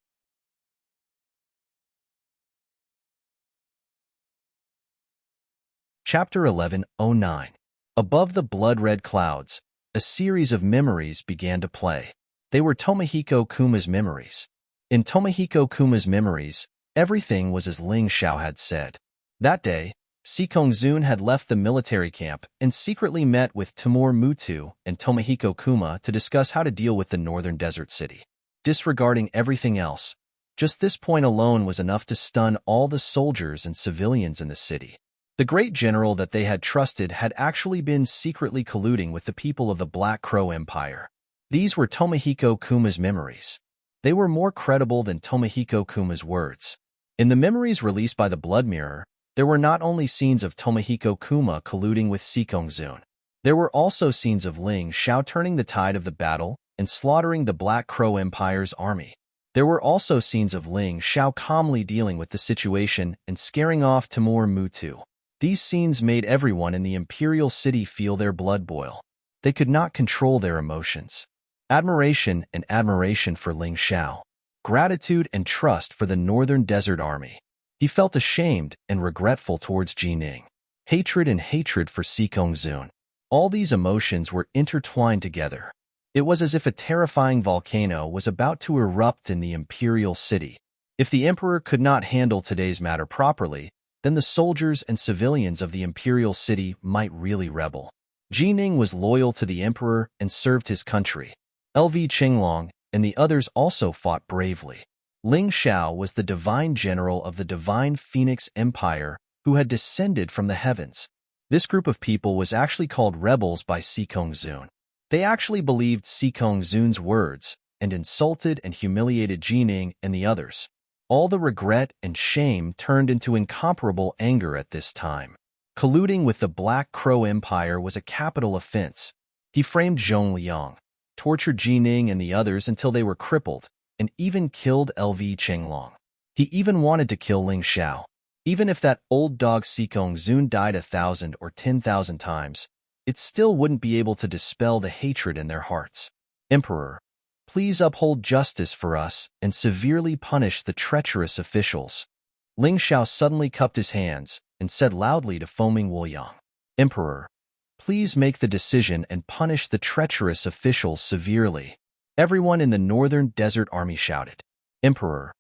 Chapter 11:09. Above the blood-red clouds, a series of memories began to play. They were Tomohiko Kuma's memories. In Tomohiko Kuma's memories, Everything was as Ling Xiao had said. That day, Si Kongzun had left the military camp and secretly met with Timur Mutu and Tomohiko Kuma to discuss how to deal with the northern desert city. Disregarding everything else, just this point alone was enough to stun all the soldiers and civilians in the city. The great general that they had trusted had actually been secretly colluding with the people of the Black Crow Empire. These were Tomohiko Kuma's memories. They were more credible than Tomohiko Kuma's words. In the memories released by the Blood Mirror, there were not only scenes of Tomohiko Kuma colluding with Si Kongzun. There were also scenes of Ling Xiao turning the tide of the battle and slaughtering the Black Crow Empire's army. There were also scenes of Ling Xiao calmly dealing with the situation and scaring off Timur Mutu. These scenes made everyone in the imperial city feel their blood boil. They could not control their emotions. Admiration and admiration for Ling Xiao. Gratitude and trust for the Northern Desert Army. He felt ashamed and regretful towards Jining. Hatred and hatred for Si Kongzun. All these emotions were intertwined together. It was as if a terrifying volcano was about to erupt in the imperial city. If the emperor could not handle today's matter properly, then the soldiers and civilians of the imperial city might really rebel. Jining was loyal to the emperor and served his country. LV Qinglong and the others also fought bravely. Ling Xiao was the divine general of the divine Phoenix Empire who had descended from the heavens. This group of people was actually called rebels by Si Kongzun. They actually believed Si Kongzun's words and insulted and humiliated Jining and the others. All the regret and shame turned into incomparable anger at this time. Colluding with the Black Crow Empire was a capital offense. He framed Zhong Liang, tortured Jining and the others until they were crippled, and even killed LV Qinglong. He even wanted to kill Ling Xiao. Even if that old dog Si Kongzun died 1,000 or 10,000 times, it still wouldn't be able to dispel the hatred in their hearts. Emperor, please uphold justice for us and severely punish the treacherous officials. Ling Xiao suddenly cupped his hands and said loudly to foaming Wuliang, Emperor, please make the decision and punish the treacherous officials severely. Everyone in the Northern Desert Army shouted, Emperor,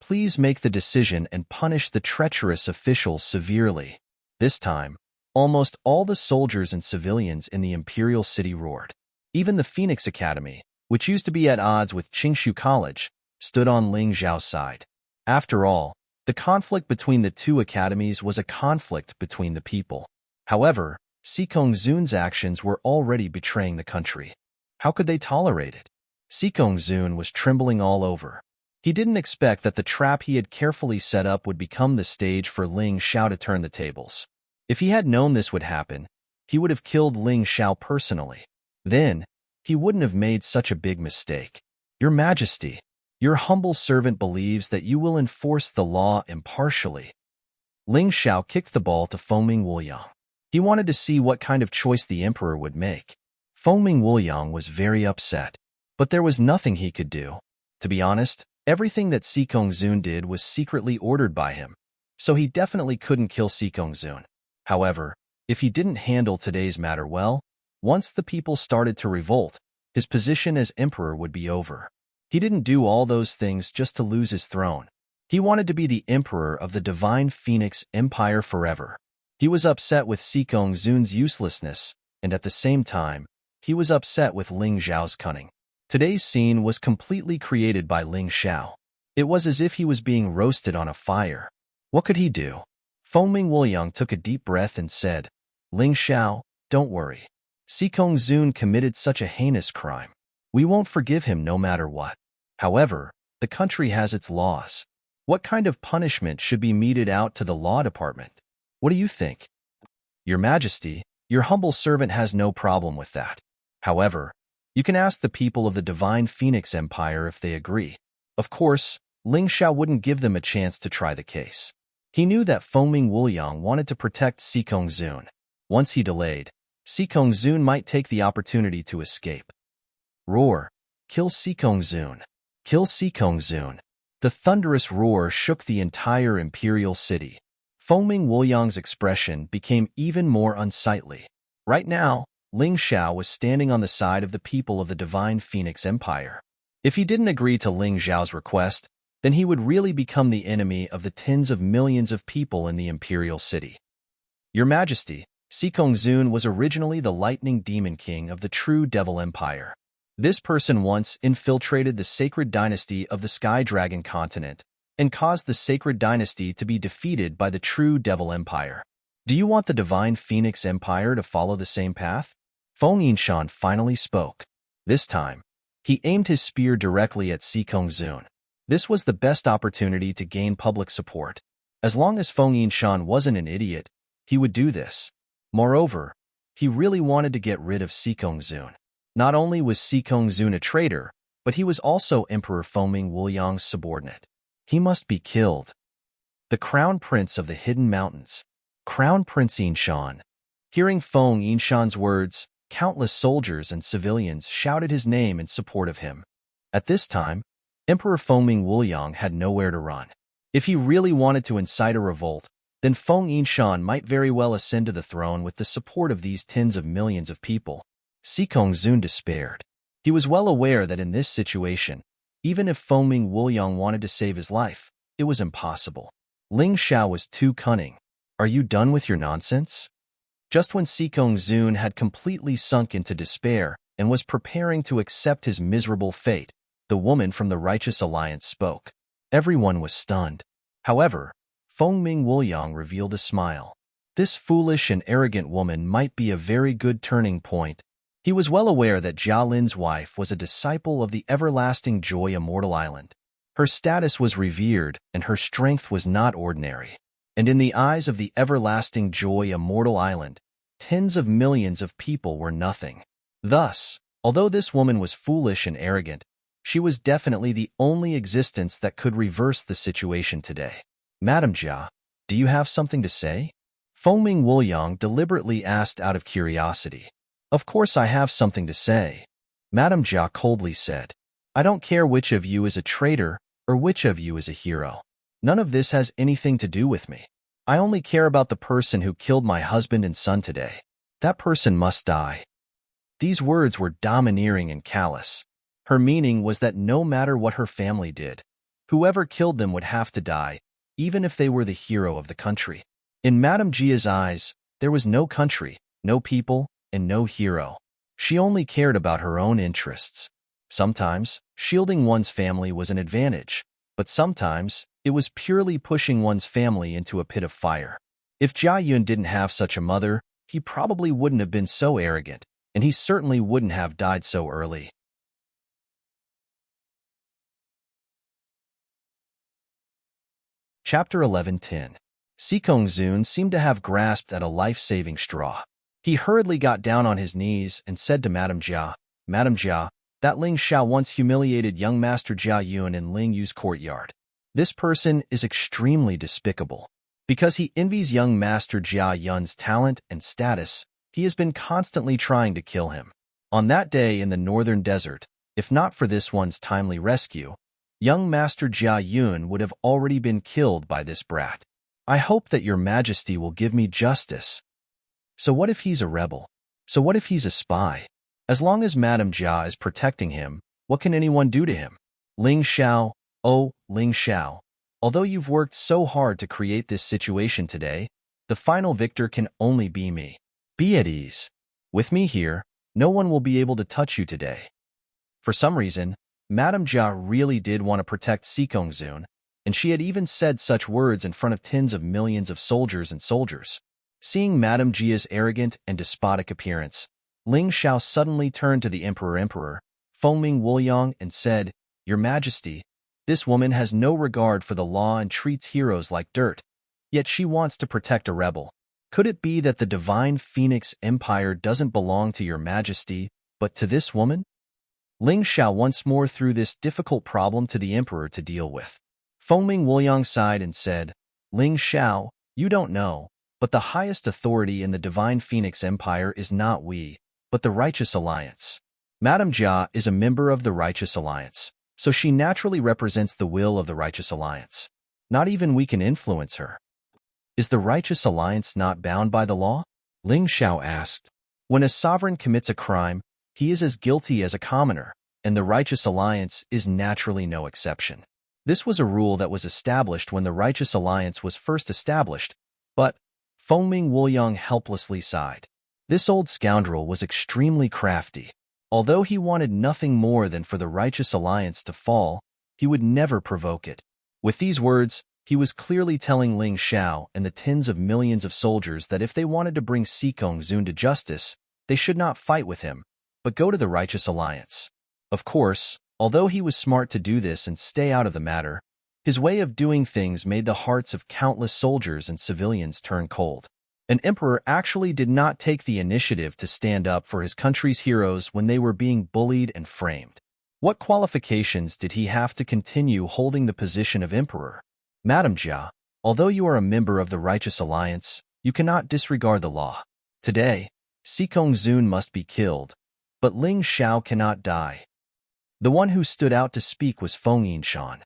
please make the decision and punish the treacherous officials severely. This time, almost all the soldiers and civilians in the imperial city roared. Even the Phoenix Academy, which used to be at odds with Qingshu College, stood on Ling Xiao's side. After all, the conflict between the two academies was a conflict between the people. However, Si Kongzun's actions were already betraying the country. How could they tolerate it? Si Kongzun was trembling all over. He didn't expect that the trap he had carefully set up would become the stage for Ling Xiao to turn the tables. If he had known this would happen, he would have killed Ling Xiao personally. Then, he wouldn't have made such a big mistake. Your Majesty, your humble servant believes that you will enforce the law impartially. Ling Xiao kicked the ball to foaming Wuliang. He wanted to see what kind of choice the emperor would make. Foaming Wuliang was very upset. But there was nothing he could do. To be honest, everything that Si Kongzun did was secretly ordered by him, so he definitely couldn't kill Si Kongzun. However, if he didn't handle today's matter well, once the people started to revolt, his position as emperor would be over. He didn't do all those things just to lose his throne. He wanted to be the emperor of the divine Phoenix Empire forever. He was upset with Si Kongzun's uselessness, and at the same time, he was upset with Ling Xiao's cunning. Today's scene was completely created by Ling Xiao. It was as if he was being roasted on a fire. What could he do? Foaming Wuliang took a deep breath and said, Ling Xiao, don't worry. Si Kongzun committed such a heinous crime. We won't forgive him no matter what. However, the country has its laws. What kind of punishment should be meted out to the law department? What do you think? Your Majesty, your humble servant has no problem with that. However, you can ask the people of the divine Phoenix Empire if they agree. Of course, Ling Xiao wouldn't give them a chance to try the case. He knew that foaming Wuliang wanted to protect Si Kongzun. Once he delayed, Si Kongzun might take the opportunity to escape. Roar! Kill Si Kongzun! Kill Si Kongzun! The thunderous roar shook the entire imperial city. Foaming Wuliang's expression became even more unsightly. Right now, Ling Xiao was standing on the side of the people of the divine Phoenix Empire. If he didn't agree to Ling Xiao's request, then he would really become the enemy of the tens of millions of people in the imperial city. Your Majesty, Sikongzun was originally the lightning demon king of the true Devil Empire. This person once infiltrated the sacred dynasty of the Sky Dragon continent and caused the sacred dynasty to be defeated by the true Devil Empire. Do you want the divine Phoenix Empire to follow the same path? Feng Yinshan finally spoke. This time, he aimed his spear directly at Sikongzun. This was the best opportunity to gain public support. As long as Feng Yinshan wasn't an idiot, he would do this. Moreover, he really wanted to get rid of Sikongzun. Not only was Sikongzun a traitor, but he was also Emperor Fengming Wuliang's subordinate. He must be killed. The Crown Prince of the Hidden Mountains. Crown Prince Yinshan. Hearing Feng Yinshan's words, countless soldiers and civilians shouted his name in support of him. At this time, Emperor Fengming Wuliang had nowhere to run. If he really wanted to incite a revolt, then Feng Yinshan might very well ascend to the throne with the support of these tens of millions of people. Sikongzun despaired. He was well aware that in this situation, even if Fengming Wuliang wanted to save his life, it was impossible. Ling Xiao was too cunning. Are you done with your nonsense? Just when Sikongzun had completely sunk into despair and was preparing to accept his miserable fate, the woman from the Righteous Alliance spoke. Everyone was stunned. However, Fengming Wuliang revealed a smile. This foolish and arrogant woman might be a very good turning point. He was well aware that Jia Lin's wife was a disciple of the Everlasting Joy Immortal Island. Her status was revered, and her strength was not ordinary. And in the eyes of the Everlasting Joy Immortal Island, tens of millions of people were nothing. Thus, although this woman was foolish and arrogant, she was definitely the only existence that could reverse the situation today. Madam Jia, do you have something to say? Fengming Wuliang deliberately asked out of curiosity. Of course I have something to say. Madam Jia coldly said. I don't care which of you is a traitor or which of you is a hero. None of this has anything to do with me. I only care about the person who killed my husband and son today. That person must die. These words were domineering and callous. Her meaning was that no matter what her family did, whoever killed them would have to die, even if they were the hero of the country. In Madame Jia's eyes, there was no country, no people, and no hero. She only cared about her own interests. Sometimes, shielding one's family was an advantage, but sometimes, it was purely pushing one's family into a pit of fire. If Jia Yun didn't have such a mother, he probably wouldn't have been so arrogant, and he certainly wouldn't have died so early. Chapter 11:10. Sikongzun seemed to have grasped at a life-saving straw. He hurriedly got down on his knees and said to Madame Jia, Madame Jia, that Ling Xiao once humiliated young Master Jia Yun in Ling Yu's courtyard. This person is extremely despicable. Because he envies young Master Jia Yun's talent and status, he has been constantly trying to kill him. On that day in the northern desert, if not for this one's timely rescue, young Master Jia Yun would have already been killed by this brat. I hope that your Majesty will give me justice. So what if he's a rebel? So what if he's a spy? As long as Madame Jia is protecting him, what can anyone do to him? Ling Xiao, oh, Ling Xiao, although you've worked so hard to create this situation today, the final victor can only be me. Be at ease. With me here, no one will be able to touch you today. For some reason, Madame Jia really did want to protect Sikongzun, and she had even said such words in front of tens of millions of soldiers. Seeing Madame Jia's arrogant and despotic appearance, Ling Xiao suddenly turned to the Emperor, Fengming Wuliang, and said, Your Majesty, this woman has no regard for the law and treats heroes like dirt, yet she wants to protect a rebel. Could it be that the divine Phoenix Empire doesn't belong to your Majesty, but to this woman? Ling Xiao once more threw this difficult problem to the Emperor to deal with. Fengming Wuliang sighed and said, Ling Xiao, you don't know, but the highest authority in the divine Phoenix Empire is not we, but the Righteous Alliance. Madame Jia is a member of the Righteous Alliance, so she naturally represents the will of the Righteous Alliance. Not even we can influence her. Is the Righteous Alliance not bound by the law? Ling Xiao asked. When a sovereign commits a crime, he is as guilty as a commoner, and the Righteous Alliance is naturally no exception. This was a rule that was established when the Righteous Alliance was first established, but Fengming Wuliang helplessly sighed. This old scoundrel was extremely crafty. Although he wanted nothing more than for the Righteous Alliance to fall, he would never provoke it. With these words, he was clearly telling Ling Xiao and the tens of millions of soldiers that if they wanted to bring Sikong Zun to justice, they should not fight with him, but go to the Righteous Alliance. Of course, although he was smart to do this and stay out of the matter, his way of doing things made the hearts of countless soldiers and civilians turn cold. An emperor actually did not take the initiative to stand up for his country's heroes when they were being bullied and framed. What qualifications did he have to continue holding the position of emperor? Madam Jia, although you are a member of the Righteous Alliance, you cannot disregard the law. Today, Sikong Zun must be killed, but Ling Xiao cannot die. The one who stood out to speak was Feng Yinshan.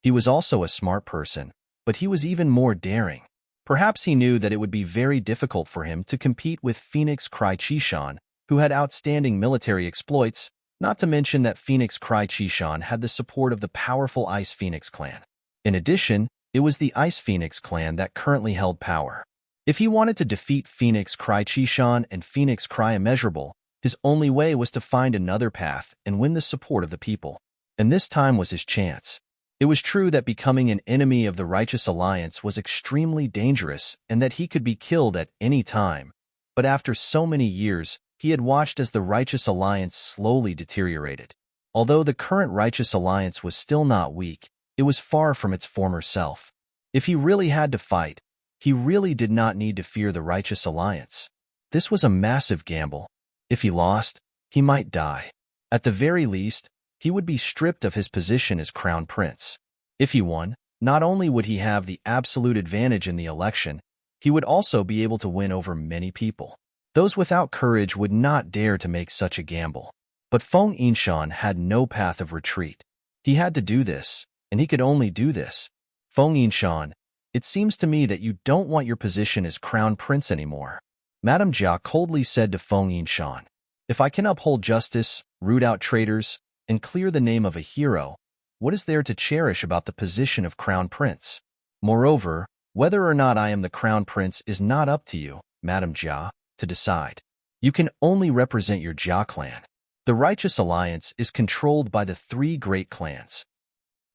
He was also a smart person, but he was even more daring. Perhaps he knew that it would be very difficult for him to compete with Phoenix Cry Qishan, who had outstanding military exploits, not to mention that Phoenix Cry Qishan had the support of the powerful Ice Phoenix clan. In addition, it was the Ice Phoenix clan that currently held power. If he wanted to defeat Phoenix Cry Qishan and Phoenix Cry Immeasurable, his only way was to find another path and win the support of the people. And this time was his chance. It was true that becoming an enemy of the Righteous Alliance was extremely dangerous and that he could be killed at any time, but after so many years, he had watched as the Righteous Alliance slowly deteriorated. Although the current Righteous Alliance was still not weak, it was far from its former self. If he really had to fight, he really did not need to fear the Righteous Alliance. This was a massive gamble. If he lost, he might die. At the very least, he would be stripped of his position as crown prince. If he won, not only would he have the absolute advantage in the election, he would also be able to win over many people. Those without courage would not dare to make such a gamble. But Feng Yinshan had no path of retreat. He had to do this, and he could only do this. Feng Yinshan, it seems to me that you don't want your position as crown prince anymore. Madame Jia coldly said to Feng Yinshan, if I can uphold justice, root out traitors, and clear the name of a hero, what is there to cherish about the position of crown prince? Moreover, whether or not I am the crown prince is not up to you, Madame Jia, to decide. You can only represent your Jia clan. The Righteous Alliance is controlled by the three great clans.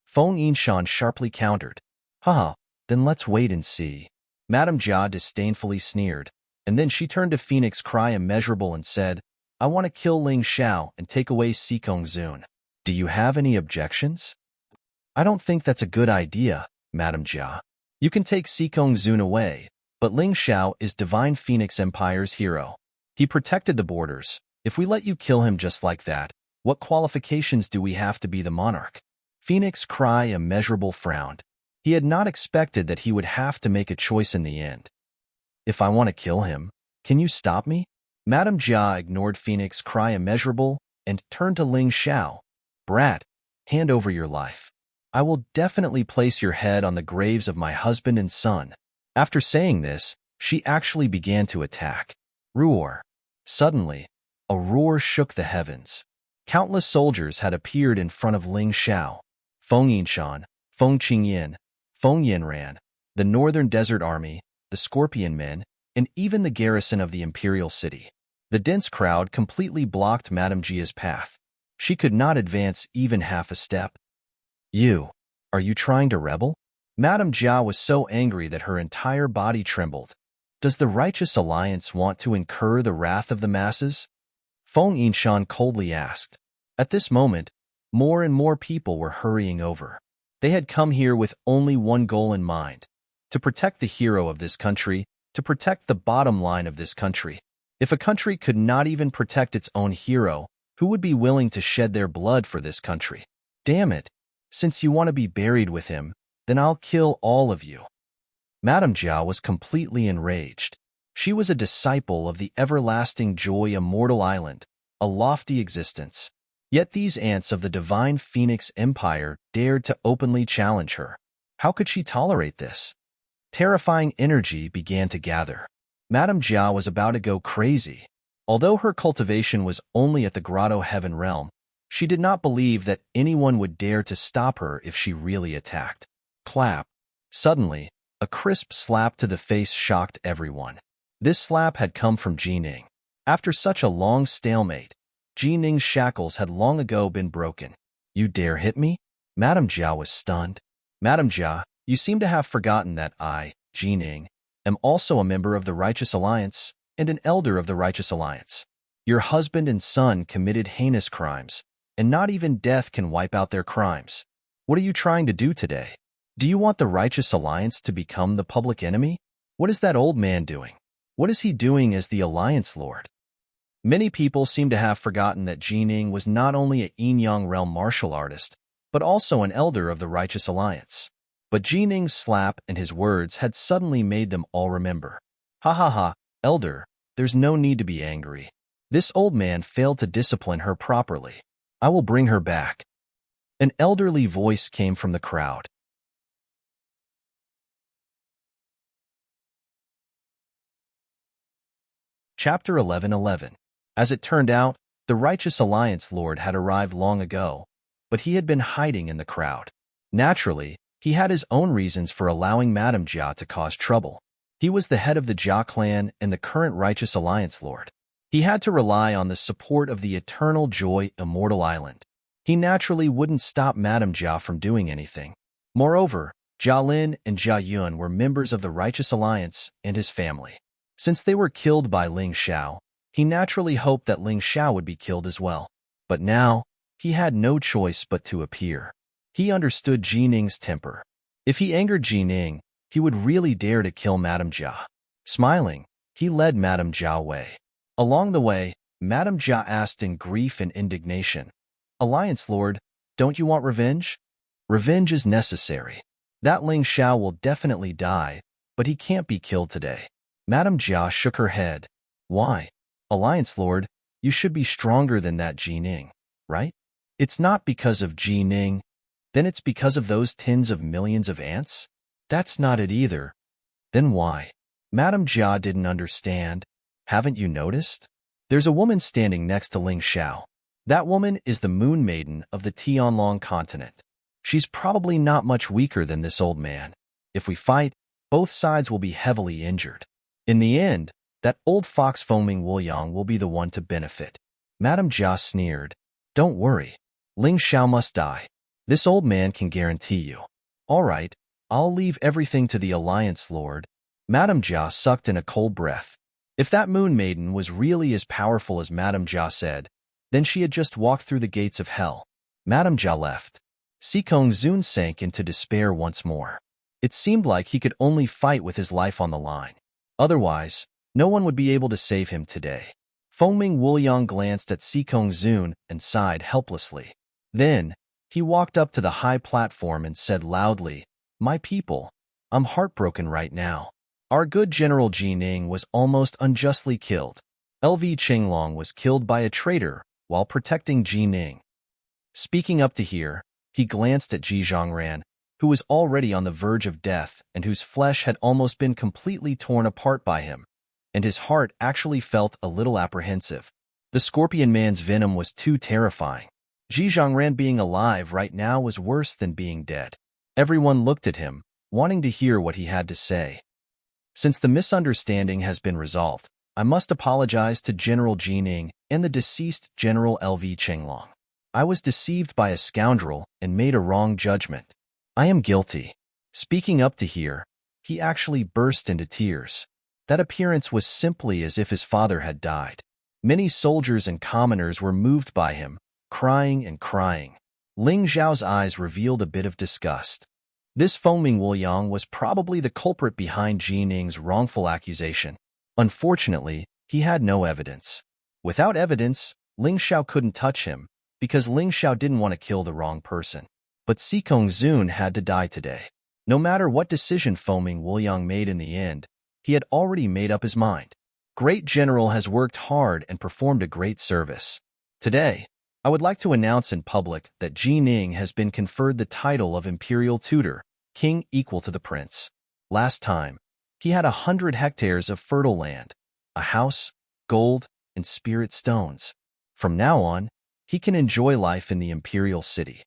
Feng Yinshan sharply countered. Haha, then let's wait and see. Madame Jia disdainfully sneered, and then she turned to Phoenix Cry Immeasurable and said, I want to kill Ling Xiao and take away Sikong Zun. Do you have any objections? I don't think that's a good idea, Madame Jia. You can take Sikong Zun away, but Ling Xiao is Divine Phoenix Empire's hero. He protected the borders. If we let you kill him just like that, what qualifications do we have to be the monarch? Phoenix Cry Immeasurable frowned. He had not expected that he would have to make a choice in the end. If I want to kill him, can you stop me? Madame Jia ignored Phoenix Cry Immeasurable and turned to Ling Xiao. Brat, hand over your life. I will definitely place your head on the graves of my husband and son. After saying this, she actually began to attack. Roar. Suddenly, a roar shook the heavens. Countless soldiers had appeared in front of Ling Xiao. Feng Yinshan, Feng Qingyan, Feng Yanran, the Northern Desert Army, the Scorpion Men, and even the garrison of the Imperial City. The dense crowd completely blocked Madame Jia's path. She could not advance even half a step. Are you trying to rebel? Madame Jia was so angry that her entire body trembled. Does the Righteous Alliance want to incur the wrath of the masses? Feng Yinshan coldly asked. At this moment, more and more people were hurrying over. They had come here with only one goal in mind, to protect the hero of this country, to protect the bottom line of this country. If a country could not even protect its own hero, who would be willing to shed their blood for this country? Damn it! Since you want to be buried with him, then I'll kill all of you. Madame Jia was completely enraged. She was a disciple of the everlasting joy Immortal Island, a lofty existence. Yet these ants of the Divine Phoenix Empire dared to openly challenge her. How could she tolerate this? Terrifying energy began to gather. Madame Jia was about to go crazy. Although her cultivation was only at the Grotto Heaven realm, She did not believe that anyone would dare to stop her if she really attacked. Clap. Suddenly, a crisp slap to the face shocked everyone. This slap had come from Ji Ning. After such a long stalemate, Ji Ning's shackles had long ago been broken. You dare hit me? Madame Jia was stunned. Madame Jia, you seem to have forgotten that I, Ji Ning, am also a member of the Righteous Alliance and an elder of the Righteous Alliance. Your husband and son committed heinous crimes, and not even death can wipe out their crimes. What are you trying to do today? Do you want the Righteous Alliance to become the public enemy? What is that old man doing? What is he doing as the Alliance Lord? Many people seem to have forgotten that Ji Ning was not only a Yin-Yang realm martial artist, but also an elder of the Righteous Alliance. But Ji Ning's slap and his words had suddenly made them all remember. Ha ha ha, elder, there's no need to be angry. This old man failed to discipline her properly. I will bring her back. An elderly voice came from the crowd. Chapter 11:11. As it turned out, the Righteous Alliance Lord had arrived long ago, but he had been hiding in the crowd. Naturally, he had his own reasons for allowing Madame Jia to cause trouble. He was the head of the Jia clan and the current Righteous Alliance Lord. He had to rely on the support of the Eternal Joy Immortal Island. He naturally wouldn't stop Madame Jia from doing anything. Moreover, Jia Lin and Jia Yun were members of the Righteous Alliance and his family. Since they were killed by Ling Xiao, he naturally hoped that Ling Xiao would be killed as well. But now, he had no choice but to appear. He understood Ji Ning's temper. If he angered Ji Ning, he would really dare to kill Madame Jia. Smiling, he led Madame Jia away. Along the way, Madame Jia asked in grief and indignation, Alliance Lord, don't you want revenge? Revenge is necessary. That Ling Xiao will definitely die, but he can't be killed today. Madame Jia shook her head. Why? Alliance Lord, you should be stronger than that Ji Ning, right? It's not because of Ji Ning. Then it's because of those tens of millions of ants? That's not it either. Then why? Madame Jia didn't understand. Haven't you noticed? There's a woman standing next to Ling Xiao. That woman is the Moon Maiden of the Tianlong continent. She's probably not much weaker than this old man. If we fight, both sides will be heavily injured. In the end, that old fox foaming Wuliang will be the one to benefit. Madame Jia sneered. Don't worry. Ling Xiao must die. This old man can guarantee you. All right, I'll leave everything to the Alliance Lord. Madame Jia sucked in a cold breath. If that Moon Maiden was really as powerful as Madame Jia said, then she had just walked through the gates of hell. Madame Jia left. Sikong Zun sank into despair once more. It seemed like he could only fight with his life on the line. Otherwise, no one would be able to save him today. Foaming Wuliang glanced at Sikong Zun and sighed helplessly. Then, he walked up to the high platform and said loudly, My people, I'm heartbroken right now. Our good General Ji Ning was almost unjustly killed. LV Qinglong was killed by a traitor while protecting Ji Ning. Speaking up to here, he glanced at Ji Zhongran, who was already on the verge of death and whose flesh had almost been completely torn apart by him, and his heart actually felt a little apprehensive. The Scorpion Man's venom was too terrifying. Ji Zhongran being alive right now was worse than being dead. Everyone looked at him, wanting to hear what he had to say. Since the misunderstanding has been resolved, I must apologize to General Ji Ning and the deceased General LV Qinglong. I was deceived by a scoundrel and made a wrong judgment. I am guilty. Speaking up to here, he actually burst into tears. That appearance was simply as if his father had died. Many soldiers and commoners were moved by him, crying and crying. Ling Zhao's eyes revealed a bit of disgust. This foaming Wuliang was probably the culprit behind Ji Ning's wrongful accusation. Unfortunately, he had no evidence. Without evidence, Ling Xiao couldn't touch him, because Ling Xiao didn't want to kill the wrong person. But Sikong Zun had to die today. No matter what decision Foaming Wuliang made in the end, he had already made up his mind. Great General has worked hard and performed a great service. Today, I would like to announce in public that Ji Ning has been conferred the title of Imperial Tutor, King equal to the Prince. Last time, he had 100 hectares of fertile land, a house, gold, and spirit stones. From now on, he can enjoy life in the imperial city.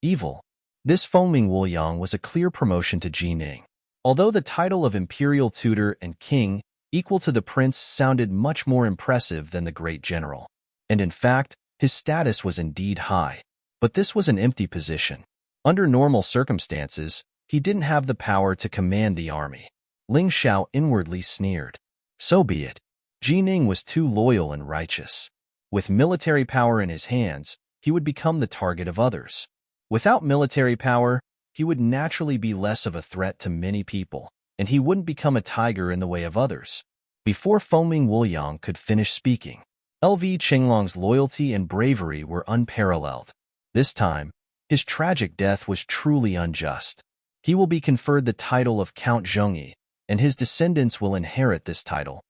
Evil. This Fengming Wuliang was a clear promotion to Ji Ning. Although the title of imperial tutor and king equal to the prince sounded much more impressive than the great general. And in fact, his status was indeed high. But this was an empty position. Under normal circumstances, he didn't have the power to command the army. Ling Xiao inwardly sneered. So be it. Ji Ning was too loyal and righteous. With military power in his hands, he would become the target of others. Without military power, he would naturally be less of a threat to many people, and he wouldn't become a tiger in the way of others. Before Fengming Wuliang could finish speaking, LV Qinglong's loyalty and bravery were unparalleled. This time, his tragic death was truly unjust. He will be conferred the title of Count Zhongyi, and his descendants will inherit this title.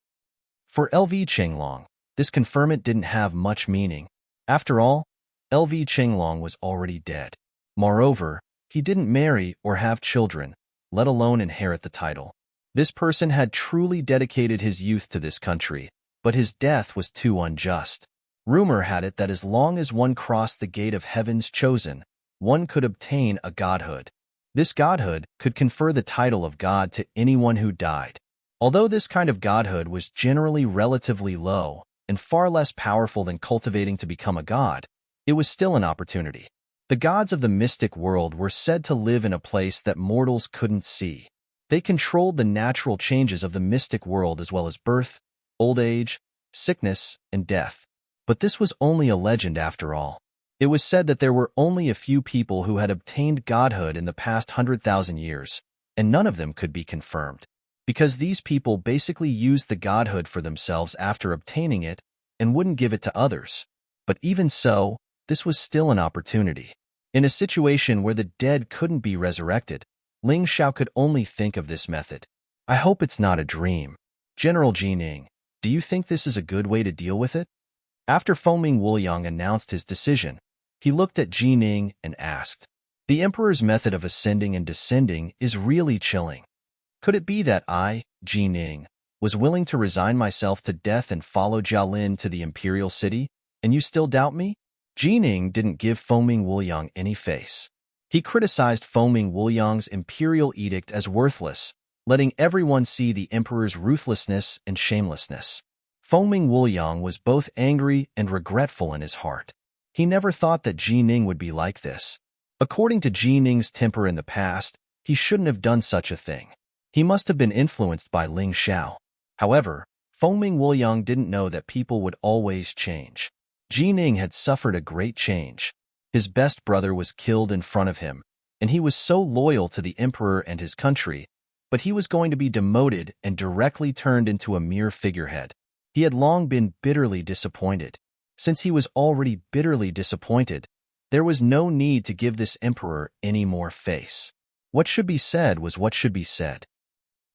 For LV Qinglong, this conferment didn't have much meaning. After all, LV Qinglong was already dead. Moreover, he didn't marry or have children, let alone inherit the title. This person had truly dedicated his youth to this country, but his death was too unjust. Rumor had it that as long as one crossed the gate of heaven's chosen, one could obtain a godhood. This godhood could confer the title of god to anyone who died. Although this kind of godhood was generally relatively low and far less powerful than cultivating to become a god, it was still an opportunity. The gods of the mystic world were said to live in a place that mortals couldn't see. They controlled the natural changes of the mystic world as well as birth, old age, sickness, and death. But this was only a legend after all. It was said that there were only a few people who had obtained godhood in the past 100,000 years, and none of them could be confirmed. Because these people basically used the godhood for themselves after obtaining it and wouldn't give it to others. But even so, this was still an opportunity. In a situation where the dead couldn't be resurrected, Ling Xiao could only think of this method. I hope it's not a dream. General Ji Ning, do you think this is a good way to deal with it? After Fengming Wuliang announced his decision, he looked at Ji Ning and asked, the emperor's method of ascending and descending is really chilling. Could it be that I, Ji Ning, was willing to resign myself to death and follow Jialin to the imperial city, and you still doubt me? Ji Ning didn't give Fengming Wuliang any face. He criticized Fengming Wuliang's imperial edict as worthless, letting everyone see the emperor's ruthlessness and shamelessness. Fengming Wuliang was both angry and regretful in his heart. He never thought that Ji Ning would be like this. According to Ji Ning's temper in the past, he shouldn't have done such a thing. He must have been influenced by Ling Xiao. However, Fengming Wuliang didn't know that people would always change. Ji Ning had suffered a great change. His best brother was killed in front of him, and he was so loyal to the emperor and his country, but he was going to be demoted and directly turned into a mere figurehead. He had long been bitterly disappointed. Since he was already bitterly disappointed, there was no need to give this emperor any more face. What should be said was what should be said.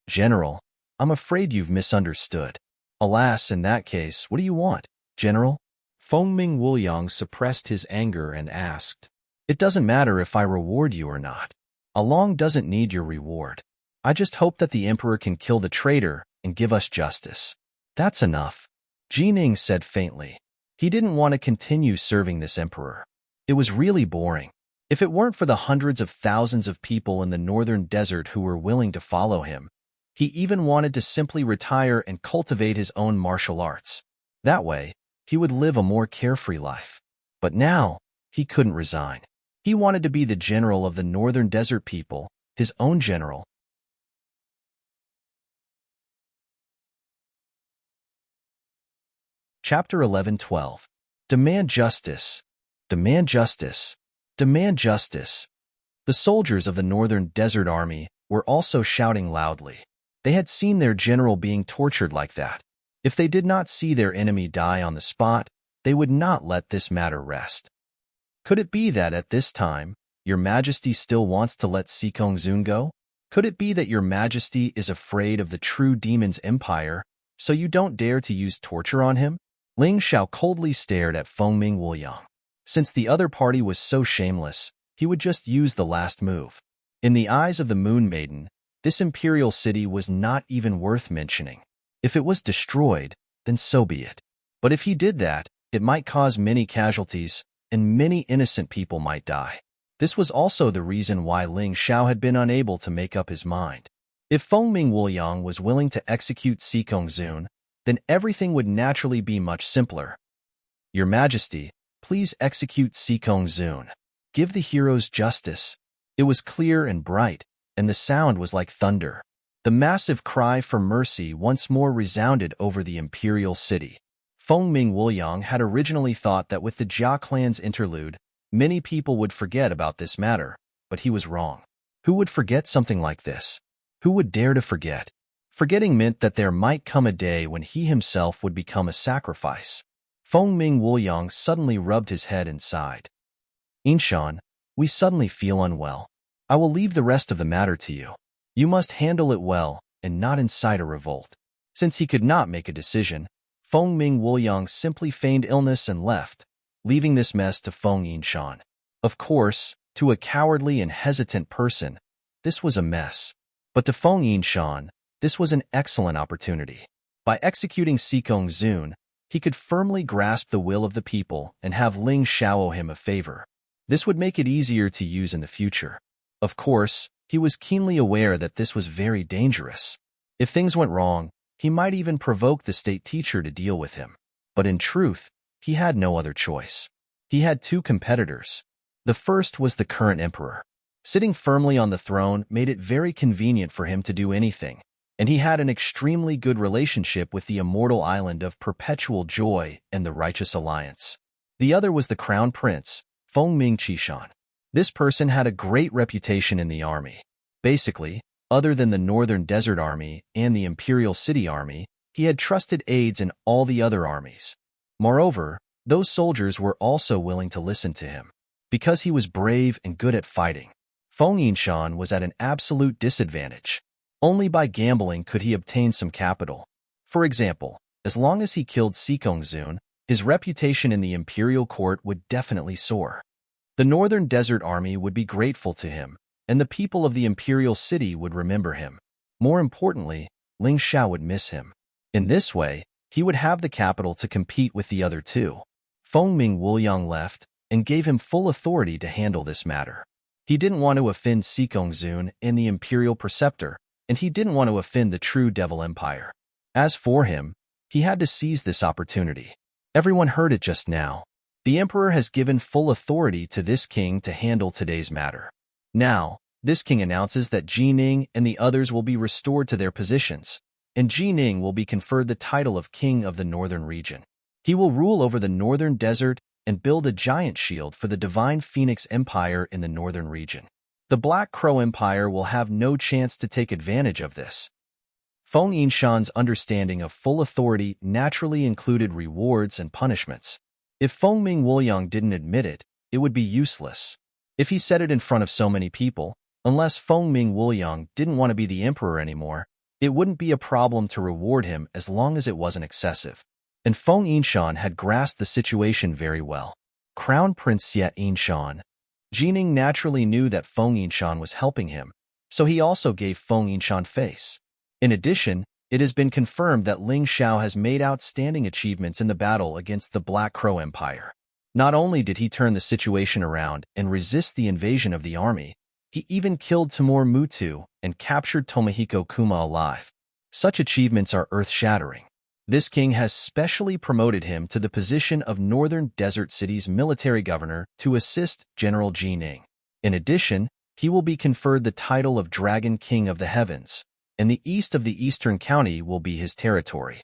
General, I'm afraid you've misunderstood. Alas, in that case, what do you want, General? Fengming Wuliang suppressed his anger and asked, it doesn't matter if I reward you or not. Along doesn't need your reward. I just hope that the emperor can kill the traitor and give us justice. That's enough. Ji Ning said faintly. He didn't want to continue serving this emperor. It was really boring. If it weren't for the hundreds of thousands of people in the northern desert who were willing to follow him, he even wanted to simply retire and cultivate his own martial arts. That way, he would live a more carefree life. But now, he couldn't resign. He wanted to be the general of the northern desert people, his own general. Chapter 11-12. Demand justice. Demand justice. Demand justice. The soldiers of the Northern Desert Army were also shouting loudly. They had seen their general being tortured like that. If they did not see their enemy die on the spot, they would not let this matter rest. Could it be that at this time, Your Majesty still wants to let Sikong Zun go? Could it be that Your Majesty is afraid of the true demon's empire, so you don't dare to use torture on him? Ling Xiao coldly stared at Fengming Wuliang. Since the other party was so shameless, he would just use the last move. In the eyes of the Moon Maiden, this imperial city was not even worth mentioning. If it was destroyed, then so be it. But if he did that, It might cause many casualties, and many innocent people might die. This was also the reason why Ling Xiao had been unable to make up his mind. If Fengming Wuliang was willing to execute Sikong Zun, then everything would naturally be much simpler. Your Majesty, please execute Sikong Zun. Give the heroes justice. It was clear and bright, and the sound was like thunder. The massive cry for mercy once more resounded over the imperial city. Fengming Wuliang had originally thought that with the Jia clan's interlude, many people would forget about this matter, but he was wrong. Who would forget something like this? Who would dare to forget? Forgetting meant that there might come a day when he himself would become a sacrifice. Fengming Wuliang suddenly rubbed his head and sighed. Yinshan, we suddenly feel unwell. I will leave the rest of the matter to you. You must handle it well and not incite a revolt. Since he could not make a decision, Fengming Wuliang simply feigned illness and left, leaving this mess to Feng Yinshan. Of course, to a cowardly and hesitant person, this was a mess. But to Feng Yinshan, this was an excellent opportunity. By executing Sikong Zun, he could firmly grasp the will of the people and have Ling Xiao owe him a favor. This would make it easier to use in the future. Of course, he was keenly aware that this was very dangerous. If things went wrong, he might even provoke the state teacher to deal with him. But in truth, he had no other choice. He had two competitors. The first was the current emperor. Sitting firmly on the throne made it very convenient for him to do anything, and he had an extremely good relationship with the immortal island of perpetual joy and the righteous alliance. The other was the crown prince, Fengming Qishan. This person had a great reputation in the army. Basically, other than the Northern Desert Army and the Imperial City Army, he had trusted aides in all the other armies. Moreover, those soldiers were also willing to listen to him. Because he was brave and good at fighting, Feng Yinshan was at an absolute disadvantage. Only by gambling could he obtain some capital. For example, as long as he killed Sikong Zun, his reputation in the imperial court would definitely soar. The Northern Desert Army would be grateful to him, and the people of the imperial city would remember him. More importantly, Ling Xiao would miss him. In this way, he would have the capital to compete with the other two. Fengming Wuliang left and gave him full authority to handle this matter. He didn't want to offend Sikong Zun and the imperial preceptor, and he didn't want to offend the true Devil Empire. As for him, he had to seize this opportunity. Everyone heard it just now. The emperor has given full authority to this king to handle today's matter. Now, this king announces that Jining and the others will be restored to their positions, and Jining will be conferred the title of King of the Northern Region. He will rule over the Northern Desert and build a giant shield for the Divine Phoenix Empire in the Northern Region. The Black Crow Empire will have no chance to take advantage of this. Feng Yinshan's understanding of full authority naturally included rewards and punishments. If Fengming Wuliang didn't admit it, it would be useless. If he said it in front of so many people, unless Fengming Wuliang didn't want to be the emperor anymore, it wouldn't be a problem to reward him as long as it wasn't excessive. And Feng Yinshan had grasped the situation very well. Crown Prince Yet Yinshan. Jining naturally knew that Feng Yinshan was helping him, so he also gave Feng Yinshan face. In addition, it has been confirmed that Ling Xiao has made outstanding achievements in the battle against the Black Crow Empire. Not only did he turn the situation around and resist the invasion of the army, he even killed Timur Mutu and captured Tomohiko Kuma alive. Such achievements are earth-shattering. This king has specially promoted him to the position of Northern Desert City's military governor to assist General Jining. In addition, he will be conferred the title of Dragon King of the Heavens, and the east of the Eastern County will be his territory.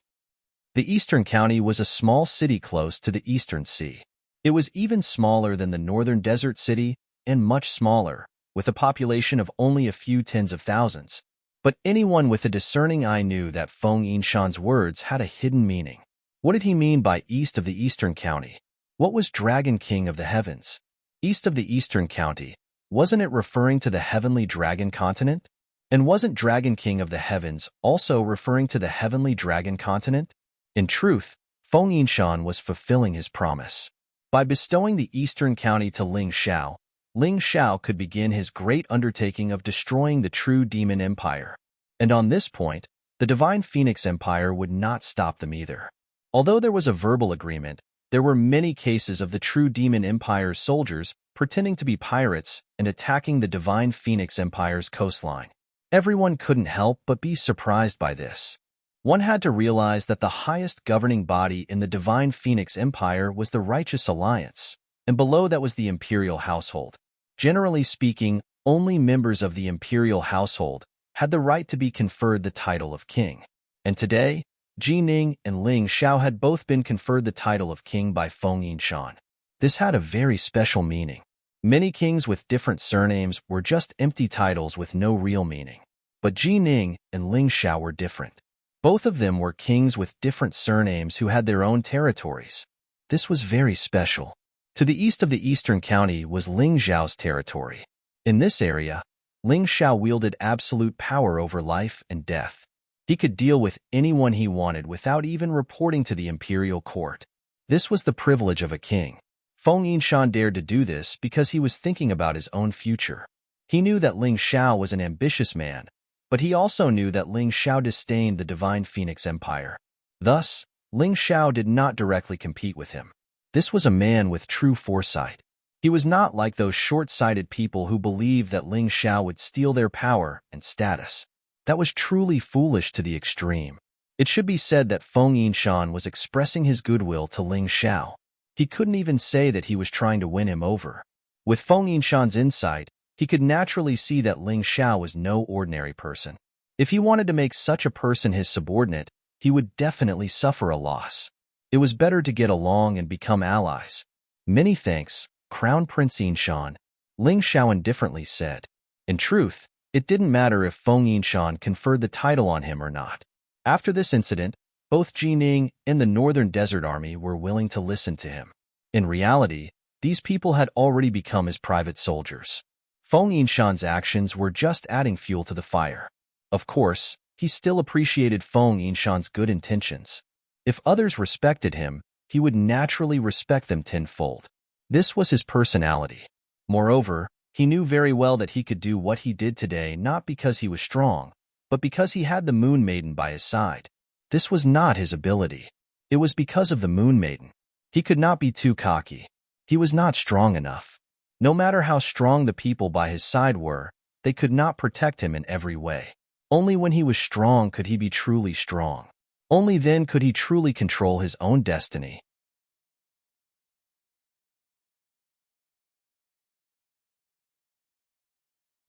The Eastern County was a small city close to the Eastern Sea. It was even smaller than the Northern Desert City and much smaller, with a population of only a few tens of thousands. But anyone with a discerning eye knew that Feng Yinshan's words had a hidden meaning. What did he mean by east of the Eastern County? What was Dragon King of the Heavens? East of the Eastern County, wasn't it referring to the Heavenly Dragon Continent? And wasn't Dragon King of the Heavens also referring to the Heavenly Dragon Continent? In truth, Feng Yinshan was fulfilling his promise. By bestowing the Eastern County to Ling Xiao could begin his great undertaking of destroying the true Demon Empire. And on this point, the Divine Phoenix Empire would not stop them either. Although there was a verbal agreement, There were many cases of the true Demon Empire's soldiers pretending to be pirates and attacking the Divine Phoenix Empire's coastline. Everyone couldn't help but be surprised by this. One had to realize that the highest governing body in the Divine Phoenix Empire was the Righteous Alliance, and below that was the Imperial Household. Generally speaking, only members of the Imperial Household had the right to be conferred the title of king. And today, Ji Ning and Ling Xiao had both been conferred the title of king by Feng Yinshan. This had a very special meaning. Many kings with different surnames were just empty titles with no real meaning. But Ji Ning and Ling Xiao were different. Both of them were kings with different surnames who had their own territories. This was very special. To the east of the eastern county was Ling Xiao's territory. In this area, Ling Xiao wielded absolute power over life and death. He could deal with anyone he wanted without even reporting to the imperial court. This was the privilege of a king. Feng Yinshan dared to do this because he was thinking about his own future. He knew that Ling Xiao was an ambitious man, but he also knew that Ling Xiao disdained the Divine Phoenix Empire. Thus, Ling Xiao did not directly compete with him. This was a man with true foresight. He was not like those short-sighted people who believed that Ling Xiao would steal their power and status. That was truly foolish to the extreme. It should be said that Feng Yinshan was expressing his goodwill to Ling Xiao. He couldn't even say that he was trying to win him over. With Feng Yinshan's insight, he could naturally see that Ling Xiao was no ordinary person. If he wanted to make such a person his subordinate, he would definitely suffer a loss. It was better to get along and become allies. Many thanks, Crown Prince Yinshan, Ling Xiao indifferently said. In truth, it didn't matter if Feng Yinshan conferred the title on him or not. After this incident, both Ji Ning and the Northern Desert Army were willing to listen to him. In reality, these people had already become his private soldiers. Feng Yinshan's actions were just adding fuel to the fire. Of course, he still appreciated Feng Yinshan's good intentions. If others respected him, he would naturally respect them tenfold. This was his personality. Moreover, he knew very well that he could do what he did today not because he was strong, but because he had the Moon Maiden by his side. This was not his ability. It was because of the Moon Maiden. He could not be too cocky. He was not strong enough. No matter how strong the people by his side were, they could not protect him in every way. Only when he was strong could he be truly strong. Only then could he truly control his own destiny.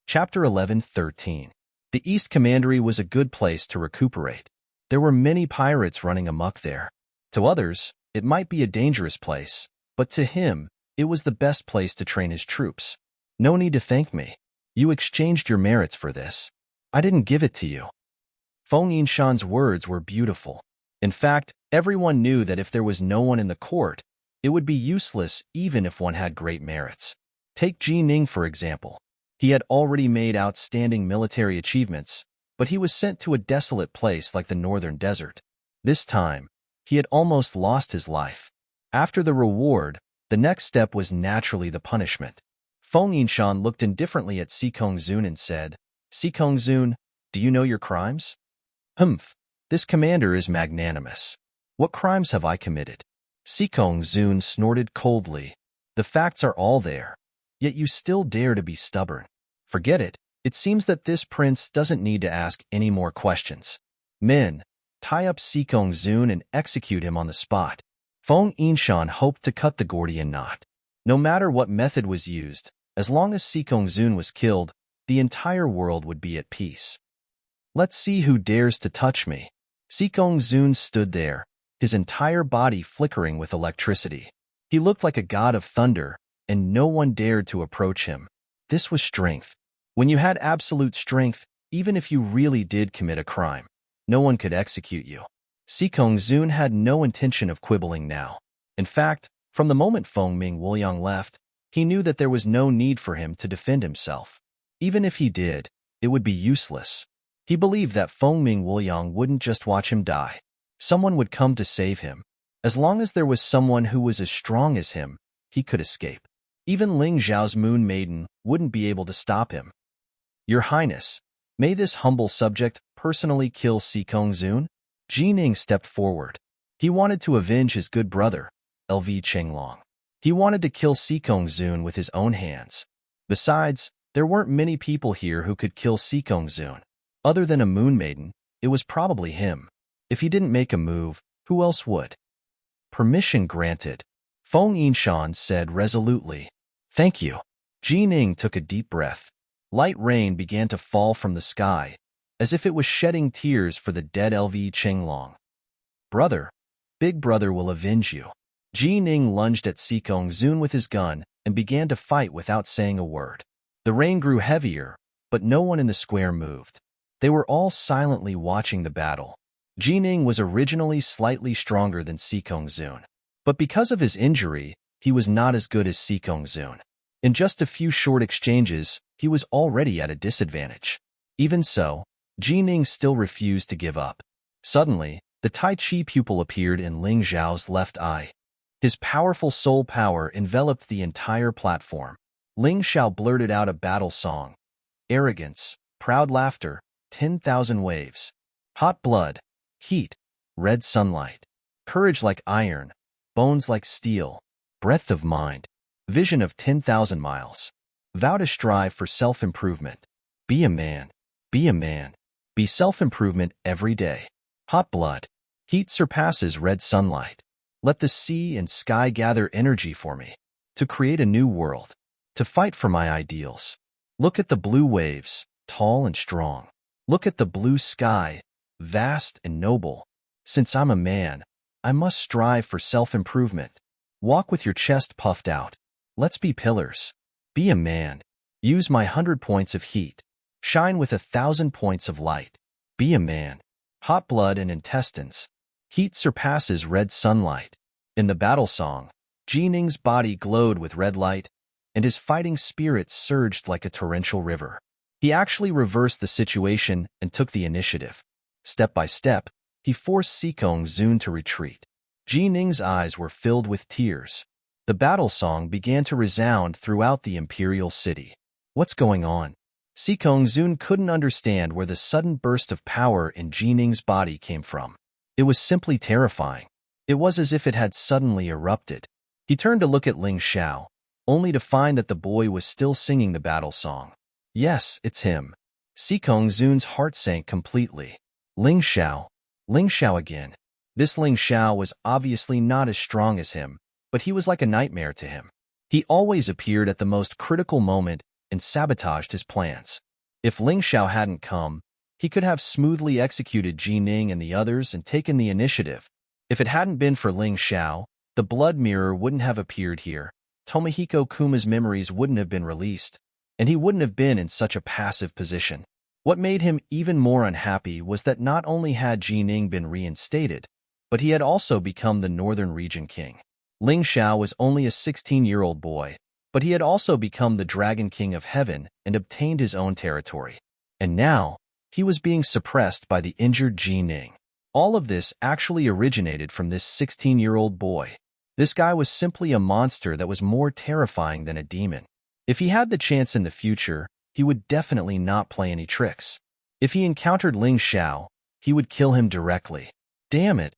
Chapter 11:13. The East Commandery was a good place to recuperate. There were many pirates running amok there. To others, it might be a dangerous place, but to him, it was the best place to train his troops. No need to thank me. You exchanged your merits for this. I didn't give it to you. Feng Yinshan's words were beautiful. In fact, everyone knew that if there was no one in the court, it would be useless even if one had great merits. Take Ji Ning, for example. He had already made outstanding military achievements, but he was sent to a desolate place like the northern desert. This time, he had almost lost his life. After the reward, the next step was naturally the punishment. Feng Yinshan looked indifferently at Si Kongzun and said, Si Kongzun, do you know your crimes? Humph, this commander is magnanimous. What crimes have I committed? Si Kongzun snorted coldly. The facts are all there. Yet you still dare to be stubborn. Forget it. It seems that this prince doesn't need to ask any more questions. Men, tie up Si Kongzun and execute him on the spot. Feng Yinshan hoped to cut the Gordian knot. No matter what method was used, as long as Si Kongzun was killed, the entire world would be at peace. Let's see who dares to touch me. Si Kongzun stood there, his entire body flickering with electricity. He looked like a god of thunder, and no one dared to approach him. This was strength. When you had absolute strength, even if you really did commit a crime, no one could execute you. Si Kongzun had no intention of quibbling now. In fact, from the moment Feng Ming Wuliang left, he knew that there was no need for him to defend himself. Even if he did, it would be useless. He believed that Feng Ming Wuliang wouldn't just watch him die. Someone would come to save him. As long as there was someone who was as strong as him, he could escape. Even Ling Xiao's Moon Maiden wouldn't be able to stop him. Your Highness, may this humble subject personally kill Si Kongzun? Ji Ning stepped forward. He wanted to avenge his good brother, LV Qinglong. He wanted to kill Sikong Zun with his own hands. Besides, there weren't many people here who could kill Sikong Zun. Other than a moon maiden, it was probably him. If he didn't make a move, who else would? Permission granted, Feng Yinshan said resolutely. Thank you. Ji Ning took a deep breath. Light rain began to fall from the sky, as if it was shedding tears for the dead LV Qinglong. Brother, Big Brother will avenge you. Ji Ning lunged at Sikong Zun with his gun and began to fight without saying a word. The rain grew heavier, but no one in the square moved. They were all silently watching the battle. Ji Ning was originally slightly stronger than Sikong Zun, but because of his injury, he was not as good as Sikong Zun. In just a few short exchanges, he was already at a disadvantage. Even so, Ji Ning still refused to give up. Suddenly, the Tai Chi pupil appeared in Ling Zhao's left eye. His powerful soul power enveloped the entire platform. Ling Zhao blurted out a battle song. Arrogance, proud laughter, 10,000 waves. Hot blood, heat, red sunlight. Courage like iron, bones like steel. Breadth of mind, vision of 10,000 miles. Vow to strive for self-improvement. Be a man, be a man. Be self-improvement every day. Hot blood. Heat surpasses red sunlight. Let the sea and sky gather energy for me. To create a new world. To fight for my ideals. Look at the blue waves, tall and strong. Look at the blue sky, vast and noble. Since I'm a man, I must strive for self-improvement. Walk with your chest puffed out. Let's be pillars. Be a man. Use my 100 points of heat. Shine with 1,000 points of light. Be a man. Hot blood and intestines. Heat surpasses red sunlight. In the battle song, Ji Ning's body glowed with red light, and his fighting spirit surged like a torrential river. He actually reversed the situation and took the initiative. Step by step, he forced Sikong Zun to retreat. Ji Ning's eyes were filled with tears. The battle song began to resound throughout the imperial city. What's going on? Sikong Zun couldn't understand where the sudden burst of power in Ji Ning's body came from. It was simply terrifying. It was as if it had suddenly erupted. He turned to look at Ling Zhao, only to find that the boy was still singing the battle song. Yes, it's him. Sikong Zun's heart sank completely. Ling Zhao again. This Ling Zhao was obviously not as strong as him, but he was like a nightmare to him. He always appeared at the most critical moment and sabotaged his plans. If Ling Zhao hadn't come, he could have smoothly executed Ji Ning and the others and taken the initiative. If it hadn't been for Ling Zhao, the blood mirror wouldn't have appeared here, Tomohiko Kuma's memories wouldn't have been released, and he wouldn't have been in such a passive position. What made him even more unhappy was that not only had Ji Ning been reinstated, but he had also become the Northern Region King. Ling Zhao was only a 16-year-old boy, but he had also become the Dragon King of Heaven and obtained his own territory. And now, he was being suppressed by the injured Ji Ning. All of this actually originated from this 16-year-old boy. This guy was simply a monster that was more terrifying than a demon. If he had the chance in the future, he would definitely not play any tricks. If he encountered Ling Zhao, he would kill him directly. Damn it!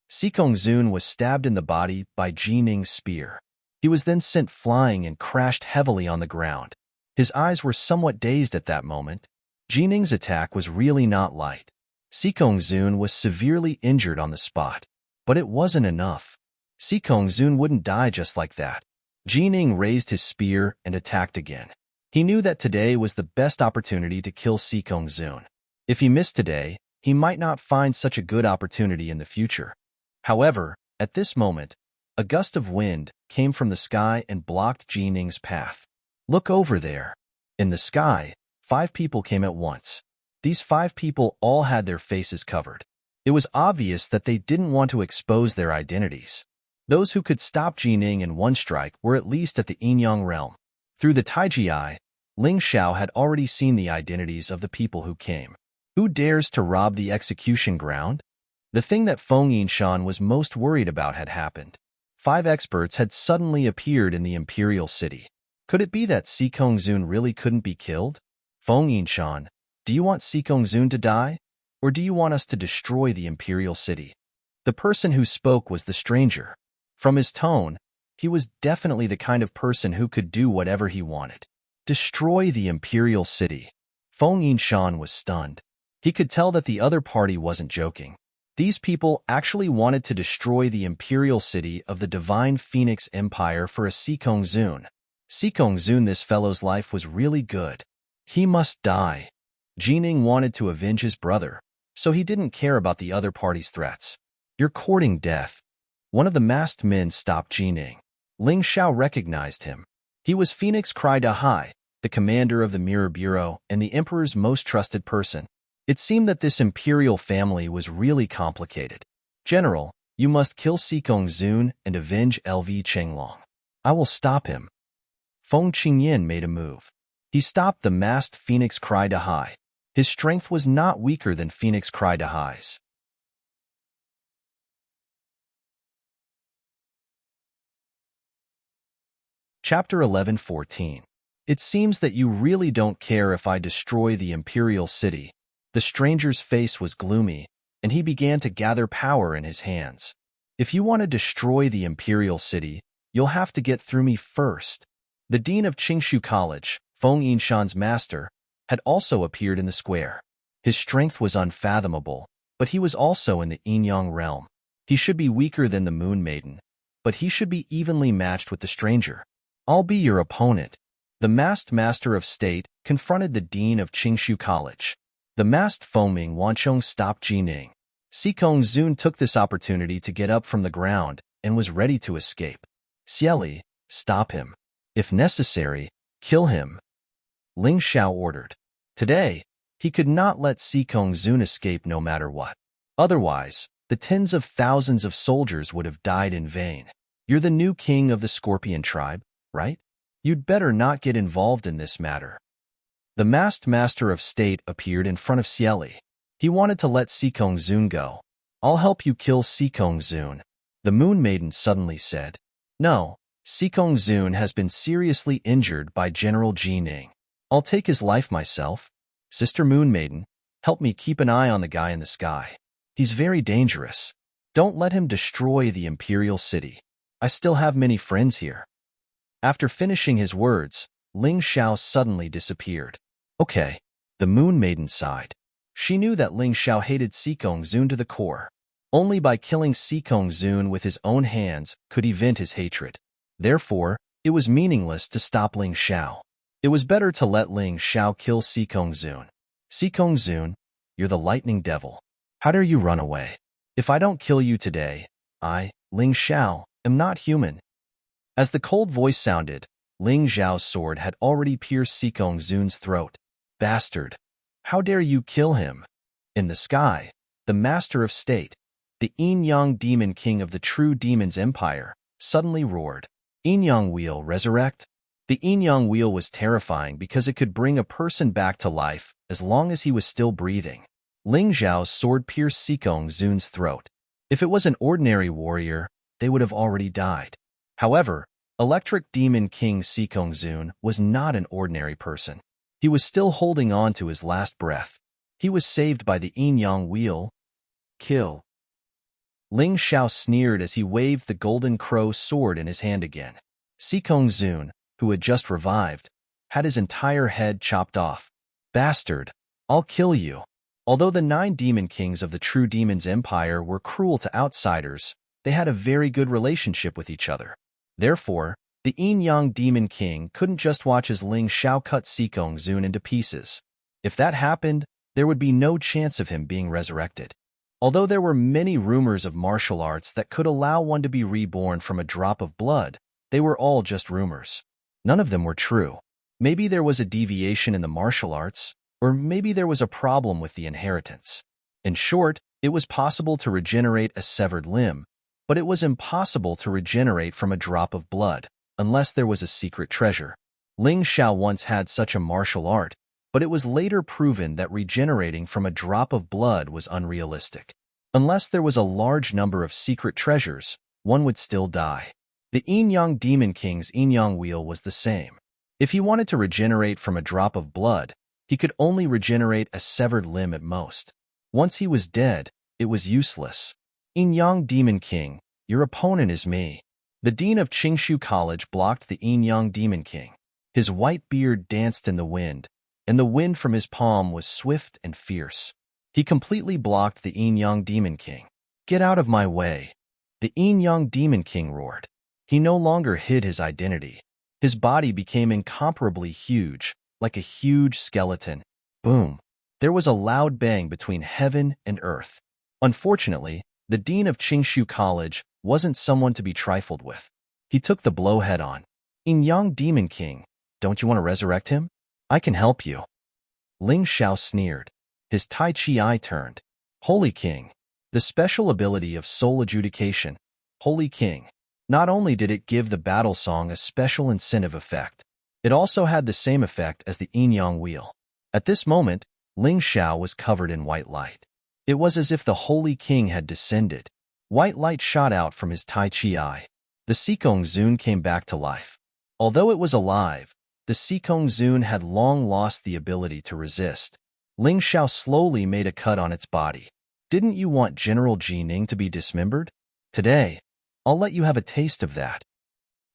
Sikong Zun was stabbed in the body by Ji Ning's spear. He was then sent flying and crashed heavily on the ground. His eyes were somewhat dazed at that moment. Ji Ning's attack was really not light. Sikong Zun was severely injured on the spot. But it wasn't enough. Sikong Zun wouldn't die just like that. Ji Ning raised his spear and attacked again. He knew that today was the best opportunity to kill Sikong Zun. If he missed today, he might not find such a good opportunity in the future. However, at this moment, a gust of wind came from the sky and blocked Ji Ning's path. Look over there. In the sky, 5 people came at once. These 5 people all had their faces covered. It was obvious that they didn't want to expose their identities. Those who could stop Ji Ning in one strike were at least at the Yinyang realm. Through the Taiji eye, Ling Zhao had already seen the identities of the people who came. Who dares to rob the execution ground? The thing that Feng Yinshan was most worried about had happened. 5 experts had suddenly appeared in the imperial city. Could it be that Sikong Zun really couldn't be killed? Feng Yinshan, do you want Sikong Zun to die? Or do you want us to destroy the imperial city? The person who spoke was the stranger. From his tone, he was definitely the kind of person who could do whatever he wanted. Destroy the imperial city. Feng Yinshan was stunned. He could tell that the other party wasn't joking. These people actually wanted to destroy the imperial city of the divine Phoenix Empire for a Sikong Zun. Sikong Zun, this fellow's life was really good. He must die. Jining wanted to avenge his brother, so he didn't care about the other party's threats. You're courting death. One of the masked men stopped Jining. Ling Xiao recognized him. He was Phoenix Cry Dahai, the commander of the Mirror Bureau and the Emperor's most trusted person. It seemed that this imperial family was really complicated. General, you must kill Sikong Zun and avenge LV Chenglong. I will stop him. Feng Qingyan made a move. He stopped the masked Phoenix Cry Dahai. His strength was not weaker than Phoenix Cry Dahai's. Chapter 11:14. It seems that you really don't care if I destroy the imperial city. The stranger's face was gloomy, and he began to gather power in his hands. If you want to destroy the imperial city, you'll have to get through me first. The dean of Qingshu College, Feng Yinshan's master, had also appeared in the square. His strength was unfathomable, but he was also in the Yin-Yang realm. He should be weaker than the Moon Maiden, but he should be evenly matched with the stranger. I'll be your opponent. The masked master of state confronted the dean of Qingshu College. The masked Fengming Wanchong stopped Jining. Sikong Zun took this opportunity to get up from the ground and was ready to escape. Xieli, stop him. If necessary, kill him. Ling Xiao ordered. Today, he could not let Sikong Zun escape no matter what. Otherwise, the tens of thousands of soldiers would have died in vain. You're the new king of the Scorpion tribe, right? You'd better not get involved in this matter. The masked master of state appeared in front of Xieli. He wanted to let Sikong Zun go. I'll help you kill Sikong Zun. The Moon Maiden suddenly said. No, Sikong Zun has been seriously injured by General Jining. I'll take his life myself. Sister Moon Maiden, help me keep an eye on the guy in the sky. He's very dangerous. Don't let him destroy the imperial city. I still have many friends here. After finishing his words, Ling Xiao suddenly disappeared. Okay, the Moon Maiden sighed. She knew that Ling Xiao hated Sikong Zun to the core. Only by killing Sikong Zun with his own hands could he vent his hatred. Therefore, it was meaningless to stop Ling Xiao. It was better to let Ling Xiao kill Sikong Zun. Sikong Zun, you're the lightning devil. How dare you run away? If I don't kill you today, I, Ling Xiao, am not human. As the cold voice sounded, Ling Xiao's sword had already pierced Sikong Zun's throat. Bastard! How dare you kill him? In the sky, the master of state, the Yin-Yang demon king of the true demon's empire, suddenly roared. Yin-Yang wheel resurrect? The Yin-Yang wheel was terrifying because it could bring a person back to life as long as he was still breathing. Ling Xiao's sword pierced Sikong Zun's throat. If it was an ordinary warrior, they would have already died. However, Electric Demon King Sikong Zun was not an ordinary person. He was still holding on to his last breath. He was saved by the Yin-Yang wheel. Kill. Ling Xiao sneered as he waved the golden crow sword in his hand again. Sikong Zun, who had just revived, had his entire head chopped off. Bastard, I'll kill you. Although the 9 demon kings of the true demon's empire were cruel to outsiders, they had a very good relationship with each other. Therefore, the Yin-Yang demon king couldn't just watch as Ling Xiao cut Sikong Zun into pieces. If that happened, there would be no chance of him being resurrected. Although there were many rumors of martial arts that could allow one to be reborn from a drop of blood, they were all just rumors. None of them were true. Maybe there was a deviation in the martial arts, or maybe there was a problem with the inheritance. In short, it was possible to regenerate a severed limb, but it was impossible to regenerate from a drop of blood, unless there was a secret treasure. Ling Xiao once had such a martial art, but it was later proven that regenerating from a drop of blood was unrealistic. Unless there was a large number of secret treasures, one would still die. The Yin-Yang Demon King's Yin-Yang wheel was the same. If he wanted to regenerate from a drop of blood, he could only regenerate a severed limb at most. Once he was dead, it was useless. Yin-Yang Demon King, your opponent is me. The dean of Qingshu College blocked the Yin-Yang Demon King. His white beard danced in the wind, and the wind from his palm was swift and fierce. He completely blocked the Yin-Yang Demon King. "Get out of my way!" The Yin-Yang Demon King roared. He no longer hid his identity. His body became incomparably huge, like a huge skeleton. Boom! There was a loud bang between heaven and earth. Unfortunately, the dean of Qingshu College wasn't someone to be trifled with. He took the blow head-on. "Yin-Yang Demon King, don't you want to resurrect him? I can help you." Ling Xiao sneered. His Tai Chi eye turned. "Holy King." The special ability of soul adjudication, Holy King. Not only did it give the battle song a special incentive effect, it also had the same effect as the yin-yang wheel. At this moment, Ling Xiao was covered in white light. It was as if the Holy King had descended. White light shot out from his Tai Chi eye. The Sikong Zun came back to life. Although it was alive, the Sikong Zun had long lost the ability to resist. Ling Xiao slowly made a cut on its body. "Didn't you want General Jining to be dismembered? Today, I'll let you have a taste of that."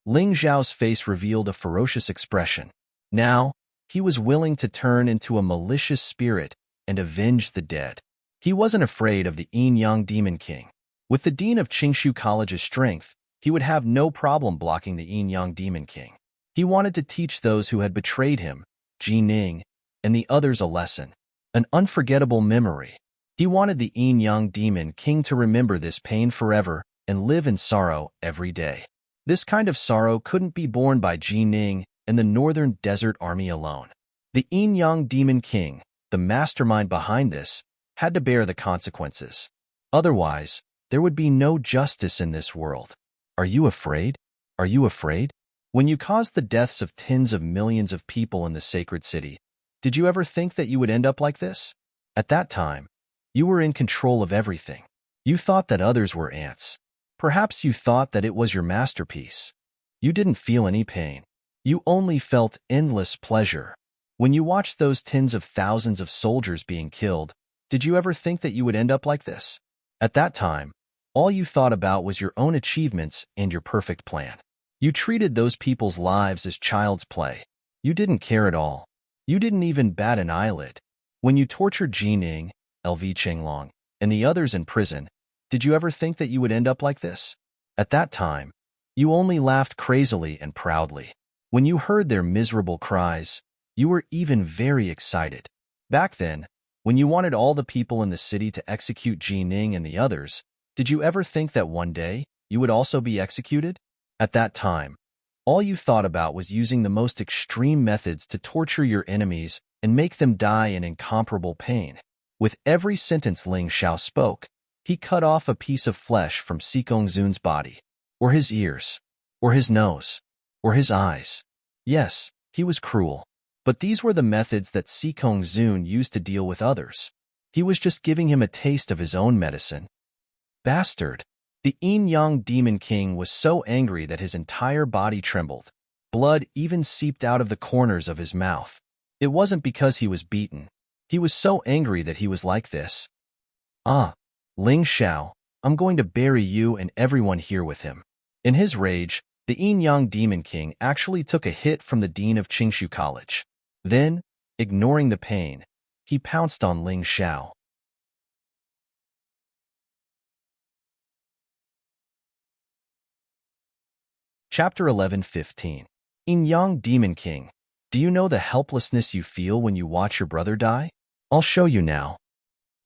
Ling Xiao's face revealed a ferocious expression. Now, he was willing to turn into a malicious spirit and avenge the dead. He wasn't afraid of the Yin-Yang Demon King. With the dean of Qingshu College's strength, he would have no problem blocking the Yin-Yang Demon King. He wanted to teach those who had betrayed him, Jining, and the others a lesson, an unforgettable memory. He wanted the Yin-Yang Demon King to remember this pain forever and live in sorrow every day. This kind of sorrow couldn't be borne by Jining and the Northern Desert Army alone. The Yin-Yang Demon King, the mastermind behind this, had to bear the consequences. Otherwise, there would be no justice in this world. Are you afraid? Are you afraid? When you caused the deaths of tens of millions of people in the sacred city, did you ever think that you would end up like this? At that time, you were in control of everything. You thought that others were ants. Perhaps you thought that it was your masterpiece. You didn't feel any pain. You only felt endless pleasure. When you watched those tens of thousands of soldiers being killed, did you ever think that you would end up like this? At that time, all you thought about was your own achievements and your perfect plan. You treated those people's lives as child's play. You didn't care at all. You didn't even bat an eyelid. When you tortured Jining, LV Chenglong, and the others in prison, did you ever think that you would end up like this? At that time, you only laughed crazily and proudly. When you heard their miserable cries, you were even very excited. Back then, when you wanted all the people in the city to execute Jining and the others, did you ever think that one day you would also be executed? At that time, all you thought about was using the most extreme methods to torture your enemies and make them die in incomparable pain. With every sentence Ling Xiao spoke, he cut off a piece of flesh from Sikong Zun's body, or his ears, or his nose, or his eyes. Yes, he was cruel, but these were the methods that Sikong Zun used to deal with others. He was just giving him a taste of his own medicine. Bastard! The Yin-Yang Demon King was so angry that his entire body trembled. Blood even seeped out of the corners of his mouth. It wasn't because he was beaten. He was so angry that he was like this. "Ah, Ling Xiao, I'm going to bury you and everyone here with him." In his rage, the Yin-Yang Demon King actually took a hit from the dean of Qingshu College. Then, ignoring the pain, he pounced on Ling Xiao. Chapter 11:15. Yin-Yang Demon King, do you know the helplessness you feel when you watch your brother die? I'll show you now.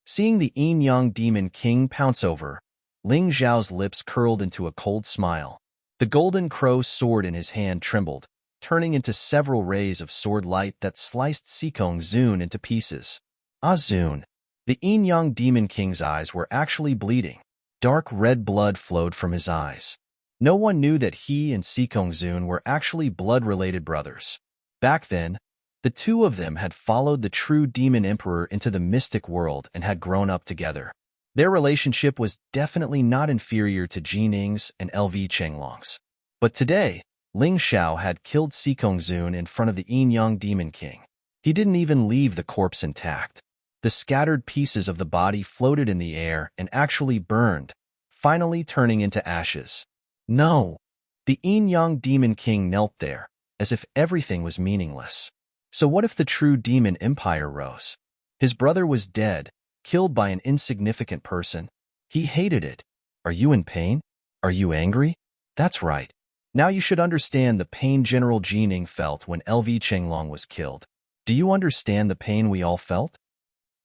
Seeing the Yin-Yang Demon King pounce over, Ling Xiao's lips curled into a cold smile. The golden crow's sword in his hand trembled, turning into several rays of sword light that sliced Sikong Zun into pieces. Ah Zun! The Yin-Yang Demon King's eyes were actually bleeding. Dark red blood flowed from his eyes. No one knew that he and Sikong Zun were actually blood-related brothers. Back then, the two of them had followed the true demon emperor into the mystic world and had grown up together. Their relationship was definitely not inferior to Jining's and LV Chenglong's. But today, Ling Xiao had killed Sikong Zun in front of the Yin-Yang Demon King. He didn't even leave the corpse intact. The scattered pieces of the body floated in the air and actually burned, finally turning into ashes. No! The yin-yang demon king knelt there, as if everything was meaningless. So what if the true demon empire rose? His brother was dead, killed by an insignificant person. He hated it. Are you in pain? Are you angry? That's right. Now you should understand the pain General Jining felt when LV Chenglong was killed. Do you understand the pain we all felt?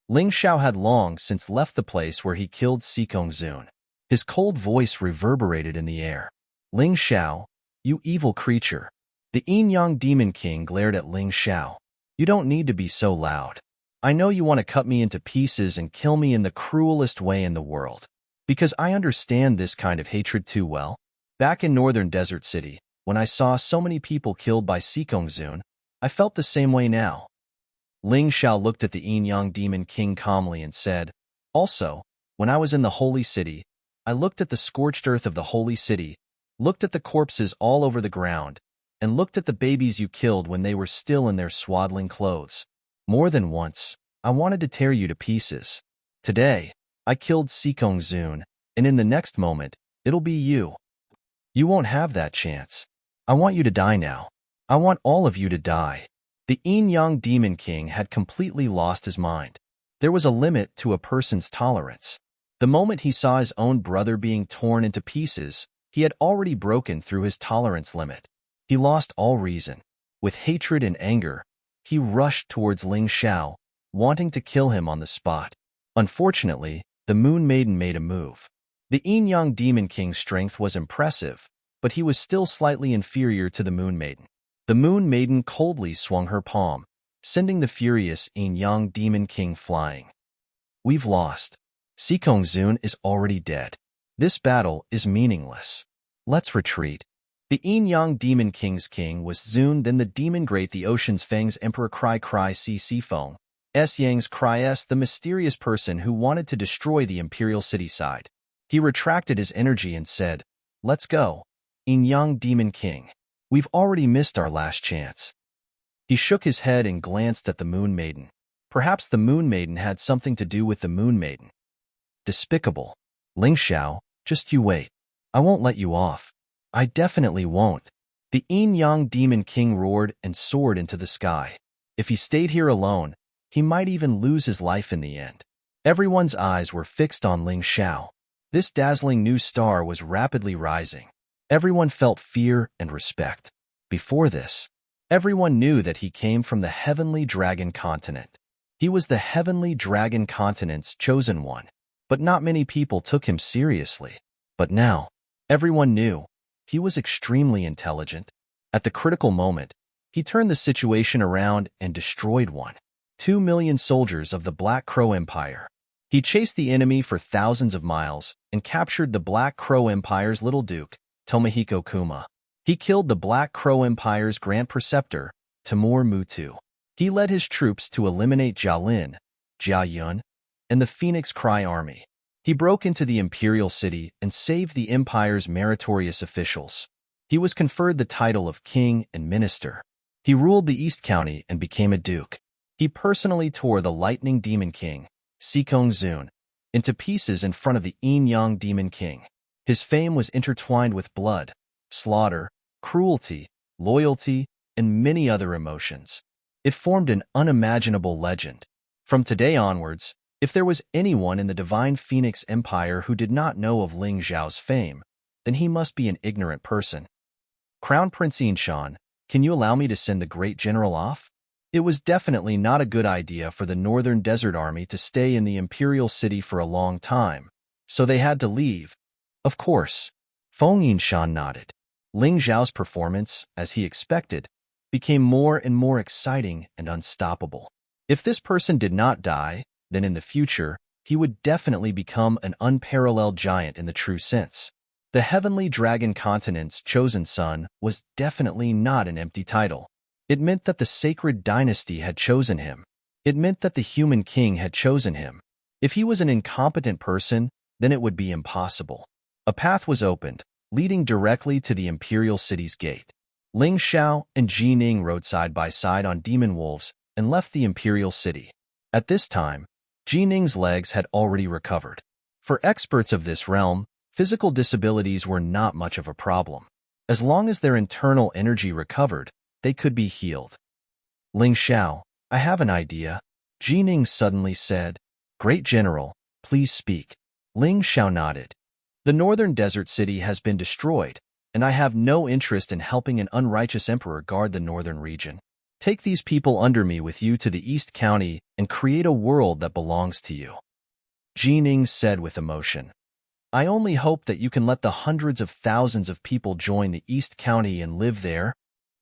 Ling Xiao had long since left the place where he killed Sikong Zun. His cold voice reverberated in the air. Ling Xiao, you evil creature. The yin-yang demon king glared at Ling Xiao. You don't need to be so loud. I know you want to cut me into pieces and kill me in the cruelest way in the world. Because I understand this kind of hatred too well. Back in Northern Desert City, when I saw so many people killed by Sikong Zun, I felt the same way now. Ling Xiao looked at the yin-yang demon king calmly and said, also, when I was in the holy city, I looked at the scorched earth of the holy city, looked at the corpses all over the ground, and looked at the babies you killed when they were still in their swaddling clothes. More than once, I wanted to tear you to pieces. Today, I killed Sikong Zun, and in the next moment, it'll be you. You won't have that chance. I want you to die now. I want all of you to die. The yin-yang demon king had completely lost his mind. There was a limit to a person's tolerance. The moment he saw his own brother being torn into pieces, he had already broken through his tolerance limit. He lost all reason. With hatred and anger, he rushed towards Ling Xiao, wanting to kill him on the spot. Unfortunately, the Moon Maiden made a move. The yin-yang demon king's strength was impressive, but he was still slightly inferior to the Moon Maiden. The Moon Maiden coldly swung her palm, sending the furious yin-yang demon king flying. We've lost. Sikong Zun is already dead. This battle is meaningless. Let's retreat. The yin-yang demon king's king was Zun, then the demon great the ocean's Fang's emperor Cry Si Feng. S. Yang's Cry S, the mysterious person who wanted to destroy the imperial city side. He retracted his energy and said, let's go. Yin-yang demon king. We've already missed our last chance. He shook his head and glanced at the Moon Maiden. Perhaps the Moon Maiden had something to do with the Moon Maiden. Despicable. Ling Xiao, just you wait. I won't let you off. I definitely won't. The yin-yang demon king roared and soared into the sky. If he stayed here alone, he might even lose his life in the end. Everyone's eyes were fixed on Ling Xiao. This dazzling new star was rapidly rising. Everyone felt fear and respect. Before this, everyone knew that he came from the Heavenly Dragon Continent. He was the Heavenly Dragon Continent's chosen one, but not many people took him seriously. But now, everyone knew. He was extremely intelligent. At the critical moment, he turned the situation around and destroyed 2 million soldiers of the Black Crow Empire. He chased the enemy for thousands of miles and captured the Black Crow Empire's little duke, Tomohiko Kuma. He killed the Black Crow Empire's Grand Preceptor, Timur Mutu. He led his troops to eliminate Jialin, Jiayun, and the Phoenix Cry army. He broke into the imperial city and saved the empire's meritorious officials. He was conferred the title of king and minister. He ruled the East County and became a duke. He personally tore the Lightning Demon King, Sikong Zun, into pieces in front of the yin-yang demon king. His fame was intertwined with blood, slaughter, cruelty, loyalty, and many other emotions. It formed an unimaginable legend. From today onwards, if there was anyone in the Divine Phoenix Empire who did not know of Ling Xiao's fame, then he must be an ignorant person. Crown Prince Yinshan, can you allow me to send the great general off? It was definitely not a good idea for the Northern Desert Army to stay in the imperial city for a long time, so they had to leave. Of course. Feng Yinshan nodded. Ling Xiao's performance, as he expected, became more and more exciting and unstoppable. If this person did not die, then in the future, he would definitely become an unparalleled giant in the true sense. The Heavenly Dragon Continent's chosen son was definitely not an empty title. It meant that the sacred dynasty had chosen him. It meant that the human king had chosen him. If he was an incompetent person, then it would be impossible. A path was opened, leading directly to the imperial city's gate. Ling Xiao and Ji Ning rode side by side on demon wolves and left the imperial city. At this time, Ji Ning's legs had already recovered. For experts of this realm, physical disabilities were not much of a problem. As long as their internal energy recovered, they could be healed. Ling Xiao, I have an idea, Jining suddenly said. Great General, please speak. Ling Xiao nodded. The northern desert city has been destroyed, and I have no interest in helping an unrighteous emperor guard the northern region. Take these people under me with you to the East County and create a world that belongs to you. Jining said with emotion. I only hope that you can let the hundreds of thousands of people join the East County and live there.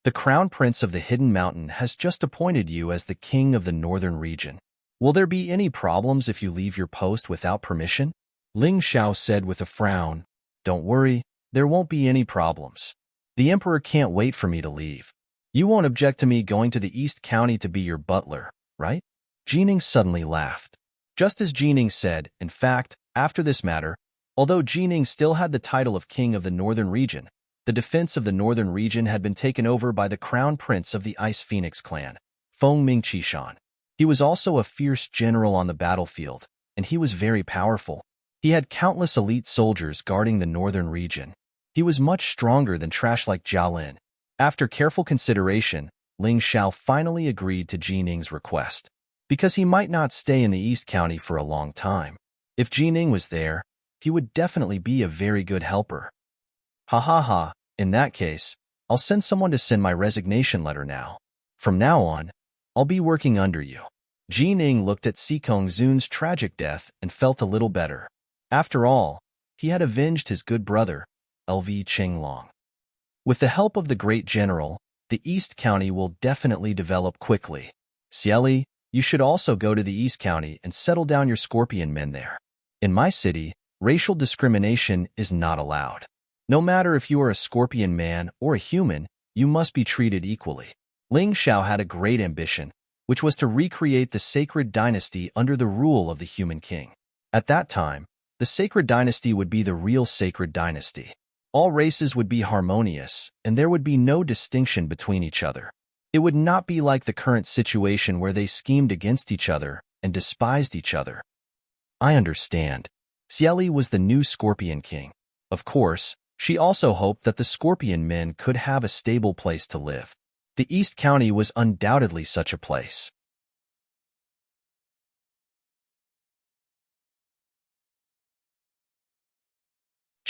The Crown Prince of the Hidden Mountain has just appointed you as the king of the northern region. Will there be any problems if you leave your post without permission? Ling Xiao said with a frown. Don't worry, there won't be any problems. The emperor can't wait for me to leave. You won't object to me going to the East County to be your butler, right? Jining suddenly laughed. Just as Jining said, in fact, after this matter, although Jining still had the title of king of the northern region, the defense of the northern region had been taken over by the crown prince of the Ice Phoenix clan, Feng Mingqishan. He was also a fierce general on the battlefield, and he was very powerful. He had countless elite soldiers guarding the northern region. He was much stronger than trash like Jialin. After careful consideration, Ling Xiao finally agreed to Jining's request, because he might not stay in the East County for a long time. If Jining was there, he would definitely be a very good helper. Ha ha ha, in that case, I'll send someone to send my resignation letter now. From now on, I'll be working under you. Jining looked at Sikong Zun's tragic death and felt a little better. After all, he had avenged his good brother, LV Qinglong. With the help of the great general, the East County will definitely develop quickly. Xieli, you should also go to the East County and settle down your scorpion men there. In my city, racial discrimination is not allowed. No matter if you are a scorpion man or a human, you must be treated equally. Ling Xiao had a great ambition, which was to recreate the sacred dynasty under the rule of the human king. At that time, the sacred dynasty would be the real sacred dynasty. All races would be harmonious, and there would be no distinction between each other. It would not be like the current situation where they schemed against each other and despised each other. I understand. Xieli was the new Scorpion King. Of course, she also hoped that the Scorpion men could have a stable place to live. The East County was undoubtedly such a place.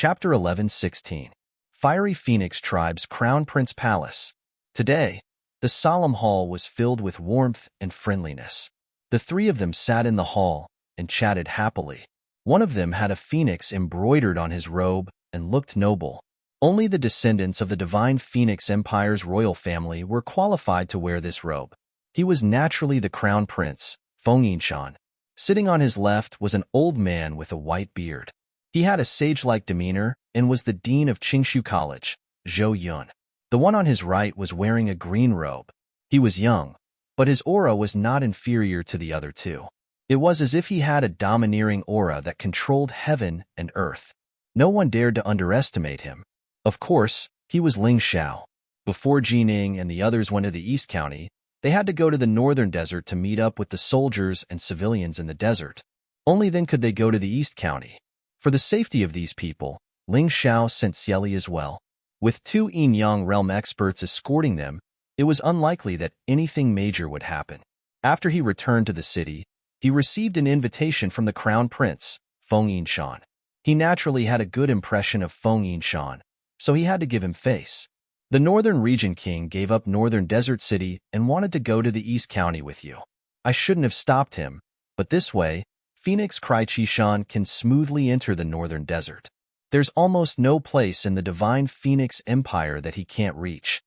Chapter 11:16. Fiery Phoenix Tribe's Crown Prince Palace. Today, the solemn hall was filled with warmth and friendliness. The three of them sat in the hall and chatted happily. One of them had a phoenix embroidered on his robe and looked noble. Only the descendants of the divine Phoenix Empire's royal family were qualified to wear this robe. He was naturally the crown prince, Feng Yinshan. Sitting on his left was an old man with a white beard. He had a sage-like demeanor and was the dean of Qingshu College, Zhou Yun. The one on his right was wearing a green robe. He was young, but his aura was not inferior to the other two. It was as if he had a domineering aura that controlled heaven and earth. No one dared to underestimate him. Of course, he was Ling Xiao. Before Jining and the others went to the East County, they had to go to the northern desert to meet up with the soldiers and civilians in the desert. Only then could they go to the East County. For the safety of these people, Ling Xiao sent Xieli as well. With two Yin-Yang realm experts escorting them, it was unlikely that anything major would happen. After he returned to the city, he received an invitation from the crown prince, Feng Yinshan. He naturally had a good impression of Feng Yinshan, so he had to give him face. The Northern Region King gave up Northern Desert City and wanted to go to the East County with you. I shouldn't have stopped him, but this way, Phoenix Cai-Qishan can smoothly enter the Northern Desert. There's almost no place in the divine Phoenix Empire that he can't reach.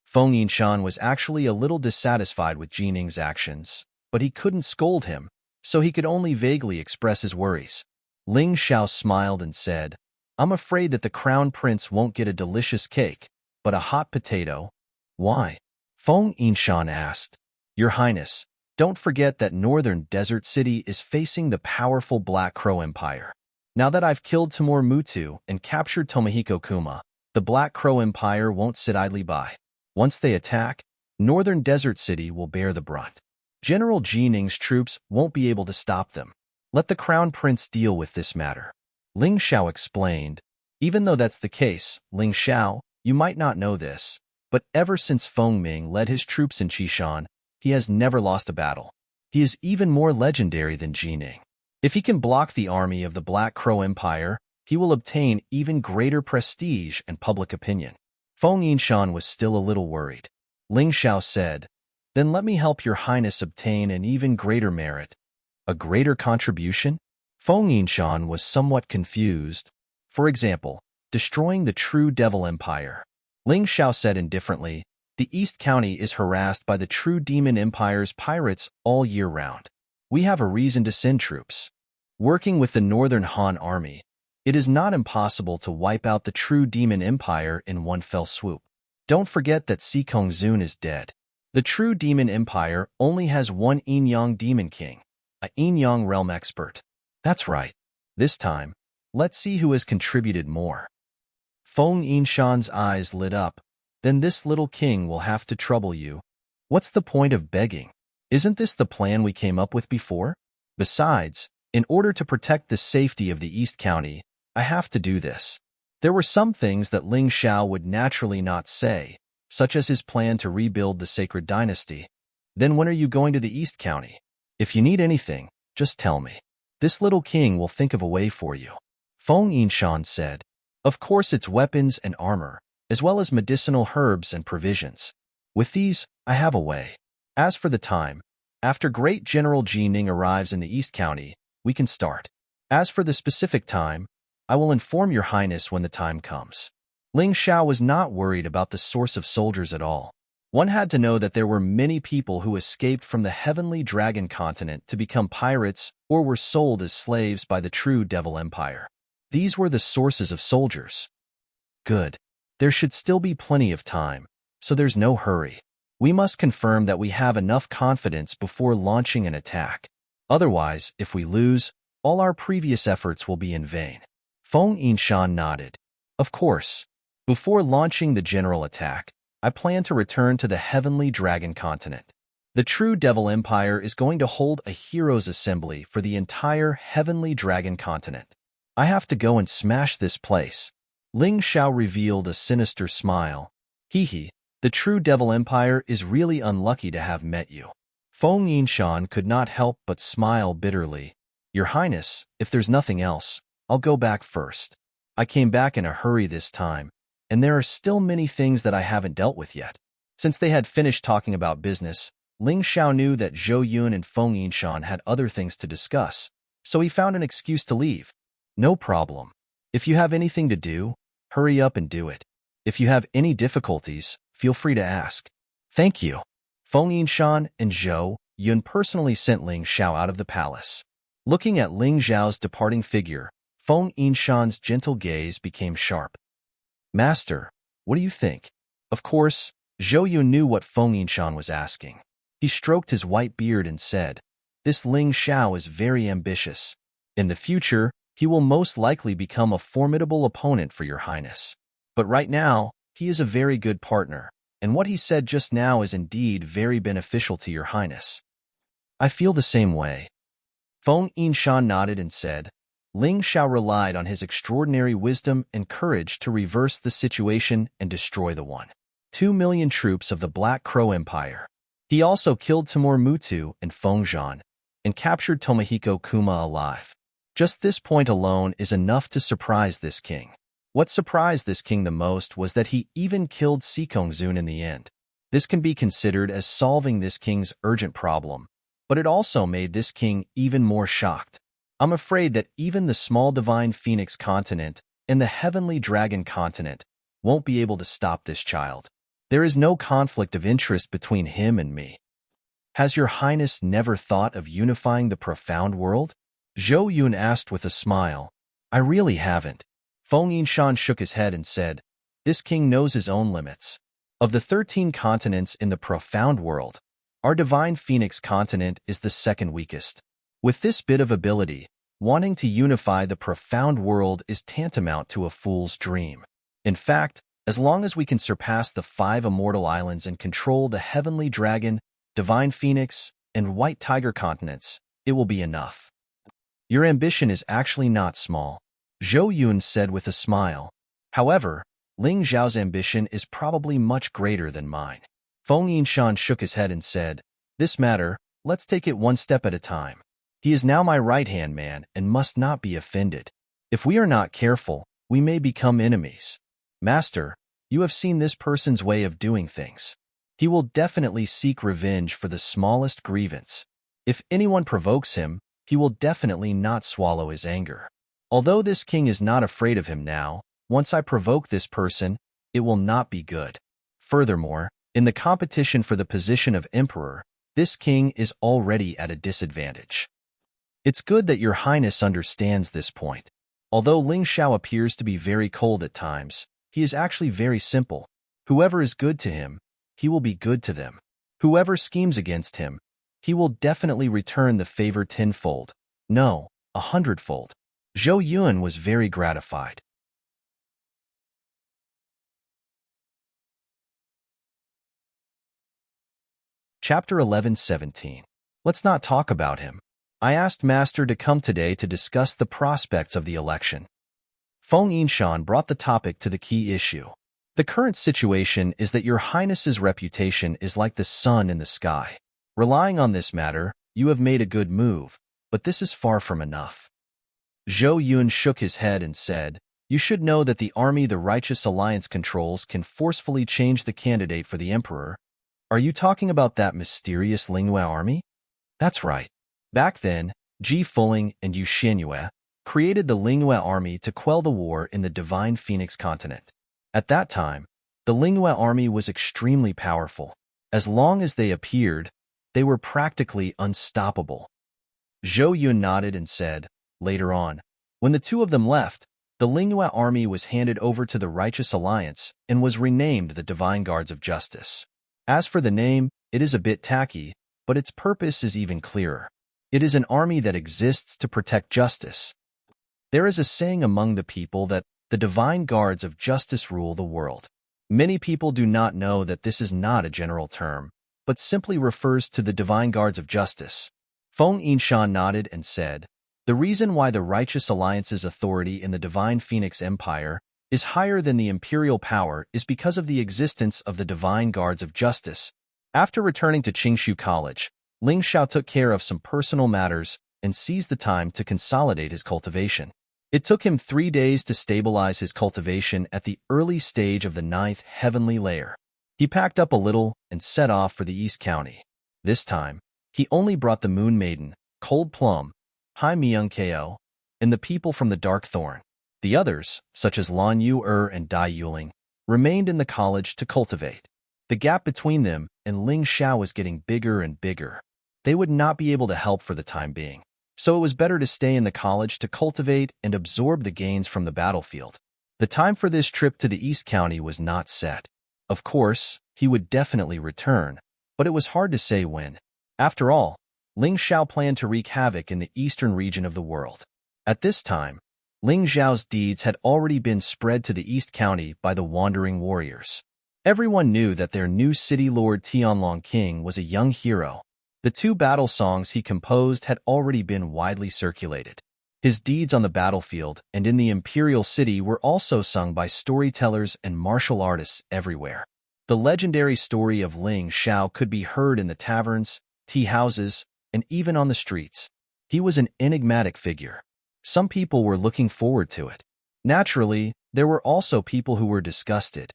Feng Yinshan was actually a little dissatisfied with Jining's actions, but he couldn't scold him, so he could only vaguely express his worries. Ling Xiao smiled and said, I'm afraid that the crown prince won't get a delicious cake, but a hot potato. Why? Feng Yinshan asked. Your Highness, don't forget that Northern Desert City is facing the powerful Black Crow Empire. Now that I've killed Timur Mutu and captured Tomohiko Kuma, the Black Crow Empire won't sit idly by. Once they attack, Northern Desert City will bear the brunt. General Jining's troops won't be able to stop them. Let the Crown Prince deal with this matter. Ling Xiao explained. Even though that's the case, Ling Xiao, You might not know this, but ever since Feng Ming led his troops in Qishan, he has never lost a battle. He is even more legendary than Jining. If he can block the army of the Black Crow Empire, he will obtain even greater prestige and public opinion. Feng Yinshan was still a little worried. Ling Xiao said, "Then let me help your highness obtain an even greater merit." A greater contribution? Feng Yinshan was somewhat confused. For example, destroying the True Devil Empire. Ling Xiao said indifferently, "The East County is harassed by the True Demon Empire's pirates all year round. We have a reason to send troops. Working with the Northern Han Army, it is not impossible to wipe out the True Demon Empire in one fell swoop. Don't forget that Si Kongzun is dead. The True Demon Empire only has one Yin-Yang Demon King, a Yin-Yang realm expert. That's right. This time, let's see who has contributed more." Feng Yinshan's eyes lit up. "Then this little king will have to trouble you. What's the point of begging? Isn't this the plan we came up with before? Besides, in order to protect the safety of the East County, I have to do this." There were some things that Ling Xiao would naturally not say, such as his plan to rebuild the sacred dynasty. "Then when are you going to the East County? If you need anything, just tell me. This little king will think of a way for you." Feng Yinshan said, "Of course it's weapons and armor, as well as medicinal herbs and provisions. With these, I have a way. As for the time, after Great General Jining arrives in the East County, we can start. As for the specific time, I will inform your highness when the time comes." Ling Xiao was not worried about the source of soldiers at all. One had to know that there were many people who escaped from the Heavenly Dragon continent to become pirates or were sold as slaves by the True Devil Empire. These were the sources of soldiers. Good. There should still be plenty of time, so there's no hurry. We must confirm that we have enough confidence before launching an attack. Otherwise, if we lose, all our previous efforts will be in vain. Feng Yinshan nodded. "Of course. Before launching the general attack, I plan to return to the Heavenly Dragon continent. The True Devil Empire is going to hold a heroes' assembly for the entire Heavenly Dragon continent. I have to go and smash this place." Ling Xiao revealed a sinister smile. "Hee, the True Devil Empire is really unlucky to have met you." Feng Yinshan could not help but smile bitterly. "Your Highness, if there's nothing else, I'll go back first. I came back in a hurry this time, and there are still many things that I haven't dealt with yet." Since they had finished talking about business, Ling Xiao knew that Zhou Yun and Feng Yinshan had other things to discuss, so he found an excuse to leave. "No problem. If you have anything to do, hurry up and do it. If you have any difficulties, feel free to ask." "Thank you." Feng Yinshan and Zhou Yun personally sent Ling Xiao out of the palace. Looking at Ling Xiao's departing figure, Feng Yinshan's gentle gaze became sharp. "Master, what do you think?" Of course, Zhou Yun knew what Feng Yinshan was asking. He stroked his white beard and said, "This Ling Xiao is very ambitious. In the future, he will most likely become a formidable opponent for your highness. But right now, he is a very good partner, and what he said just now is indeed very beneficial to your highness." "I feel the same way." Feng Yinshan nodded and said, Ling Xiao relied on his extraordinary wisdom and courage to reverse the situation and destroy the 1.2 million troops of the Black Crow Empire. He also killed Timur Mutu and Feng Zhan, and captured Tomohiko Kuma alive. Just this point alone is enough to surprise this king. What surprised this king the most was that he even killed Si Kongzun in the end. This can be considered as solving this king's urgent problem, but it also made this king even more shocked. I'm afraid that even the small divine phoenix continent and the heavenly dragon continent won't be able to stop this child. There is no conflict of interest between him and me. Has your highness never thought of unifying the profound world? Zhou Yun asked with a smile. I really haven't. Feng Yinshan shook his head and said, this king knows his own limits. Of the 13 continents in the profound world, our divine phoenix continent is the second weakest. With this bit of ability, wanting to unify the profound world is tantamount to a fool's dream. In fact, as long as we can surpass the 5 immortal islands and control the heavenly dragon, divine phoenix, and white tiger continents, it will be enough. Your ambition is actually not small, Zhou Yun said with a smile. However, Ling Zhao's ambition is probably much greater than mine. Feng Yinshan shook his head and said, "This matter, let's take it one step at a time. He is now my right-hand man and must not be offended. If we are not careful, we may become enemies. Master, you have seen this person's way of doing things. He will definitely seek revenge for the smallest grievance. If anyone provokes him, he will definitely not swallow his anger. Although this king is not afraid of him now, once I provoke this person, it will not be good. Furthermore, in the competition for the position of emperor, this king is already at a disadvantage. It's good that your highness understands this point. Although Ling Xiao appears to be very cold at times, he is actually very simple. Whoever is good to him, he will be good to them. Whoever schemes against him, he will definitely return the favor tenfold. No, 100-fold. Zhou Yun was very gratified. Chapter 11:17. Let's not talk about him. I asked Master to come today to discuss the prospects of the election. Feng Yinshan brought the topic to the key issue. The current situation is that your highness's reputation is like the sun in the sky. Relying on this matter, you have made a good move, but this is far from enough. Zhou Yun shook his head and said, "You should know that the army the Righteous Alliance controls can forcefully change the candidate for the emperor. Are you talking about that mysterious Lingyue army?" That's right. Back then, Ji Fuling and Yu Xianyue created the Lingyue army to quell the war in the Divine Phoenix continent. At that time, the Lingyue army was extremely powerful. As long as they appeared, they were practically unstoppable. Zhou Yun nodded and said, later on, when the two of them left, the Lingyue army was handed over to the Righteous Alliance and was renamed the Divine Guards of Justice. As for the name, it is a bit tacky, but its purpose is even clearer. It is an army that exists to protect justice. There is a saying among the people that the Divine Guards of Justice rule the world. Many people do not know that this is not a general term, but simply refers to the Divine Guards of Justice. Feng Yinshan nodded and said, "The reason why the Righteous Alliance's authority in the Divine Phoenix Empire is higher than the imperial power is because of the existence of the Divine Guards of Justice." After returning to Qingshu College, Ling Xiao took care of some personal matters and seized the time to consolidate his cultivation. It took him 3 days to stabilize his cultivation at the early stage of the 9th heavenly layer. He packed up a little and set off for the East County. This time, he only brought the Moon Maiden, Cold Plum, Hai Myung Ko, and the people from the Dark Thorn. The others, such as Lan Yu and Dai Yuling, remained in the college to cultivate. The gap between them and Ling Xiao was getting bigger and bigger. They would not be able to help for the time being, so it was better to stay in the college to cultivate and absorb the gains from the battlefield. The time for this trip to the East County was not set. Of course, he would definitely return, but it was hard to say when. After all, Ling Xiao planned to wreak havoc in the eastern region of the world. At this time, Ling Xiao's deeds had already been spread to the East County by the wandering warriors. Everyone knew that their new city lord Tianlong King was a young hero. The 2 battle songs he composed had already been widely circulated. His deeds on the battlefield and in the imperial city were also sung by storytellers and martial artists everywhere. The legendary story of Ling Xiao could be heard in the taverns, tea houses, and even on the streets. He was an enigmatic figure. Some people were looking forward to it. Naturally, there were also people who were disgusted.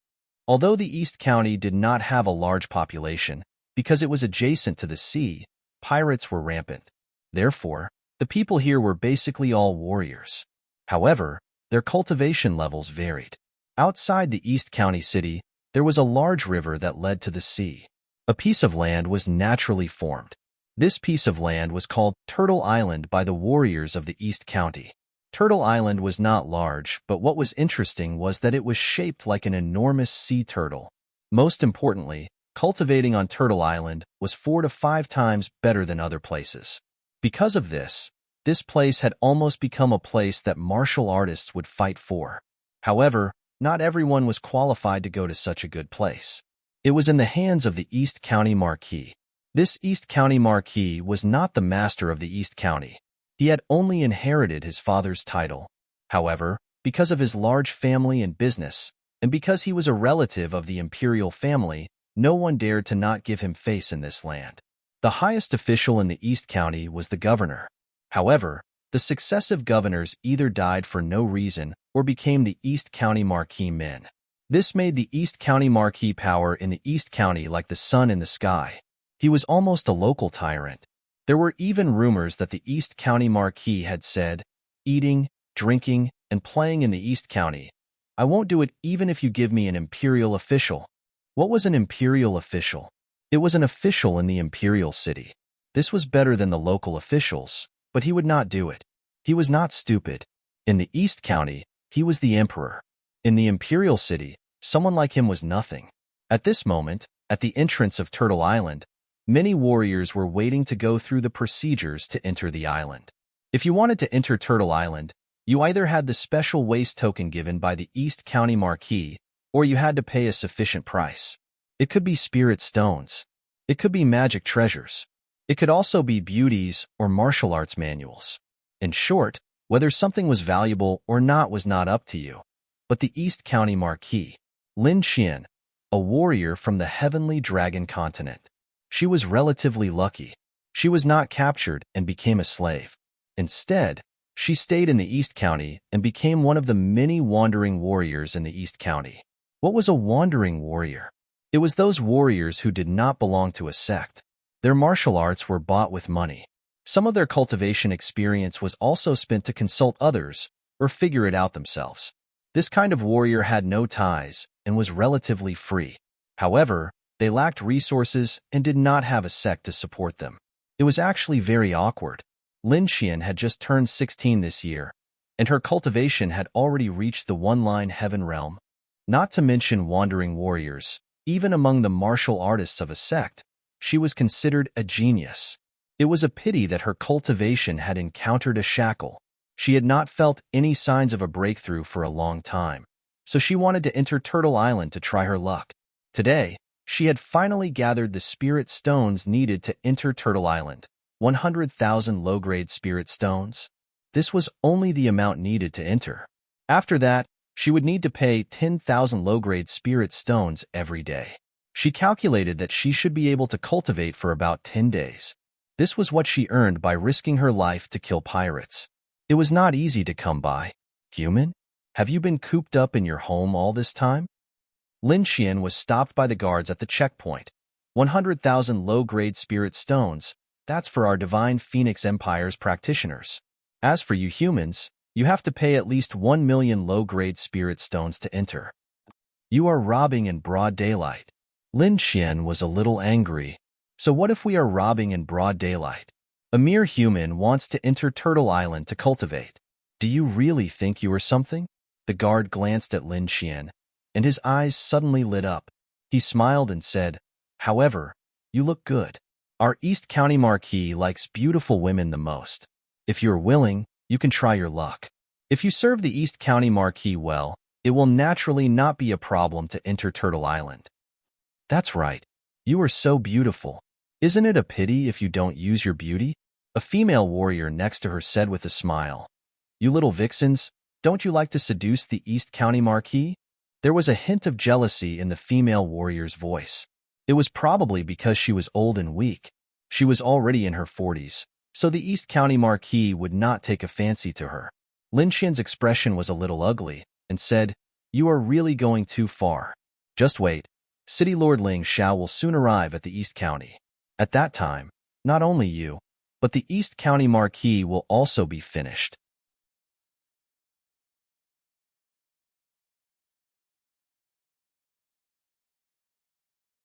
Although the East County did not have a large population, because it was adjacent to the sea, pirates were rampant. Therefore, the people here were basically all warriors. However, their cultivation levels varied. Outside the East County city, there was a large river that led to the sea. A piece of land was naturally formed. This piece of land was called Turtle Island by the warriors of the East County. Turtle Island was not large, but what was interesting was that it was shaped like an enormous sea turtle. Most importantly, cultivating on Turtle Island was 4 to 5 times better than other places. Because of this place had almost become a place that martial artists would fight for. However, not everyone was qualified to go to such a good place. It was in the hands of the East County Marquis. This East County Marquis was not the master of the East County. He had only inherited his father's title. However, because of his large family and business, and because he was a relative of the imperial family, no one dared to not give him face in this land. The highest official in the East County was the governor. However, the successive governors either died for no reason or became the East County Marquis men. This made the East County Marquis power in the East County like the sun in the sky. He was almost a local tyrant. There were even rumors that the East County Marquis had said, "Eating, drinking, and playing in the East County. I won't do it even if you give me an imperial official." What was an imperial official? It was an official in the imperial city. This was better than the local officials, but he would not do it. He was not stupid. In the East County, he was the emperor. In the imperial city, someone like him was nothing. At this moment, at the entrance of Turtle Island, many warriors were waiting to go through the procedures to enter the island. If you wanted to enter Turtle Island, you either had the special waste token given by the East County Marquis, or you had to pay a sufficient price. It could be spirit stones. It could be magic treasures. It could also be beauties or martial arts manuals. In short, whether something was valuable or not was not up to you. But the East County Marquis, Lin Qian, a warrior from the heavenly dragon continent. She was relatively lucky. She was not captured and became a slave. Instead, she stayed in the East County and became one of the many wandering warriors in the East County. What was a wandering warrior? It was those warriors who did not belong to a sect. Their martial arts were bought with money. Some of their cultivation experience was also spent to consult others or figure it out themselves. This kind of warrior had no ties and was relatively free. However, they lacked resources and did not have a sect to support them. It was actually very awkward. Lin Qian had just turned 16 this year, and her cultivation had already reached the one-line heaven realm. Not to mention wandering warriors, even among the martial artists of a sect, she was considered a genius. It was a pity that her cultivation had encountered a shackle. She had not felt any signs of a breakthrough for a long time, so she wanted to enter Turtle Island to try her luck. Today, she had finally gathered the spirit stones needed to enter Turtle Island, 100,000 low-grade spirit stones. This was only the amount needed to enter. After that, she would need to pay 10,000 low-grade spirit stones every day. She calculated that she should be able to cultivate for about 10 days. This was what she earned by risking her life to kill pirates. It was not easy to come by. Human? Have you been cooped up in your home all this time? Lin Qian was stopped by the guards at the checkpoint. 100,000 low-grade spirit stones. That's for our Divine Phoenix Empire's practitioners. As for you humans, you have to pay at least 1 million low-grade spirit stones to enter. You are robbing in broad daylight. Lin Qian was a little angry. So what if we are robbing in broad daylight? A mere human wants to enter Turtle Island to cultivate. Do you really think you are something? The guard glanced at Lin Qian, and his eyes suddenly lit up. He smiled and said, "However, you look good. Our East County Marquis likes beautiful women the most. If you're willing, you can try your luck. If you serve the East County Marquis well, it will naturally not be a problem to enter Turtle Island." That's right. You are so beautiful. Isn't it a pity if you don't use your beauty? A female warrior next to her said with a smile. You little vixens, don't you like to seduce the East County Marquis? There was a hint of jealousy in the female warrior's voice. It was probably because she was old and weak. She was already in her 40s, so the East County Marquis would not take a fancy to her. Lin Qian's expression was a little ugly, and said, "You are really going too far. Just wait. City Lord Ling Xiao will soon arrive at the East County. At that time, not only you, but the East County Marquis will also be finished."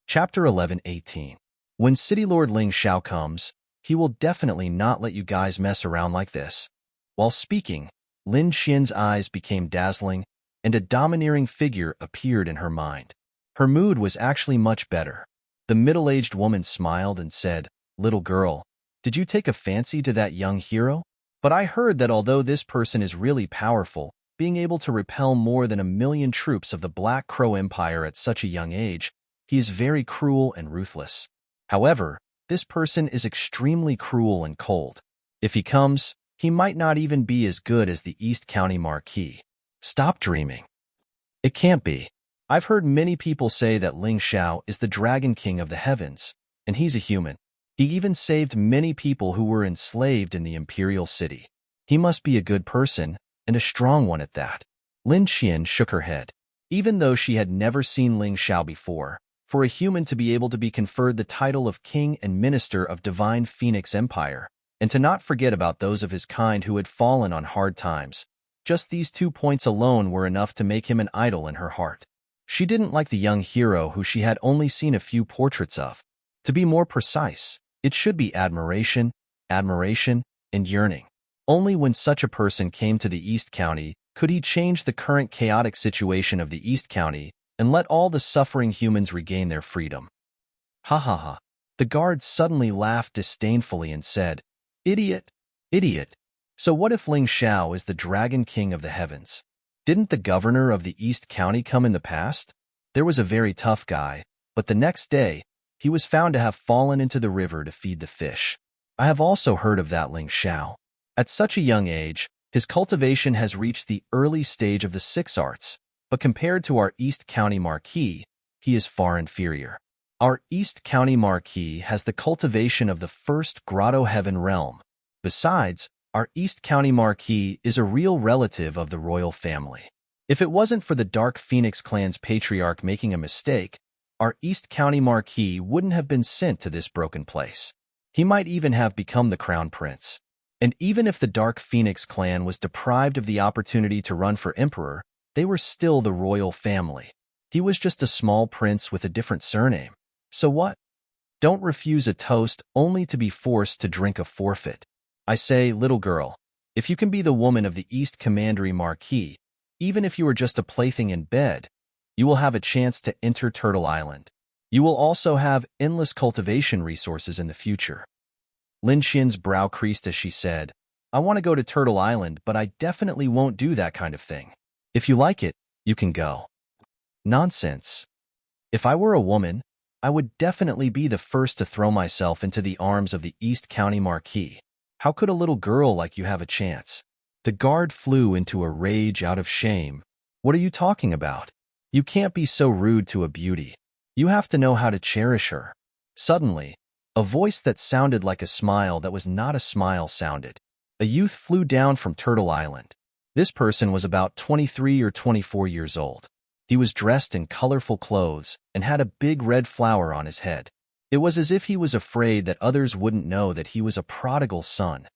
Chapter 11:18. When City Lord Ling Xiao comes, he will definitely not let you guys mess around like this. While speaking, Lin Qian's eyes became dazzling, and a domineering figure appeared in her mind. Her mood was actually much better. The middle-aged woman smiled and said, "Little girl, did you take a fancy to that young hero? But I heard that although this person is really powerful, being able to repel more than 1 million troops of the Black Crow Empire at such a young age, he is very cruel and ruthless. However, this person is extremely cruel and cold. If he comes, he might not even be as good as the East County Marquis. Stop dreaming. It can't be. I've heard many people say that Ling Xiao is the Dragon King of the heavens, and he's a human. He even saved many people who were enslaved in the imperial city. He must be a good person, and a strong one at that. Lin Qian shook her head. Even though she had never seen Ling Xiao before, for a human to be able to be conferred the title of King and Minister of Divine Phoenix Empire, and to not forget about those of his kind who had fallen on hard times, just these 2 points alone were enough to make him an idol in her heart. She didn't like the young hero who she had only seen a few portraits of. To be more precise, it should be admiration, and yearning. Only when such a person came to the East County could he change the current chaotic situation of the East County and let all the suffering humans regain their freedom. Ha ha ha. The guard suddenly laughed disdainfully and said, "Idiot, idiot. So what if Ling Xiao is the Dragon King of the heavens? Didn't the governor of the East County come in the past? There was a very tough guy, but the next day, he was found to have fallen into the river to feed the fish. I have also heard of that Ling Xiao. At such a young age, his cultivation has reached the early stage of the 6 arts, but compared to our East County Marquis, he is far inferior. Our East County Marquis has the cultivation of the first Grotto Heaven realm. Besides, our East County Marquis is a real relative of the royal family. If it wasn't for the Dark Phoenix clan's patriarch making a mistake, our East County Marquis wouldn't have been sent to this broken place. He might even have become the crown prince. And even if the Dark Phoenix clan was deprived of the opportunity to run for emperor, they were still the royal family. He was just a small prince with a different surname. So what? Don't refuse a toast only to be forced to drink a forfeit. I say, little girl, if you can be the woman of the East Commandery Marquis, even if you are just a plaything in bed, you will have a chance to enter Turtle Island. You will also have endless cultivation resources in the future. Lin Qian's brow creased as she said, I want to go to Turtle Island, but I definitely won't do that kind of thing. If you like it, you can go. Nonsense. If I were a woman, I would definitely be the first to throw myself into the arms of the East County Marquis. How could a little girl like you have a chance? The guard flew into a rage out of shame. What are you talking about? You can't be so rude to a beauty. You have to know how to cherish her. Suddenly, a voice that sounded like a smile that was not a smile sounded. A youth flew down from Turtle Island. This person was about 23 or 24 years old. He was dressed in colorful clothes and had a big red flower on his head. It was as if he was afraid that others wouldn't know that he was a prodigal son.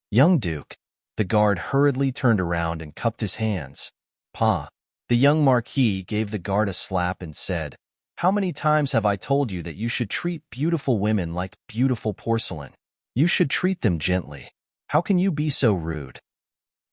Young Duke. The guard hurriedly turned around and cupped his hands. Pa. The young Marquis gave the guard a slap and said, How many times have I told you that you should treat beautiful women like beautiful porcelain? You should treat them gently. How can you be so rude?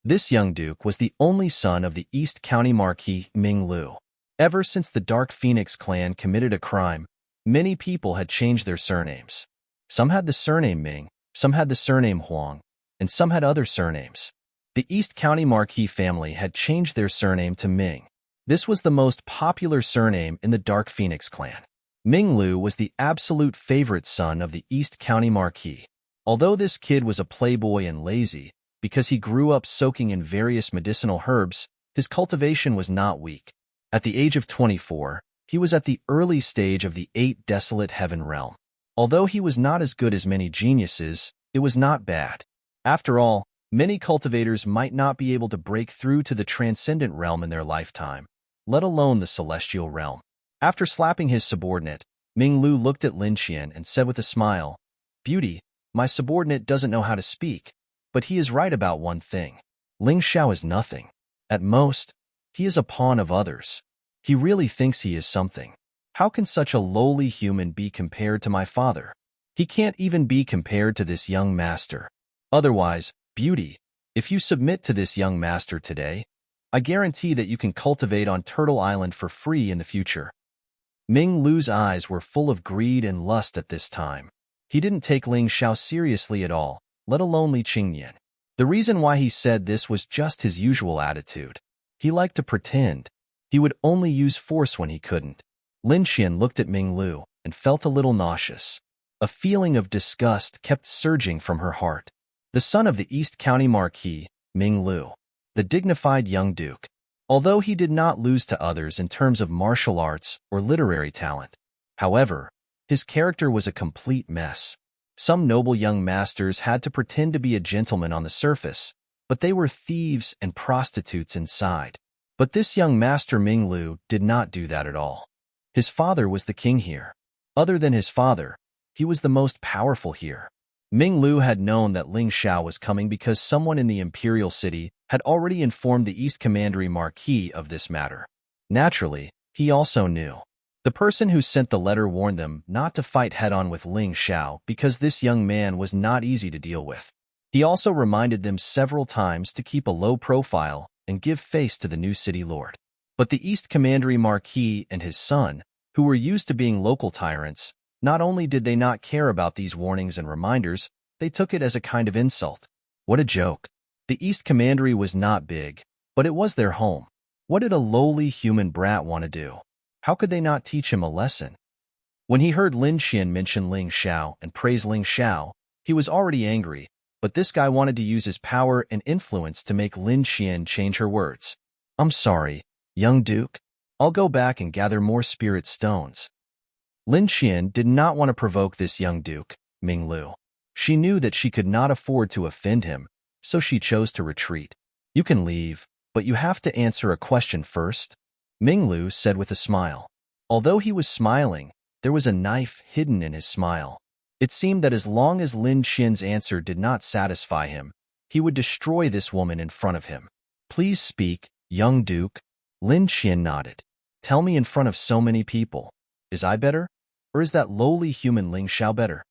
This young duke was the only son of the East County Marquis Ming Lu. Ever since the Dark Phoenix clan committed a crime, many people had changed their surnames. Some had the surname Ming, some had the surname Huang, and some had other surnames. The East County Marquis family had changed their surname to Ming. This was the most popular surname in the Dark Phoenix clan. Ming Lu was the absolute favorite son of the East County Marquis. Although this kid was a playboy and lazy, because he grew up soaking in various medicinal herbs, his cultivation was not weak. At the age of 24, he was at the early stage of the 8 Desolate Heaven realm. Although he was not as good as many geniuses, it was not bad. After all, many cultivators might not be able to break through to the transcendent realm in their lifetime, let alone the celestial realm. After slapping his subordinate, Ming Lu looked at Lin Qian and said with a smile, Beauty, my subordinate doesn't know how to speak, but he is right about one thing. Ling Xiao is nothing. At most, he is a pawn of others. He really thinks he is something. How can such a lowly human be compared to my father? He can't even be compared to this young master. Otherwise, Beauty, if you submit to this young master today, I guarantee that you can cultivate on Turtle Island for free in the future. Ming Lu's eyes were full of greed and lust at this time. He didn't take Ling Xiao seriously at all, let alone Li Qingyan. The reason why he said this was just his usual attitude. He liked to pretend. He would only use force when he couldn't. Lin Qian looked at Ming Lu and felt a little nauseous. A feeling of disgust kept surging from her heart. The son of the East County Marquis, Ming Lu. The dignified young duke. although he did not lose to others in terms of martial arts or literary talent. However, his character was a complete mess. Some noble young masters had to pretend to be a gentleman on the surface, but they were thieves and prostitutes inside. But this young master Ming Lu did not do that at all. His father was the king here. Other than his father, he was the most powerful here. Ming Lu had known that Ling Xiao was coming because someone in the imperial city had already informed the East Commandery Marquis of this matter. Naturally, he also knew. The person who sent the letter warned them not to fight head-on with Ling Xiao because this young man was not easy to deal with. He also reminded them several times to keep a low profile and give face to the new city lord. But the East Commandery Marquis and his son, who were used to being local tyrants, not only did they not care about these warnings and reminders, they took it as a kind of insult. What a joke. The East Commandery was not big, but it was their home. What did a lowly human brat want to do? How could they not teach him a lesson? When he heard Lin Xian mention Ling Xiao and praise Ling Xiao, he was already angry, but this guy wanted to use his power and influence to make Lin Xian change her words. I'm sorry, young duke. I'll go back and gather more spirit stones. Lin Xian did not want to provoke this young duke, Ming Lu. She knew that she could not afford to offend him, so she chose to retreat. You can leave, but you have to answer a question first, Ming Lu said with a smile. Although he was smiling, there was a knife hidden in his smile. It seemed that as long as Lin Xian's answer did not satisfy him, he would destroy this woman in front of him. Please speak, young duke. Lin Xian nodded. Tell me in front of so many people. Is I better? Or is that lowly human Ling Xiao better?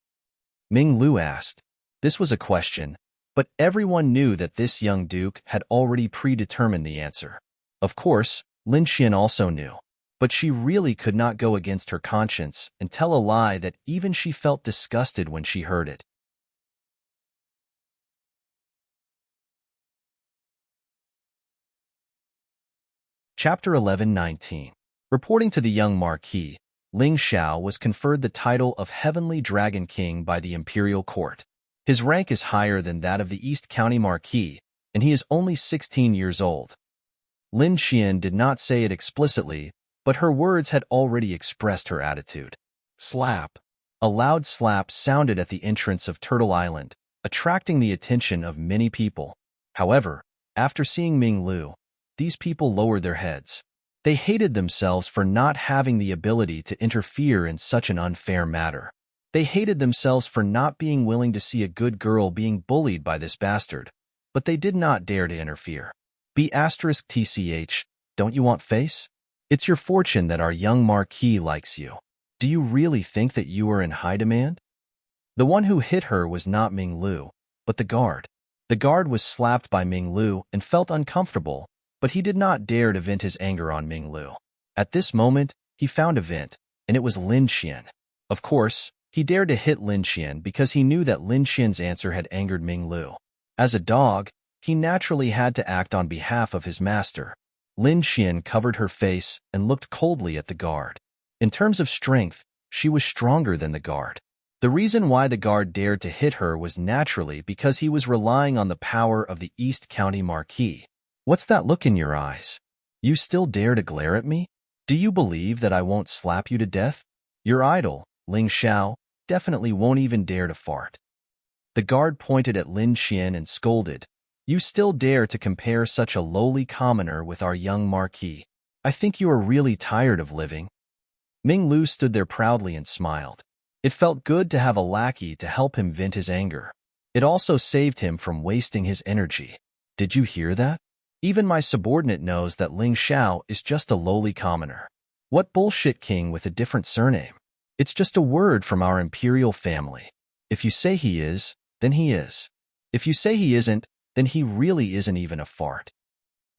Ming Lu asked. This was a question, but everyone knew that this young duke had already predetermined the answer. Of course, Lin Xian also knew, but she really could not go against her conscience and tell a lie that even she felt disgusted when she heard it. Chapter 11:19. Reporting to the young Marquis, Ling Xiao was conferred the title of Heavenly Dragon King by the Imperial Court. His rank is higher than that of the East County Marquis, and he is only 16 years old. Lin Xian did not say it explicitly, but her words had already expressed her attitude. Slap. A loud slap sounded at the entrance of Turtle Island, attracting the attention of many people. However, after seeing Ming Lu, these people lowered their heads. They hated themselves for not having the ability to interfere in such an unfair matter. They hated themselves for not being willing to see a good girl being bullied by this bastard, but they did not dare to interfere. B*TCH, don't you want face? It's your fortune that our young Marquis likes you. Do you really think that you are in high demand? The one who hit her was not Ming Lu, but the guard. The guard was slapped by Ming Lu and felt uncomfortable, but he did not dare to vent his anger on Ming Lu. At this moment, he found a vent, and it was Lin Xian. Of course, he dared to hit Lin Xian because he knew that Lin Xian's answer had angered Ming Lu. As a dog, he naturally had to act on behalf of his master. Lin Xian covered her face and looked coldly at the guard. In terms of strength, she was stronger than the guard. The reason why the guard dared to hit her was naturally because he was relying on the power of the East County Marquis. What's that look in your eyes? You still dare to glare at me? Do you believe that I won't slap you to death? Your idol, Ling Xiao, definitely won't even dare to fart. The guard pointed at Lin Xian and scolded. You still dare to compare such a lowly commoner with our young Marquis. I think you are really tired of living. Ming Lu stood there proudly and smiled. It felt good to have a lackey to help him vent his anger. It also saved him from wasting his energy. Did you hear that? Even my subordinate knows that Ling Xiao is just a lowly commoner. What bullshit king with a different surname? It's just a word from our imperial family. If you say he is, then he is. If you say he isn't, then he really isn't even a fart.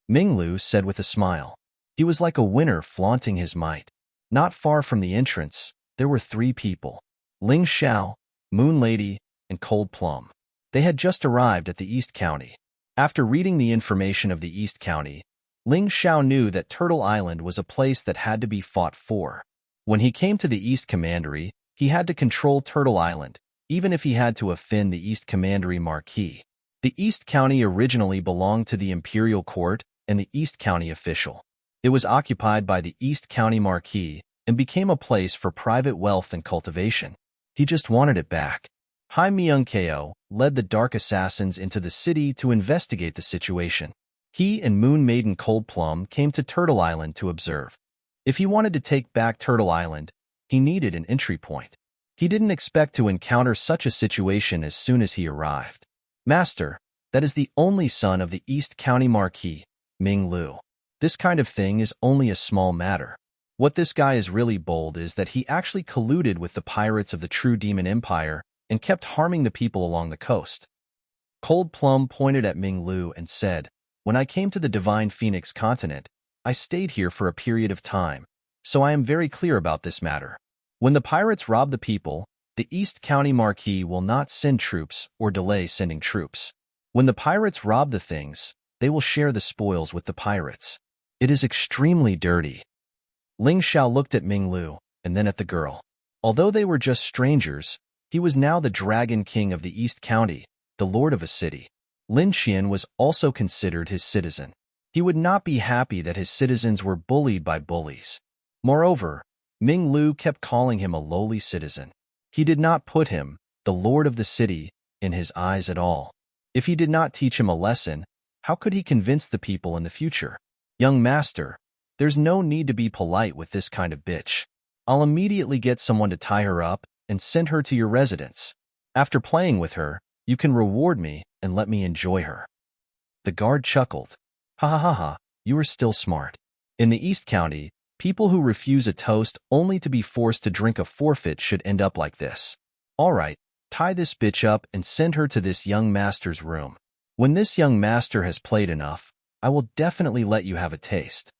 Ming Lu said with a smile. He was like a winner flaunting his might. Not far from the entrance, there were 3 people. Ling Xiao, Moon Lady, and Cold Plum. They had just arrived at the East County. After reading the information of the East County, Ling Xiao knew that Turtle Island was a place that had to be fought for. When he came to the East Commandery, he had to control Turtle Island, even if he had to offend the East Commandery Marquis. The East County originally belonged to the Imperial Court, and the East County official. It was occupied by the East County Marquis and became a place for private wealth and cultivation. He just wanted it back. Hai Myung-keo led the Dark Assassins into the city to investigate the situation. He and Moon Maiden Coldplum came to Turtle Island to observe. If he wanted to take back Turtle Island, he needed an entry point. He didn't expect to encounter such a situation as soon as he arrived. Master, that is the only son of the East County Marquis, Ming Lu. This kind of thing is only a small matter. What this guy is really bold is that he actually colluded with the pirates of the True Demon Empire and kept harming the people along the coast. Cold Plum pointed at Ming Lu and said, "When I came to the Divine Phoenix continent, I stayed here for a period of time, so I am very clear about this matter. When the pirates rob the people, the East County Marquis will not send troops or delay sending troops. When the pirates rob the things, they will share the spoils with the pirates. It is extremely dirty." Ling Xiao looked at Ming Lu and then at the girl. Although they were just strangers, he was now the Dragon King of the East County, the lord of a city. Lin Xian was also considered his citizen. He would not be happy that his citizens were bullied by bullies. Moreover, Ming Lu kept calling him a lowly citizen. He did not put him, the lord of the city, in his eyes at all. If he did not teach him a lesson, how could he convince the people in the future? "Young master, there's no need to be polite with this kind of bitch. I'll immediately get someone to tie her up and send her to your residence. After playing with her, you can reward me and let me enjoy her." The guard chuckled. "Ha ha ha ha, you are still smart. In the East County, people who refuse a toast only to be forced to drink a forfeit should end up like this. All right, tie this bitch up and send her to this young master's room. When this young master has played enough, I will definitely let you have a taste."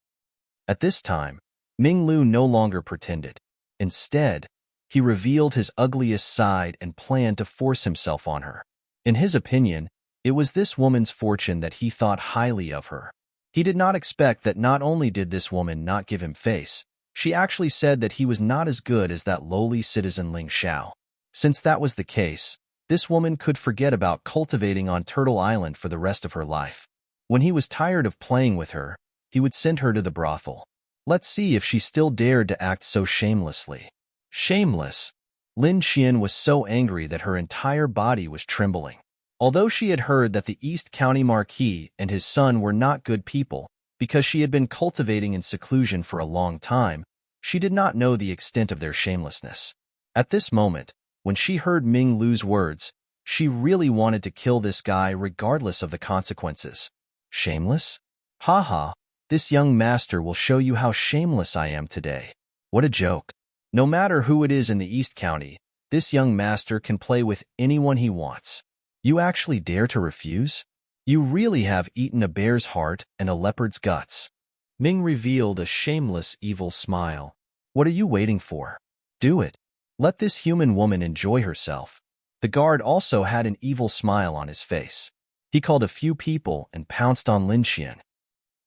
At this time, Ming Lu no longer pretended. Instead, he revealed his ugliest side and planned to force himself on her. In his opinion, it was this woman's fortune that he thought highly of her. He did not expect that not only did this woman not give him face, she actually said that he was not as good as that lowly citizen Ling Xiao. Since that was the case, this woman could forget about cultivating on Turtle Island for the rest of her life. When he was tired of playing with her, he would send her to the brothel. Let's see if she still dared to act so shamelessly. Shameless! Lin Xian was so angry that her entire body was trembling. Although she had heard that the East County Marquis and his son were not good people because she had been cultivating in seclusion for a long time, she did not know the extent of their shamelessness. At this moment, when she heard Ming Lu's words, she really wanted to kill this guy regardless of the consequences. Shameless? Ha ha, this young master will show you how shameless I am today. What a joke. No matter who it is in the East County, this young master can play with anyone he wants. You actually dare to refuse? You really have eaten a bear's heart and a leopard's guts. Ming revealed a shameless, evil smile. What are you waiting for? Do it. Let this human woman enjoy herself. The guard also had an evil smile on his face. He called a few people and pounced on Lin Xian.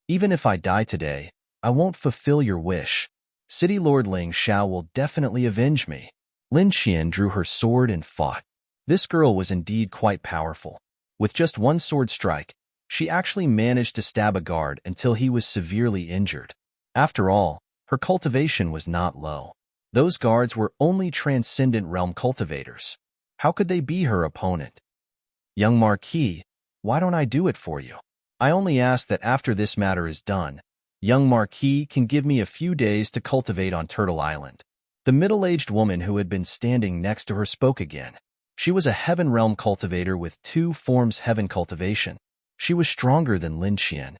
Even if I die today, I won't fulfill your wish. City Lord Ling Xiao will definitely avenge me. Lin Xian drew her sword and fought. This girl was indeed quite powerful. With just one sword strike, she actually managed to stab a guard until he was severely injured. After all, her cultivation was not low. Those guards were only transcendent realm cultivators. How could they be her opponent? Young Marquis, why don't I do it for you? I only ask that after this matter is done, young Marquis can give me a few days to cultivate on Turtle Island. The middle-aged woman who had been standing next to her spoke again. She was a heaven realm cultivator with 2 forms heaven cultivation. She was stronger than Lin Xian.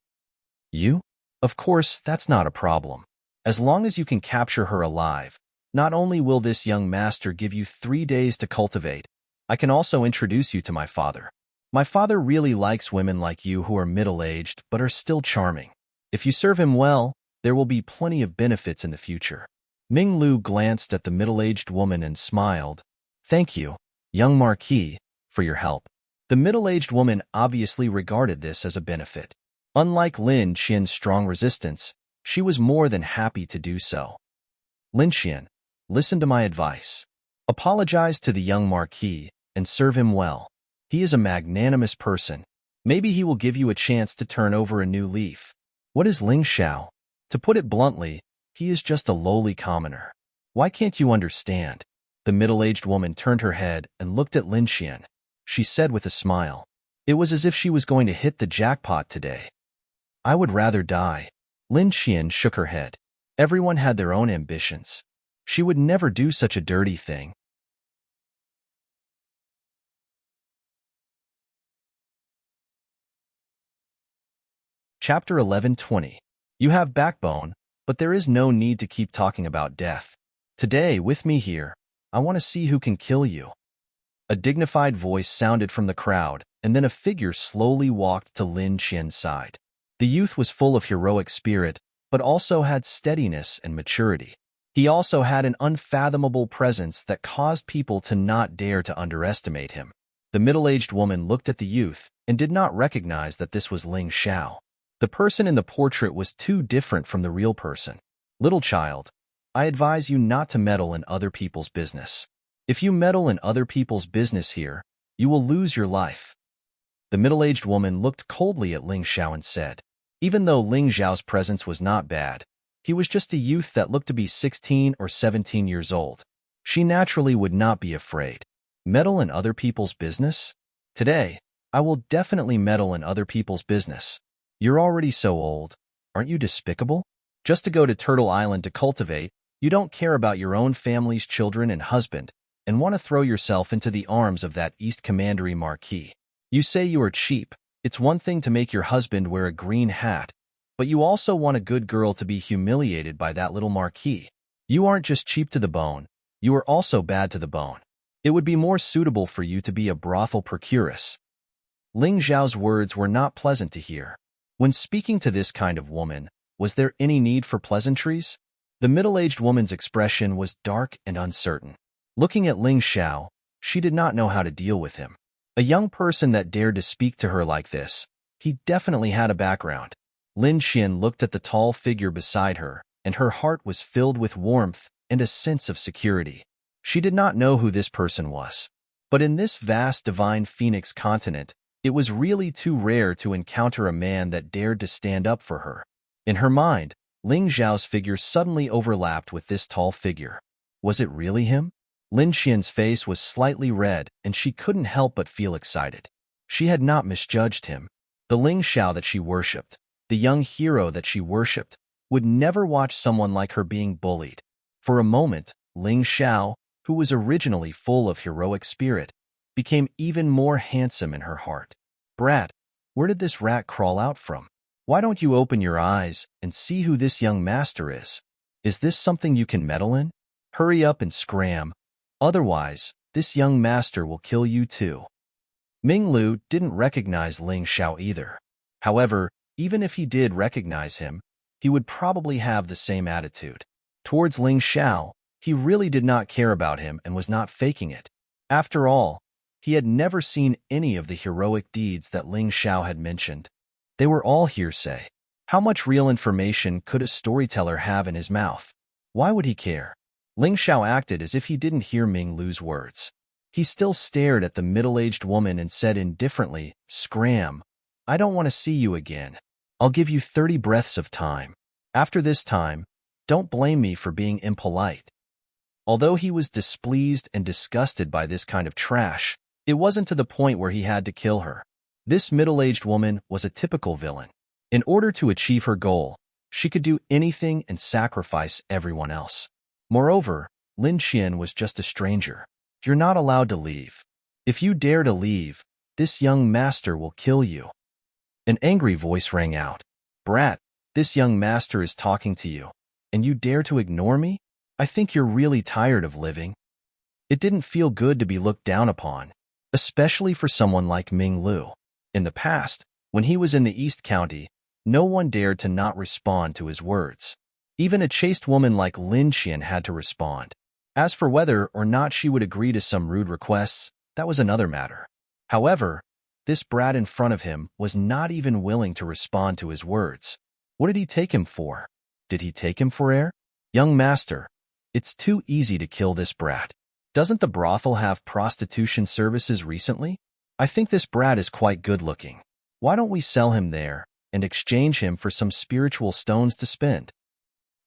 You? Of course, that's not a problem. As long as you can capture her alive, not only will this young master give you 3 days to cultivate, I can also introduce you to my father. My father really likes women like you who are middle-aged but are still charming. If you serve him well, there will be plenty of benefits in the future. Ming Lu glanced at the middle-aged woman and smiled. Thank you, young Marquis, for your help. The middle-aged woman obviously regarded this as a benefit. Unlike Lin Xian's strong resistance, she was more than happy to do so. Lin Xian, listen to my advice. Apologize to the young Marquis and serve him well. He is a magnanimous person. Maybe he will give you a chance to turn over a new leaf. What is Ling Xiao? To put it bluntly, he is just a lowly commoner. Why can't you understand? The middle-aged woman turned her head and looked at Lin Xian. She said with a smile. It was as if she was going to hit the jackpot today. I would rather die. Lin Xian shook her head. Everyone had their own ambitions. She would never do such a dirty thing. Chapter 11:20. You have backbone, but there is no need to keep talking about death. Today, with me here, I want to see who can kill you. A dignified voice sounded from the crowd, and then a figure slowly walked to Lin Qian's side. The youth was full of heroic spirit, but also had steadiness and maturity. He also had an unfathomable presence that caused people to not dare to underestimate him. The middle-aged woman looked at the youth and did not recognize that this was Ling Xiao. The person in the portrait was too different from the real person. Little child, I advise you not to meddle in other people's business. If you meddle in other people's business here, you will lose your life. The middle-aged woman looked coldly at Ling Xiao and said, even though Ling Xiao's presence was not bad, he was just a youth that looked to be 16 or 17 years old. She naturally would not be afraid. Meddle in other people's business? Today, I will definitely meddle in other people's business. You're already so old. Aren't you despicable? Just to go to Turtle Island to cultivate, you don't care about your own family's children and husband, and want to throw yourself into the arms of that East Commandery marquis. You say you are cheap. It's one thing to make your husband wear a green hat, but you also want a good girl to be humiliated by that little marquis. You aren't just cheap to the bone, you are also bad to the bone. It would be more suitable for you to be a brothel procuress. Ling Xiao's words were not pleasant to hear. When speaking to this kind of woman, was there any need for pleasantries? The middle-aged woman's expression was dark and uncertain. Looking at Ling Xiao, she did not know how to deal with him. A young person that dared to speak to her like this, he definitely had a background. Lin Qian looked at the tall figure beside her, and her heart was filled with warmth and a sense of security. She did not know who this person was. But in this vast divine phoenix continent, it was really too rare to encounter a man that dared to stand up for her. In her mind, Ling Xiao's figure suddenly overlapped with this tall figure. Was it really him? Lin Qian's face was slightly red, and she couldn't help but feel excited. She had not misjudged him. The Ling Xiao that she worshipped, the young hero that she worshipped, would never watch someone like her being bullied. For a moment, Ling Xiao, who was originally full of heroic spirit, became even more handsome in her heart. Brat, where did this rat crawl out from? Why don't you open your eyes and see who this young master is? Is this something you can meddle in? Hurry up and scram. Otherwise, this young master will kill you too. Ming Lu didn't recognize Ling Xiao either. However, even if he did recognize him, he would probably have the same attitude. Towards Ling Xiao, he really did not care about him and was not faking it. After all, he had never seen any of the heroic deeds that Ling Xiao had mentioned. They were all hearsay. How much real information could a storyteller have in his mouth? Why would he care? Ling Xiao acted as if he didn't hear Ming Lu's words. He still stared at the middle-aged woman and said indifferently, "Scram. I don't want to see you again. I'll give you 30 breaths of time. After this time, don't blame me for being impolite." Although he was displeased and disgusted by this kind of trash, it wasn't to the point where he had to kill her. This middle-aged woman was a typical villain. In order to achieve her goal, she could do anything and sacrifice everyone else. Moreover, Lin Qian was just a stranger. You're not allowed to leave. If you dare to leave, this young master will kill you. An angry voice rang out. Brat, this young master is talking to you, and you dare to ignore me? I think you're really tired of living. It didn't feel good to be looked down upon, especially for someone like Ming Lu. In the past, when he was in the East County, no one dared to not respond to his words. Even a chaste woman like Lin Qian had to respond. As for whether or not she would agree to some rude requests, that was another matter. However, this brat in front of him was not even willing to respond to his words. What did he take him for? Did he take him for air? Young master, it's too easy to kill this brat. Doesn't the brothel have prostitution services recently? I think this brat is quite good-looking. Why don't we sell him there, and exchange him for some spiritual stones to spend.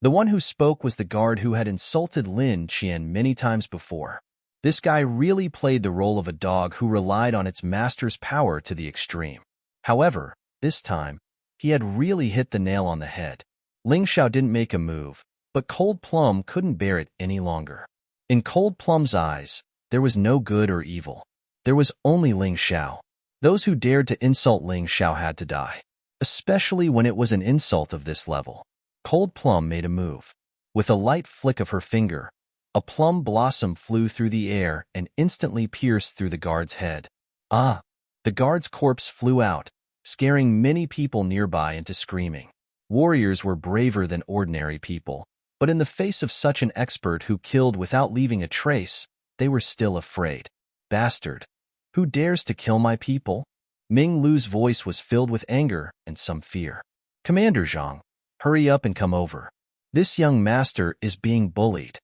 The one who spoke was the guard who had insulted Lin Qian many times before. This guy really played the role of a dog who relied on its master's power to the extreme. However, this time, he had really hit the nail on the head. Ling Xiao didn't make a move, but Cold Plum couldn't bear it any longer. In Cold Plum's eyes, there was no good or evil. There was only Ling Xiao. Those who dared to insult Ling Xiao had to die, especially when it was an insult of this level. Cold Plum made a move. With a light flick of her finger, a plum blossom flew through the air and instantly pierced through the guard's head. Ah! The guard's corpse flew out, scaring many people nearby into screaming. Warriors were braver than ordinary people, but in the face of such an expert who killed without leaving a trace, they were still afraid. Bastard! Who dares to kill my people? Ming Lu's voice was filled with anger and some fear. Commander Zhang, hurry up and come over. This young master is being bullied.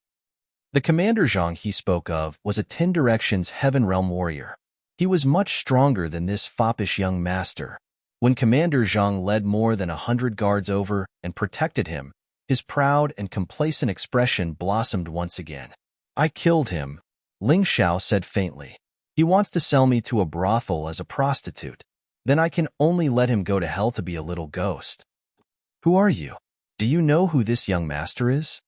The Commander Zhang he spoke of was a 10 Directions Heaven Realm warrior. He was much stronger than this foppish young master. When Commander Zhang led more than 100 guards over and protected him, his proud and complacent expression blossomed once again. I killed him, Ling Xiao said faintly. He wants to sell me to a brothel as a prostitute. Then I can only let him go to hell to be a little ghost. Who are you? Do you know who this young master is?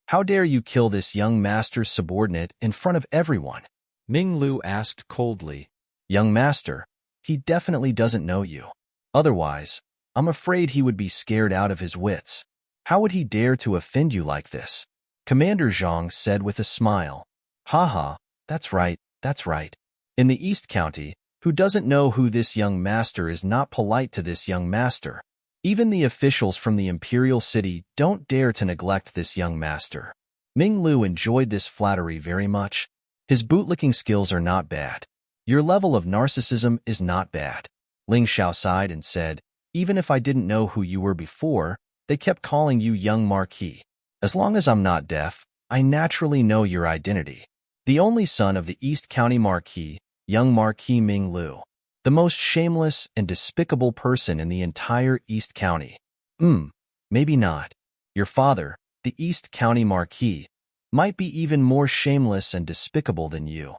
How dare you kill this young master's subordinate in front of everyone? Ming Lu asked coldly. Young master, he definitely doesn't know you. Otherwise, I'm afraid he would be scared out of his wits. How would he dare to offend you like this? Commander Zhang said with a smile. Haha, that's right, that's right. In the East County, who doesn't know who this young master is not polite to this young master. Even the officials from the Imperial City don't dare to neglect this young master. Ming Lu enjoyed this flattery very much. His bootlicking skills are not bad. Your level of narcissism is not bad. Ling Xiao sighed and said, even if I didn't know who you were before, they kept calling you young Marquis. As long as I'm not deaf, I naturally know your identity. The only son of the East County Marquis, young Marquis Ming Lu. The most shameless and despicable person in the entire East County. Maybe not. Your father, the East County Marquis, might be even more shameless and despicable than you.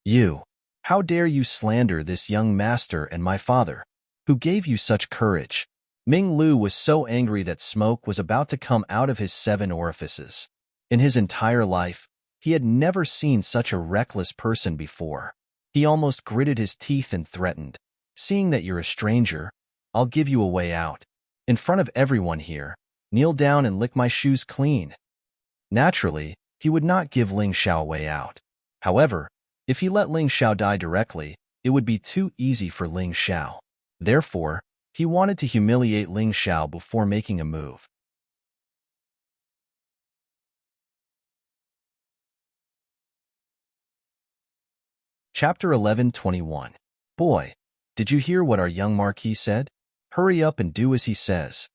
You. How dare you slander this young master and my father, who gave you such courage? Ming Lu was so angry that smoke was about to come out of his 7 orifices. In his entire life, he had never seen such a reckless person before. He almost gritted his teeth and threatened, seeing that you're a stranger, I'll give you a way out. In front of everyone here, kneel down and lick my shoes clean. Naturally, he would not give Ling Xiao a way out. However, if he let Ling Xiao die directly, it would be too easy for Ling Xiao. Therefore, he wanted to humiliate Ling Xiao before making a move. Chapter 11:21. Boy, did you hear what our young Marquis said? Hurry up and do as he says.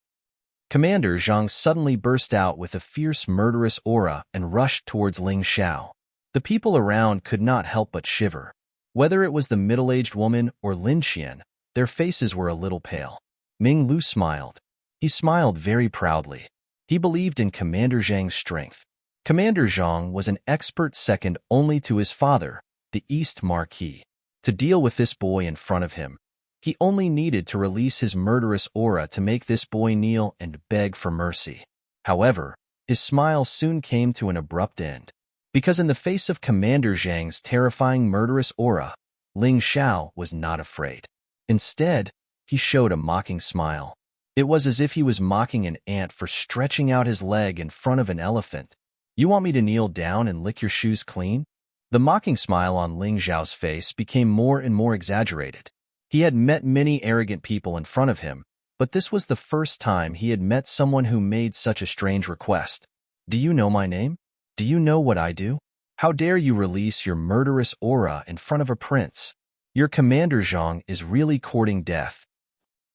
Commander Zhang suddenly burst out with a fierce murderous aura and rushed towards Ling Xiao. The people around could not help but shiver. Whether it was the middle-aged woman or Lin Qian, their faces were a little pale. Ming Lu smiled. He smiled very proudly. He believed in Commander Zhang's strength. Commander Zhang was an expert second only to his father, the East Marquis. To deal with this boy in front of him, he only needed to release his murderous aura to make this boy kneel and beg for mercy. However, his smile soon came to an abrupt end. Because in the face of Commander Zhang's terrifying murderous aura, Ling Xiao was not afraid. Instead, he showed a mocking smile. It was as if he was mocking an ant for stretching out his leg in front of an elephant. You want me to kneel down and lick your shoes clean? The mocking smile on Ling Xiao's face became more and more exaggerated. He had met many arrogant people in front of him, but this was the first time he had met someone who made such a strange request. Do you know my name? Do you know what I do? How dare you release your murderous aura in front of a prince? Your Commander Zhang is really courting death.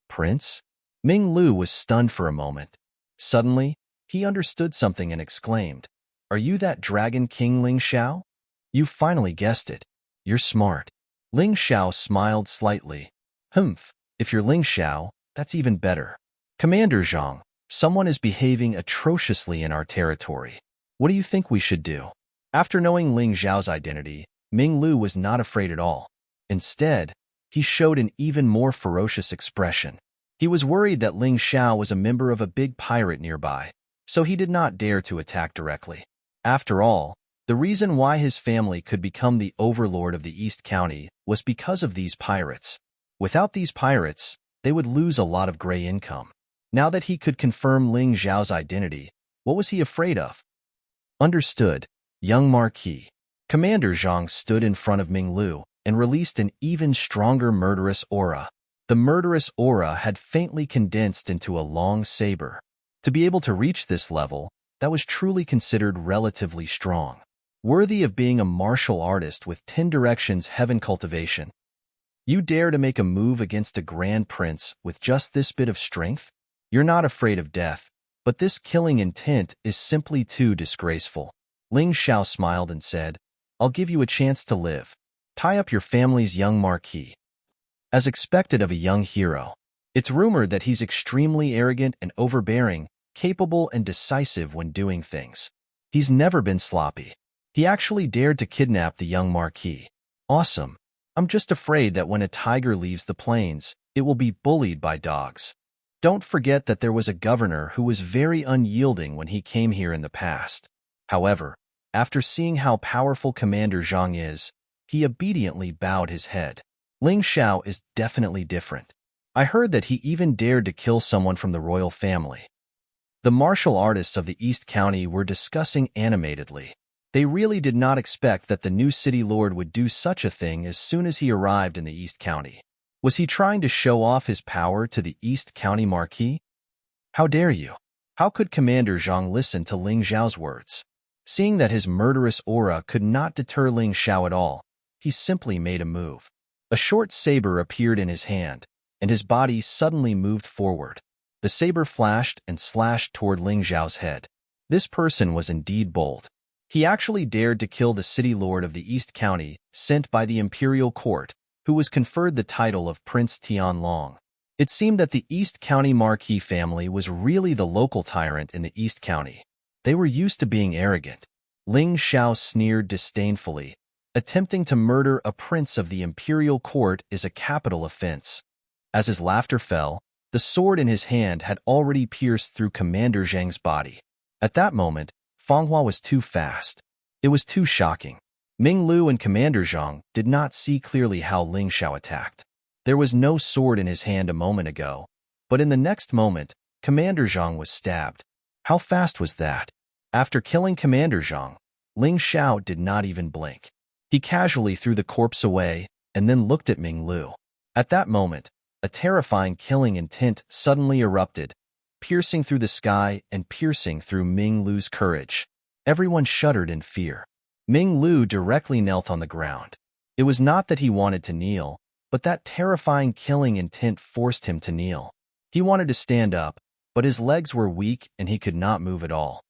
Prince? Ming Lu was stunned for a moment. Suddenly, he understood something and exclaimed, Are you that Dragon King Ling Xiao? You finally guessed it. You're smart. Ling Xiao smiled slightly. If you're Ling Xiao, That's even better. Commander Zhang, someone is behaving atrociously in our territory. What do you think we should do? After knowing Ling Xiao's identity, Ming Lu was not afraid at all. Instead, he showed an even more ferocious expression. He was worried that Ling Xiao was a member of a big pirate nearby, so he did not dare to attack directly. After all, the reason why his family could become the overlord of the East County was because of these pirates. Without these pirates, they would lose a lot of gray income. Now that he could confirm Ling Xiao's identity, what was he afraid of? Understood, young Marquis. Commander Zhang stood in front of Ming Lu and released an even stronger murderous aura. The murderous aura had faintly condensed into a long saber. To be able to reach this level, that was truly considered relatively strong. Worthy of being a martial artist with 10 directions heaven cultivation. You dare to make a move against a grand prince with just this bit of strength? You're not afraid of death, but this killing intent is simply too disgraceful. Ling Xiao smiled and said, I'll give you a chance to live. Tie up your family's young marquis. As expected of a young hero, it's rumored that he's extremely arrogant and overbearing, capable and decisive when doing things. He's never been sloppy. He actually dared to kidnap the young marquis. Awesome. I'm just afraid that when a tiger leaves the plains, it will be bullied by dogs. Don't forget that there was a governor who was very unyielding when he came here in the past. However, after seeing how powerful Commander Zhang is, he obediently bowed his head. Ling Xiao is definitely different. I heard that he even dared to kill someone from the royal family. The martial artists of the East County were discussing animatedly. They really did not expect that the new city lord would do such a thing as soon as he arrived in the East County. Was he trying to show off his power to the East County Marquis? How dare you? How could Commander Zhang listen to Ling Xiao's words? Seeing that his murderous aura could not deter Ling Xiao at all, he simply made a move. A short saber appeared in his hand, and his body suddenly moved forward. The saber flashed and slashed toward Ling Xiao's head. This person was indeed bold. He actually dared to kill the city lord of the East County, sent by the imperial court, who was conferred the title of Prince Tianlong. It seemed that the East County Marquis family was really the local tyrant in the East County. They were used to being arrogant. Ling Xiao sneered disdainfully. Attempting to murder a prince of the imperial court is a capital offense. As his laughter fell, the sword in his hand had already pierced through Commander Zhang's body. At that moment, Fanghua was too fast. It was too shocking. Ming Lu and Commander Zhang did not see clearly how Ling Xiao attacked. There was no sword in his hand a moment ago, but in the next moment, Commander Zhang was stabbed. How fast was that? After killing Commander Zhang, Ling Xiao did not even blink. He casually threw the corpse away and then looked at Ming Lu. At that moment, a terrifying killing intent suddenly erupted, piercing through the sky and piercing through Ming Lu's courage. Everyone shuddered in fear. Ming Lu directly knelt on the ground. It was not that he wanted to kneel, but that terrifying killing intent forced him to kneel. He wanted to stand up, but his legs were weak and he could not move at all.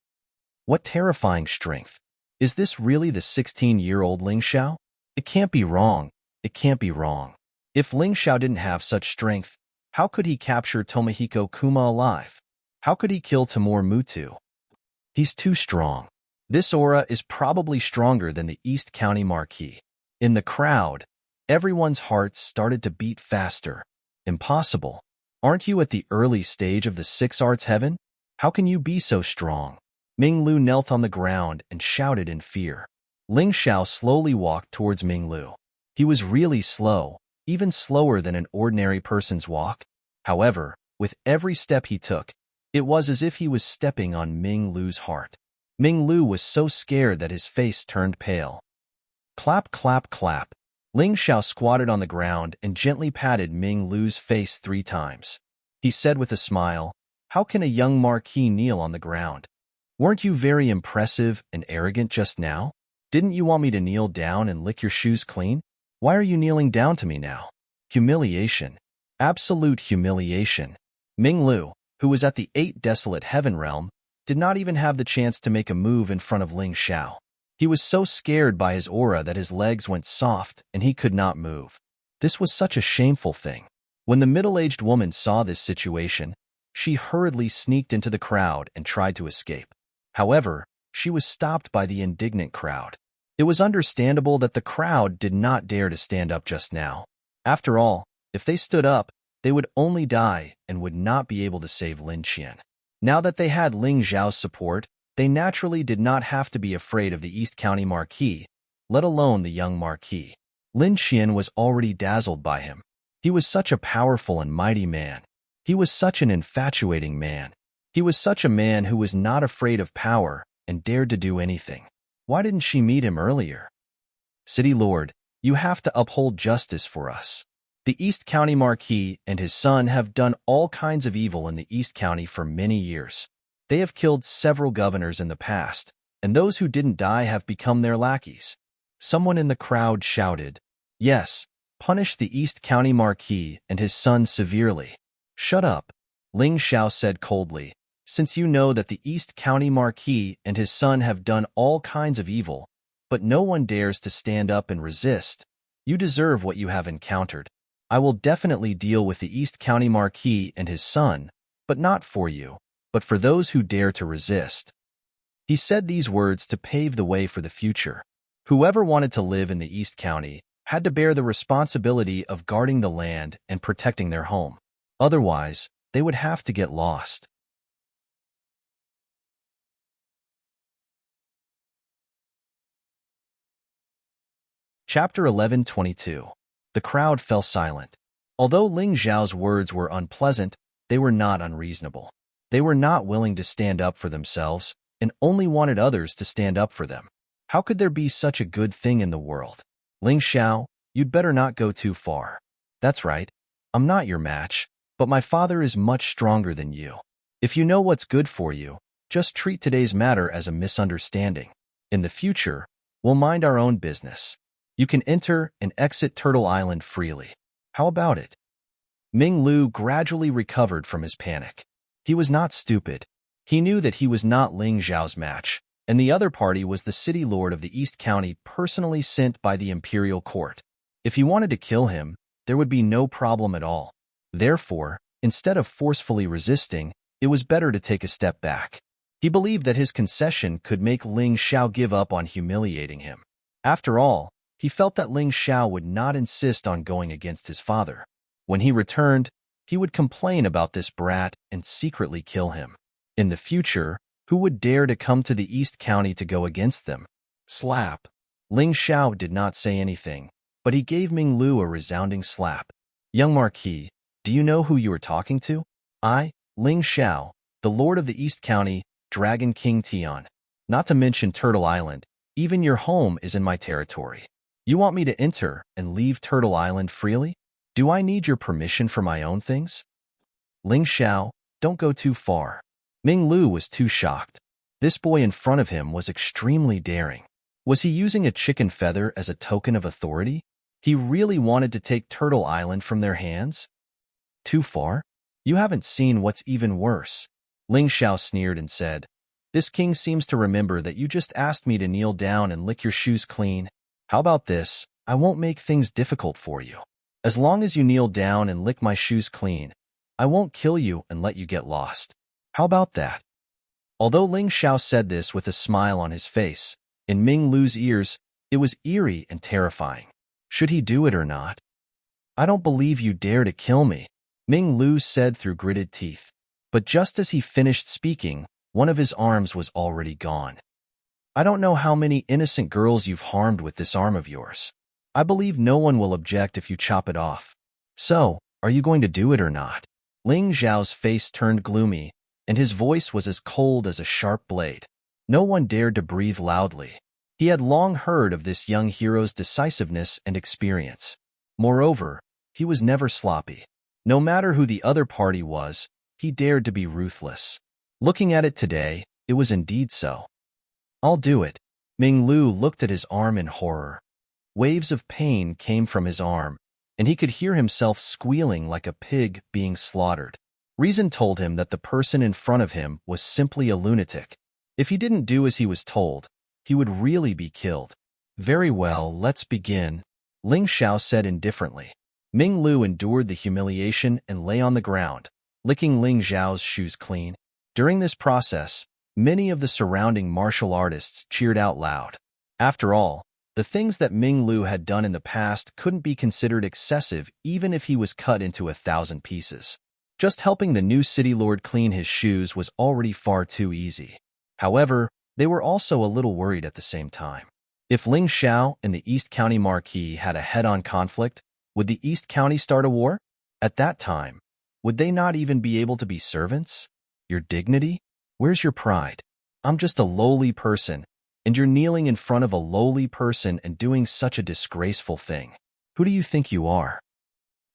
What terrifying strength! Is this really the 16-year-old Ling Xiao? It can't be wrong. It can't be wrong. If Ling Xiao didn't have such strength, how could he capture Tomohiko Kuma alive? How could he kill Timur Mutu? He's too strong. This aura is probably stronger than the East County Marquis. In the crowd, everyone's hearts started to beat faster. Impossible. Aren't you at the early stage of the Six Arts Heaven? How can you be so strong? Ming Lu knelt on the ground and shouted in fear. Ling Xiao slowly walked towards Ming Lu. He was really slow, even slower than an ordinary person's walk. However, with every step he took, it was as if he was stepping on Ming Lu's heart. Ming Lu was so scared that his face turned pale. Clap, clap, clap. Ling Xiao squatted on the ground and gently patted Ming Lu's face 3 times. He said with a smile, "How can a young marquis kneel on the ground? Weren't you very impressive and arrogant just now? Didn't you want me to kneel down and lick your shoes clean? Why are you kneeling down to me now? Humiliation. Absolute humiliation." Ming Lu, who was at the 8 desolate heaven realm, did not even have the chance to make a move in front of Ling Xiao. He was so scared by his aura that his legs went soft and he could not move. This was such a shameful thing. When the middle-aged woman saw this situation, she hurriedly sneaked into the crowd and tried to escape. However, she was stopped by the indignant crowd. It was understandable that the crowd did not dare to stand up just now. After all, if they stood up, they would only die and would not be able to save Lin Qian. Now that they had Ling Zhao's support, they naturally did not have to be afraid of the East County Marquis, let alone the young Marquis. Lin Qian was already dazzled by him. He was such a powerful and mighty man. He was such an infatuating man. He was such a man who was not afraid of power and dared to do anything. Why didn't she meet him earlier? City Lord, you have to uphold justice for us. The East County Marquis and his son have done all kinds of evil in the East County for many years. They have killed several governors in the past, and those who didn't die have become their lackeys. Someone in the crowd shouted, "Yes, punish the East County Marquis and his son severely." "Shut up," Ling Xiao said coldly. "Since you know that the East County Marquis and his son have done all kinds of evil, but no one dares to stand up and resist, you deserve what you have encountered. I will definitely deal with the East County Marquis and his son, but not for you, but for those who dare to resist." He said these words to pave the way for the future. Whoever wanted to live in the East County had to bear the responsibility of guarding the land and protecting their home. Otherwise, they would have to get lost. Chapter 11:22. The crowd fell silent. Although Ling Zhao's words were unpleasant, they were not unreasonable. They were not willing to stand up for themselves and only wanted others to stand up for them. How could there be such a good thing in the world? Ling Xiao, you'd better not go too far. That's right. I'm not your match, but my father is much stronger than you. If you know what's good for you, just treat today's matter as a misunderstanding. In the future, we'll mind our own business. You can enter and exit Turtle Island freely. How about it? Ming Lu gradually recovered from his panic. He was not stupid. He knew that he was not Ling Zhao's match, and the other party was the city lord of the East County personally sent by the imperial court. If he wanted to kill him, there would be no problem at all. Therefore, instead of forcefully resisting, it was better to take a step back. He believed that his concession could make Ling Xiao give up on humiliating him. After all, he felt that Ling Xiao would not insist on going against his father. When he returned, he would complain about this brat and secretly kill him. In the future, who would dare to come to the East County to go against them? Slap. Ling Xiao did not say anything, but he gave Ming Lu a resounding slap. Young Marquis, do you know who you are talking to? I, Ling Xiao, the Lord of the East County, Dragon King Tian. Not to mention Turtle Island, even your home is in my territory. You want me to enter and leave Turtle Island freely? Do I need your permission for my own things? Ling Xiao, don't go too far. Ming Lu was too shocked. This boy in front of him was extremely daring. Was he using a chicken feather as a token of authority? He really wanted to take Turtle Island from their hands? Too far? You haven't seen what's even worse. Ling Xiao sneered and said, "This king seems to remember that you just asked me to kneel down and lick your shoes clean. How about this? I won't make things difficult for you. As long as you kneel down and lick my shoes clean, I won't kill you and let you get lost. How about that?" Although Ling Xiao said this with a smile on his face, in Ming Lu's ears, it was eerie and terrifying. Should he do it or not? "I don't believe you dare to kill me," Ming Lu said through gritted teeth. But just as he finished speaking, one of his arms was already gone. "I don't know how many innocent girls you've harmed with this arm of yours. I believe no one will object if you chop it off. So, are you going to do it or not?" Ling Zhao's face turned gloomy, and his voice was as cold as a sharp blade. No one dared to breathe loudly. He had long heard of this young hero's decisiveness and experience. Moreover, he was never sloppy. No matter who the other party was, he dared to be ruthless. Looking at it today, it was indeed so. "I'll do it." Ming Lu looked at his arm in horror. Waves of pain came from his arm, and he could hear himself squealing like a pig being slaughtered. Reason told him that the person in front of him was simply a lunatic. If he didn't do as he was told, he would really be killed. "Very well, let's begin," Ling Xiao said indifferently. Ming Lu endured the humiliation and lay on the ground, licking Ling Xiao's shoes clean. During this process, many of the surrounding martial artists cheered out loud. After all, the things that Ming Lu had done in the past couldn't be considered excessive even if he was cut into 1,000 pieces. Just helping the new city lord clean his shoes was already far too easy. However, they were also a little worried at the same time. If Ling Xiao and the East County Marquis had a head-on conflict, would the East County start a war? At that time, would they not even be able to be servants? Your dignity? Where's your pride? I'm just a lowly person, and you're kneeling in front of a lowly person and doing such a disgraceful thing. Who do you think you are?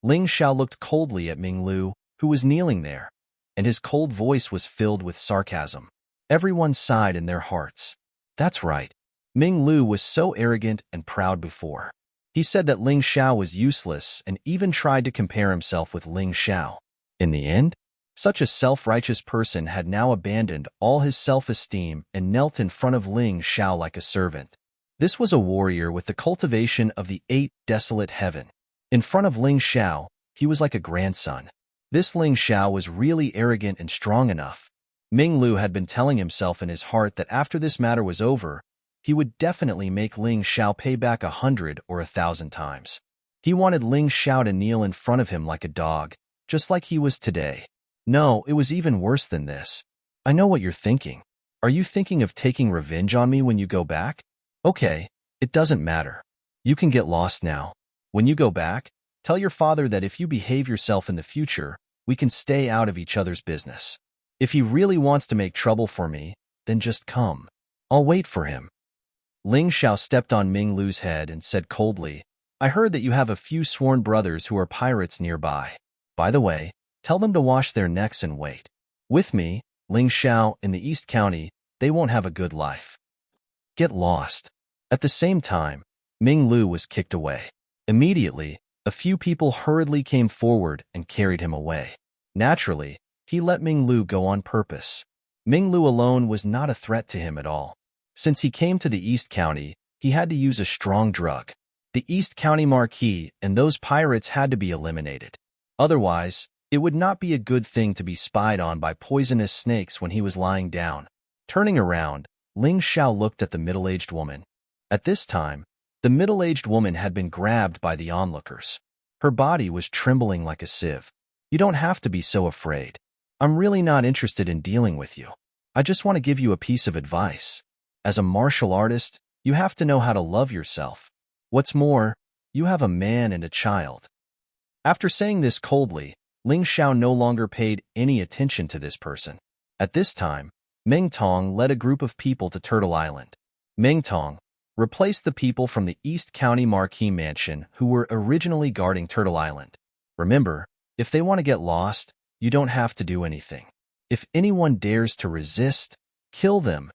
Ling Xiao looked coldly at Ming Lu, who was kneeling there, and his cold voice was filled with sarcasm. Everyone sighed in their hearts. That's right. Ming Lu was so arrogant and proud before. He said that Ling Xiao was useless and even tried to compare himself with Ling Xiao. In the end, such a self-righteous person had now abandoned all his self-esteem and knelt in front of Ling Xiao like a servant. This was a warrior with the cultivation of the 8 desolate heaven. In front of Ling Xiao, he was like a grandson. This Ling Xiao was really arrogant and strong enough. Ming Lu had been telling himself in his heart that after this matter was over, he would definitely make Ling Xiao pay back 100 or 1,000 times. He wanted Ling Xiao to kneel in front of him like a dog, just like he was today. No, it was even worse than this. I know what you're thinking. Are you thinking of taking revenge on me when you go back? Okay, it doesn't matter. You can get lost now. When you go back, tell your father that if you behave yourself in the future, we can stay out of each other's business. If he really wants to make trouble for me, then just come. I'll wait for him. Ling Xiao stepped on Ming Lu's head and said coldly, I heard that you have a few sworn brothers who are pirates nearby. By the way, tell them to wash their necks and wait. With me, Ling Xiao, in the East County, they won't have a good life. Get lost. At the same time, Ming Lu was kicked away. Immediately, a few people hurriedly came forward and carried him away. Naturally, he let Ming Lu go on purpose. Ming Lu alone was not a threat to him at all. Since he came to the East County, he had to use a strong drug. The East County Marquis and those pirates had to be eliminated. Otherwise, it would not be a good thing to be spied on by poisonous snakes when he was lying down. Turning around, Ling Xiao looked at the middle-aged woman. At this time, the middle-aged woman had been grabbed by the onlookers. Her body was trembling like a sieve. You don't have to be so afraid. I'm really not interested in dealing with you. I just want to give you a piece of advice. As a martial artist, you have to know how to love yourself. What's more, you have a man and a child. After saying this coldly, Ling Xiao no longer paid any attention to this person. At this time, Meng Tong led a group of people to Turtle Island. Meng Tong replaced the people from the East County Marquis Mansion who were originally guarding Turtle Island. Remember, if they want to get lost, you don't have to do anything. If anyone dares to resist, kill them.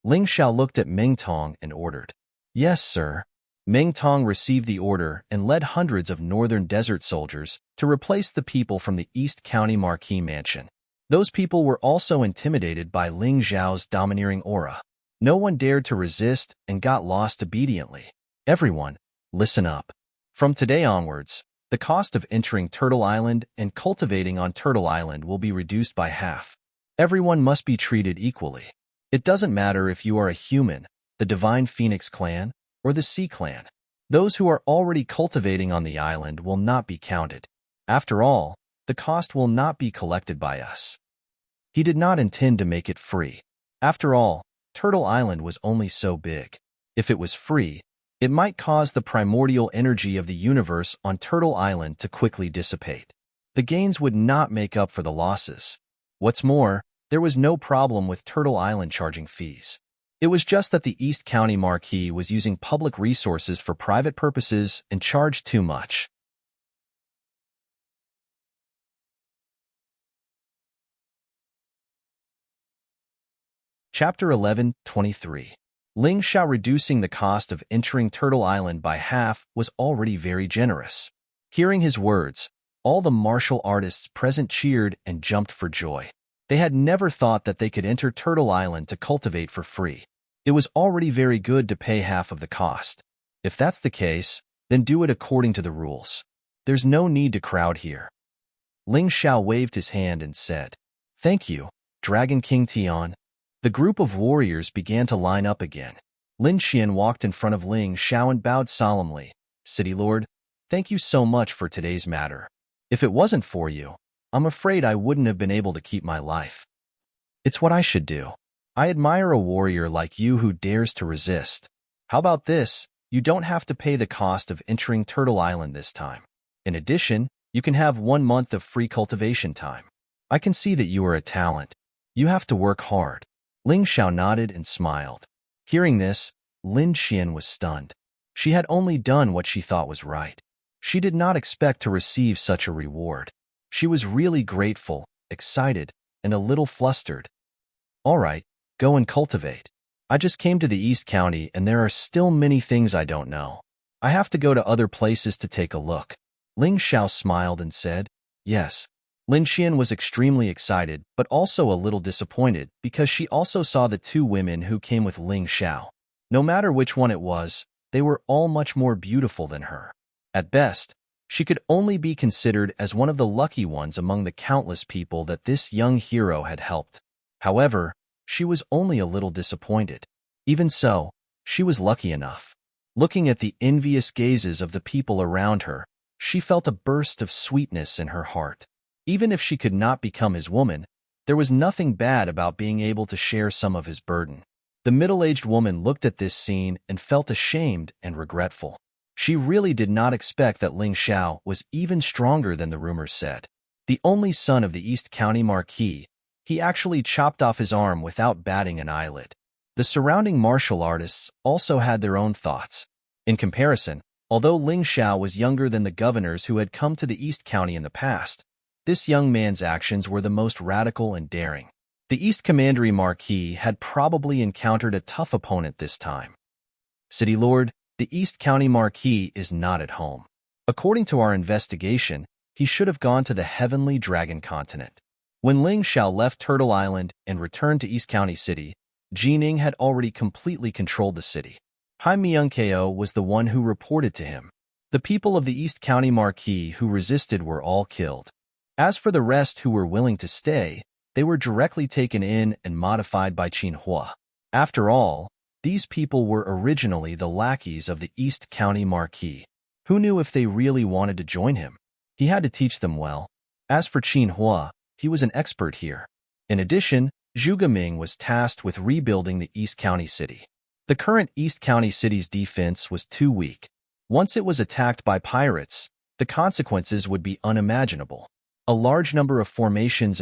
Ling Xiao looked at Meng Tong and ordered. Yes, sir. Meng Tong received the order and led hundreds of northern desert soldiers to replace the people from the East County Marquis Mansion. Those people were also intimidated by Ling Xiao's domineering aura. No one dared to resist and got lost obediently. Everyone, listen up. From today onwards, the cost of entering Turtle Island and cultivating on Turtle Island will be reduced by half. Everyone must be treated equally. It doesn't matter if you are a human, the Divine Phoenix clan, or the Sea clan. Those who are already cultivating on the island will not be counted. After all, the cost will not be collected by us. He did not intend to make it free. After all, Turtle Island was only so big. If it was free, it might cause the primordial energy of the universe on Turtle Island to quickly dissipate. The gains would not make up for the losses. What's more, there was no problem with Turtle Island charging fees. It was just that the East County Marquis was using public resources for private purposes and charged too much. Chapter 11:23. Ling Xiao reducing the cost of entering Turtle Island by half was already very generous. Hearing his words, all the martial artists present cheered and jumped for joy. They had never thought that they could enter Turtle Island to cultivate for free. It was already very good to pay half of the cost. If that's the case, then do it according to the rules. There's no need to crowd here. Ling Xiao waved his hand and said, "Thank you, Dragon King Tian." The group of warriors began to line up again. Lin Xian walked in front of Ling Xiao and bowed solemnly. "City Lord, thank you so much for today's matter. If it wasn't for you, I'm afraid I wouldn't have been able to keep my life. It's what I should do. I admire a warrior like you who dares to resist. How about this? You don't have to pay the cost of entering Turtle Island this time. In addition, you can have 1 month of free cultivation time. I can see that you are a talent. You have to work hard." Ling Xiao nodded and smiled. Hearing this, Lin Xian was stunned. She had only done what she thought was right. She did not expect to receive such a reward. She was really grateful, excited, and a little flustered. "All right, go and cultivate. I just came to the East County and there are still many things I don't know. I have to go to other places to take a look." Ling Xiao smiled and said, "Yes." Lin Xian was extremely excited, but also a little disappointed because she also saw the 2 women who came with Ling Xiao. No matter which one it was, they were all much more beautiful than her. At best, she could only be considered as one of the lucky ones among the countless people that this young hero had helped. However, she was only a little disappointed. Even so, she was lucky enough. Looking at the envious gazes of the people around her, she felt a burst of sweetness in her heart. Even if she could not become his woman, there was nothing bad about being able to share some of his burden. The middle-aged woman looked at this scene and felt ashamed and regretful. She really did not expect that Ling Xiao was even stronger than the rumors said. The only son of the East County Marquis, he actually chopped off his arm without batting an eyelid. The surrounding martial artists also had their own thoughts. In comparison, although Ling Xiao was younger than the governors who had come to the East County in the past, this young man's actions were the most radical and daring. The East Commandery Marquis had probably encountered a tough opponent this time. "City Lord, the East County Marquis is not at home. According to our investigation, he should have gone to the Heavenly Dragon Continent." When Ling Xiao left Turtle Island and returned to East County City, Jining had already completely controlled the city. Hai Myung-ko was the one who reported to him. The people of the East County Marquis who resisted were all killed. As for the rest who were willing to stay, they were directly taken in and modified by Qinhua. After all, these people were originally the lackeys of the East County Marquis. Who knew if they really wanted to join him? He had to teach them well. As for Qinhua, he was an expert here. In addition, Zhu Gaming was tasked with rebuilding the East County City. The current East County City's defense was too weak. Once it was attacked by pirates, the consequences would be unimaginable. A large number of formations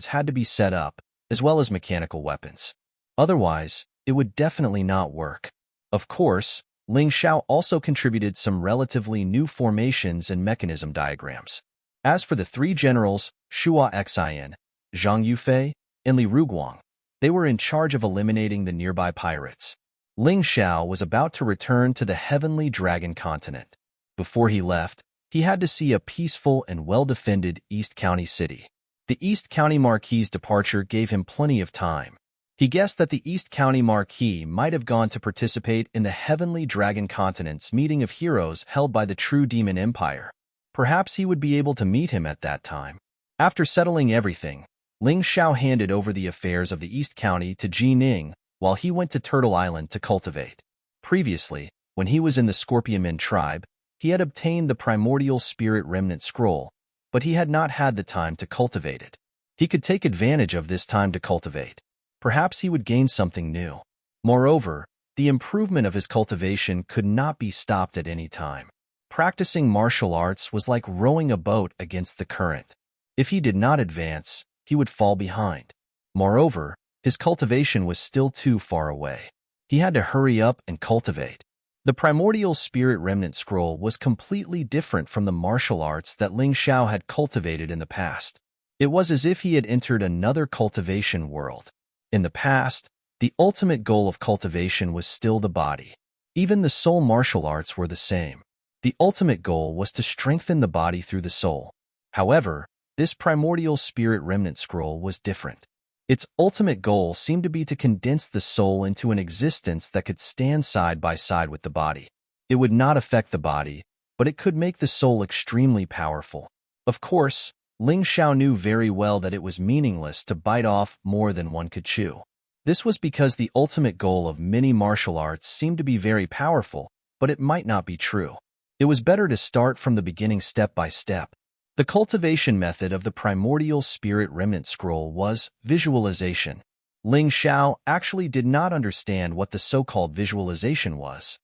had to be set up, as well as mechanical weapons. Otherwise, it would definitely not work. Of course, Ling Xiao also contributed some relatively new formations and mechanism diagrams. As for the 3 generals, Shua Xian, Zhang Yufei, and Li Ruguang, they were in charge of eliminating the nearby pirates. Ling Xiao was about to return to the Heavenly Dragon Continent. Before he left, he had to see a peaceful and well-defended East County City. The East County Marquis's departure gave him plenty of time. He guessed that the East County Marquis might have gone to participate in the Heavenly Dragon Continent's meeting of heroes held by the True Demon Empire. Perhaps he would be able to meet him at that time. After settling everything, Ling Xiao handed over the affairs of the East County to Ji Ning while he went to Turtle Island to cultivate. Previously, when he was in the Scorpionmen tribe, he had obtained the Primordial Spirit Remnant Scroll, but he had not had the time to cultivate it. He could take advantage of this time to cultivate. Perhaps he would gain something new. Moreover, the improvement of his cultivation could not be stopped at any time. Practicing martial arts was like rowing a boat against the current. If he did not advance, he would fall behind. Moreover, his cultivation was still too far away. He had to hurry up and cultivate. The Primordial Spirit Remnant Scroll was completely different from the martial arts that Ling Xiao had cultivated in the past. It was as if he had entered another cultivation world. In the past, the ultimate goal of cultivation was still the body. Even the soul martial arts were the same. The ultimate goal was to strengthen the body through the soul. However, this Primordial Spirit Remnant Scroll was different. Its ultimate goal seemed to be to condense the soul into an existence that could stand side by side with the body. It would not affect the body, but it could make the soul extremely powerful. Of course, Ling Xiao knew very well that it was meaningless to bite off more than one could chew. This was because the ultimate goal of many martial arts seemed to be very powerful, but it might not be true. It was better to start from the beginning step by step. The cultivation method of the primordial spirit remnant scroll was visualization. Ling Xiao actually did not understand what the so-called visualization was.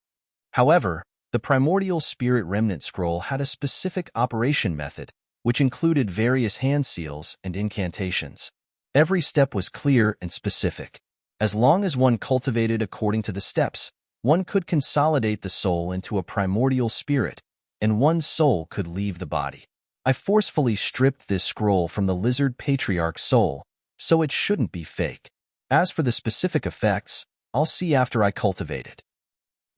However, the primordial spirit remnant scroll had a specific operation method, which included various hand seals and incantations. Every step was clear and specific. As long as one cultivated according to the steps, one could consolidate the soul into a primordial spirit, and one's soul could leave the body. I forcefully stripped this scroll from the lizard patriarch's soul, so it shouldn't be fake. As for the specific effects, I'll see after I cultivate it.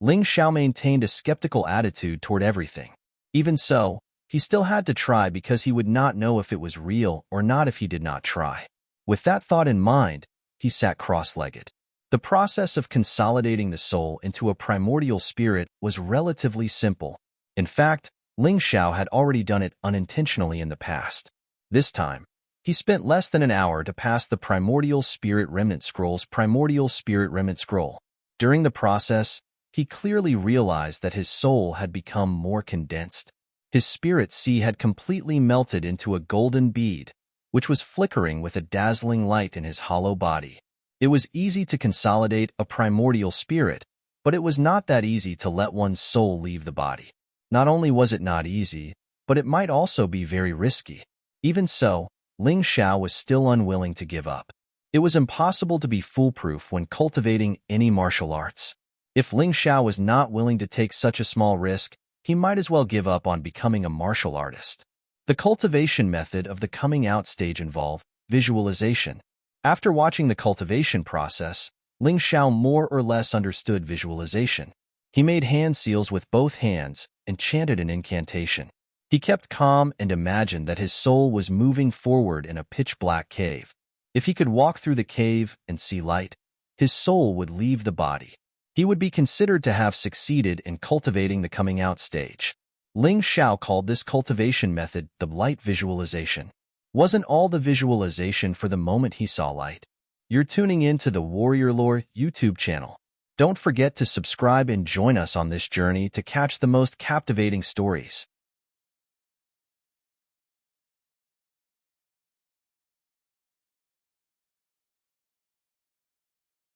Ling Xiao maintained a skeptical attitude toward everything. Even so, he still had to try because he would not know if it was real or not if he did not try. With that thought in mind, he sat cross-legged. The process of consolidating the soul into a primordial spirit was relatively simple. In fact, Ling Xiao had already done it unintentionally in the past. This time, he spent less than an hour to pass the primordial spirit remnant scroll's primordial spirit remnant scroll. During the process, he clearly realized that his soul had become more condensed. His spirit sea had completely melted into a golden bead, which was flickering with a dazzling light in his hollow body. It was easy to consolidate a primordial spirit, but it was not that easy to let one's soul leave the body. Not only was it not easy, but it might also be very risky. Even so, Ling Xiao was still unwilling to give up. It was impossible to be foolproof when cultivating any martial arts. If Ling Xiao was not willing to take such a small risk, he might as well give up on becoming a martial artist. The cultivation method of the coming out stage involved visualization. After watching the cultivation process, Ling Xiao more or less understood visualization. He made hand seals with both hands and chanted an incantation. He kept calm and imagined that his soul was moving forward in a pitch-black cave. If he could walk through the cave and see light, his soul would leave the body. He would be considered to have succeeded in cultivating the coming out stage. Ling Xiao called this cultivation method the light visualization. Wasn't all the visualization for the moment he saw light? You're tuning in to the Warrior Lore YouTube channel. Don't forget to subscribe and join us on this journey to catch the most captivating stories.